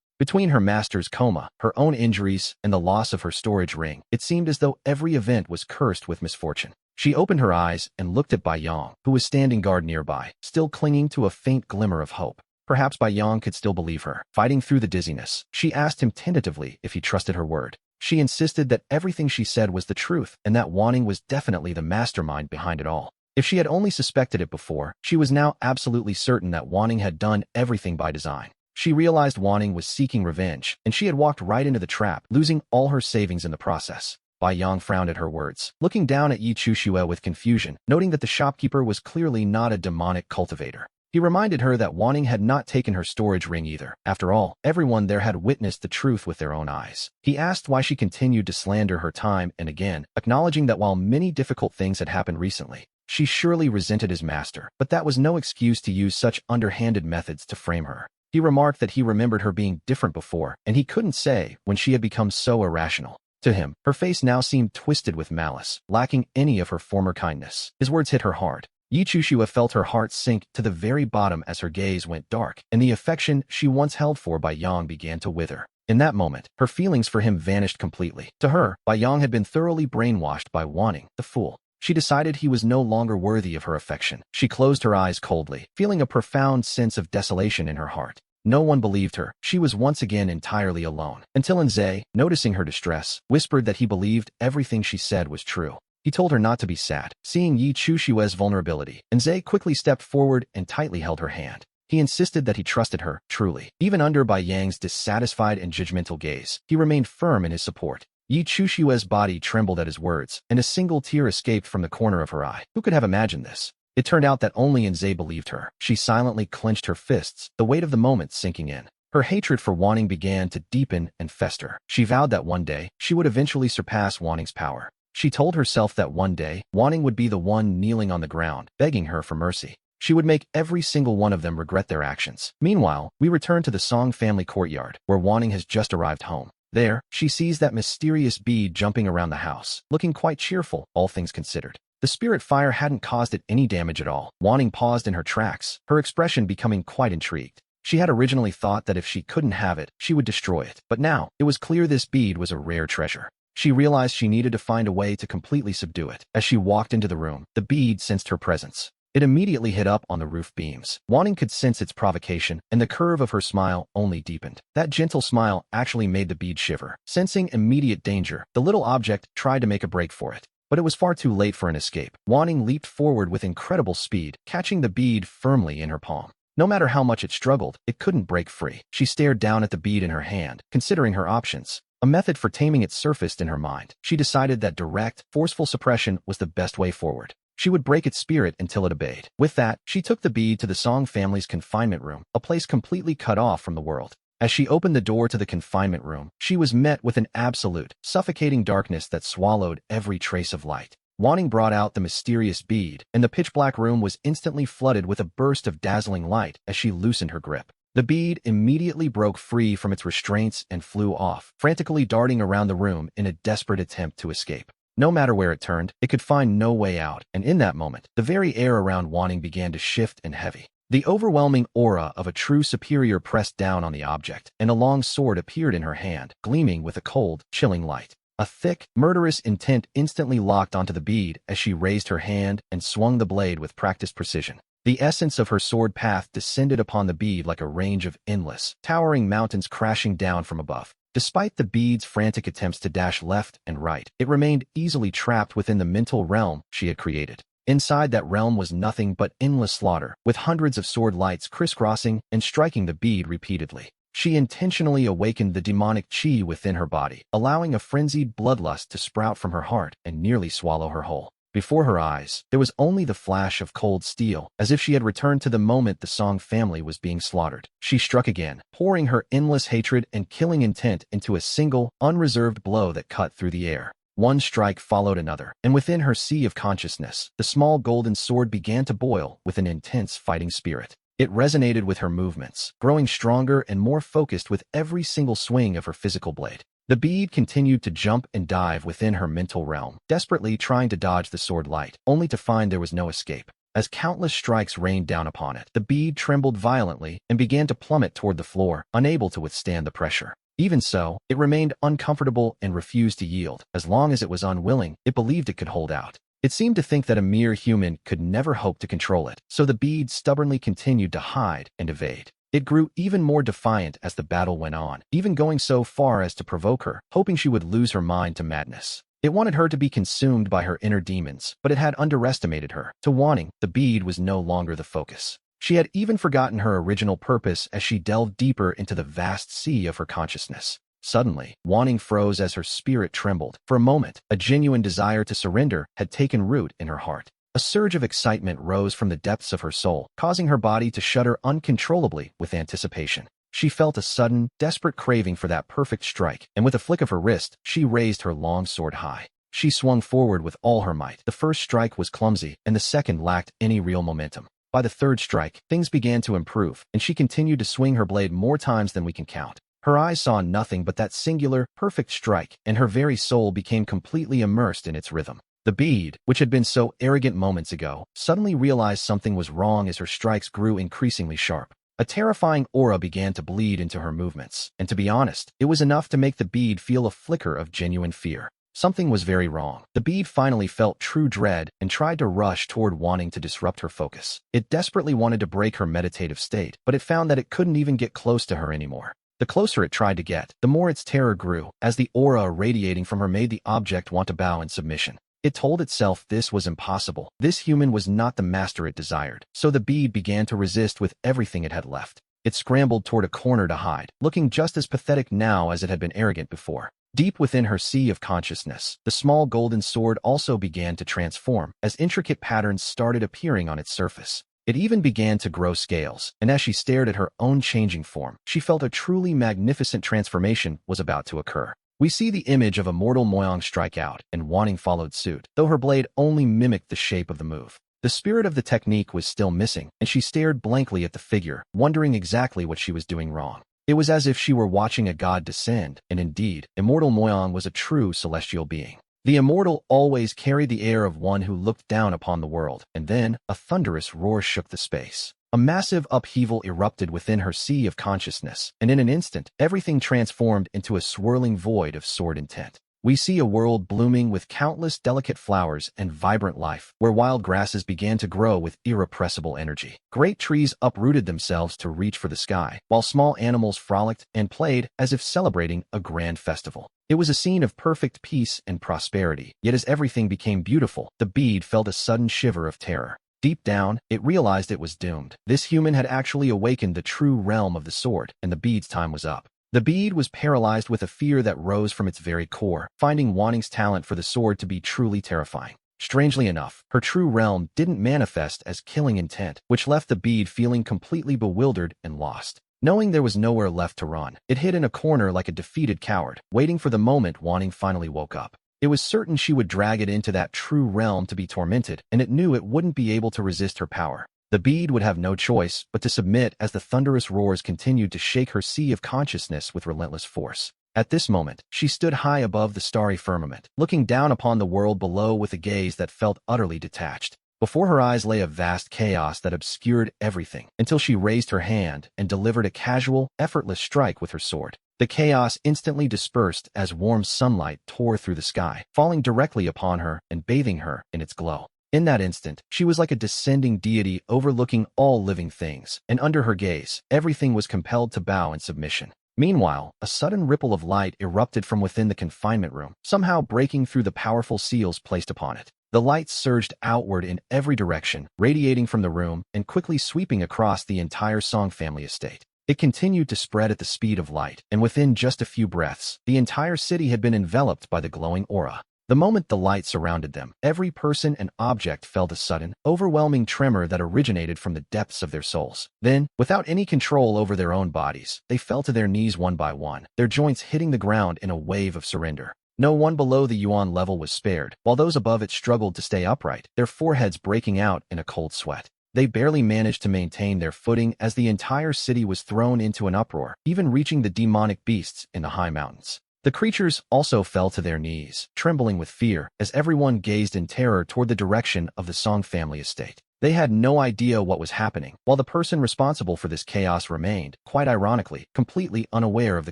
S1: Between her master's coma, her own injuries, and the loss of her storage ring, it seemed as though every event was cursed with misfortune. She opened her eyes and looked at Bai Yang, who was standing guard nearby, still clinging to a faint glimmer of hope. Perhaps Bai Yang could still believe her. Fighting through the dizziness, she asked him tentatively if he trusted her word. She insisted that everything she said was the truth, and that Wanning was definitely the mastermind behind it all. If she had only suspected it before, she was now absolutely certain that Wanning had done everything by design. She realized Wanning was seeking revenge, and she had walked right into the trap, losing all her savings in the process. Bai Yang frowned at her words, looking down at Yi Chushua with confusion, noting that the shopkeeper was clearly not a demonic cultivator. He reminded her that Wanning had not taken her storage ring either. After all, everyone there had witnessed the truth with their own eyes. He asked why she continued to slander her time and again, acknowledging that while many difficult things had happened recently, she surely resented his master, but that was no excuse to use such underhanded methods to frame her. He remarked that he remembered her being different before, and he couldn't say when she had become so irrational. To him, her face now seemed twisted with malice, lacking any of her former kindness. His words hit her hard. Yi Chushua felt her heart sink to the very bottom as her gaze went dark, and the affection she once held for Bai Yang began to wither. In that moment, her feelings for him vanished completely. To her, Bai Yang had been thoroughly brainwashed by Wanning, the fool. She decided he was no longer worthy of her affection. She closed her eyes coldly, feeling a profound sense of desolation in her heart. No one believed her. She was once again entirely alone, until Nze, noticing her distress, whispered that he believed everything she said was true. He told her not to be sad. Seeing Yi Chushua's vulnerability, Nze quickly stepped forward and tightly held her hand. He insisted that he trusted her, truly. Even under Bai Yang's dissatisfied and judgmental gaze, he remained firm in his support. Yi Chushua's body trembled at his words, and a single tear escaped from the corner of her eye. Who could have imagined this? It turned out that only Inze believed her. She silently clenched her fists, the weight of the moment sinking in. Her hatred for Wanning began to deepen and fester. She vowed that one day, she would eventually surpass Wanning's power. She told herself that one day, Wanning would be the one kneeling on the ground, begging her for mercy. She would make every single one of them regret their actions. Meanwhile, we return to the Song family courtyard, where Wanning has just arrived home. There, she sees that mysterious bead jumping around the house, looking quite cheerful, all things considered. The spirit fire hadn't caused it any damage at all. Wanning paused in her tracks, her expression becoming quite intrigued. She had originally thought that if she couldn't have it, she would destroy it. But now, it was clear this bead was a rare treasure. She realized she needed to find a way to completely subdue it. As she walked into the room, the bead sensed her presence. It immediately hit up on the roof beams. Wanting could sense its provocation, and the curve of her smile only deepened. That gentle smile actually made the bead shiver. Sensing immediate danger, the little object tried to make a break for it. But it was far too late for an escape. Wanting leaped forward with incredible speed, catching the bead firmly in her palm. No matter how much it struggled, it couldn't break free. She stared down at the bead in her hand, considering her options. A method for taming it surfaced in her mind. She decided that direct, forceful suppression was the best way forward. She would break its spirit until it obeyed. With that, she took the bead to the Song family's confinement room, a place completely cut off from the world. As she opened the door to the confinement room, she was met with an absolute, suffocating darkness that swallowed every trace of light. Wanting brought out the mysterious bead, and the pitch-black room was instantly flooded with a burst of dazzling light as she loosened her grip. The bead immediately broke free from its restraints and flew off, frantically darting around the room in a desperate attempt to escape. No matter where it turned, it could find no way out, and in that moment, the very air around Wanting began to shift and heavy. The overwhelming aura of a true superior pressed down on the object, and a long sword appeared in her hand, gleaming with a cold, chilling light. A thick, murderous intent instantly locked onto the bead as she raised her hand and swung the blade with practiced precision. The essence of her sword path descended upon the bead like a range of endless, towering mountains crashing down from above. Despite the bead's frantic attempts to dash left and right, it remained easily trapped within the mental realm she had created. Inside that realm was nothing but endless slaughter, with hundreds of sword lights crisscrossing and striking the bead repeatedly. She intentionally awakened the demonic chi within her body, allowing a frenzied bloodlust to sprout from her heart and nearly swallow her whole. Before her eyes, there was only the flash of cold steel, as if she had returned to the moment the Song family was being slaughtered. She struck again, pouring her endless hatred and killing intent into a single, unreserved blow that cut through the air. One strike followed another, and within her sea of consciousness, the small golden sword began to boil with an intense fighting spirit. It resonated with her movements, growing stronger and more focused with every single swing of her physical blade. The bead continued to jump and dive within her mental realm, desperately trying to dodge the sword light, only to find there was no escape. As countless strikes rained down upon it, the bead trembled violently and began to plummet toward the floor, unable to withstand the pressure. Even so, it remained uncomfortable and refused to yield. As long as it was unwilling, it believed it could hold out. It seemed to think that a mere human could never hope to control it, so the bead stubbornly continued to hide and evade. It grew even more defiant as the battle went on, even going so far as to provoke her, hoping she would lose her mind to madness. It wanted her to be consumed by her inner demons, but it had underestimated her. To Wanting, the bead was no longer the focus. She had even forgotten her original purpose as she delved deeper into the vast sea of her consciousness. Suddenly, Wanting froze as her spirit trembled. For a moment, a genuine desire to surrender had taken root in her heart. A surge of excitement rose from the depths of her soul, causing her body to shudder uncontrollably with anticipation. She felt a sudden, desperate craving for that perfect strike, and with a flick of her wrist, she raised her long sword high. She swung forward with all her might. The first strike was clumsy, and the second lacked any real momentum. By the third strike, things began to improve, and she continued to swing her blade more times than we can count. Her eyes saw nothing but that singular, perfect strike, and her very soul became completely immersed in its rhythm. The bead, which had been so arrogant moments ago, suddenly realized something was wrong as her strikes grew increasingly sharp. A terrifying aura began to bleed into her movements, and to be honest, it was enough to make the bead feel a flicker of genuine fear. Something was very wrong. The bead finally felt true dread and tried to rush toward Wanting to disrupt her focus. It desperately wanted to break her meditative state, but it found that it couldn't even get close to her anymore. The closer it tried to get, the more its terror grew, as the aura radiating from her made the object want to bow in submission. It told itself this was impossible. This human was not the master it desired, so the bead began to resist with everything it had left. It scrambled toward a corner to hide, looking just as pathetic now as it had been arrogant before. Deep within her sea of consciousness, the small golden sword also began to transform as intricate patterns started appearing on its surface. It even began to grow scales, and as she stared at her own changing form, she felt a truly magnificent transformation was about to occur. We see the image of a mortal Moyang strike out, and Wanting followed suit, though her blade only mimicked the shape of the move. The spirit of the technique was still missing, and she stared blankly at the figure, wondering exactly what she was doing wrong. It was as if she were watching a god descend, and indeed, immortal Moyang was a true celestial being. The immortal always carried the air of one who looked down upon the world, and then a thunderous roar shook the space. A massive upheaval erupted within her sea of consciousness, and in an instant, everything transformed into a swirling void of sword intent. We see a world blooming with countless delicate flowers and vibrant life, where wild grasses began to grow with irrepressible energy. Great trees uprooted themselves to reach for the sky, while small animals frolicked and played as if celebrating a grand festival. It was a scene of perfect peace and prosperity, yet as everything became beautiful, the bead felt a sudden shiver of terror. Deep down, it realized it was doomed. This human had actually awakened the true realm of the sword, and the bead's time was up. The bead was paralyzed with a fear that rose from its very core, finding Wanting's talent for the sword to be truly terrifying. Strangely enough, her true realm didn't manifest as killing intent, which left the bead feeling completely bewildered and lost. Knowing there was nowhere left to run, it hid in a corner like a defeated coward, waiting for the moment Wanting finally woke up. It was certain she would drag it into that true realm to be tormented, and it knew it wouldn't be able to resist her power. The bead would have no choice but to submit as the thunderous roars continued to shake her sea of consciousness with relentless force. At this moment, she stood high above the starry firmament, looking down upon the world below with a gaze that felt utterly detached. Before her eyes lay a vast chaos that obscured everything, until she raised her hand and delivered a casual, effortless strike with her sword. The chaos instantly dispersed as warm sunlight tore through the sky, falling directly upon her and bathing her in its glow. In that instant, she was like a descending deity overlooking all living things, and under her gaze, everything was compelled to bow in submission. Meanwhile, a sudden ripple of light erupted from within the confinement room, somehow breaking through the powerful seals placed upon it. The light surged outward in every direction, radiating from the room and quickly sweeping across the entire Song family estate. It continued to spread at the speed of light, and within just a few breaths, the entire city had been enveloped by the glowing aura. The moment the light surrounded them, every person and object felt a sudden, overwhelming tremor that originated from the depths of their souls. Then, without any control over their own bodies, they fell to their knees one by one, their joints hitting the ground in a wave of surrender. No one below the yuan level was spared, while those above it struggled to stay upright, their foreheads breaking out in a cold sweat. They barely managed to maintain their footing as the entire city was thrown into an uproar, even reaching the demonic beasts in the high mountains. The creatures also fell to their knees, trembling with fear, as everyone gazed in terror toward the direction of the Song family estate. They had no idea what was happening, while the person responsible for this chaos remained, quite ironically, completely unaware of the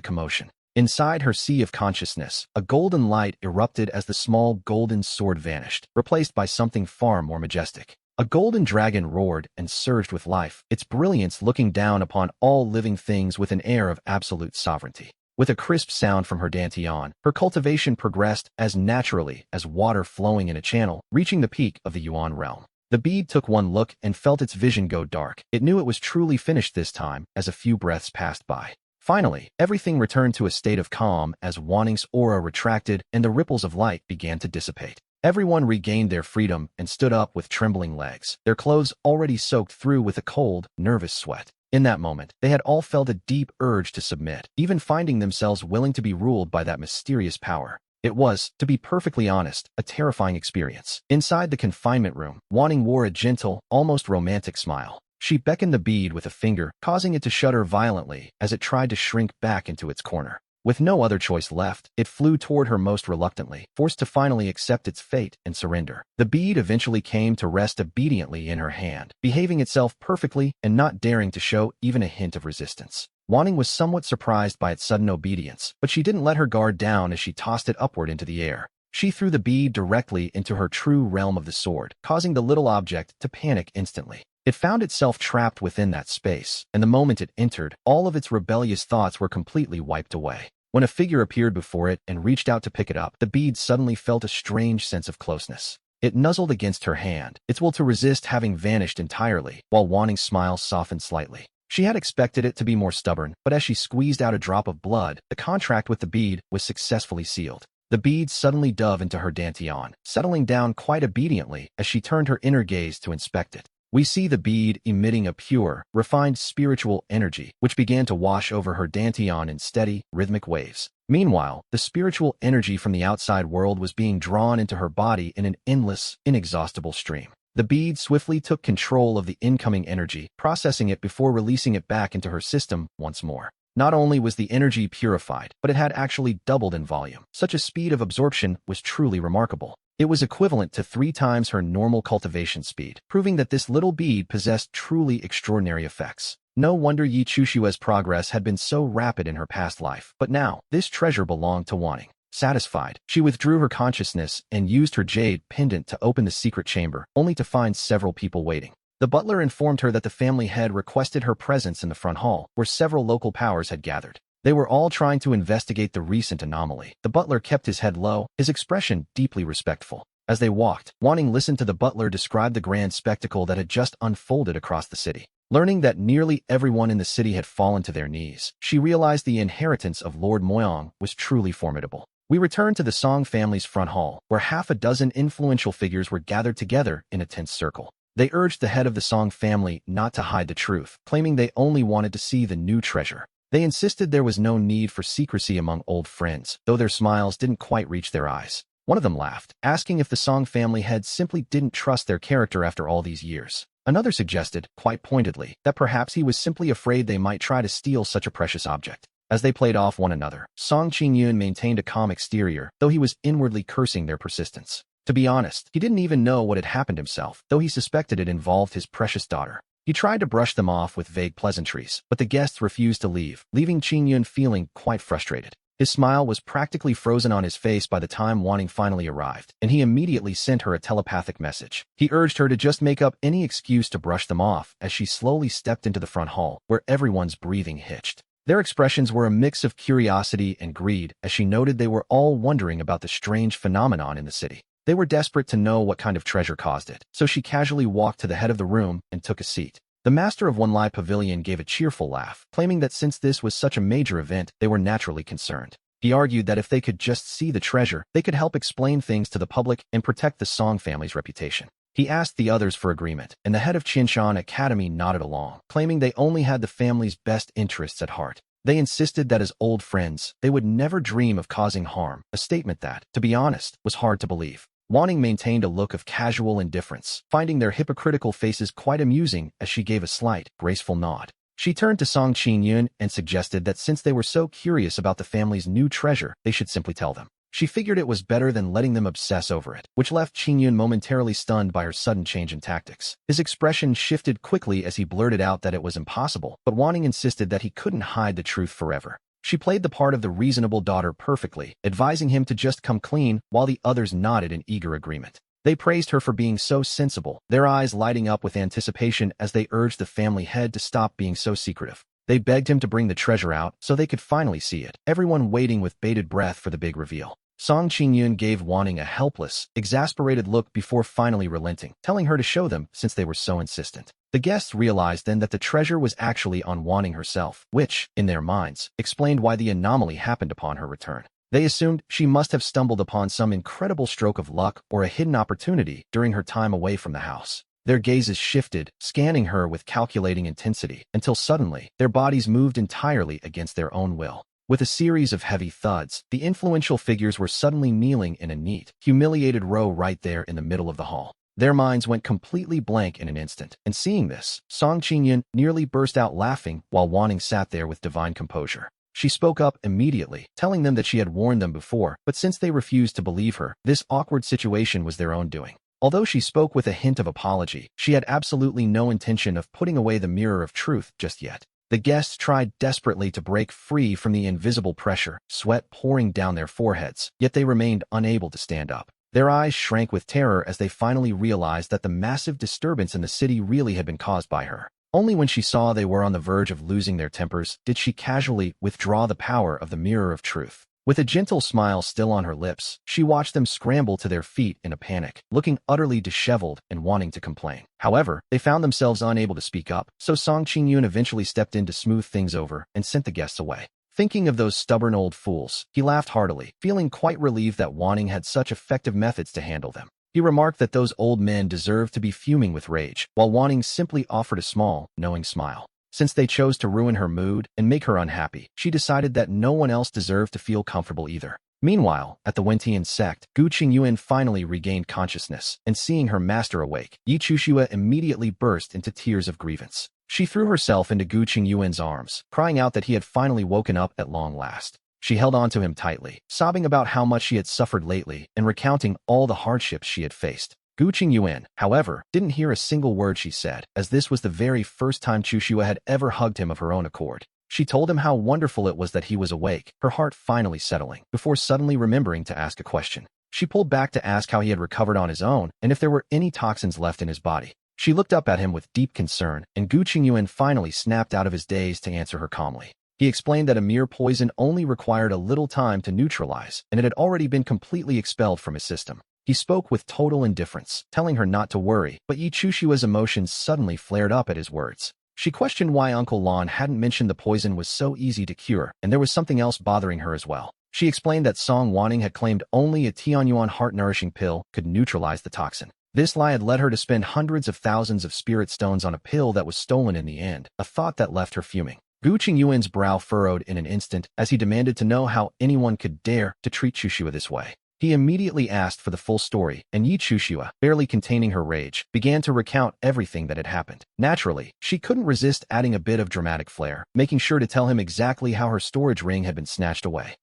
S1: commotion. Inside her sea of consciousness, a golden light erupted as the small golden sword vanished, replaced by something far more majestic. A golden dragon roared and surged with life, its brilliance looking down upon all living things with an air of absolute sovereignty. With a crisp sound from her dantian, her cultivation progressed as naturally as water flowing in a channel, reaching the peak of the Yuan realm. The bead took one look and felt its vision go dark. It knew it was truly finished this time as a few breaths passed by. Finally, everything returned to a state of calm as Wanting's aura retracted and the ripples of light began to dissipate. Everyone regained their freedom and stood up with trembling legs, their clothes already soaked through with a cold, nervous sweat. In that moment, they had all felt a deep urge to submit, even finding themselves willing to be ruled by that mysterious power. It was, to be perfectly honest, a terrifying experience. Inside the confinement room, Wanting wore a gentle, almost romantic smile. She beckoned the bead with a finger, causing it to shudder violently as it tried to shrink back into its corner. With no other choice left, it flew toward her most reluctantly, forced to finally accept its fate and surrender. The bead eventually came to rest obediently in her hand, behaving itself perfectly and not daring to show even a hint of resistance. Wanting was somewhat surprised by its sudden obedience, but she didn't let her guard down as she tossed it upward into the air. She threw the bead directly into her true realm of the sword, causing the little object to panic instantly. It found itself trapped within that space, and the moment it entered, all of its rebellious thoughts were completely wiped away. When a figure appeared before it and reached out to pick it up, the bead suddenly felt a strange sense of closeness. It nuzzled against her hand, its will to resist having vanished entirely, while Wanting's smile softened slightly. She had expected it to be more stubborn, but as she squeezed out a drop of blood, the contract with the bead was successfully sealed. The bead suddenly dove into her dantian, settling down quite obediently as she turned her inner gaze to inspect it. We see the bead emitting a pure, refined spiritual energy, which began to wash over her dantian in steady, rhythmic waves. Meanwhile, the spiritual energy from the outside world was being drawn into her body in an endless, inexhaustible stream. The bead swiftly took control of the incoming energy, processing it before releasing it back into her system once more. Not only was the energy purified, but it had actually doubled in volume. Such a speed of absorption was truly remarkable. It was equivalent to 3 times her normal cultivation speed, proving that this little bead possessed truly extraordinary effects. No wonder Yi Chushue's progress had been so rapid in her past life, but now, this treasure belonged to Wanting. Satisfied, she withdrew her consciousness and used her jade pendant to open the secret chamber, only to find several people waiting. The butler informed her that the family head requested her presence in the front hall, where several local powers had gathered. They were all trying to investigate the recent anomaly. The butler kept his head low, his expression deeply respectful. As they walked, Wanting listened to the butler describe the grand spectacle that had just unfolded across the city. Learning that nearly everyone in the city had fallen to their knees, she realized the inheritance of Lord Moyang was truly formidable. We returned to the Song family's front hall, where half a dozen influential figures were gathered together in a tense circle. They urged the head of the Song family not to hide the truth, claiming they only wanted to see the new treasure. They insisted there was no need for secrecy among old friends, though their smiles didn't quite reach their eyes. One of them laughed, asking if the Song family head simply didn't trust their character after all these years. Another suggested, quite pointedly, that perhaps he was simply afraid they might try to steal such a precious object. As they played off one another, Song Qingyun maintained a calm exterior, though he was inwardly cursing their persistence. To be honest, he didn't even know what had happened himself, though he suspected it involved his precious daughter. He tried to brush them off with vague pleasantries, but the guests refused to leave, leaving Qingyun feeling quite frustrated. His smile was practically frozen on his face by the time Wanting finally arrived, and he immediately sent her a telepathic message. He urged her to just make up any excuse to brush them off as she slowly stepped into the front hall, where everyone's breathing hitched. Their expressions were a mix of curiosity and greed as she noted they were all wondering about the strange phenomenon in the city. They were desperate to know what kind of treasure caused it, so she casually walked to the head of the room and took a seat. The master of One Lai Pavilion gave a cheerful laugh, claiming that since this was such a major event, they were naturally concerned. He argued that if they could just see the treasure, they could help explain things to the public and protect the Song family's reputation. He asked the others for agreement, and the head of Qinshan Academy nodded along, claiming they only had the family's best interests at heart. They insisted that as old friends, they would never dream of causing harm, a statement that, to be honest, was hard to believe. Wanting maintained a look of casual indifference, finding their hypocritical faces quite amusing as she gave a slight, graceful nod. She turned to Song Qingyun and suggested that since they were so curious about the family's new treasure, they should simply tell them. She figured it was better than letting them obsess over it, which left Qingyun momentarily stunned by her sudden change in tactics. His expression shifted quickly as he blurted out that it was impossible, but Wanting insisted that he couldn't hide the truth forever. She played the part of the reasonable daughter perfectly, advising him to just come clean, while the others nodded in eager agreement. They praised her for being so sensible, their eyes lighting up with anticipation as they urged the family head to stop being so secretive. They begged him to bring the treasure out so they could finally see it, everyone waiting with bated breath for the big reveal. Song Qingyun gave Wanting a helpless, exasperated look before finally relenting, telling her to show them since they were so insistent. The guests realized then that the treasure was actually on Wanting herself, which, in their minds, explained why the anomaly happened upon her return. They assumed she must have stumbled upon some incredible stroke of luck or a hidden opportunity during her time away from the house. Their gazes shifted, scanning her with calculating intensity, until suddenly, their bodies moved entirely against their own will. With a series of heavy thuds, the influential figures were suddenly kneeling in a neat, humiliated row right there in the middle of the hall. Their minds went completely blank in an instant, and seeing this, Song Qingyun nearly burst out laughing while Wanting sat there with divine composure. She spoke up immediately, telling them that she had warned them before, but since they refused to believe her, this awkward situation was their own doing. Although she spoke with a hint of apology, she had absolutely no intention of putting away the mirror of truth just yet. The guests tried desperately to break free from the invisible pressure, sweat pouring down their foreheads, yet they remained unable to stand up. Their eyes shrank with terror as they finally realized that the massive disturbance in the city really had been caused by her. Only when she saw they were on the verge of losing their tempers did she casually withdraw the power of the mirror of truth. With a gentle smile still on her lips, she watched them scramble to their feet in a panic, looking utterly disheveled and wanting to complain. However, they found themselves unable to speak up, so Song Qingyun eventually stepped in to smooth things over and sent the guests away. Thinking of those stubborn old fools, he laughed heartily, feeling quite relieved that Wanning had such effective methods to handle them. He remarked that those old men deserved to be fuming with rage, while Wanning simply offered a small, knowing smile. Since they chose to ruin her mood and make her unhappy, she decided that no one else deserved to feel comfortable either. Meanwhile, at the Wentian sect, Gu Qingyuan finally regained consciousness, and seeing her master awake, Yi Chushua immediately burst into tears of grievance. She threw herself into Gu Qingyuan's arms, crying out that he had finally woken up at long last. She held on to him tightly, sobbing about how much she had suffered lately and recounting all the hardships she had faced. Gu Qingyuan, however, didn't hear a single word she said, as this was the very first time Chushua had ever hugged him of her own accord. She told him how wonderful it was that he was awake, her heart finally settling, before suddenly remembering to ask a question. She pulled back to ask how he had recovered on his own and if there were any toxins left in his body. She looked up at him with deep concern, and Gu Qingyuan finally snapped out of his daze to answer her calmly. He explained that a mere poison only required a little time to neutralize, and it had already been completely expelled from his system. He spoke with total indifference, telling her not to worry, but Yi Chushua's emotions suddenly flared up at his words. She questioned why Uncle Lon hadn't mentioned the poison was so easy to cure, and there was something else bothering her as well. She explained that Song Wanning had claimed only a Tianyuan heart-nourishing pill could neutralize the toxin. This lie had led her to spend hundreds of thousands of spirit stones on a pill that was stolen in the end, a thought that left her fuming. Gu Qingyuan's brow furrowed in an instant as he demanded to know how anyone could dare to treat Chushua this way. He immediately asked for the full story, and Yi Chushua, barely containing her rage, began to recount everything that had happened. Naturally, she couldn't resist adding a bit of dramatic flair, making sure to tell him exactly how her storage ring had been snatched away.